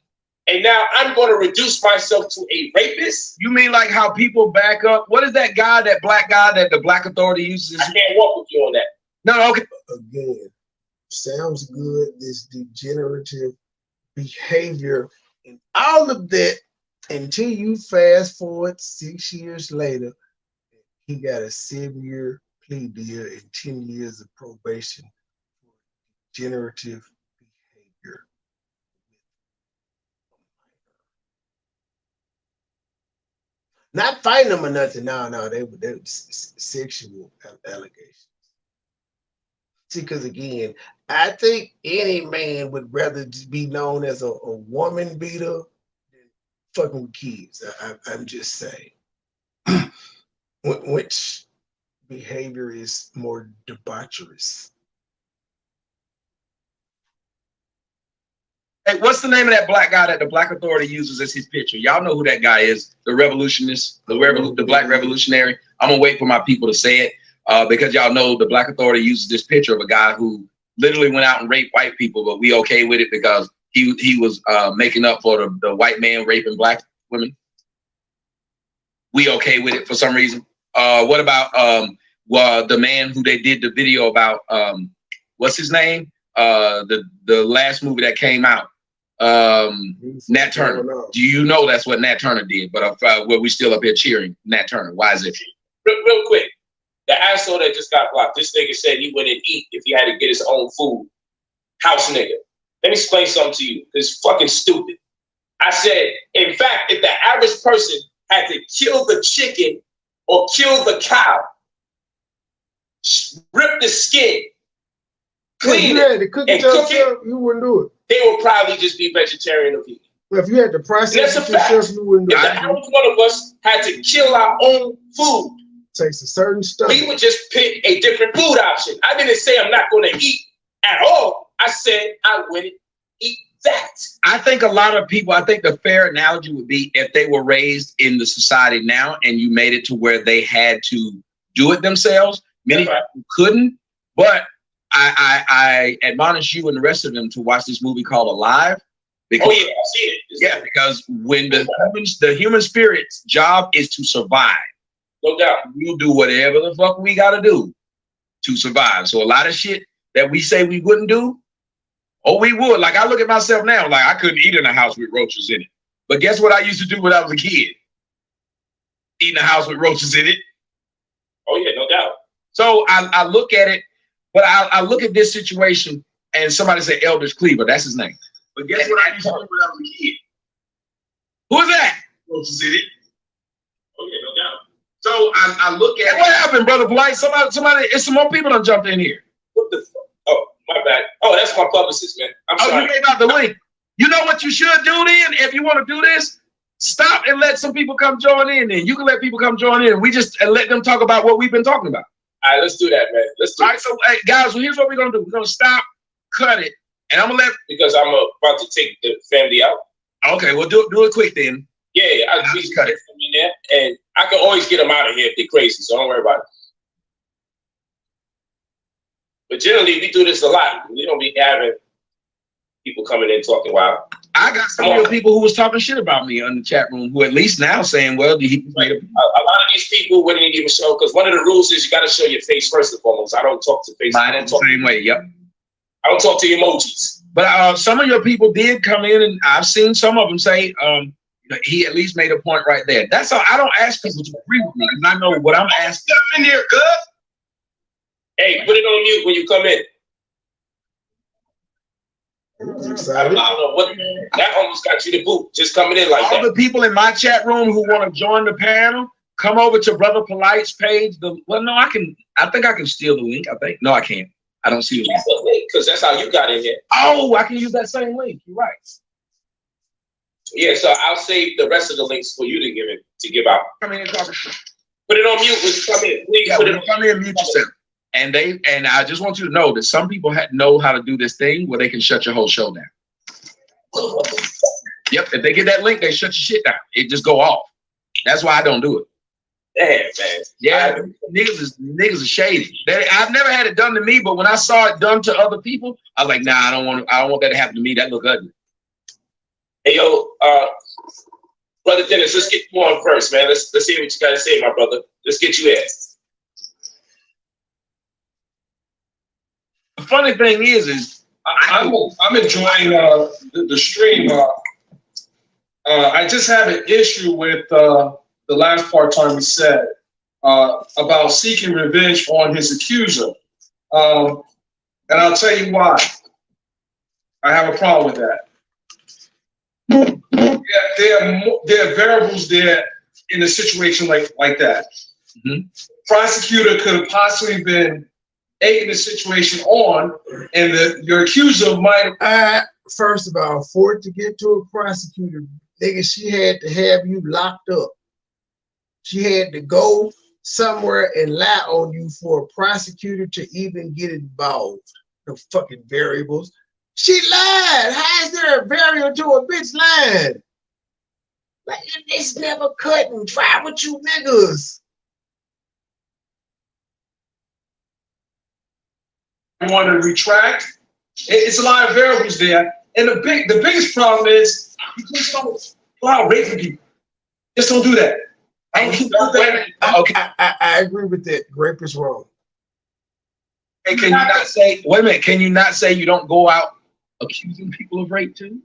and now I'm going to reduce myself to a rapist. You mean like how people back up? What is that guy, that black guy that the black authority uses? I can't walk with you on that. No, okay. Again, sounds good. This degenerative behavior and all of that until you fast forward 6 years later, he got a 7-year plea deal and 10 years of probation for degenerative behavior. Not fighting them or nothing. No, they were sexual allegations. See, because again, I think any man would rather be known as a woman beater than fucking with kids. I'm just saying. Which behavior is more debaucherous? Hey, what's the name of that black guy that the black authority uses as his picture? Y'all know who that guy is, the revolutionist, the black revolutionary. I'm gonna wait for my people to say it because y'all know the black authority uses this picture of a guy who literally went out and raped white people, but we okay with it because he was making up for the white man raping black women. We okay with it for some reason. What about the man who they did the video about? What's his name? The last movie that came out, Nat Turner. Do you know that's what Nat Turner did? But we still up here cheering Nat Turner. Why is it? Real quick, the asshole that just got blocked. This nigga said he wouldn't eat if he had to get his own food. House nigga. Let me explain something to you. It's fucking stupid. I said, in fact, if the average person had to kill the chicken or kill the cow, rip the skin, clean it, and cook it, you wouldn't do it. They would probably just be vegetarian or vegan. Well, if you had to process it yourself, you wouldn't do it. If the average one of us had to kill our own food, takes a certain stuff. We would just pick a different food option. I didn't say I'm not going to eat at all. I said I wouldn't eat that. I think a lot of people, I think the fair analogy would be if they were raised in the society now and you made it to where they had to do it themselves. Many people couldn't, but I admonish you and the rest of them to watch this movie called Alive. Because, oh yeah, I see it. Yeah, because when the human spirit's job is to survive. No doubt. We'll do whatever the fuck we gotta do to survive. So a lot of shit that we say we wouldn't do, oh, we would. Like I look at myself now, like I couldn't eat in a house with roaches in it. But guess what I used to do when I was a kid? Eat in a house with roaches in it. Oh yeah, no doubt. So I look at it, but I look at this situation and somebody say Eldridge Cleaver, that's his name. But guess what I used to do when I was a kid? Who is that? Roaches in it. Oh yeah, no doubt. So I look at what happened, brother Blight. Somebody, it's some more people done jumped in here. What the fuck? Oh, my bad. Oh, that's my publicist, man. I'm sorry. You gave out the link. You know what you should do then? If you want to do this, stop and let some people come join in. Then you can let people come join in. We just let them talk about what we've been talking about. All right, let's do that, man. Let's do it. All right, so hey, guys, well, here's what we're gonna do. We're gonna stop, cut it, and I'm gonna let because I'm about to take the family out. Okay, well do it quick then. Yeah, I'll just cut it from in there, and I can always get them out of here if they're crazy. So don't worry about it. But generally, we do this a lot. We don't be having people coming in talking wild. I got some of the people who was talking shit about me on the chat room who at least now saying, well, he made a lot of these people wouldn't even show, because one of the rules is you got to show your face first and foremost. I don't talk to faces. Mine is the same way. Yep. I don't talk to emojis. But some of your people did come in, and I've seen some of them say he at least made a point right there. That's all. I don't ask people to agree with me because I know what I'm asking. I'm in here, good. Hey, put it on mute when you come in. I don't know what that almost got you the boot. Just coming in like all that. All the people in my chat room who want to join the panel, come over to Brother Polite's page. Well, no, I think I can steal the link. I think no, I can't. I don't see the link because that's how you got in here. Oh, I can use that same link. You're right. Yeah, so I'll save the rest of the links for you to give out. Come in and talk. Put it on mute when you come in. Please put it on. Come in and mute yourself. And I just want you to know that some people know how to do this thing where they can shut your whole show down. Yep, if they get that link, they shut your shit down. It just go off. That's why I don't do it. Damn, man. Yeah, niggas are shady. I've never had it done to me, but when I saw it done to other people, I was like, nah, I don't want that to happen to me. That look ugly. Hey, yo, Brother Dennis, let's get you on first, man. Let's see what you got to say, my brother. Let's get you in. The funny thing is I'm enjoying the stream. I just have an issue with the last part Tommy said about seeking revenge on his accuser, and I'll tell you why. I have a problem with that. Yeah, there are variables there in a situation like that. Mm-hmm. Prosecutor could have possibly been egging the situation on, and your accuser might. First of all, for it to get to a prosecutor, nigga, she had to have you locked up. She had to go somewhere and lie on you for a prosecutor to even get involved. The fucking variables. She lied. How is there a variable to a bitch lying? Like, it's never cut and dry with you niggas. Want to retract. It's a lot of variables there, and the biggest problem is you just don't allow raping people. Just don't do that. I agree with that. Rape is wrong. Hey, can you not say? Wait a minute. Can you not say you don't go out accusing people of rape too?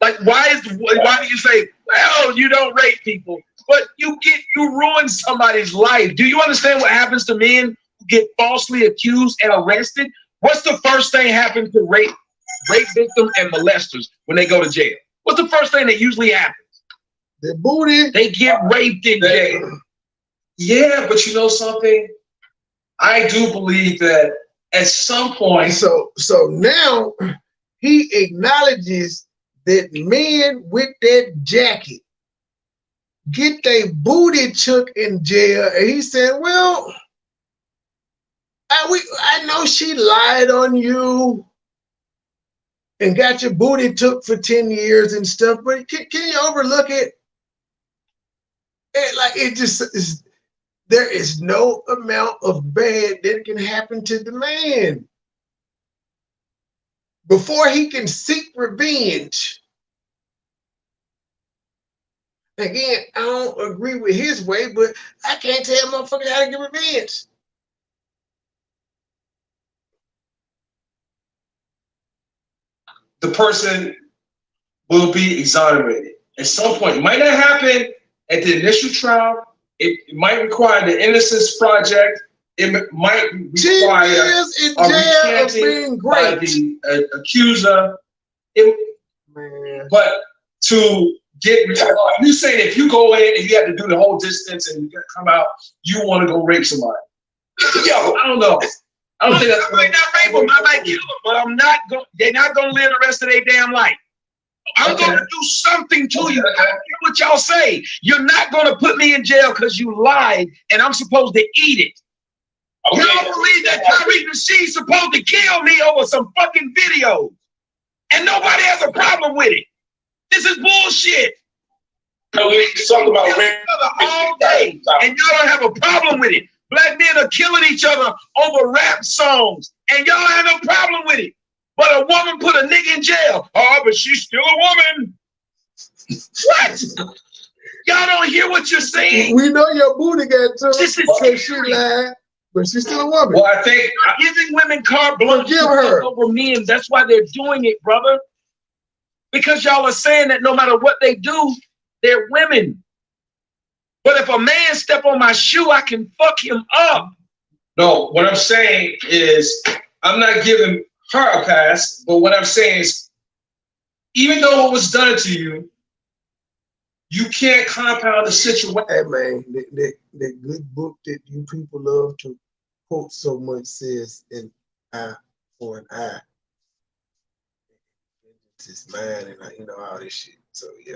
Like, why do you say, well, you don't rape people, but you ruin somebody's life? Do you understand what happens to men who get falsely accused and arrested? What's the first thing happens to rape victims and molesters when they go to jail? What's the first thing that usually happens? The booty. They get raped in jail. Yeah, but you know something? I do believe that at some point. So now he acknowledges that men with that jacket get their booty took in jail, and he said, well, I know she lied on you, and got your booty took for 10 years and stuff, but can you overlook it? Like it just is. There is no amount of bad that can happen to the man before he can seek revenge. Again, I don't agree with his way, but I can't tell motherfuckers how to get revenge. The person will be exonerated at some point. It might not happen at the initial trial. It might require the Innocence Project. It might require 10 years in a jail of recanting being by great. the accuser. Man. But to get, you saying if you go in and you have to do the whole distance and you come out, you want to go rape somebody? Yo, I don't know. I don't think that's. I might not rape them. I might kill them, but I'm not going. They're not going to live the rest of their damn life. I'm going to do something to you. I don't care what y'all say. You're not going to put me in jail because you lied, and I'm supposed to eat it. You don't believe that Tariq Nasheed's supposed to kill me over some fucking video, and nobody has a problem with it. This is bullshit. No, we talk about rape all day, and y'all don't have a problem with it. Black men are killing each other over rap songs, and y'all have no problem with it. But a woman put a nigga in jail. Oh, but she's still a woman. What? Y'all don't hear what you're saying? We know your booty got took This is because she lied, but she's still a woman. Well, I think giving women carte blanche Forgive her. over men. That's why they're doing it, brother. Because y'all are saying that no matter what they do, they're women. But if a man step on my shoe, I can fuck him up. no. What I'm saying is, I'm not giving her a pass. But what I'm saying is, even though it was done to you, you can't compound the situation. Hey man, that good book that you people love to quote so much says an eye for an eye. It's mine, and you know all this shit. So yeah,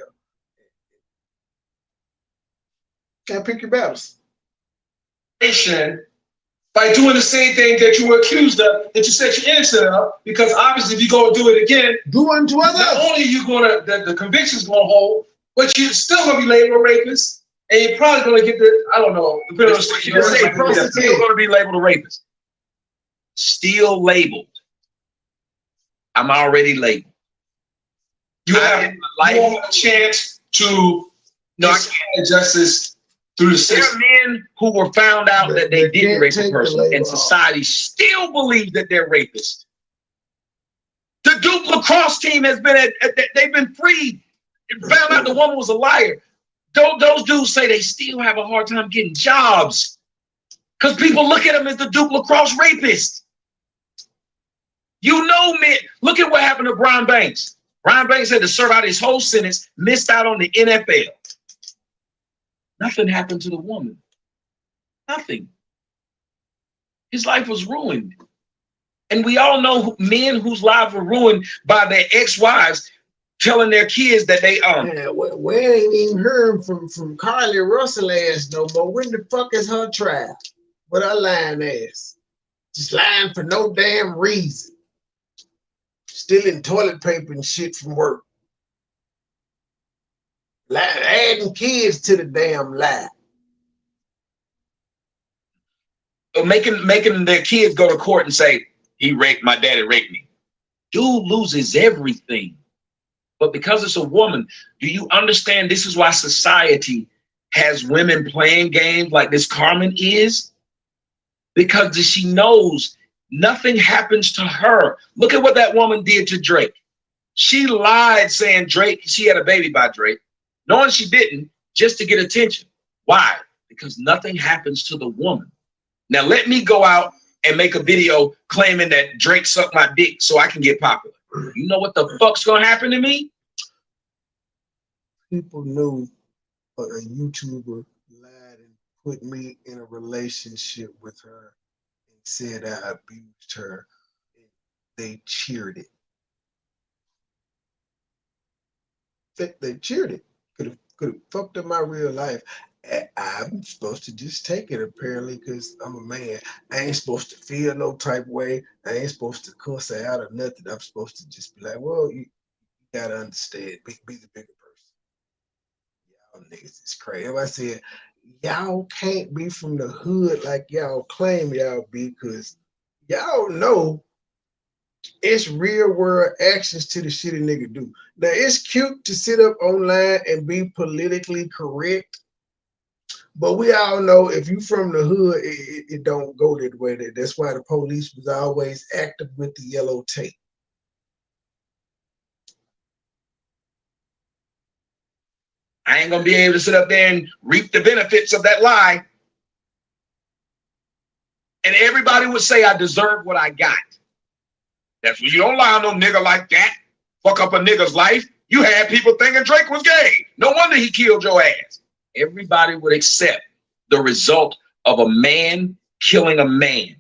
gotta pick your battles. By doing the same thing that you were accused of, that you said you're innocent of, because obviously if you go and do it again, do unto others. Not only are you gonna the conviction's gonna hold, but you're still gonna be labeled a rapist, and you're probably gonna get the, I don't know, depending on the state you're Still going to be labeled a rapist. Still labeled. I'm already labeled. You have a chance to get justice through the system. There are men who were found out that they didn't rape a person, and society still believes that they're rapists. The Duke lacrosse team has been they've been freed and found out the woman was a liar. Those dudes say they still have a hard time getting jobs because people look at them as the Duke lacrosse rapist. You know, man, look at what happened to Brian Banks. Brian Banks had to serve out his whole sentence, missed out on the NFL. Nothing happened to the woman. Nothing. His life was ruined. And we all know men whose lives were ruined by their ex-wives telling their kids that they Man, we ain't even heard from Carly Russell ass no more. When the fuck is her trial? With her lying ass. Just lying for no damn reason. Stealing toilet paper and shit from work. Adding kids to the damn lie. making their kids go to court and say, my daddy raped me. Dude loses everything. But because it's a woman, do you understand this is why society has women playing games like this Carmen is? Because she knows nothing happens to her. Look at what that woman did to Drake. She lied saying she had a baby by Drake, knowing she didn't, just to get attention. Why? Because nothing happens to the woman. Now let me go out and make a video claiming that Drake sucked my dick so I can get popular. You know what the fuck's gonna happen to me? People knew a YouTuber lied and put me in a relationship with her and said I abused her. They cheered it. They cheered it. Could have fucked up my real life. I'm supposed to just take it apparently because I'm a man. I ain't supposed to feel no type way. I ain't supposed to cuss her out or nothing. I'm supposed to just be like, well, you gotta understand, be the bigger person. Y'all niggas is crazy. If I said y'all can't be from the hood like y'all claim y'all be, because y'all know it's real world actions to the shit a nigga do. Now it's cute to sit up online and be politically correct, but we all know if you from the hood, it don't go that way. That's why the police was always active with the yellow tape. I ain't gonna be able to sit up there and reap the benefits of that lie. And everybody would say I deserve what I got. That's what you don't lie on no nigga like that. Fuck up a nigga's life. You had people thinking Drake was gay. No wonder he killed your ass. Everybody would accept the result of a man killing a man.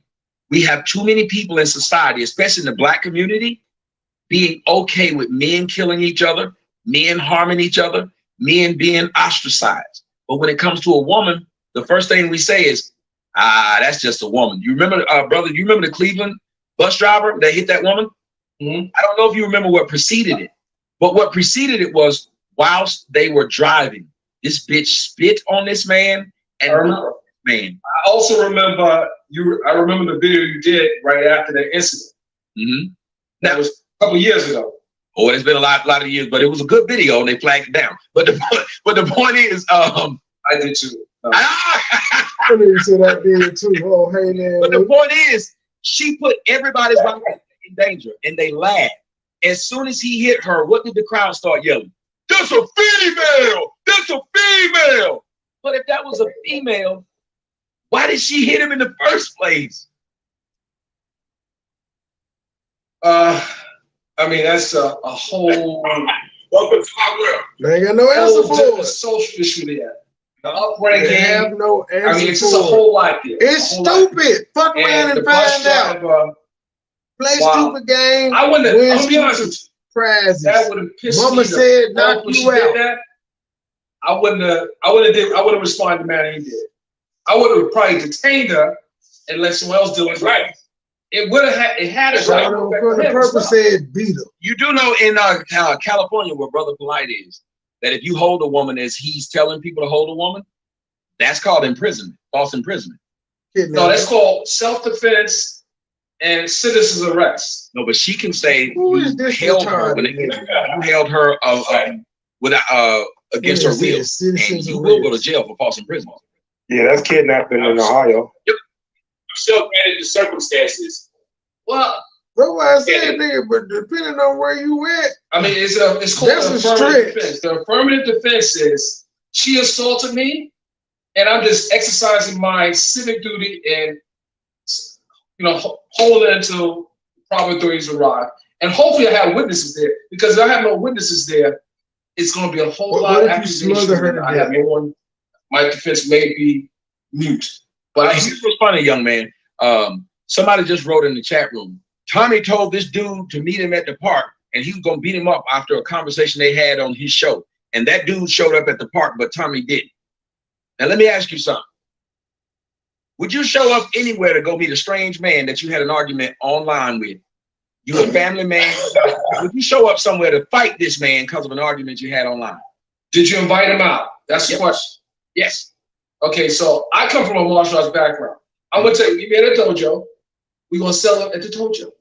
We have too many people in society, especially in the black community, being okay with men killing each other, men harming each other, men being ostracized. But when it comes to a woman, the first thing we say is, that's just a woman. You remember, brother, you remember the Cleveland bus driver that hit that woman? Mm-hmm. I don't know if you remember what preceded it, but what preceded it was whilst they were driving, this bitch spit on this man and man. I also remember I remember the video you did right after that incident. Mm-hmm. That was a couple of years ago. Oh, it's been a lot of years, but it was a good video and they flagged it down. But the point is, I did too. I didn't say that did too. Oh, hey man. But the point is, she put everybody's life in danger, and they laughed. As soon as he hit her, what did the crowd start yelling? That's a female! That's a female! But if that was a female, why did she hit him in the first place? I mean, that's a whole. Welcome to my world. They ain't got no answer for it. Social issue there. The upbringing. They have no answer. I mean, it's just a whole lot there. It's stupid. Fuck around and find out. Play stupid game. I wouldn't. I'll be honest with you. Prizes. That would have pissed Mama me. said, knock you out. That, I wouldn't have responded to the manner he did. I would have probably detained her and let someone else do it. Right. It would have had. It had a right. For the purpose said beat her. You do know in California, where Brother Polite is, that if you hold a woman as he's telling people to hold a woman, that's called imprisonment, false imprisonment. No, that's called self-defense and citizen's arrest. No, but she can say you held her when you held her against her will, and you will go to jail for false imprisonment. Yeah, that's kidnapping in Ohio. Yep. I'm still granted the circumstances. Well, that's why I said, nigga, but depending on where you at, I mean, it's called affirmative defense. The affirmative defense is she assaulted me, and I'm just exercising my civic duty and holding until proper authorities arrive. And hopefully, I have witnesses there, because if I have no witnesses there, it's going to be a whole lot of accusations. I have no one. My defense may be mute. But here's what's funny, young man. Somebody just wrote in the chat room, Tommy told this dude to meet him at the park, and he was going to beat him up after a conversation they had on his show. And that dude showed up at the park, but Tommy didn't. Now, let me ask you something. Would you show up anywhere to go meet a strange man that you had an argument online with? You a family man? Would you show up somewhere to fight this man because of an argument you had online? Did you invite him out? That's the question. Yes. Okay, so I come from a martial arts background. I'm going to tell you, you made a dojo. We're going to sell it at the dojo.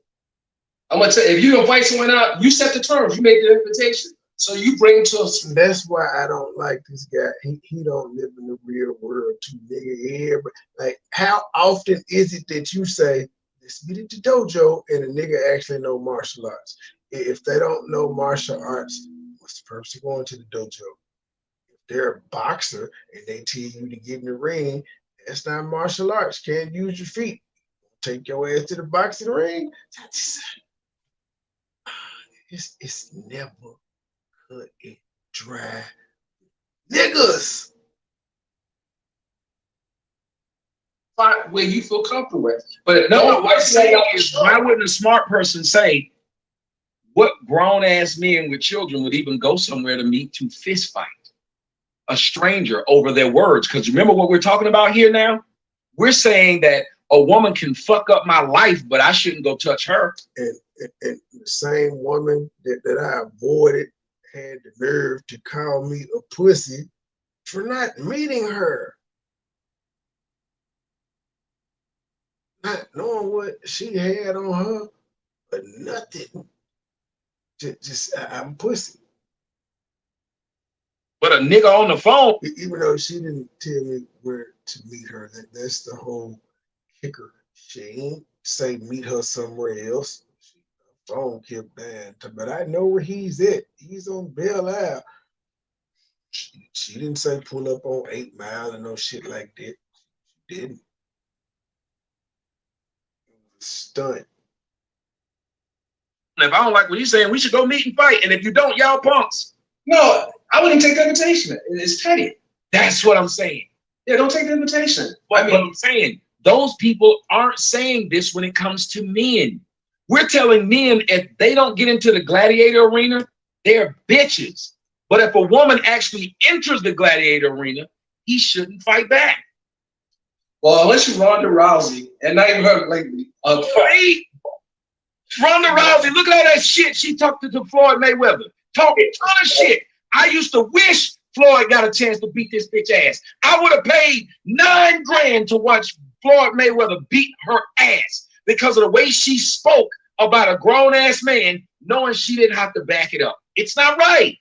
I'm going to tell you, if you invite someone out, you set the terms. You make the invitation. So you bring to us. That's why I don't like this guy. He don't live in the real world too, nigga. But like, how often is it that you say, let's meet at the dojo, and a nigga actually know martial arts? If they don't know martial arts, what's the purpose of going to the dojo? If they're a boxer and they tell you to get in the ring, that's not martial arts. Can't use your feet. Take your ass to the boxing ring. It's never cut it dry. Niggas. Find where you feel comfortable with. But no, what I'm saying is, why wouldn't a smart person say, what grown ass men with children would even go somewhere to meet to fist fight? a stranger over their words. Because remember what we're talking about here now? We're saying that a woman can fuck up my life, but I shouldn't go touch her. And the same woman that I avoided had the nerve to call me a pussy for not meeting her. Not knowing what she had on her, but nothing. I'm pussy. But a nigga on the phone, even though she didn't tell me where to meet her, that's the whole kicker. She ain't say meet her somewhere else. Her phone kept dying, but I know where he's at. He's on Bel Air. She didn't say pull up on 8 Mile and no shit like that. She didn't. It was a stunt. if I don't like what he's saying, we should go meet and fight. And if you don't, y'all punks. No, I wouldn't take the invitation. It's petty. That's what I'm saying. Yeah, don't take the invitation. But I'm saying those people aren't saying this when it comes to men. We're telling men if they don't get into the gladiator arena, they're bitches. But if a woman actually enters the gladiator arena, he shouldn't fight back. Well, unless you're Ronda Rousey, and not even her, like, right? Ronda Rousey, look at all that shit she talked to Floyd Mayweather. Talking a ton of shit. I used to wish Floyd got a chance to beat this bitch ass. I would have paid $9 grand to watch Floyd Mayweather beat her ass because of the way she spoke about a grown-ass man, knowing she didn't have to back it up. It's not right.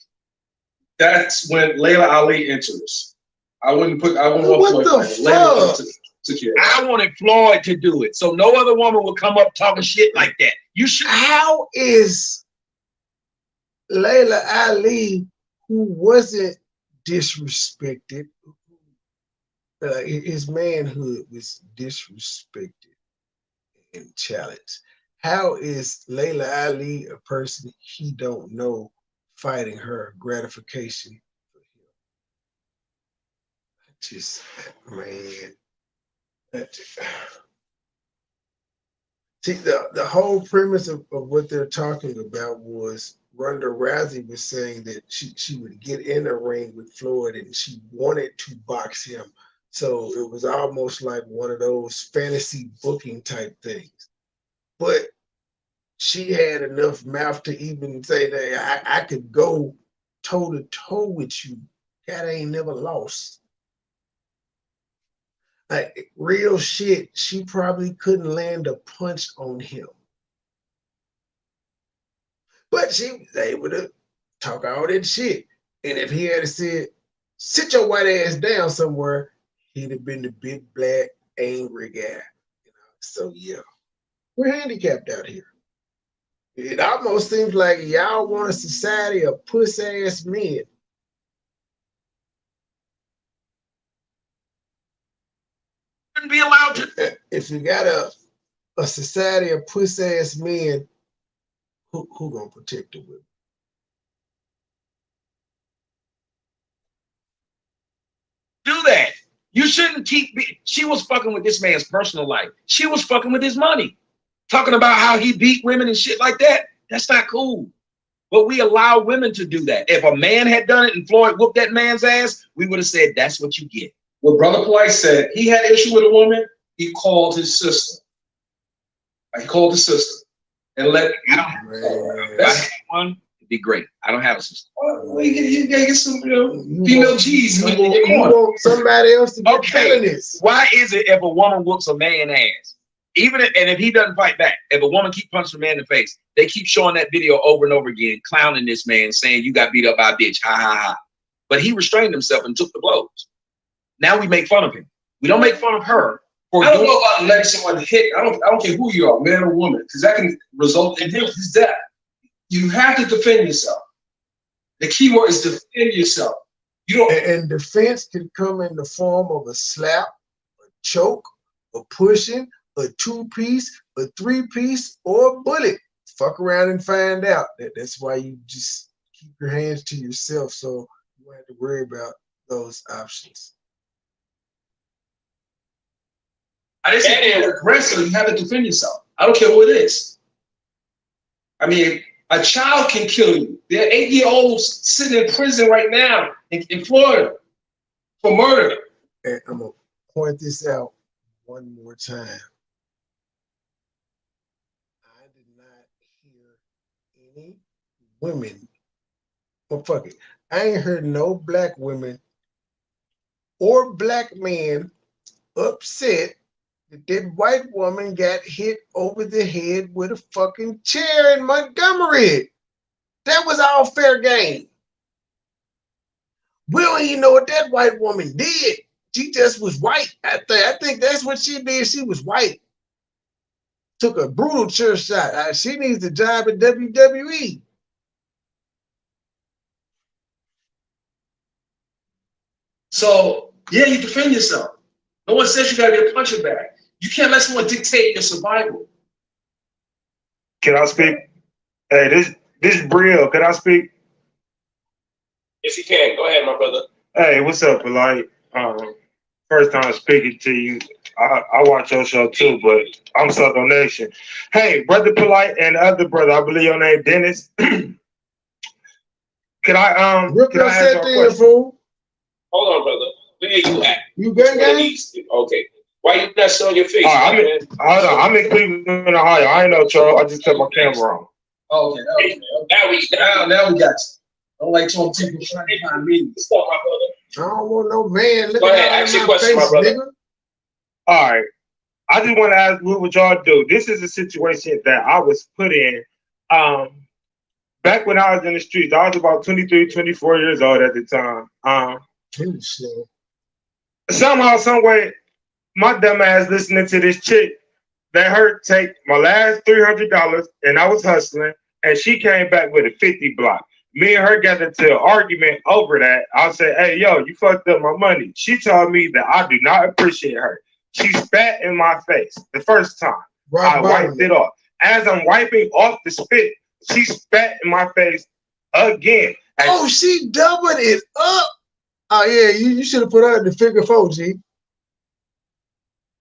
That's when Layla Ali enters. I wouldn't want what the fuck? I wanted Floyd to do it, so no other woman would come up talking shit like that. You should. How is Layla Ali, who wasn't disrespected, his manhood was disrespected and challenged? How is Layla Ali a person he don't know fighting her gratification for him? Just, man. See, the whole premise of what they're talking about was Ronda Rousey was saying that she would get in a ring with Floyd and she wanted to box him. So it was almost like one of those fantasy booking type things. But she had enough mouth to even say that I could go toe to toe with you. God ain't never lost. Like, real shit, she probably couldn't land a punch on him. But she was able to talk all that shit. And if he had said, sit your white ass down somewhere, he'd have been the big, black, angry guy. You know? So, yeah, we're handicapped out here. It almost seems like y'all want a society of puss-ass men. Be allowed to. If you got a society of puss-ass men, who gonna protect the women? Do that. You shouldn't she was fucking with this man's personal life. She was fucking with his money. Talking about how he beat women and shit like that. That's not cool. But we allow women to do that. If a man had done it and Floyd whooped that man's ass, we would have said, that's what you get. What Brother Polite said, he had an issue with a woman, he called his sister. He called his sister and let one, it'd be great. I don't have a sister. Well, you gotta get some female cheese. You want somebody else to get okay. this. Why is it if a woman whoops a man ass, if he doesn't fight back, if a woman keep punching a man in the face, they keep showing that video over and over again, clowning this man, saying you got beat up by a bitch, ha ha ha. But he restrained himself and took the blows. Now we make fun of him. We don't make fun of her. I don't know about letting someone hit. I don't care who you are, man or woman, because that can result in his death. You have to defend yourself. The key word is defend yourself. You don't. And defense can come in the form of a slap, a choke, a pushing, a 2-piece, a 3-piece, or a bullet. Fuck around and find out. That's why you just keep your hands to yourself, so you don't have to worry about those options. I didn't say you're aggressive. You have to defend yourself. I don't care who it is. I mean, a child can kill you. There are 8-year-olds sitting in prison right now in Florida for murder. And I'm gonna point this out one more time. I did not hear any women. Well, fuck it. I ain't heard no black women or black men upset that that white woman got hit over the head with a fucking chair in Montgomery. That was all fair game. We don't even know what that white woman did. She just was white. I think that's what she did. She was white. Took a brutal chair shot. She needs a job at WWE. So yeah, you defend yourself. No one says you gotta be a punching bag. You can't let someone dictate your survival. Can I speak? Hey, this is Brill. Can I speak? Yes, you can. Go ahead, my brother. Hey, what's up, Polite? First time speaking to you. I watch your show too, but I'm Southern Nation. Hey, brother Polite and the other brother, I believe your name Dennis. Can I ask you a question? Hold on, brother. Where you at? You good, guys? Okay. Why you not showing your face? I'm in Cleveland, Ohio. I ain't know, Charles. I just took my camera on. Oh, okay. Now we got you. I don't like talking to people trying to find me. Stop, my brother. I don't want no man looking Go ahead, at ask your my question, face, my brother. nigga. All right. I just want to ask, what would y'all do? This is a situation that I was put in. Back when I was in the streets, I was about 23, 24 years old at the time. Somehow, some way, my dumb ass listening to this chick that her take my last $300 and I was hustling, and she came back with a 50 block. Me and her got into an argument over that. I said, hey, yo, you fucked up my money. She told me that I do not appreciate her. She spat in my face the first time. I wiped it off. As I'm wiping off the spit, she spat in my face again. Oh, she doubled it up. Oh, yeah, you should have put her in the figure 4, G. At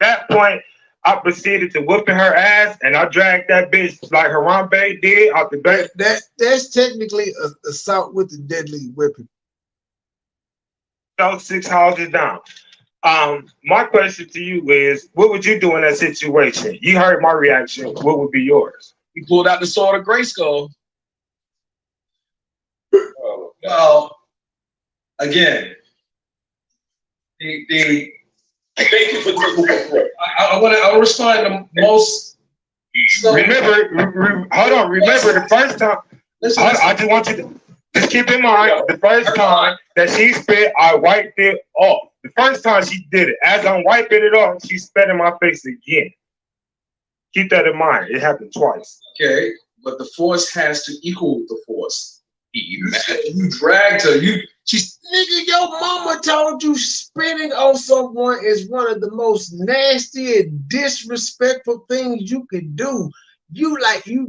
that point, I proceeded to whooping her ass, and I dragged that bitch like Harambe did out the back. That's technically assault with a deadly weapon. So 6 houses down. My question to you is, what would you do in that situation? You heard my reaction. What would be yours? He pulled out the sword of Grayskull. Well, again, Thank you for taking that. I want to respond to most. Remember, hold on. Remember the first time. I just want you to just keep in mind the first time that she spit, I wiped it off. The first time she did it, as I'm wiping it off, she spat in my face again. Keep that in mind. It happened twice. Okay, but the force has to equal the force. You dragged her. Nigga, your mama told you spitting on someone is one of the most nasty and disrespectful things you could do. You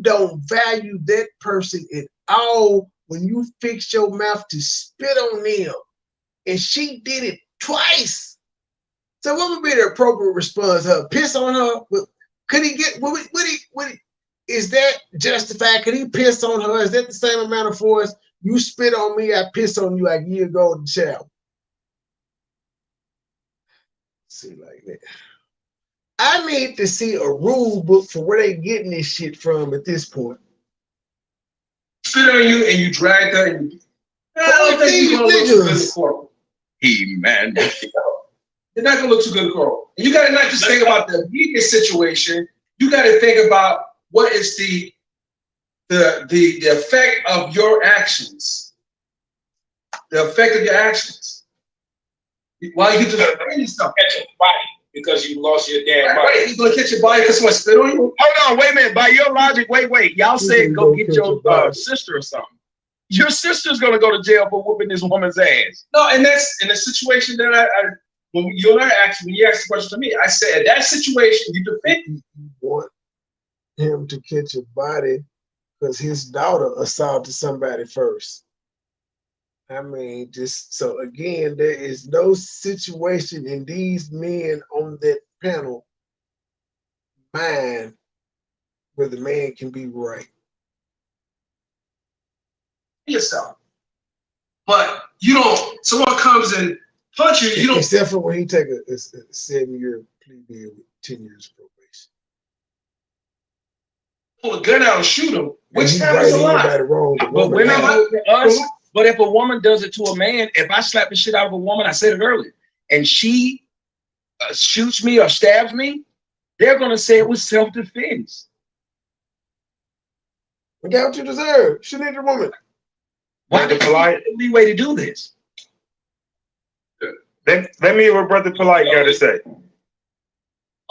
don't value that person at all when you fix your mouth to spit on them. And she did it twice. So what would be the appropriate response? Her piss on her? Could he get, is that justified? Could he piss on her? Is that the same amount of force? You spit on me, I piss on you, I give you a golden shower. See like that. I need to see a rule book for where they getting this shit from at this point. Spit on you and you dragged her. And I don't think you're gonna look too good in court. Man. You're not gonna look too good in court. And you gotta not just think about the immediate situation. You gotta think about what is the effect of your actions. The effect of your actions. Why you just defend yourself? Catch your body because you lost your damn body. Right, you gonna catch your body because someone spit on you? Hold on, wait a minute. By your logic, wait. Y'all said go get your sister or something. Your sister's gonna go to jail for whooping this woman's ass. No, and that's in the situation that when you and I asked, when you asked the question to me, I said, in that situation, you defend. You want him to catch a body because his daughter assaulted somebody first. I mean, just so again, there is no situation in these men on that panel mind where the man can be right. Yourself. But you don't, someone comes and punch you, you don't. Except for when he take a 7-year plea deal with 10 years probation. Pull a gun out and shoot him. Which time is a lie? Wrong, But women us. But if a woman does it to a man, if I slap the shit out of a woman, I said it earlier, and she shoots me or stabs me, they're gonna say it was self-defense. You got what you deserve. Shoot at your woman. Why the polite way to do this? Let me hear what Brother Polite got to say.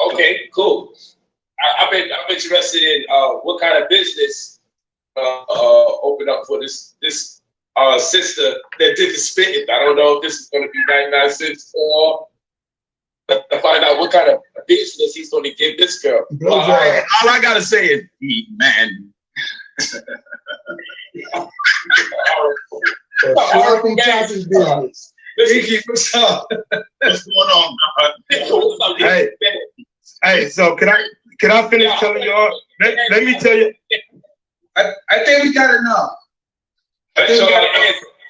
Okay, cool. I'm interested in what kind of business opened up for this sister that did the spitting. I don't know if this is going to be 99 cents or to find out what kind of business he's going to give this girl. All I gotta say is, man. Choppy business. What's up? What's going on? Hey, so can I finish telling y'all? Let me tell you. I think we got enough.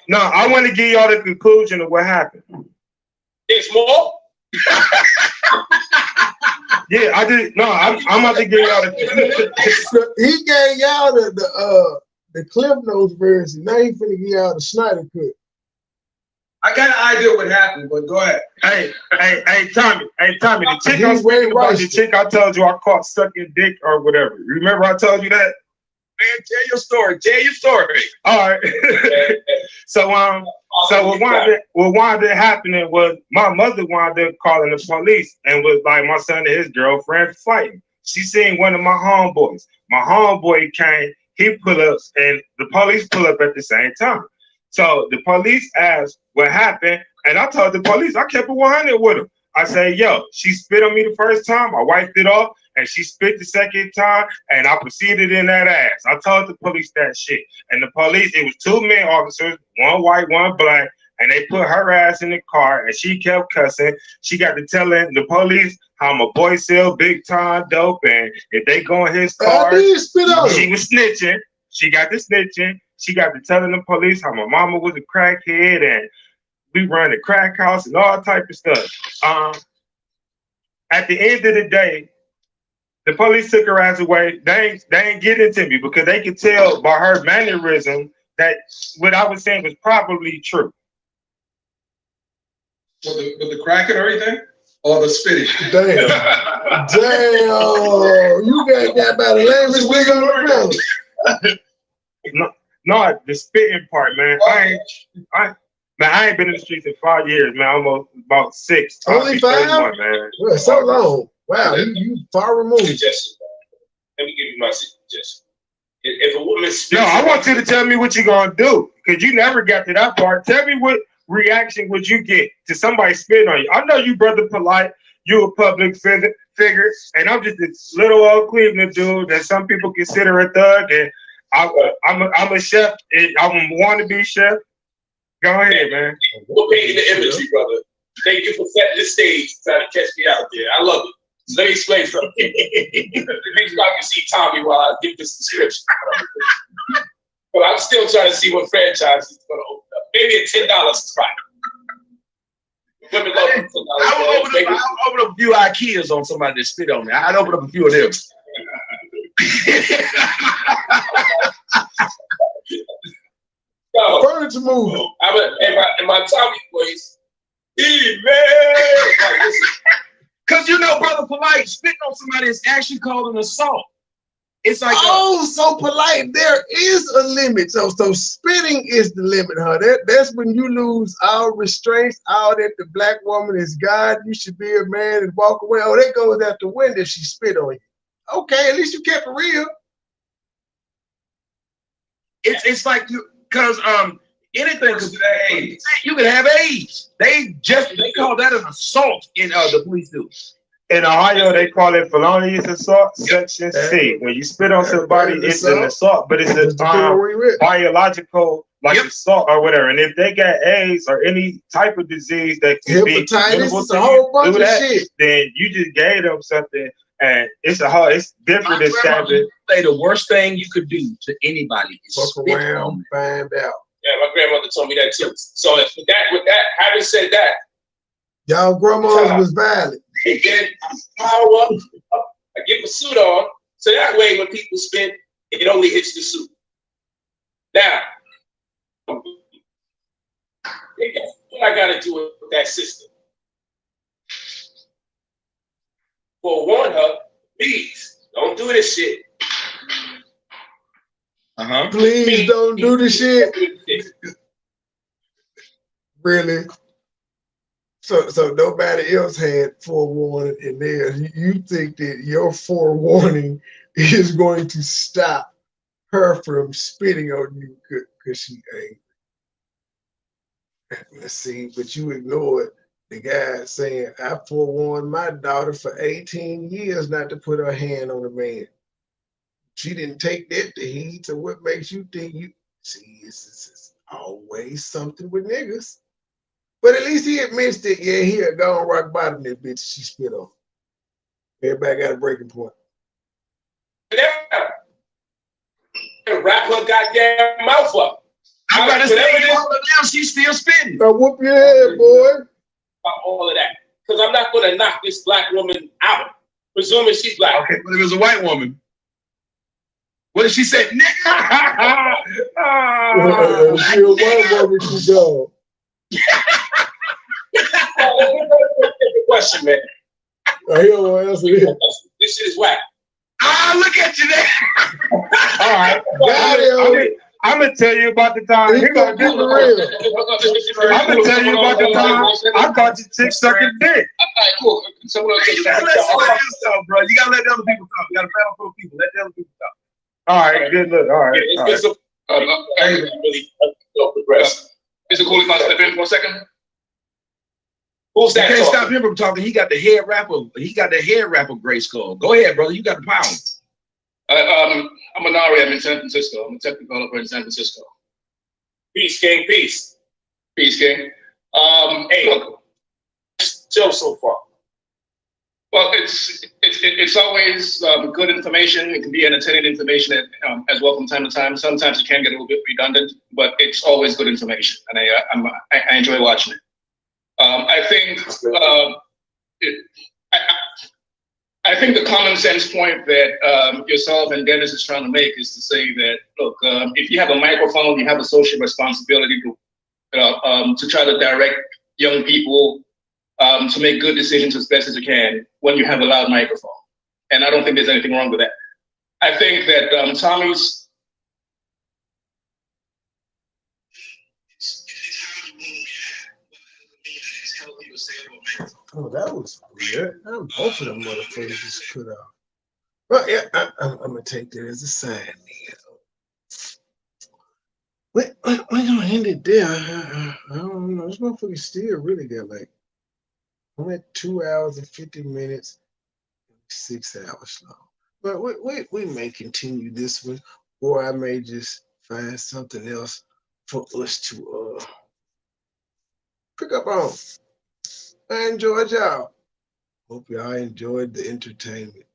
No, I want to give y'all the conclusion of what happened. There's more? Yeah, I did. No, I'm about to give y'all the. He gave y'all the Cliff Notes version. Now he finna give y'all the Snyder cut. I got an idea what happened, but go ahead. Hey, Tommy. The chick I was speaking about, the chick I told you I caught sucking dick or whatever. Remember I told you that? Man, tell your story. Tell your story. All right. So what wound up happening was my mother wound up calling the police and was like my son and his girlfriend fighting. She seen one of my homeboys. My homeboy came, he pull up, and the police pull up at the same time. So the police asked what happened, and I told the police, I kept it 100 with them. I said, yo, she spit on me the first time, I wiped it off, and she spit the second time, and I proceeded in that ass. I told the police that shit. And the police, it was 2 men officers, one white, one black, and they put her ass in the car, and she kept cussing. She got to telling the police how my boy sell big time dope, and if they go in his car, she was snitching. She got to snitching. She got to telling the police how my mama was a crackhead, and we run the crack house and all type of stuff. At the end of the day, the police took her ass away. They ain't get into me because they could tell by her mannerism that what I was saying was probably true. With the cracking or anything? Or the spitting? Damn. You got about the lamest wig on the ground. No, the spitting part, man. I ain't been in the streets in 5 years, man. Almost about 6. Only 5? Man. Well, so long. Wow, you far removed. Let me give you my suggestion. If a woman spits, no, I want you to tell me what you're gonna do, because you never got to that part. Tell me what reaction would you get to somebody spitting on you. I know you, Brother Polite. You a public figure, and I'm just this little old Cleveland dude that some people consider a thug, and I'm a chef. I'm a wannabe chef. Go ahead, man. We're painting the imagery, brother. Thank you for setting the stage, trying to catch me out there. I love it. So let me explain something. Maybe I can see Tommy while I give this description. But I'm still trying to see what franchise is going to open up. Maybe a $10 spot. Women love $10. I would open up a few IKEAs on somebody that spit on me. I'd open up a few of them. Furniture move. In my Tommy voice, man. Because you know, Brother Polite, spitting on somebody is actually called an assault. It's like so Polite. There is a limit. So spitting is the limit, huh? That's when you lose all restraints, all that the black woman is God. You should be a man and walk away. Oh, that goes out the window if she spit on you. Okay, at least you kept it real. It's like because anything could be AIDS. You can have AIDS. They call that an assault in the police do. In Ohio, they call it felonious assault, section C. When you spit on somebody, it's an assault, but it's a biological assault or whatever. And if they got AIDS or any type of disease that could be hepatitis, a whole bunch of shit, then you just gave them something, and it's different than stabbing. Say the worst thing you could do to anybody is fuck around, find out. Yeah, my grandmother told me that too. So with that, having said that, Y'all grandmas was violent. And then I power up, I get my suit on, so that way when people spin, it only hits the suit. Now, what I gotta do with that system? Warn her, please, don't do this shit. Please don't do the shit. Really? So nobody else had forewarning in there. You think that your forewarning is going to stop her from spitting on you because she angry. Let's see, but you ignored the guy saying, I forewarned my daughter for 18 years not to put her hand on a man. She didn't take that to heed, so what makes you think you see? It's always something with niggas. But at least he admits that, yeah, he had gone rock bottom that bitch she spit on. Everybody got a breaking point. Yeah. Wrap her goddamn mouth up. I gotta say, all of them, she's still spitting. Now whoop your head, boy. About all of that. Because I'm not going to knock this black woman out, presuming she's black. Okay, but if it was a white woman, what did she say? Nigga! She a white woman, she go. Question, man. I don't want to answer this. This shit is whack. Look at you there. All right. I'm going to tell you about the time. He gonna get the real. I'm going to tell you about the time I caught you chick sucking dick. All right, cool. Someone else You gotta let somebody else talk, bro. You gotta let the other people talk. You gotta battle for people. Let the other people talk. All right, good look. All right. Really progress. Is it cool if I step in for a second? Who's You that? can't talking? stop him from talking. He got the head rapper. He got the head rapper Gray Skull. Go ahead, brother. You got the power. I'm Manari. I'm in San Francisco. I'm a tech developer in San Francisco. Peace, King. Peace. Peace, King. Hey, look. Chill so far. Well, it's always good information. It can be entertaining information as well from time to time. Sometimes it can get a little bit redundant, but it's always good information, and I enjoy watching it. I think the common sense point that yourself and Dennis is trying to make is to say that, look, if you have a microphone, you have a social responsibility to try to direct young people to make good decisions as best as you can when you have a loud microphone. And I don't think there's anything wrong with that. I think that Tommy's Oh, that was weird. Both of them motherfuckers just cut off. Well, yeah, I'm gonna take that as a sign. We're gonna end it there. I don't know. This motherfucker still really got like, I'm at 2 hours and 50 minutes, 6 hours long. But we may continue this one, or I may just find something else for us to pick up on. I enjoyed y'all. Hope y'all enjoyed the entertainment.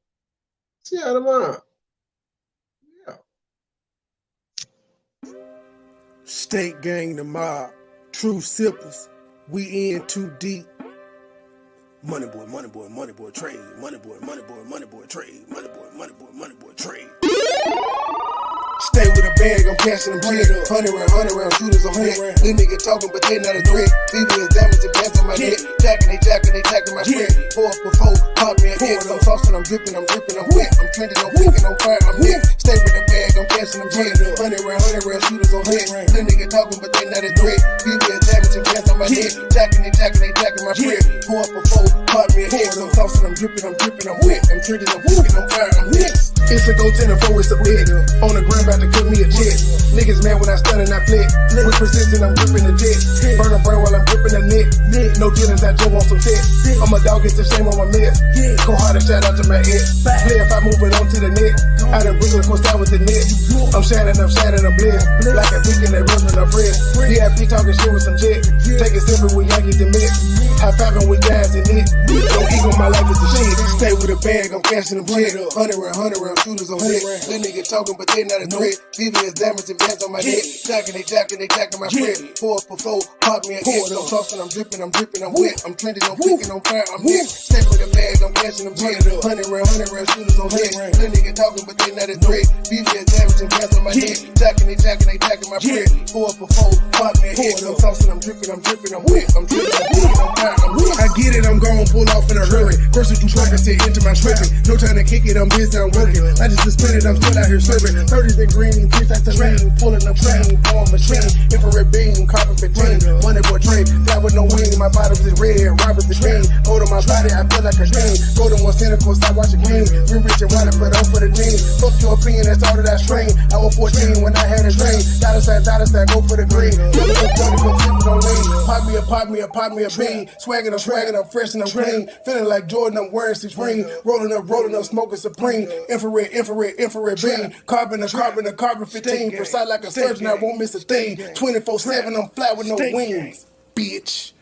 See y'all tomorrow. Yeah. State gang, the mob, true sippers. We in too deep. Money boy, trade. Money boy, trade. Money boy, trade. Stay with a bag, I'm cashing them check. 100 round shooters on head. Little nigga talking, but they not a threat. BB is damaging pants on my neck. Jacking my friend. Pour up before, pop me an egg. I'm saucing, I'm dripping, I'm wet. I'm trending, I'm thinking, I'm fire, I'm hit. Stay with a bag, I'm cashing them check. 100 round shooters on head. Little nigga talking, but they not a threat. BB is damaging pants on my neck. Jacking my friend. Pour up before, pop me an egg. I'm saucing, I'm dripping, I'm wet. I'm trending, I'm thinking, I'm fire, I'm hit. It's a go 10 and 4, it's a bed. On the ground, about to cook me a jet. Niggas mad when I stun and I flip. With precision, I'm gripping the jet. Burn a brain while I'm gripping the net. No dealings, I jump on some tech. I'm a dog, it's a shame on my mess. Go hard and shout out to my ex. Play if I move it on to the net. I done Brooklyn, coast out with the net. I'm shining, I'm blessed. Like a beacon that runs with a friend. VIP talking shit with some jet. Take it simple with Yankee the mix. High fiving with guys in it. No ego, my life is the shit. Stay with a bag, I'm cashing them check. 100 round shooters on head. Little nigga talking, but they not a threat. BB is damaging pants on my head. Jacking my friend. Pour up before, pop me an egg. I'm saucing, I'm dripping, I'm I'm wet, I'm trending, I'm clicking, I'm fire, I'm hit. Step with a bag, I'm flashing, I'm jet. 100 round shooters on head. Little nigga talking, but they not a threat. BB is damage and gas on my neck. Jacking, they jacking my bread. 4 for 4, pop me a hit. I'm tossing, I'm dripping, I'm wet. I'm tripping, I'm clicking, I'm fire, I'm hit. I get it, I'm gon' pull off in a hurry. First you try to sit into my stripping. No time to kick it, I'm busy, I'm working. I just suspended, I'm still out here serving. 30s and green, bitch, that's the lane. Pulling up train, form machine. Infrared beam, carbon 15. MoneyBoy trade, fly with no wing. My bottoms is red, Robert the King. Hold on my body, I feel like a king. Go to one cynical, stop watching King. Real rich and water, but up for the team. Fuck your opinion, that's all that I strain. I was 14 when I had a dream. Dollar sign, go for the green. Pop me a bean. Swaggin', I'm fresh and I'm clean. Feeling like Jordan, I'm wearing Supreme. Rolling up, smoking Supreme. Infrared beam. Carbon 15. Precise like a surgeon, I won't miss a thing. 24/7, I'm flat with no wings. Bitch.